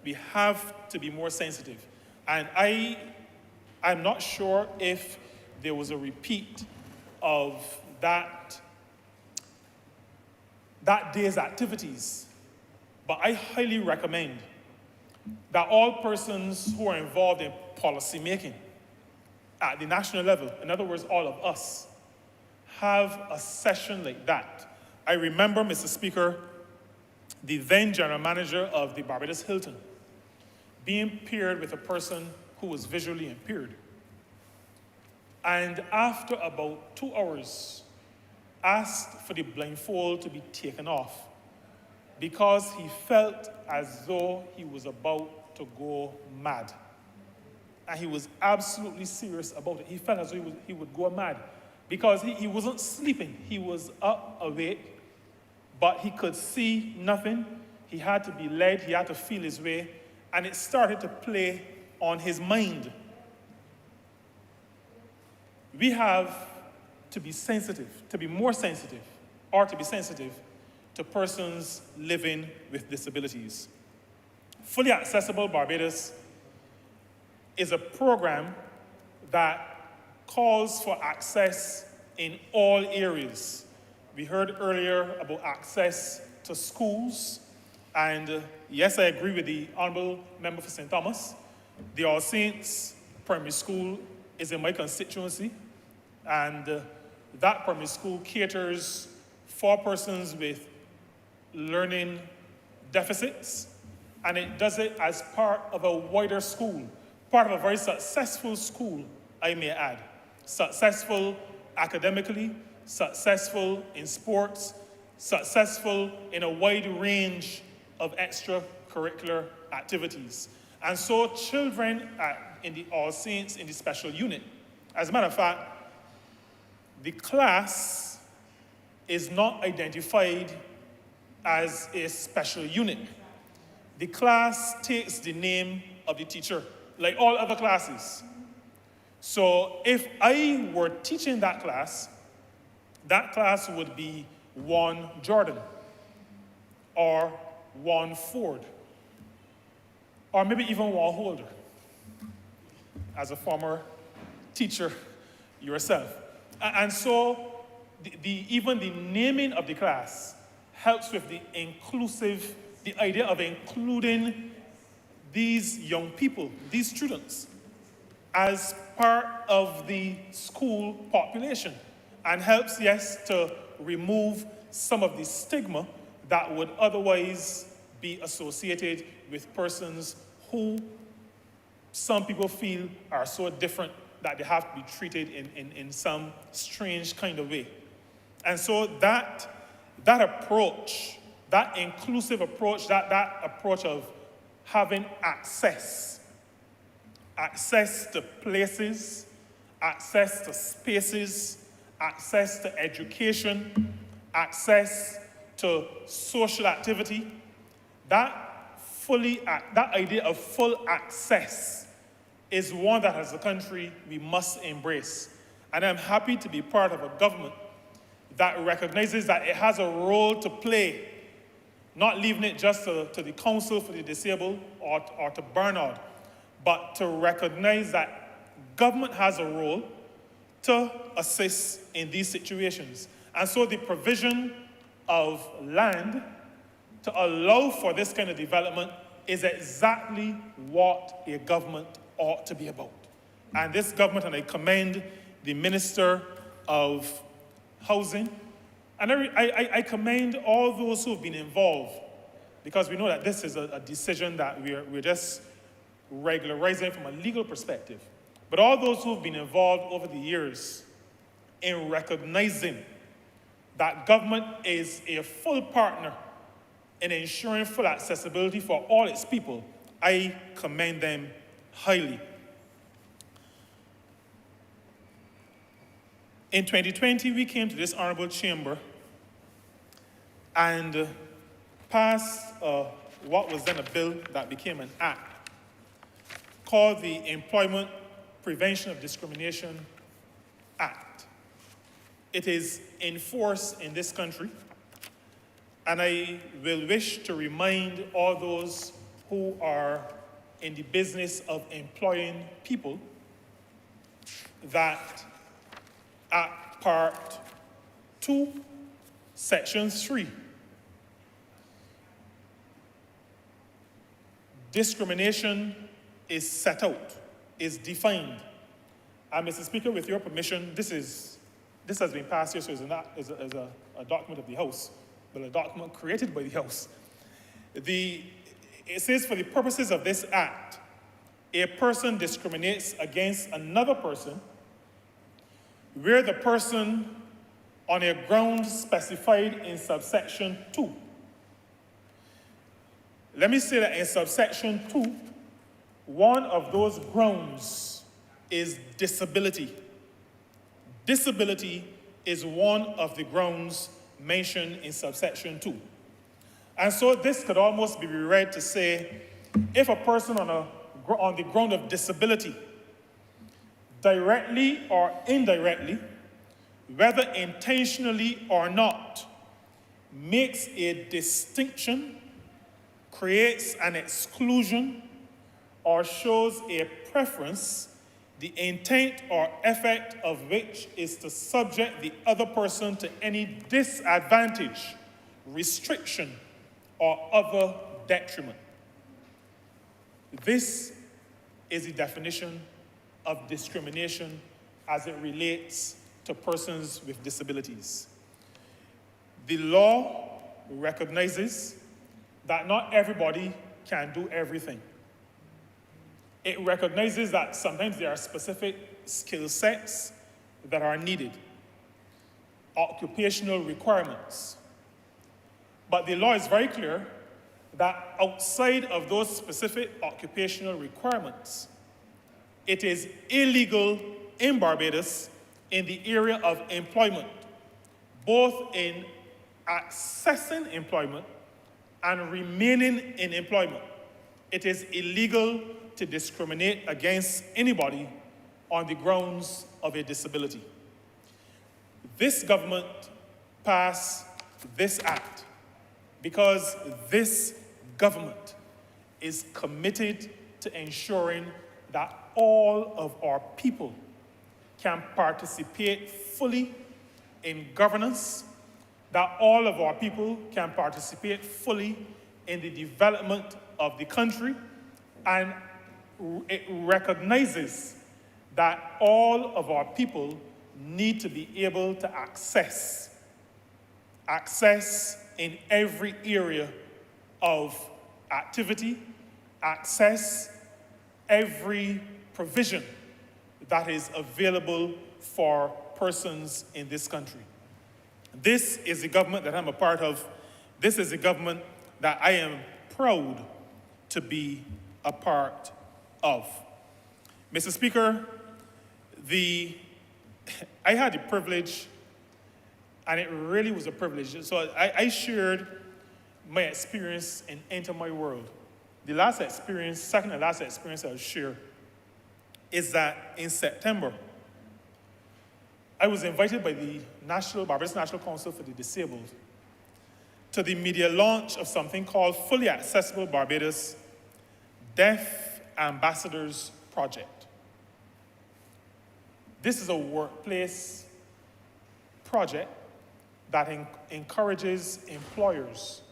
We have to be more sensitive. And I'm not sure if there was a repeat of that day's activities, but I highly recommend that all persons who are involved in policy making at the national level, in other words, all of us, have a session like that. I remember, Mr. Speaker, the then general manager of the Barbados Hilton being paired with a person who was visually impaired. And after about 2 hours, asked for the blindfold to be taken off because he felt as though he was about to go mad. And he was absolutely serious about it. He felt as though he would go mad because he wasn't sleeping. He was up, awake, but he could see nothing. He had to be led. He had to feel his way. And it started to play on his mind. We have to be sensitive, to be more sensitive, or to be sensitive to persons living with disabilities. Fully Accessible Barbados is a program that calls for access in all areas. We heard earlier about access to schools, and yes, I agree with the Honourable Member for St. Thomas. The All Saints Primary School is in my constituency, and that primary school caters for persons with learning deficits, and it does it as part of a wider school, part of a very successful school, I may add. Successful academically, successful in sports, successful in a wide range of extracurricular activities. And so children in the All Saints, in the special unit, as a matter of fact, the class is not identified as a special unit. The class takes the name of the teacher, like all other classes. So if I were teaching that class would be 1 Jordan, or 1 Ford, or maybe even 1 Holder, as a former teacher yourself. And so even the naming of the class helps with the idea of including these young people, these students, as part of the school population, and helps, yes, to remove some of the stigma that would otherwise be associated with persons who some people feel are so different that they have to be treated in some strange kind of way. And so that approach, that inclusive approach, that approach of having access to places, access to spaces, access to education, access to social activity, that idea of full access is one that as a country we must embrace. And I'm happy to be part of a government that recognizes that it has a role to play, not leaving it just to the Council for the Disabled or to Bernard, but to recognize that government has a role to assist in these situations. And so the provision of land to allow for this kind of development is exactly what a government ought to be about. And this government, and I commend the Minister of Housing, and I commend all those who have been involved, because we know that this is a decision that we're just regularizing from a legal perspective. But all those who have been involved over the years in recognizing that government is a full partner in ensuring full accessibility for all its people, I commend them highly. In 2020, we came to this honorable chamber and passed what was then a bill that became an act called the Employment Prevention of Discrimination Act. It is in force in this country, and I will wish to remind all those who are in the business of employing people that at Part 2, Section 3, discrimination is set out, is defined And Mr. Speaker, with your permission, this has been passed here, so it's a document of the House, but a document created by the House. It says, for the purposes of this act, a person discriminates against another person where the person on a ground specified in subsection 2. Let me say that in subsection 2, one of those grounds is disability. Disability is one of the grounds mentioned in subsection 2. And so this could almost be read to say, if a person on the ground of disability, directly or indirectly, whether intentionally or not, makes a distinction, creates an exclusion, or shows a preference, the intent or effect of which is to subject the other person to any disadvantage, restriction, or other detriment. This is the definition of discrimination as it relates to persons with disabilities. The law recognizes that not everybody can do everything. It recognizes that sometimes there are specific skill sets that are needed, occupational requirements. But the law is very clear that outside of those specific occupational requirements, it is illegal in Barbados in the area of employment, both in accessing employment and remaining in employment. It is illegal to discriminate against anybody on the grounds of a disability. This government passed this act because this government is committed to ensuring that all of our people can participate fully in governance, that all of our people can participate fully in the development of the country, and it recognizes that all of our people need to be able to access in every area of activity, access every provision that is available for persons in this country. This is the government that I'm a part of. This is the government that I am proud to be a part of. Mr. Speaker, I had the privilege, and it really was a privilege. So I shared my experience in Enter My World. The last experience, second and last experience I'll share is that in September, I was invited by the Barbados National Council for the Disabled to the media launch of something called Fully Accessible Barbados Deaf Ambassadors Project. This is a workplace project that encourages employers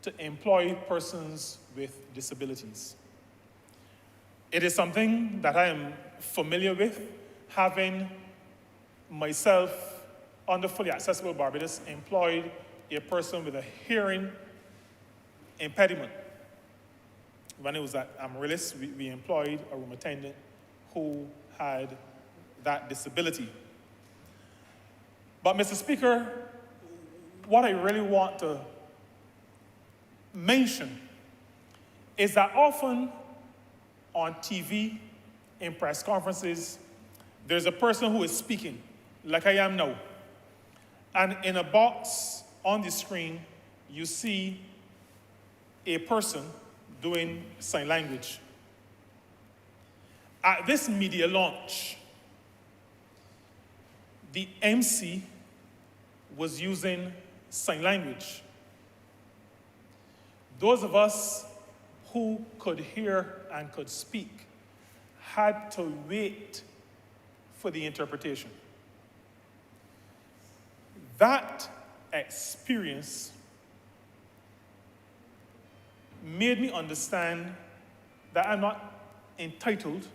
to employ persons with disabilities. It is something that I am familiar with, having myself, under Fully Accessible Barbados, employed a person with a hearing impediment. When it was at Amaryllis, we employed a room attendant who had that disability. But Mr. Speaker, what I really want to mention is that often on TV, in press conferences, there's a person who is speaking, like I am now. And in a box on the screen, you see a person doing sign language. At this media launch, the MC was using sign language. Those of us who could hear and could speak had to wait for the interpretation. That experience made me understand that I'm not entitled,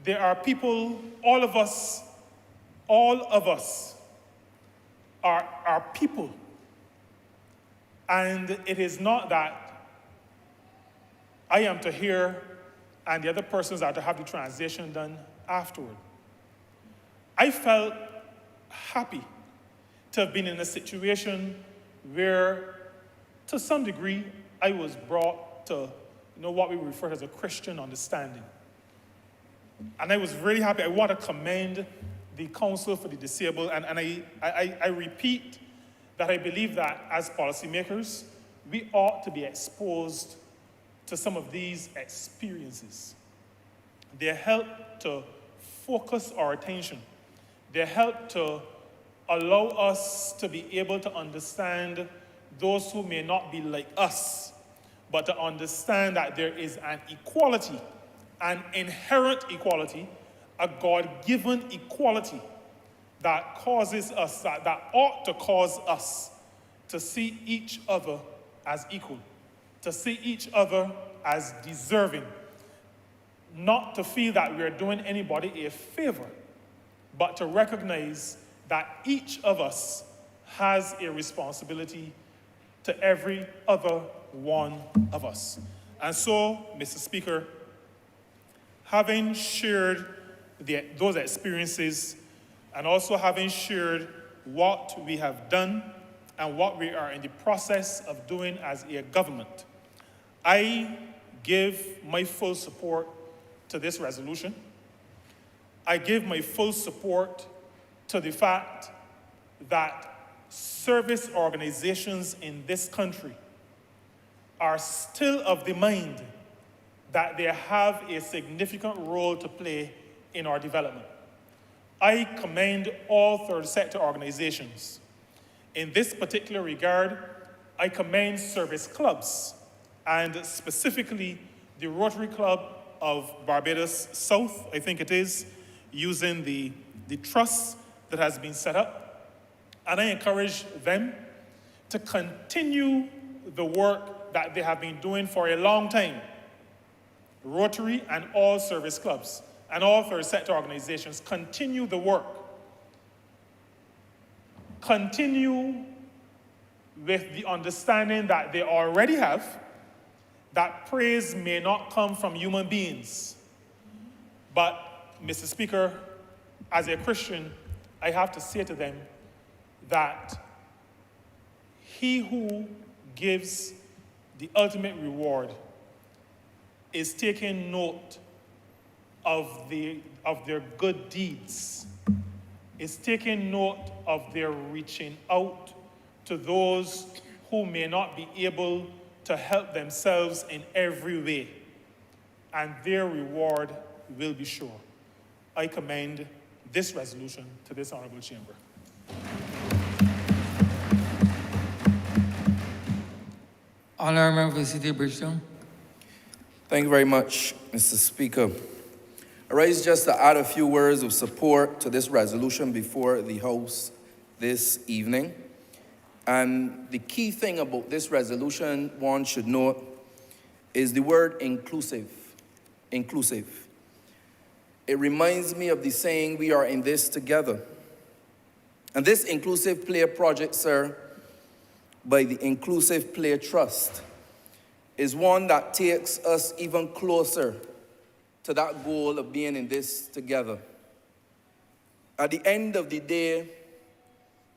there are people, all of us are people. And it is not that I am to hear and the other persons are to have the translation done afterward. I felt happy to have been in a situation where, to some degree, I was brought to what we refer to as a Christian understanding. And I was really happy. I want to commend the Council for the Disabled, and I repeat that I believe that as policymakers, we ought to be exposed to some of these experiences. They help to focus our attention. They help to allow us to be able to understand those who may not be like us, but to understand that there is an equality, an inherent equality, a God-given equality that causes us, that ought to cause us to see each other as equal, to see each other as deserving, not to feel that we're doing anybody a favor, but to recognize that each of us has a responsibility to every other one of us. And so, Mr. Speaker, having shared those experiences and also having shared what we have done and what we are in the process of doing as a government, I give my full support to this resolution. I give my full support to the fact that service organizations in this country are still of the mind that they have a significant role to play in our development. I commend all third sector organizations. In this particular regard, I commend service clubs, and specifically the Rotary Club of Barbados South, I think it is, using the trust that has been set up. And I encourage them to continue the work that they have been doing for a long time. Rotary and all service clubs and all third sector organizations, continue the work. Continue with the understanding that they already have, that praise may not come from human beings. But, Mr. Speaker, as a Christian, I have to say to them that he who gives the ultimate reward is taking note of their good deeds, is taking note of their reaching out to those who may not be able to help themselves in every way, and their reward will be sure. I commend this resolution to this honorable chamber. Honourable Member for the City of Bridgetown. Thank you very much, Mr. Speaker. I rise just to add a few words of support to this resolution before the House this evening. And the key thing about this resolution, one should note, is the word inclusive. Inclusive. It reminds me of the saying, we are in this together. And this Inclusive Play project, sir, by the Inclusive Play Trust, is one that takes us even closer to that goal of being in this together. At the end of the day,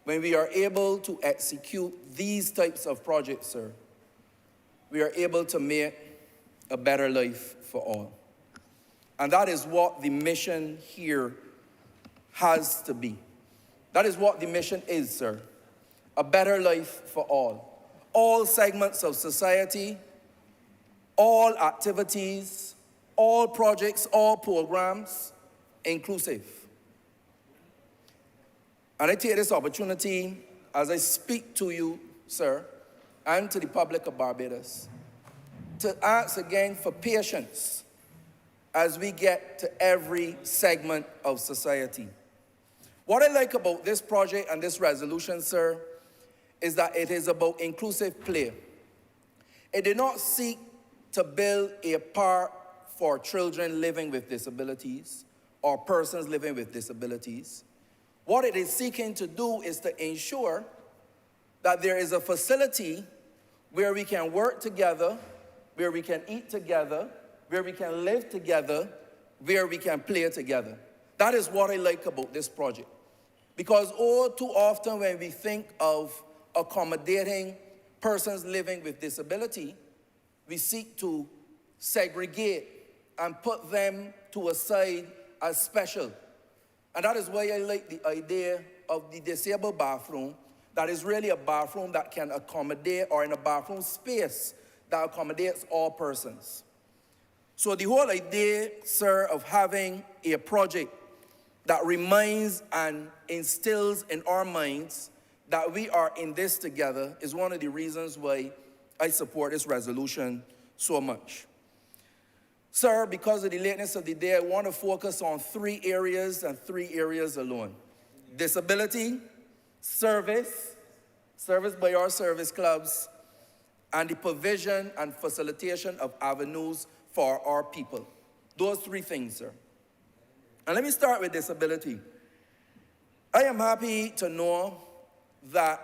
when we are able to execute these types of projects, sir, we are able to make a better life for all. And that is what the mission here has to be. That is what the mission is, sir. A better life for all. All segments of society, all activities, all projects, all programs, inclusive. And I take this opportunity as I speak to you, sir, and to the public of Barbados, to ask again for patience as we get to every segment of society. What I like about this project and this resolution, sir, is that it is about inclusive play. It did not seek to build a park for children living with disabilities or persons living with disabilities. What it is seeking to do is to ensure that there is a facility where we can work together, where we can eat together, where we can live together, where we can play together. That is what I like about this project. Because all too often when we think of accommodating persons living with disability, we seek to segregate and put them to a side as special. And that is why I like the idea of the disabled bathroom, that is really a bathroom that can accommodate, or in a bathroom space that accommodates all persons. So the whole idea, sir, of having a project that reminds and instills in our minds that we are in this together is one of the reasons why I support this resolution so much. Sir, because of the lateness of the day, I want to focus on 3 areas and 3 areas alone. Disability, service by our service clubs, and the provision and facilitation of avenues for our people. Those 3 things, sir. And let me start with disability. I am happy to know that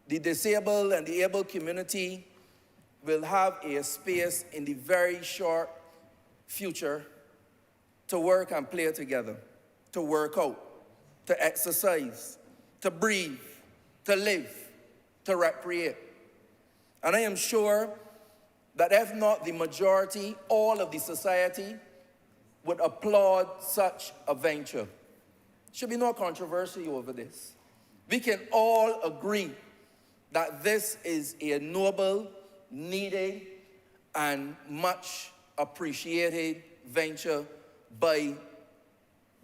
the disabled and the able community will have a space in the very short future to work and play together, to work out, to exercise, to breathe, to live, to recreate. And I am sure that if not the majority, all of the society would applaud such a venture. Should be no controversy over this. We can all agree that this is a noble, needed, and much appreciated venture by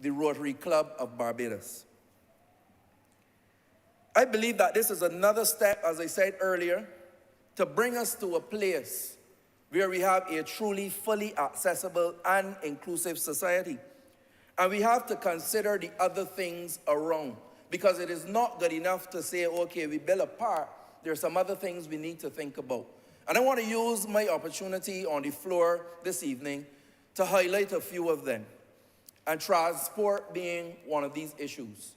the Rotary Club of Barbados. I believe that this is another step, as I said earlier, to bring us to a place where we have a truly fully accessible and inclusive society. And we have to consider the other things around, because it is not good enough to say, okay, we build a park. There are some other things we need to think about. And I want to use my opportunity on the floor this evening to highlight a few of them, and transport being one of these issues.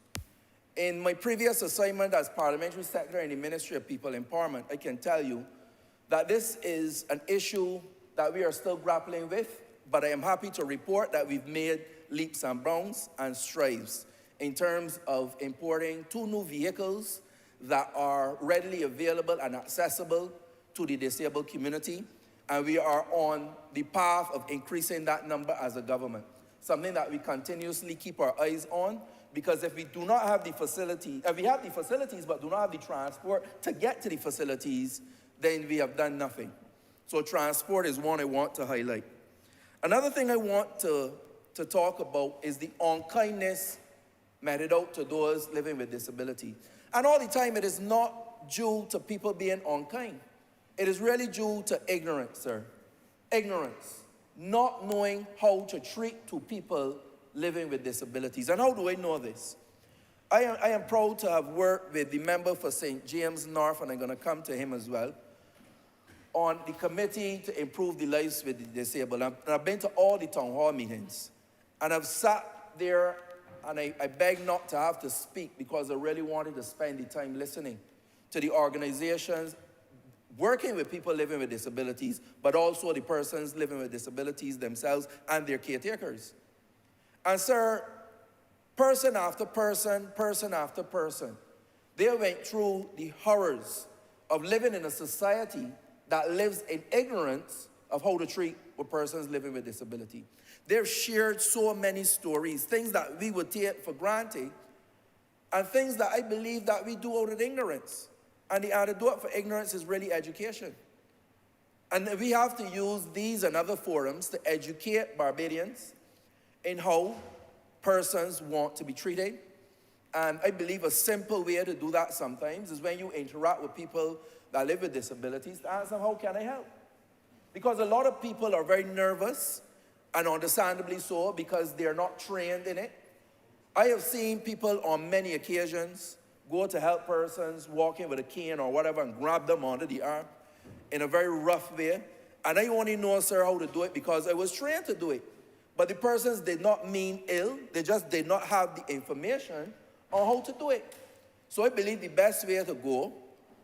In my previous assignment as Parliamentary Secretary in the Ministry of People Empowerment, I can tell you that this is an issue that we are still grappling with, but I am happy to report that we've made leaps and bounds and strides in terms of importing 2 new vehicles that are readily available and accessible to the disabled community, and we are on the path of increasing that number as a government, something that we continuously keep our eyes on, because if we do not have the facility, if we have the facilities but do not have the transport to get to the facilities, then we have done nothing. So transport is one I want to highlight. Another thing I want to talk about is the unkindness meted out to those living with disability. And all the time, it is not due to people being unkind. It is really due to ignorance, sir. Ignorance. Not knowing how to treat 2 people living with disabilities. And how do I know this? I am proud to have worked with the member for St. James North, and I'm going to come to him as well, on the committee to improve the lives with the disabled. And I've been to all the town hall meetings. And I've sat there, and I beg not to have to speak, because I really wanted to spend the time listening to the organizations working with people living with disabilities, but also the persons living with disabilities themselves and their caretakers. And sir, person after person, they went through the horrors of living in a society that lives in ignorance of how to treat persons living with disability. They've shared so many stories, things that we would take for granted, and things that I believe that we do out of ignorance. And the antidote for ignorance is really education. And we have to use these and other forums to educate Barbadians in how persons want to be treated. And I believe a simple way to do that sometimes is when you interact with people that live with disabilities, to ask them, how can I help? Because a lot of people are very nervous, and understandably so, because they're not trained in it. I have seen people on many occasions go to help persons walking with a cane or whatever and grab them under the arm in a very rough way. And I only know, sir, how to do it because I was trained to do it. but the persons did not mean ill. They just did not have the information on how to do it. So I believe the best way to go,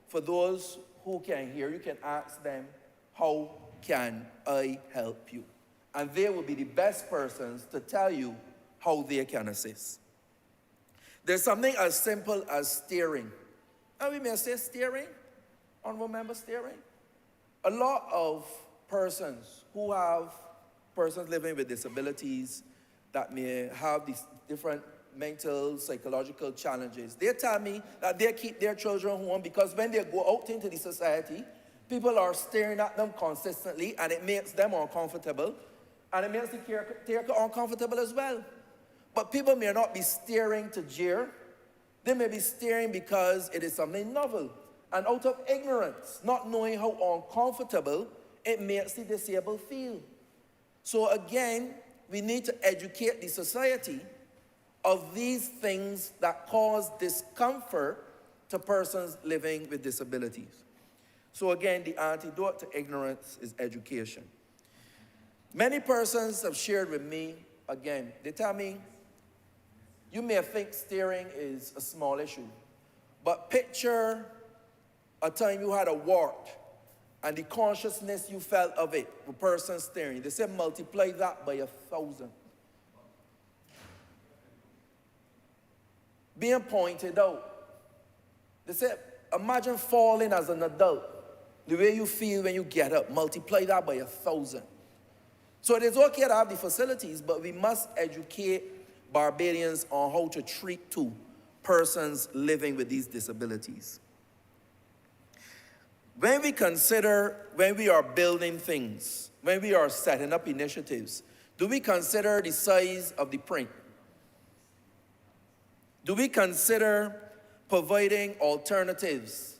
for those who can hear, you can ask them, how can I help you? And they will be the best persons to tell you how they can assist. There's something as simple as steering. And we may say steering, honorable member, steering. A lot of persons who have persons living with disabilities that may have these different mental, psychological challenges, they tell me that they keep their children home because when they go out into the society, people are staring at them consistently and it makes them uncomfortable and it makes the caretaker uncomfortable as well. But people may not be staring to jeer. They may be staring because it is something novel and out of ignorance, not knowing how uncomfortable it makes the disabled feel. So again, we need to educate the society of these things that cause discomfort to persons living with disabilities. So again, the antidote to ignorance is education. Many persons have shared with me, again, they tell me, you may think steering is a small issue, but picture a time you had a wart and the consciousness you felt of it, the person steering. They say multiply that by 1,000. Being pointed out. They say, imagine falling as an adult. The way you feel when you get up, multiply that by 1,000. So it is okay to have the facilities, but we must educate Barbadians on how to treat persons living with these disabilities. When we are building things, when we are setting up initiatives, do we consider the size of the print? Do we consider providing alternatives,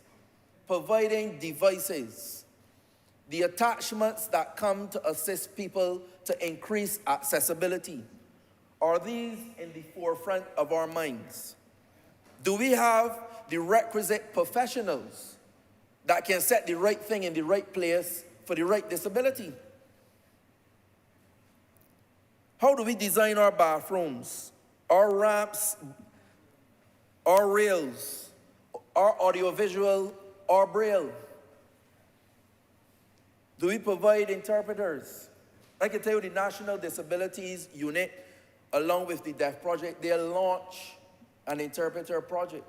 providing devices, the attachments that come to assist people to increase accessibility? Are these in the forefront of our minds? Do we have the requisite professionals that can set the right thing in the right place for the right disability? How do we design our bathrooms, our ramps, our rails, our audiovisual, our braille? Do we provide interpreters? I can tell you the National Disabilities Unit, along with the Deaf Project, they launch an interpreter project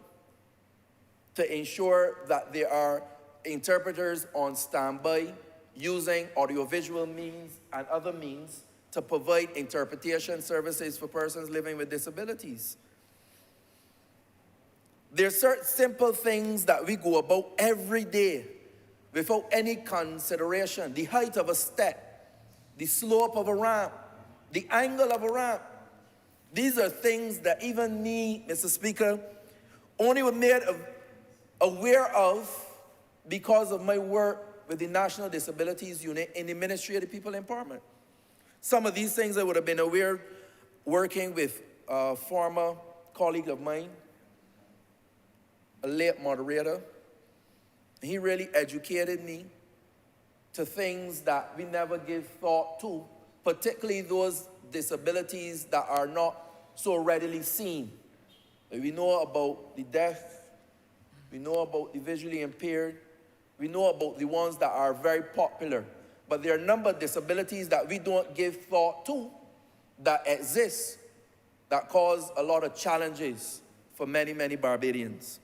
to ensure that there are interpreters on standby using audiovisual means and other means to provide interpretation services for persons living with disabilities. There are certain simple things that we go about every day without any consideration. The height of a step, the slope of a ramp, the angle of a ramp. These are things that even me, Mr. Speaker, only was made aware of because of my work with the National Disabilities Unit in the Ministry of the People Empowerment. Some of these things I would have been aware working with a former colleague of mine, a late moderator. He really educated me to things that we never give thought to, particularly those disabilities that are not so readily seen. We know about the deaf, we know about the visually impaired, we know about the ones that are very popular, but there are a number of disabilities that we don't give thought to that exist, that cause a lot of challenges for many, many Barbadians.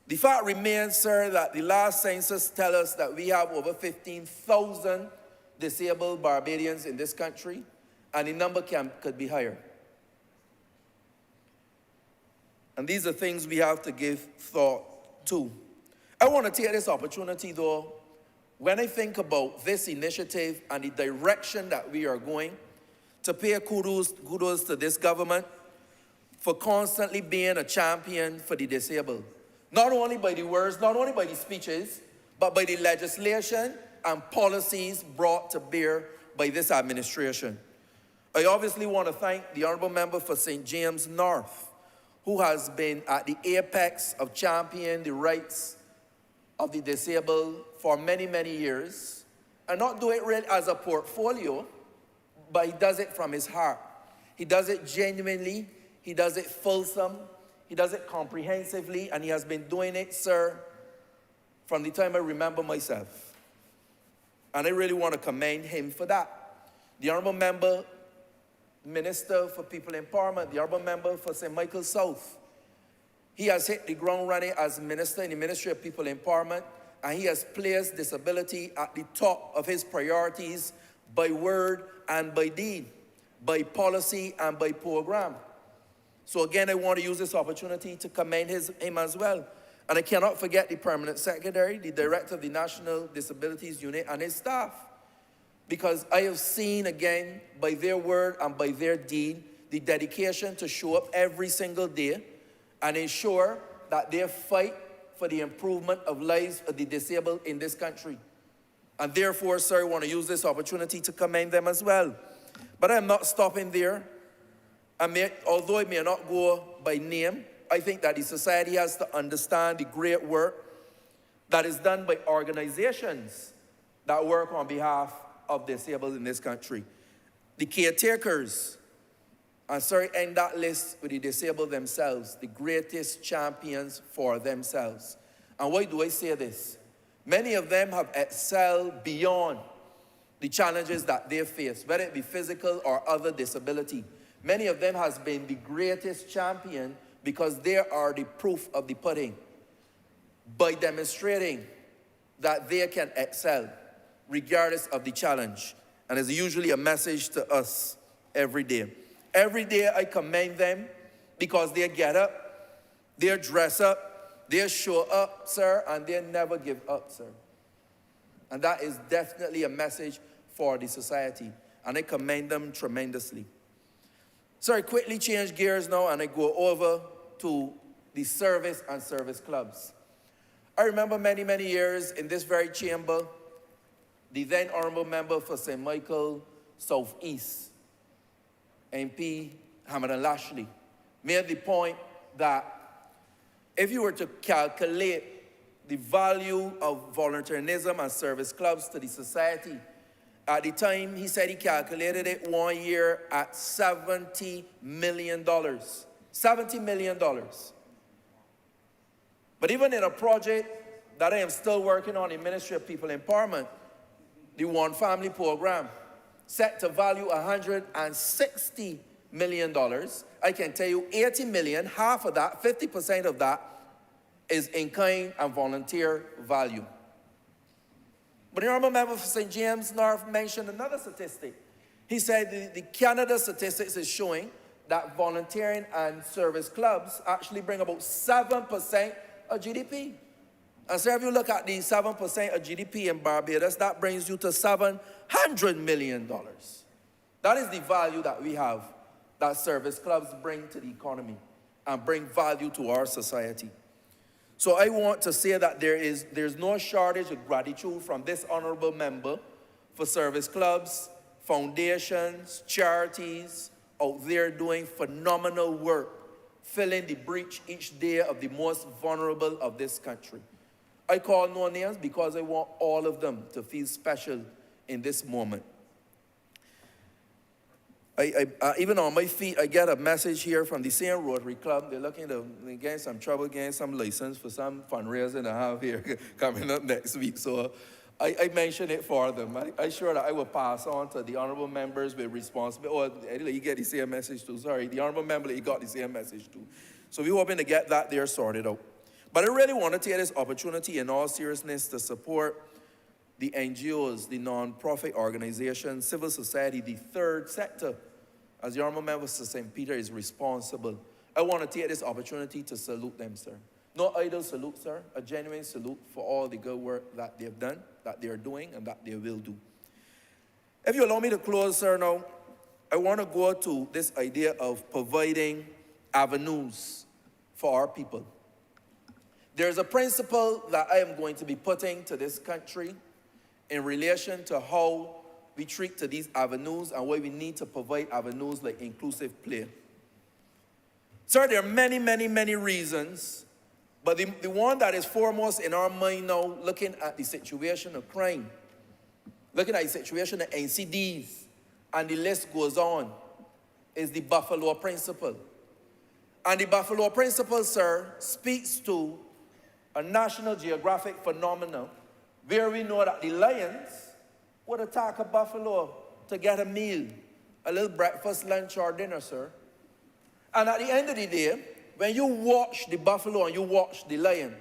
The fact remains, sir, that the last census tells us that we have over 15,000 disabled Barbadians in this country, and the number could be higher. And these are things we have to give thought to. I want to take this opportunity, though, when I think about this initiative and the direction that we are going, to pay kudos to this government for constantly being a champion for the disabled. Not only by the words, not only by the speeches, but by the legislation and policies brought to bear by this administration. I obviously want to thank the Honourable Member for St. James North, who has been at the apex of championing the rights of the disabled for many, many years, and not do it really as a portfolio, but he does it from his heart. He does it genuinely, he does it fulsome, he does it comprehensively, and he has been doing it, sir, from the time I remember myself. And I really want to commend him for that. The Honourable Member, Minister for People Empowerment, the Honourable Member for St. Michael South, he has hit the ground running as Minister in the Ministry of People Empowerment, and he has placed disability at the top of his priorities by word and by deed, by policy and by program. So again, I want to use this opportunity to commend him as well. And I cannot forget the Permanent Secretary, the Director of the National Disabilities Unit, and his staff. Because I have seen again, by their word and by their deed, the dedication to show up every single day and ensure that they fight for the improvement of lives of the disabled in this country. And therefore, sir, I want to use this opportunity to commend them as well. But I'm not stopping there. Although it may not go by name, I think that the society has to understand the great work that is done by organizations that work on behalf of disabled in this country. The caretakers, and sorry, end that list with the disabled themselves, the greatest champions for themselves. And why do I say this? Many of them have excelled beyond the challenges that they face, whether it be physical or other disability. Many of them has been the greatest champion because they are the proof of the pudding by demonstrating that they can excel regardless of the challenge. And it's usually a message to us every day. Every day I commend them because they get up, they dress up, they show up, sir, and they never give up, sir. And that is definitely a message for the society. And I commend them tremendously. So I quickly change gears now and I go over to the service and service clubs. I remember many, many years in this very chamber, the then Honourable Member for St. Michael Southeast, MP Hamilton Lashley, made the point that if you were to calculate the value of volunteerism and service clubs to the society, at the time he said he calculated it 1 year at $70 million. $70 million. But even in a project that I am still working on in Ministry of People Empowerment, the One Family Program, set to value $160 million, I can tell you 80 million, half of that, 50% of that, is in kind and volunteer value. But the Honourable Member for St. James North mentioned another statistic. He said the Canada statistics is showing that volunteering and service clubs actually bring about 7% of GDP. And so if you look at the 7% of GDP in Barbados, that brings you to $700 million. That is the value that we have, that service clubs bring to the economy and bring value to our society. So I want to say that there's no shortage of gratitude from this honourable member for service clubs, foundations, charities out there doing phenomenal work, filling the breach each day of the most vulnerable of this country. I call no names because I want all of them to feel special in this moment. Even on my feet, I get a message here from the same Rotary Club. They're looking to get some trouble, getting some license for some fundraising I have here coming up next week. So I mentioned it for them. I'm sure that I will pass on to the honourable members with responsibility. Oh, you get the same message too. Sorry, the honourable member, you got the same message too. So we're hoping to get that there sorted out. But I really want to take this opportunity in all seriousness to support the NGOs, the non-profit organizations, civil society, the third sector. As the Honourable Member for St. Peter is responsible, I want to take this opportunity to salute them, sir. No idle salute, sir, a genuine salute for all the good work that they've done, that they're doing, and that they will do. If you allow me to close, sir, now, I want to go to this idea of providing avenues for our people. There's a principle that I am going to be putting to this country in relation to how we treat to these avenues and why we need to provide avenues like inclusive play. Sir, there are many, many, many reasons, but the one that is foremost in our mind now, looking at the situation of crime, looking at the situation of NCDs, and the list goes on, is the Buffalo Principle. And the Buffalo Principle, sir, speaks to a National Geographic phenomenon where we know that the lions would attack a buffalo to get a meal, a little breakfast, lunch, or dinner, sir. And at the end of the day, when you watch the buffalo and you watch the lion,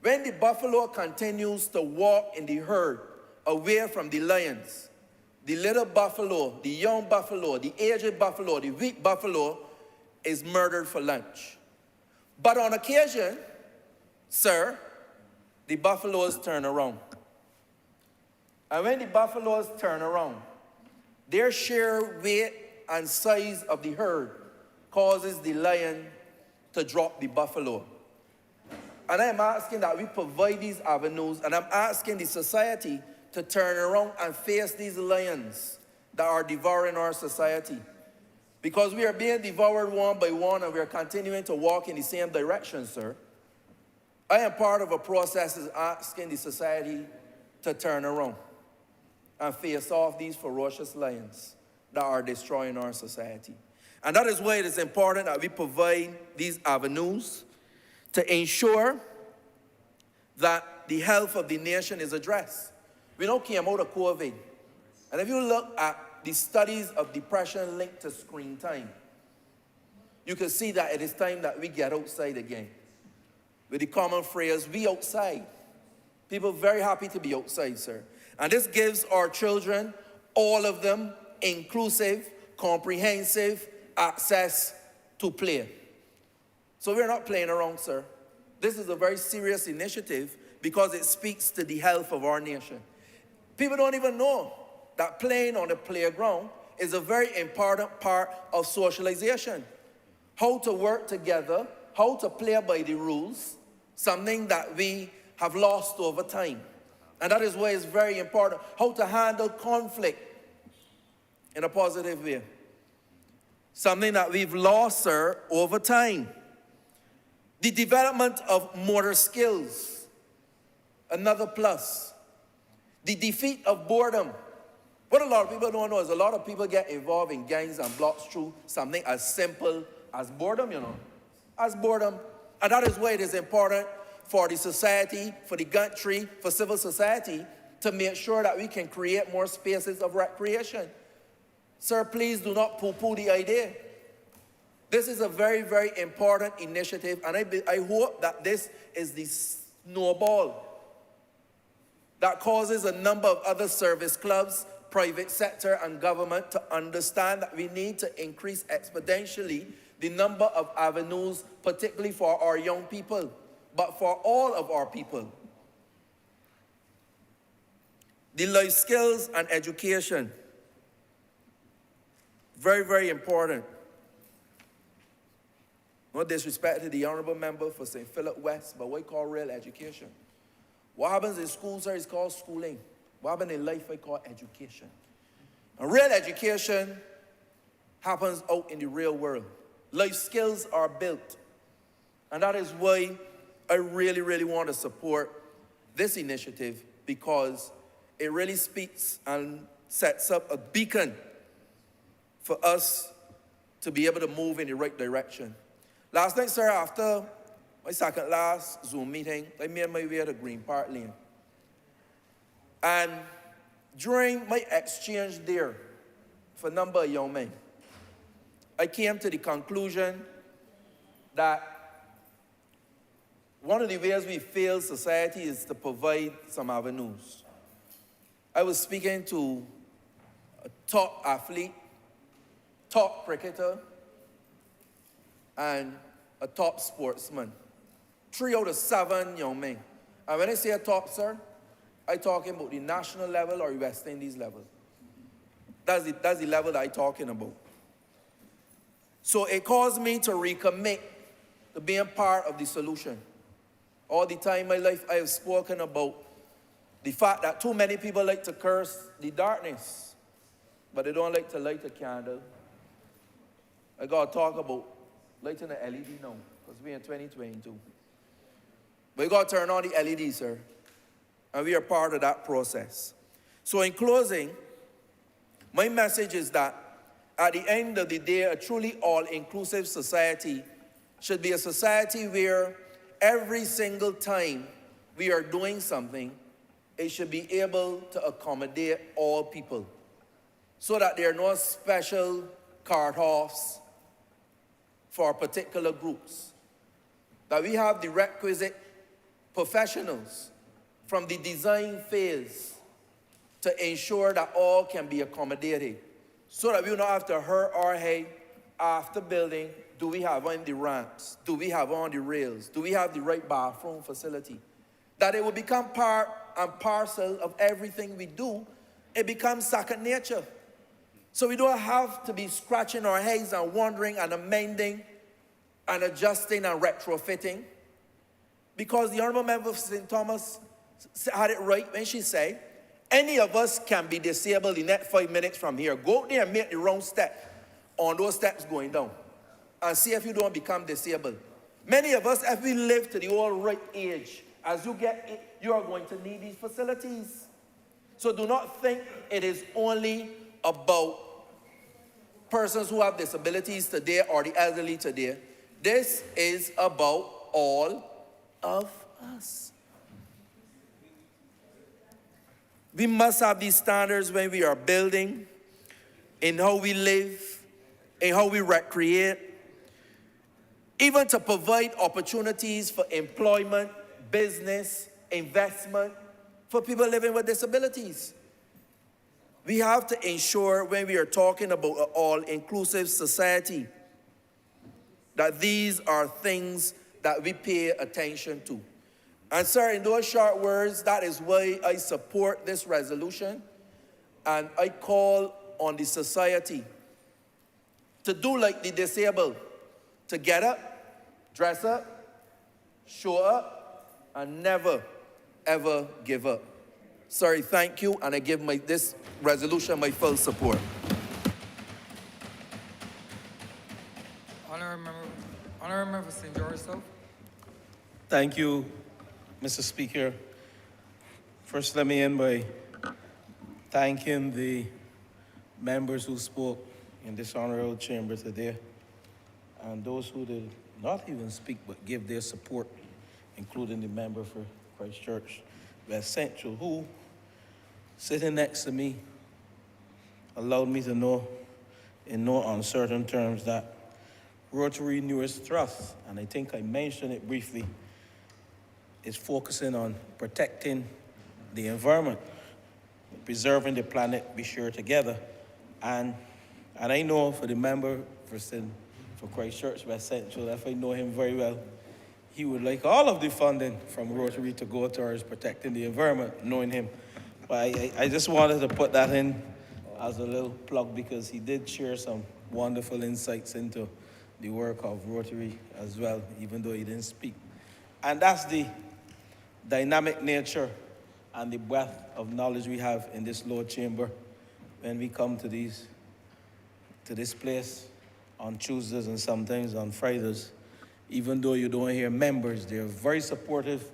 when the buffalo continues to walk in the herd away from the lions, the little buffalo, the young buffalo, the aged buffalo, the weak buffalo is murdered for lunch. But on occasion, sir, the buffaloes turn around. And when the buffaloes turn around, their sheer weight and size of the herd causes the lion to drop the buffalo. And I am asking that we provide these avenues, and I'm asking the society to turn around and face these lions that are devouring our society. Because we are being devoured one by one, and we are continuing to walk in the same direction, sir. I am part of a process that's asking the society to turn around and face off these ferocious lions that are destroying our society. And that is why it is important that we provide these avenues to ensure that the health of the nation is addressed. We don't came out of COVID. And if you look at the studies of depression linked to screen time, you can see that it is time that we get outside again. With the common phrase, we outside. People are very happy to be outside, sir. And this gives our children, all of them, inclusive, comprehensive access to play. So we're not playing around, sir. This is a very serious initiative because it speaks to the health of our nation. People don't even know that playing on the playground is a very important part of socialization. How to work together, how to play by the rules, something that we have lost over time. And that is why it's very important. How to handle conflict in a positive way. Something that we've lost, sir, over time. The development of motor skills, another plus. The defeat of boredom. What a lot of people don't know is a lot of people get involved in gangs and blocks through something as simple as boredom, you know. As boredom. And that is why it is important for the society, for the country, for civil society, to make sure that we can create more spaces of recreation. Sir, please do not poo-poo the idea. This is a very, very important initiative, and I hope that this is the snowball that causes a number of other service clubs, private sector, and government to understand that we need to increase exponentially the number of avenues, particularly for our young people, but for all of our people. The life skills and education, very, very important. No disrespect to the honorable member for St. Philip West, but what we call real education. What happens in school, sir, is called schooling. What happens in life, I call education. And real education happens out in the real world. Life skills are built. And that is why I really, really want to support this initiative, because it really speaks and sets up a beacon for us to be able to move in the right direction. Last night, sir, after my second last Zoom meeting, I made my way to Green Park Lane. And during my exchange there for a number of young men, I came to the conclusion that one of the ways we fail society is to provide some avenues. I was speaking to a top athlete, top cricketer, and a top sportsman. 3 out of 7 young men. And when I say a top, sir, I'm talking about the national level or West Indies level. That's the level that I'm talking about. So it caused me to recommit to being part of the solution. All the time in my life, I have spoken about the fact that too many people like to curse the darkness, but they don't like to light a candle. I got to talk about lighting the LED now, because we're in 2022. But you got to turn on the LED, sir, and we are part of that process. So in closing, My message is that at the end of the day, a truly all-inclusive society should be a society where every single time we are doing something, it should be able to accommodate all people so that there are no special cut-offs for particular groups. That we have the requisite professionals from the design phase to ensure that all can be accommodated so that we will not have to hurt our head after building. Do we have on the ramps? Do we have on the rails? Do we have the right bathroom facility? That it will become part and parcel of everything we do. It becomes second nature. So we don't have to be scratching our heads and wondering and amending and adjusting and retrofitting. Because the Honourable Member of St. Thomas had it right when she said, any of us can be disabled in that 5 minutes from here. Go out there and make the wrong step on those steps going down and see if you don't become disabled. Many of us, if we live to the old right age, as you get it, you are going to need these facilities. So do not think it is only about persons who have disabilities today or the elderly today. This is about all of us. We must have these standards when we are building, in how we live, in how we recreate, even to provide opportunities for employment, business, investment for people living with disabilities. We have to ensure when we are talking about an all-inclusive society that these are things that we pay attention to. And sir, in those short words, that is why I support this resolution, and I call on the society to do like the disabled, to get up, dress up, show up, and never, ever give up. Sorry, thank you, and I give this resolution my full support. Honourable Member St. George, sir. Thank you, Mr. Speaker. First, let me end by thanking the members who spoke in this honorable chamber today, and those who did not even speak but give their support, including the member for Christchurch West Central, who, sitting next to me, allowed me to know in no uncertain terms that Rotary newest thrust, and I think I mentioned it briefly, is focusing on protecting the environment, preserving the planet we share together. And I know for the member for Christchurch West Central, if I know him very well, he would like all of the funding from Rotary to go towards protecting the environment, knowing him. But I just wanted to put that in as a little plug because he did share some wonderful insights into the work of Rotary as well, even though he didn't speak. And that's the dynamic nature and the breadth of knowledge we have in this Lord Chamber when we come to this place on Tuesdays and sometimes on Fridays. Even though you don't hear members, they're very supportive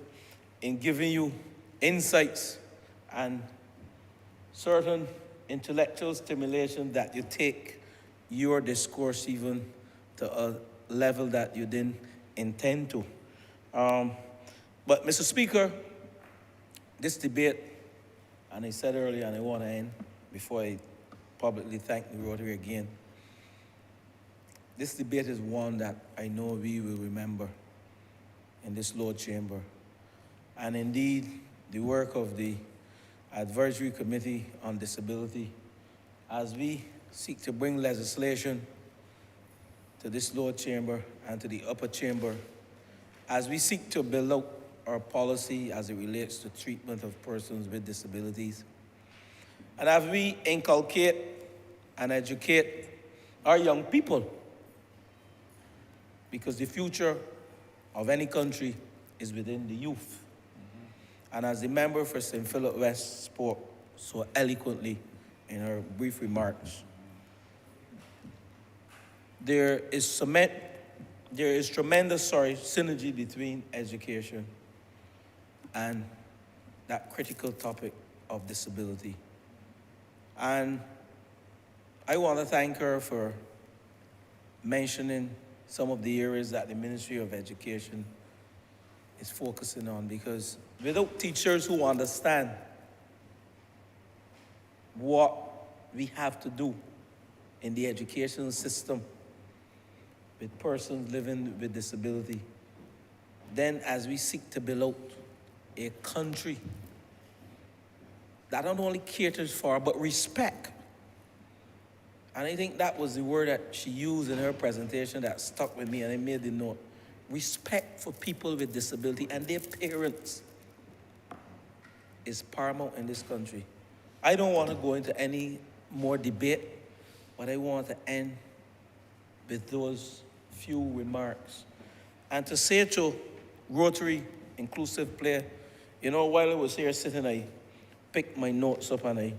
in giving you insights and certain intellectual stimulation that you take your discourse even to a level that you didn't intend to. But Mr. Speaker, this debate, and I said earlier, and I want to end before I publicly thank the Rotary again, this debate is one that I know we will remember in this Lord Chamber. And indeed, the work of the Advisory Committee on Disability, as we seek to bring legislation to this Lord Chamber and to the upper chamber, as we seek to build out our policy as it relates to treatment of persons with disabilities, and as we inculcate and educate our young people, because the future of any country is within the youth. And as the member for St. Philip West spoke so eloquently in her brief remarks, there is tremendous synergy between education and that critical topic of disability. And I want to thank her for mentioning some of the areas that the Ministry of Education is focusing on, because without teachers who understand what we have to do in the educational system with persons living with disability, then as we seek to build out a country that not only caters for, but respect. And I think that was the word that she used in her presentation that stuck with me, and I made the note. Respect for people with disability and their parents is paramount in this country. I don't want to go into any more debate, but I want to end with those few remarks. And to say to Rotary inclusive player, you know, while I was here sitting, I picked my notes up and I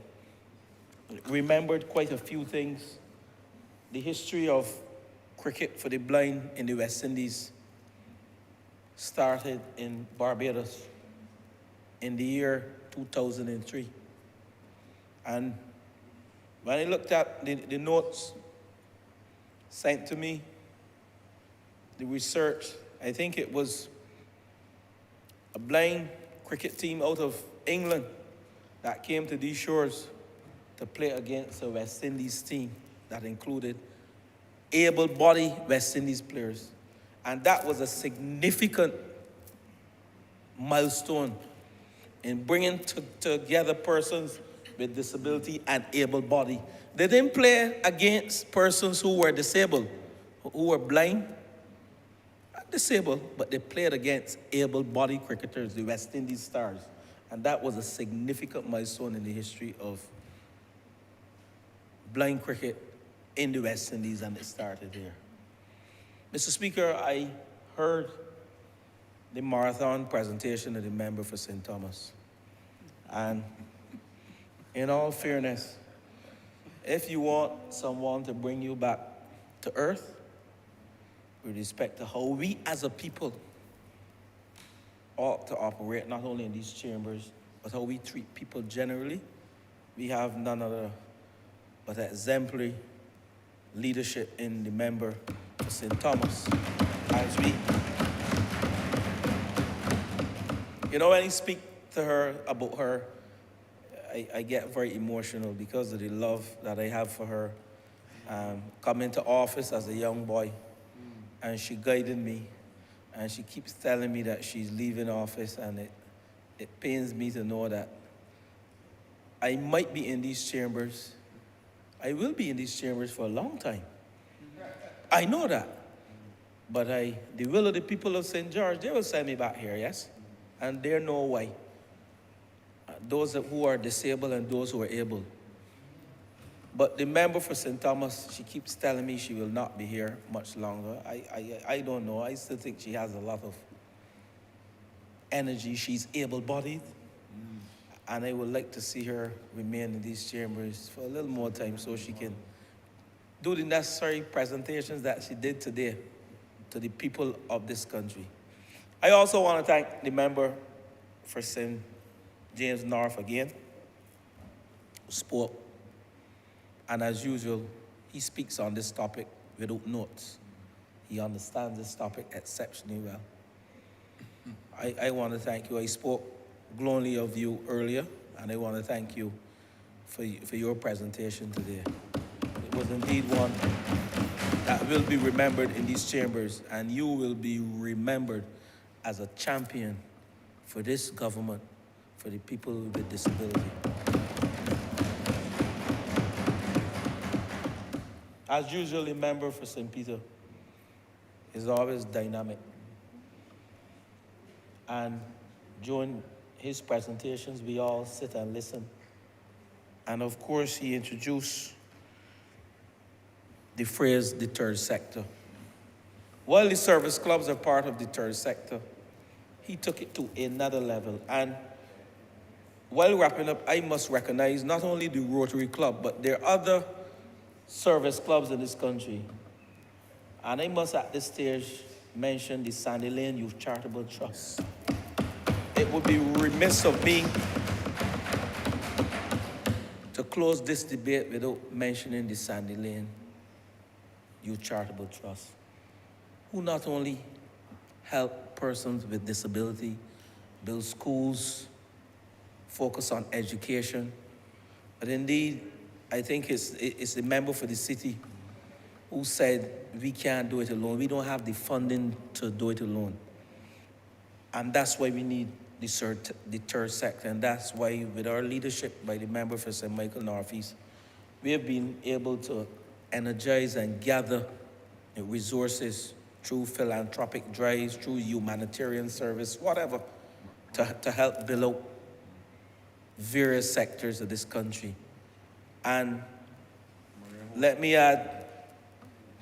remembered quite a few things. The history of cricket for the blind in the West Indies started in Barbados in the year 2003. And when I looked at the notes sent to me, the research, I think it was a blind cricket team out of England that came to these shores to play against a West Indies team that included able-bodied West Indies players. And that was a significant milestone in bringing together persons with disability and able-bodied. They didn't play against persons who were disabled, who were blind, not disabled, but they played against able-bodied cricketers, the West Indies Stars. And that was a significant milestone in the history of blind cricket in the West Indies, and it started here. Mr. Speaker, I heard the marathon presentation of the member for St. Thomas. And in all fairness, if you want someone to bring you back to earth, with respect to how we as a people ought to operate, not only in these chambers, but how we treat people generally, we have none other but exemplary leadership in the member for St. Thomas. As we, you know, when I speak to her about her, I get very emotional because of the love that I have for her. Coming to office as a young boy, and she guided me, and she keeps telling me that she's leaving office, and it pains me to know that I might be in these chambers. I will be in these chambers for a long time. I know that. But the will of the people of St. George, they will send me back here, yes? And they know why. Those who are disabled and those who are able. But the member for St. Thomas, she keeps telling me she will not be here much longer. I don't know. I still think she has a lot of energy. She's able-bodied. And I would like to see her remain in these chambers for a little more time so she can do the necessary presentations that she did today to the people of this country. I also want to thank the member for St. James North again, who spoke. And as usual, he speaks on this topic without notes. He understands this topic exceptionally well. I want to thank you. I spoke glowingly of you earlier, and I want to thank you for your presentation today. It was indeed one that will be remembered in these chambers, and you will be remembered as a champion for this government, for the people with disability. As usual, the member for St. Peter is always dynamic. And during his presentations, we all sit and listen. And of course, he introduced the phrase, the third sector. While the service clubs are part of the third sector, he took it to another level. And while wrapping up, I must recognize not only the Rotary Club, but there are other service clubs in this country. And I must at this stage mention the Sandy Lane Youth Charitable Trust. It would be remiss of me to close this debate without mentioning the Sandy Lane Youth Charitable Trust, who not only help persons with disability, build schools, focus on education, but indeed, I think it's the member for the city who said we can't do it alone. We don't have the funding to do it alone. And that's why we need the third sector. And that's why with our leadership by the member for St. Michael Northeast, we have been able to energize and gather resources through philanthropic drives, through humanitarian service, whatever, to help build out various sectors of this country. And let me add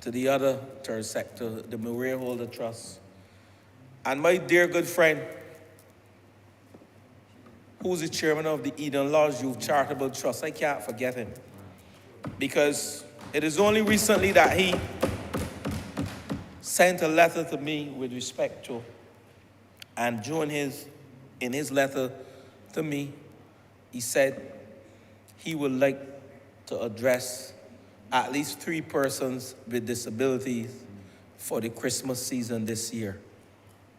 to the other third sector, the Maria Holder Trust. And my dear good friend, who's the chairman of the Eden Lodge Youth Charitable Trust, I can't forget him, because it is only recently that he sent a letter to me with respect to, and in his letter to me, he said he would like to address at least 3 persons with disabilities for the Christmas season this year.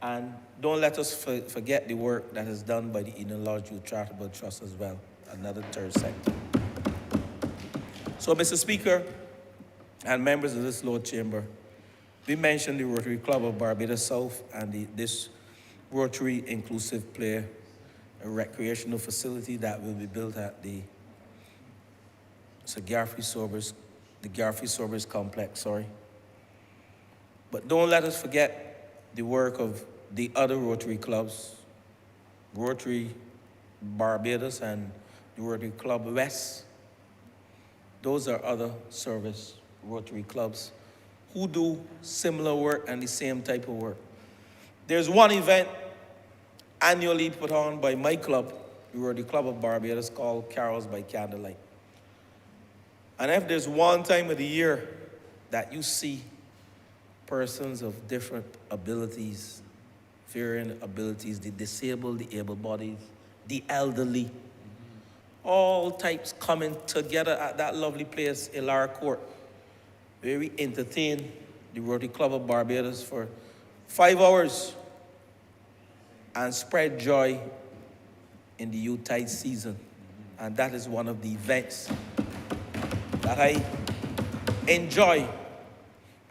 And don't let us forget the work that is done by the Eden Lodge Youth Charitable Trust as well, another third sector. So, Mr. Speaker, and members of this Lord Chamber, we mentioned the Rotary Club of Barbados South and this Rotary Inclusive Play, a recreational facility that will be built at the Garfield Sobers Complex, But don't let us forget the work of the other Rotary clubs, Rotary Barbados and the Rotary Club West. Those are other service Rotary clubs who do similar work and the same type of work. There's one event annually put on by my club, the Rotary Club of Barbados, called Carols by Candlelight. And if there's one time of the year that you see persons of different abilities, varying abilities, the disabled, the able-bodied, the elderly, all types coming together at that lovely place, Ilara Court, where we entertain the Rotary Club of Barbados for 5 hours and spread joy in the Yuletide season. And that is one of the events that I enjoy.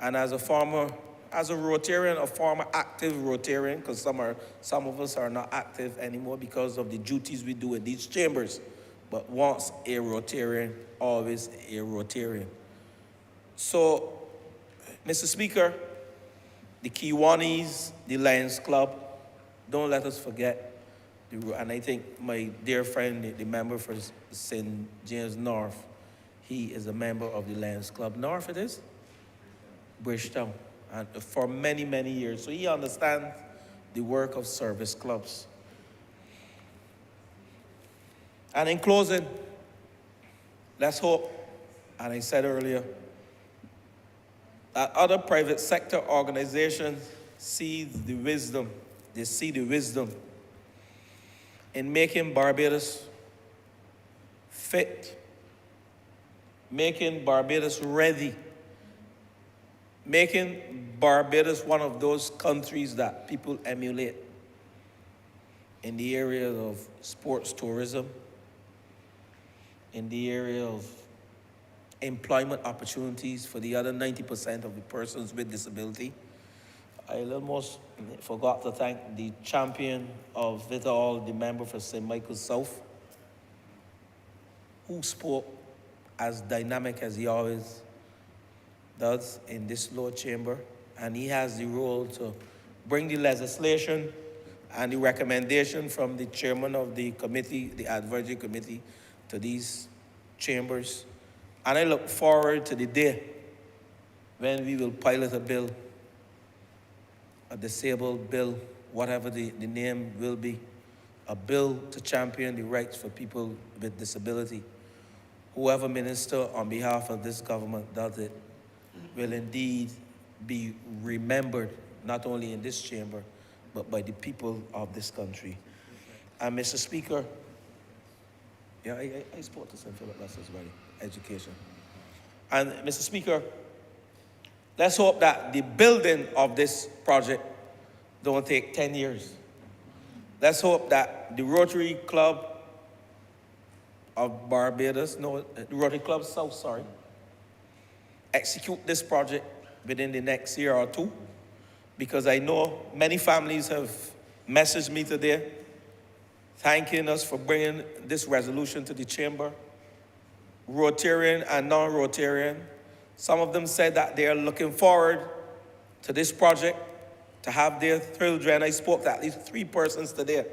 And as a Rotarian, a former active Rotarian, because some of us are not active anymore because of the duties we do at these chambers. But once a Rotarian, always a Rotarian. So, Mr. Speaker, the Kiwanis, the Lions Club, don't let us forget, and I think my dear friend, the member for St. James North, he is a member of the Lions Club. North it is? Bridgetown, and for many, many years. So he understands the work of service clubs. And in closing, let's hope, and I said earlier, that other private sector organizations see the wisdom in making Barbados fit, making Barbados ready, making Barbados one of those countries that people emulate in the area of sports tourism, in the area of employment opportunities for the other 90% of the persons with disability. I almost forgot to thank the champion of it all, the member for St. Michael South, who spoke as dynamic as he always does in this Lord Chamber. And he has the role to bring the legislation and the recommendation from the chairman of the committee, the advisory committee, to these chambers. And I look forward to the day when we will pilot a bill, a disabled bill, whatever the name will be, a bill to champion the rights for people with disability. Whoever minister on behalf of this government does it will indeed be remembered, not only in this chamber, but by the people of this country. And Mr. Speaker, Yeah, I spoke to St. Philip Russell's already, education. And Mr. Speaker, let's hope that the building of this project don't take 10 years. Let's hope that the Rotary Club of Barbados, no, the Rotary Club South, sorry, execute this project within the next year or two, because I know many families have messaged me today thanking us for bringing this resolution to the chamber, Rotarian and non-Rotarian. Some of them said that they are looking forward to this project, to have their children. I spoke to at least 3 persons today.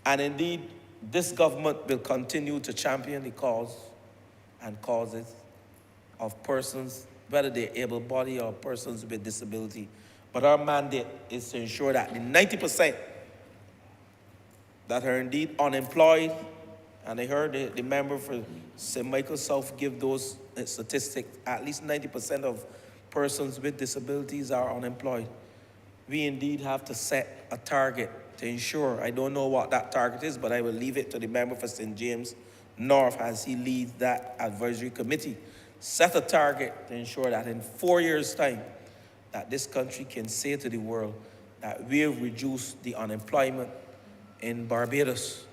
And indeed, this government will continue to champion the cause and causes of persons, whether they're able-bodied or persons with disability. But our mandate is to ensure that the 90% that are indeed unemployed, and I heard the member for St. Michael South give those statistics, at least 90% of persons with disabilities are unemployed. We indeed have to set a target to ensure, I don't know what that target is, but I will leave it to the member for St. James North as he leads that advisory committee. Set a target to ensure that in 4 years' time, that this country can say to the world that we have reduced the unemployment in Barbados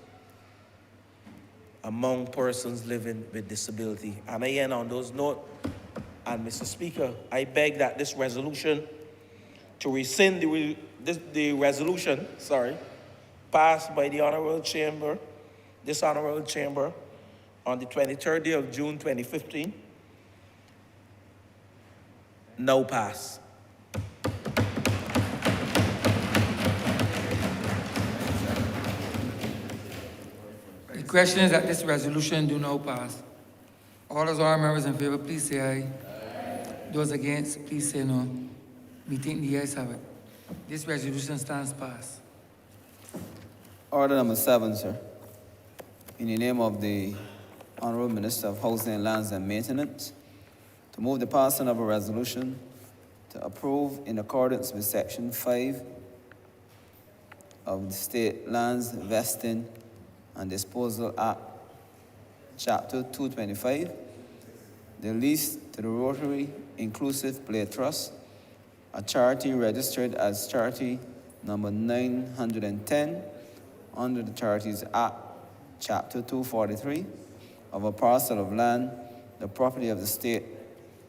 among persons living with disability. And I end on those notes. And Mr. Speaker, I beg that this resolution to rescind the resolution, passed by the Honourable Chamber, this Honourable Chamber, on the 23rd day of June 2015, now pass. The question is that this resolution do not pass. All those honourable members in favor, please say aye. Those against, please say no. We think the ayes have it. This resolution stands passed. Order number 7, sir. In the name of the Honourable Minister of Housing, Lands and Maintenance, to move the passing of a resolution to approve in accordance with Section 5 of the State Lands Vesting and Disposal Act, Chapter 225, the lease to the Rotary Inclusive Play Trust, a charity registered as charity number 910 under the Charities Act, Chapter 243, of a parcel of land, the property of the state,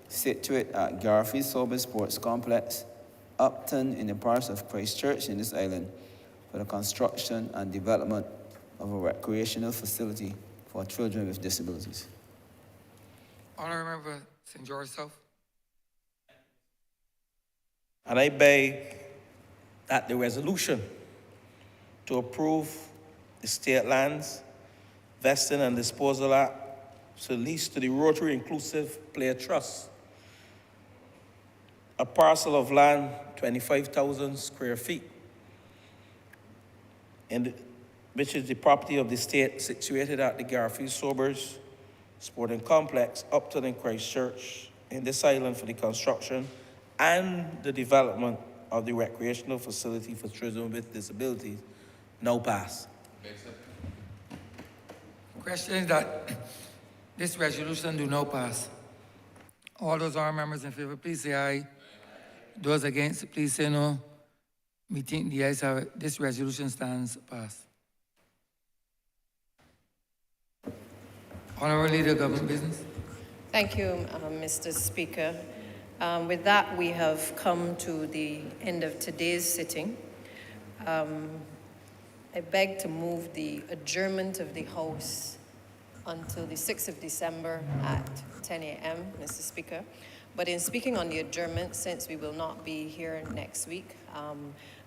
situate at Garfield Sober Sports Complex, Upton, in the parish of Christchurch in this island, for the construction and development of a recreational facility for children with disabilities. Honourable member St. George South. And I beg that the resolution to approve the State Lands Vesting and Disposal Act to lease to the Rotary Inclusive Play Trust a parcel of land, 25,000 square feet, which is the property of the state, situated at the Garfield Sobers Sporting Complex, Upton in Christchurch, in this island, for the construction and the development of the recreational facility for children with disabilities, now pass. Question is that this resolution do not pass. All those honourable members in favor, please say aye. Those against, please say no. We think the ayes have it. This resolution stands passed. Honourable Leader, Government Business. Thank you, Mr. Speaker. With that, we have come to the end of today's sitting. I beg to move the adjournment of the House until the 6th of December at 10 a.m., Mr. Speaker. But in speaking on the adjournment, since we will not be here next week,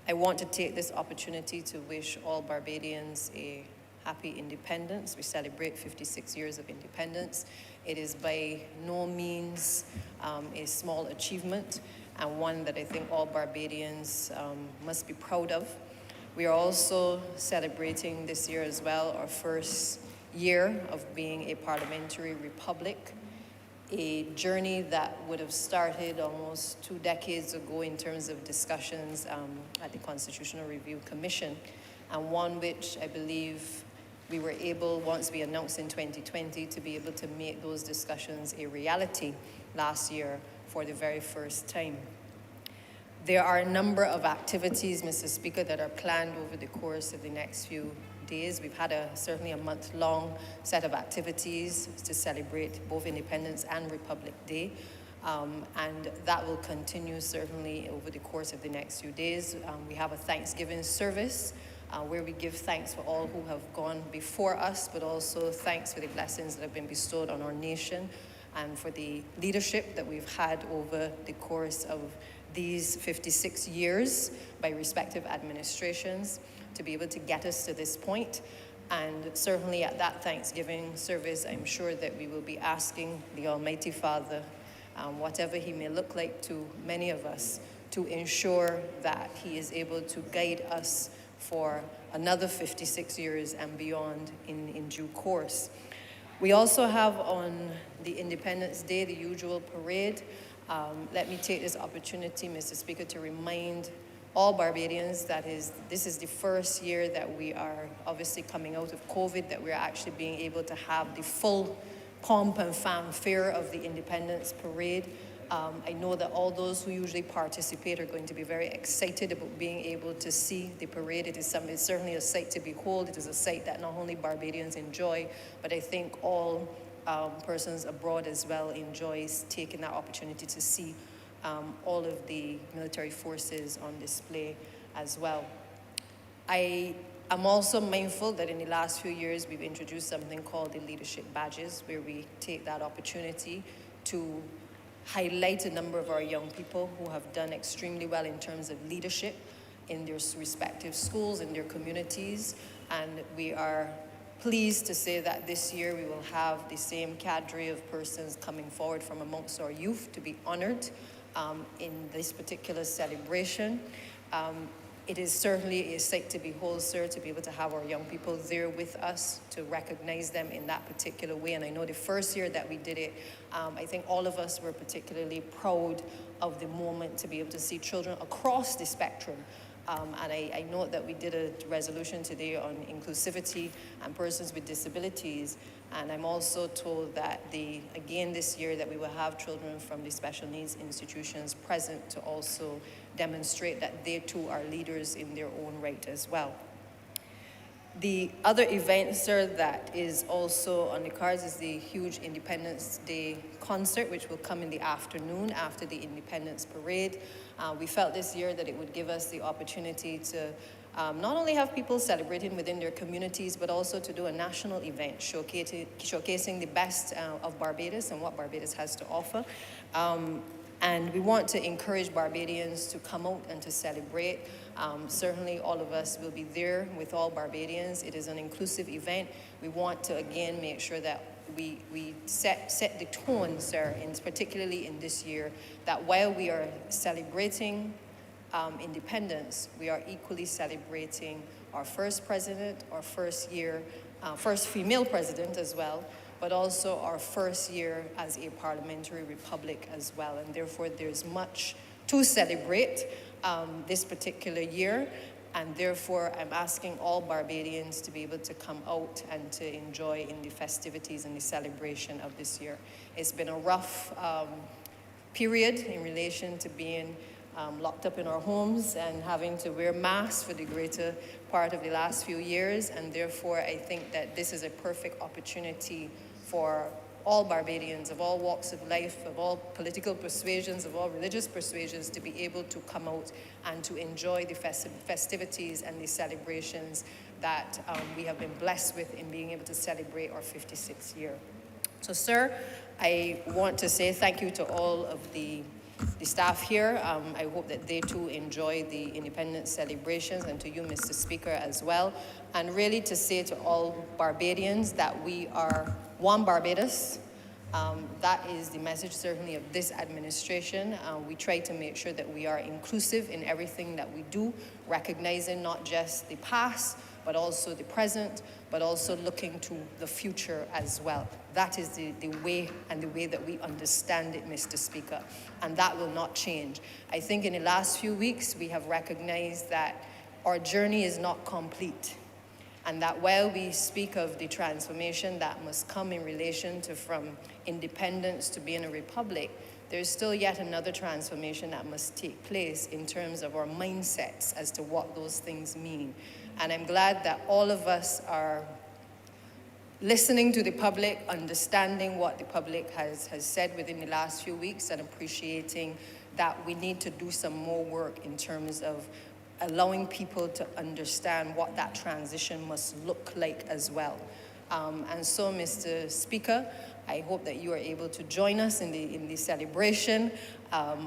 I want to take this opportunity to wish all Barbadians a happy independence. We celebrate 56 years of independence. It is by no means a small achievement, and one that I think all Barbadians must be proud of. We are also celebrating this year as well our first year of being a parliamentary republic, a journey that would have started almost 2 decades ago in terms of discussions at the Constitutional Review Commission. and one which I believe we were able, once we announced in 2020, to be able to make those discussions a reality last year for the very first time. There are a number of activities, Mr. Speaker, that are planned over the course of the next few days. We've had certainly a month-long set of activities to celebrate both Independence and Republic Day. And that will continue certainly over the course of the next few days. We have a Thanksgiving service where we give thanks for all who have gone before us, but also thanks for the blessings that have been bestowed on our nation and for the leadership that we've had over the course of these 56 years by respective administrations to be able to get us to this point. And certainly at that Thanksgiving service, I'm sure that we will be asking the Almighty Father, whatever he may look like to many of us, to ensure that he is able to guide us for another 56 years and beyond in due course. We also have on the Independence Day the usual parade. Let me take this opportunity, Mr. Speaker, to remind all Barbadians that this is the first year that we are obviously coming out of COVID, that we're actually being able to have the full pomp and fanfare of the Independence Parade. I know that all those who usually participate are going to be very excited about being able to see the parade. It's certainly a sight to behold. It is a sight that not only Barbadians enjoy, but I think all persons abroad as well enjoys taking that opportunity to see all of the military forces on display as well. I am also mindful that in the last few years we've introduced something called the leadership badges, where we take that opportunity to highlight a number of our young people who have done extremely well in terms of leadership in their respective schools, in their communities, and we are pleased to say that this year we will have the same cadre of persons coming forward from amongst our youth to be honored in this particular celebration. It is certainly a sight to behold, sir, to be able to have our young people there with us, to recognize them in that particular way. And I know the first year that we did it, I think all of us were particularly proud of the moment to be able to see children across the spectrum. And I note that we did a resolution today on inclusivity and persons with disabilities. And I'm also told that again this year that we will have children from the special needs institutions present to also demonstrate that they too are leaders in their own right as well. The other event, sir, that is also on the cards is the huge Independence Day concert, which will come in the afternoon after the Independence Parade. We felt this year that it would give us the opportunity to not only have people celebrating within their communities, but also to do a national event showcasing the best of Barbados and what Barbados has to offer. And we want to encourage Barbadians to come out and to celebrate. Certainly all of us will be there with all Barbadians. It is an inclusive event. We want to again make sure that we set the tone, sir, and particularly in this year, that while we are celebrating independence, we are equally celebrating our first president, our first female president as well, but also our first year as a parliamentary republic as well. And therefore, there's much to celebrate this particular year. And therefore, I'm asking all Barbadians to be able to come out and to enjoy in the festivities and the celebration of this year. It's been a rough period in relation to being locked up in our homes and having to wear masks for the greater part of the last few years. And therefore, I think that this is a perfect opportunity for all Barbadians of all walks of life, of all political persuasions, of all religious persuasions, to be able to come out and to enjoy the festivities and the celebrations that we have been blessed with in being able to celebrate our 56th year. So, sir, I want to say thank you to all of the staff here. I hope that they too enjoy the independence celebrations, and to you, Mr. Speaker, as well. And really to say to all Barbadians that we are one Barbados. That is the message certainly of this administration. We try to make sure that we are inclusive in everything that we do, recognizing not just the past, but also the present, but also looking to the future as well. That is the way and the way that we understand it, Mr. Speaker, and that will not change. I think in the last few weeks, we have recognized that our journey is not complete. And that while we speak of the transformation that must come in relation to from independence to being a republic, there's still yet another transformation that must take place in terms of our mindsets as to what those things mean. And I'm glad that all of us are listening to the public, understanding what the public has said within the last few weeks, and appreciating that we need to do some more work in terms of allowing people to understand what that transition must look like as well. And so, Mr. Speaker, I hope that you are able to join us in the celebration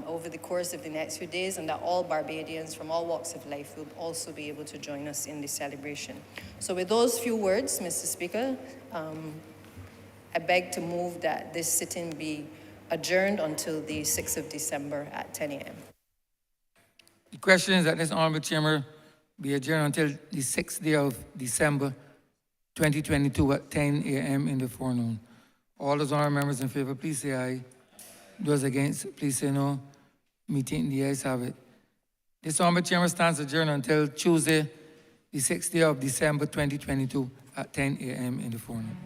over the course of the next few days, and that all Barbadians from all walks of life will also be able to join us in the celebration. So with those few words, Mr. Speaker, I beg to move that this sitting be adjourned until the 6th of December at 10 a.m. The question is that this Honourable Chamber be adjourned until the 6th day of December 2022 at 10 a.m. in the forenoon. All those honourable members in favour, please say aye. Those against, please say no. Meeting, the ayes have it. This Honourable Chamber stands adjourned until Tuesday, the 6th day of December 2022 at 10 a.m. in the forenoon.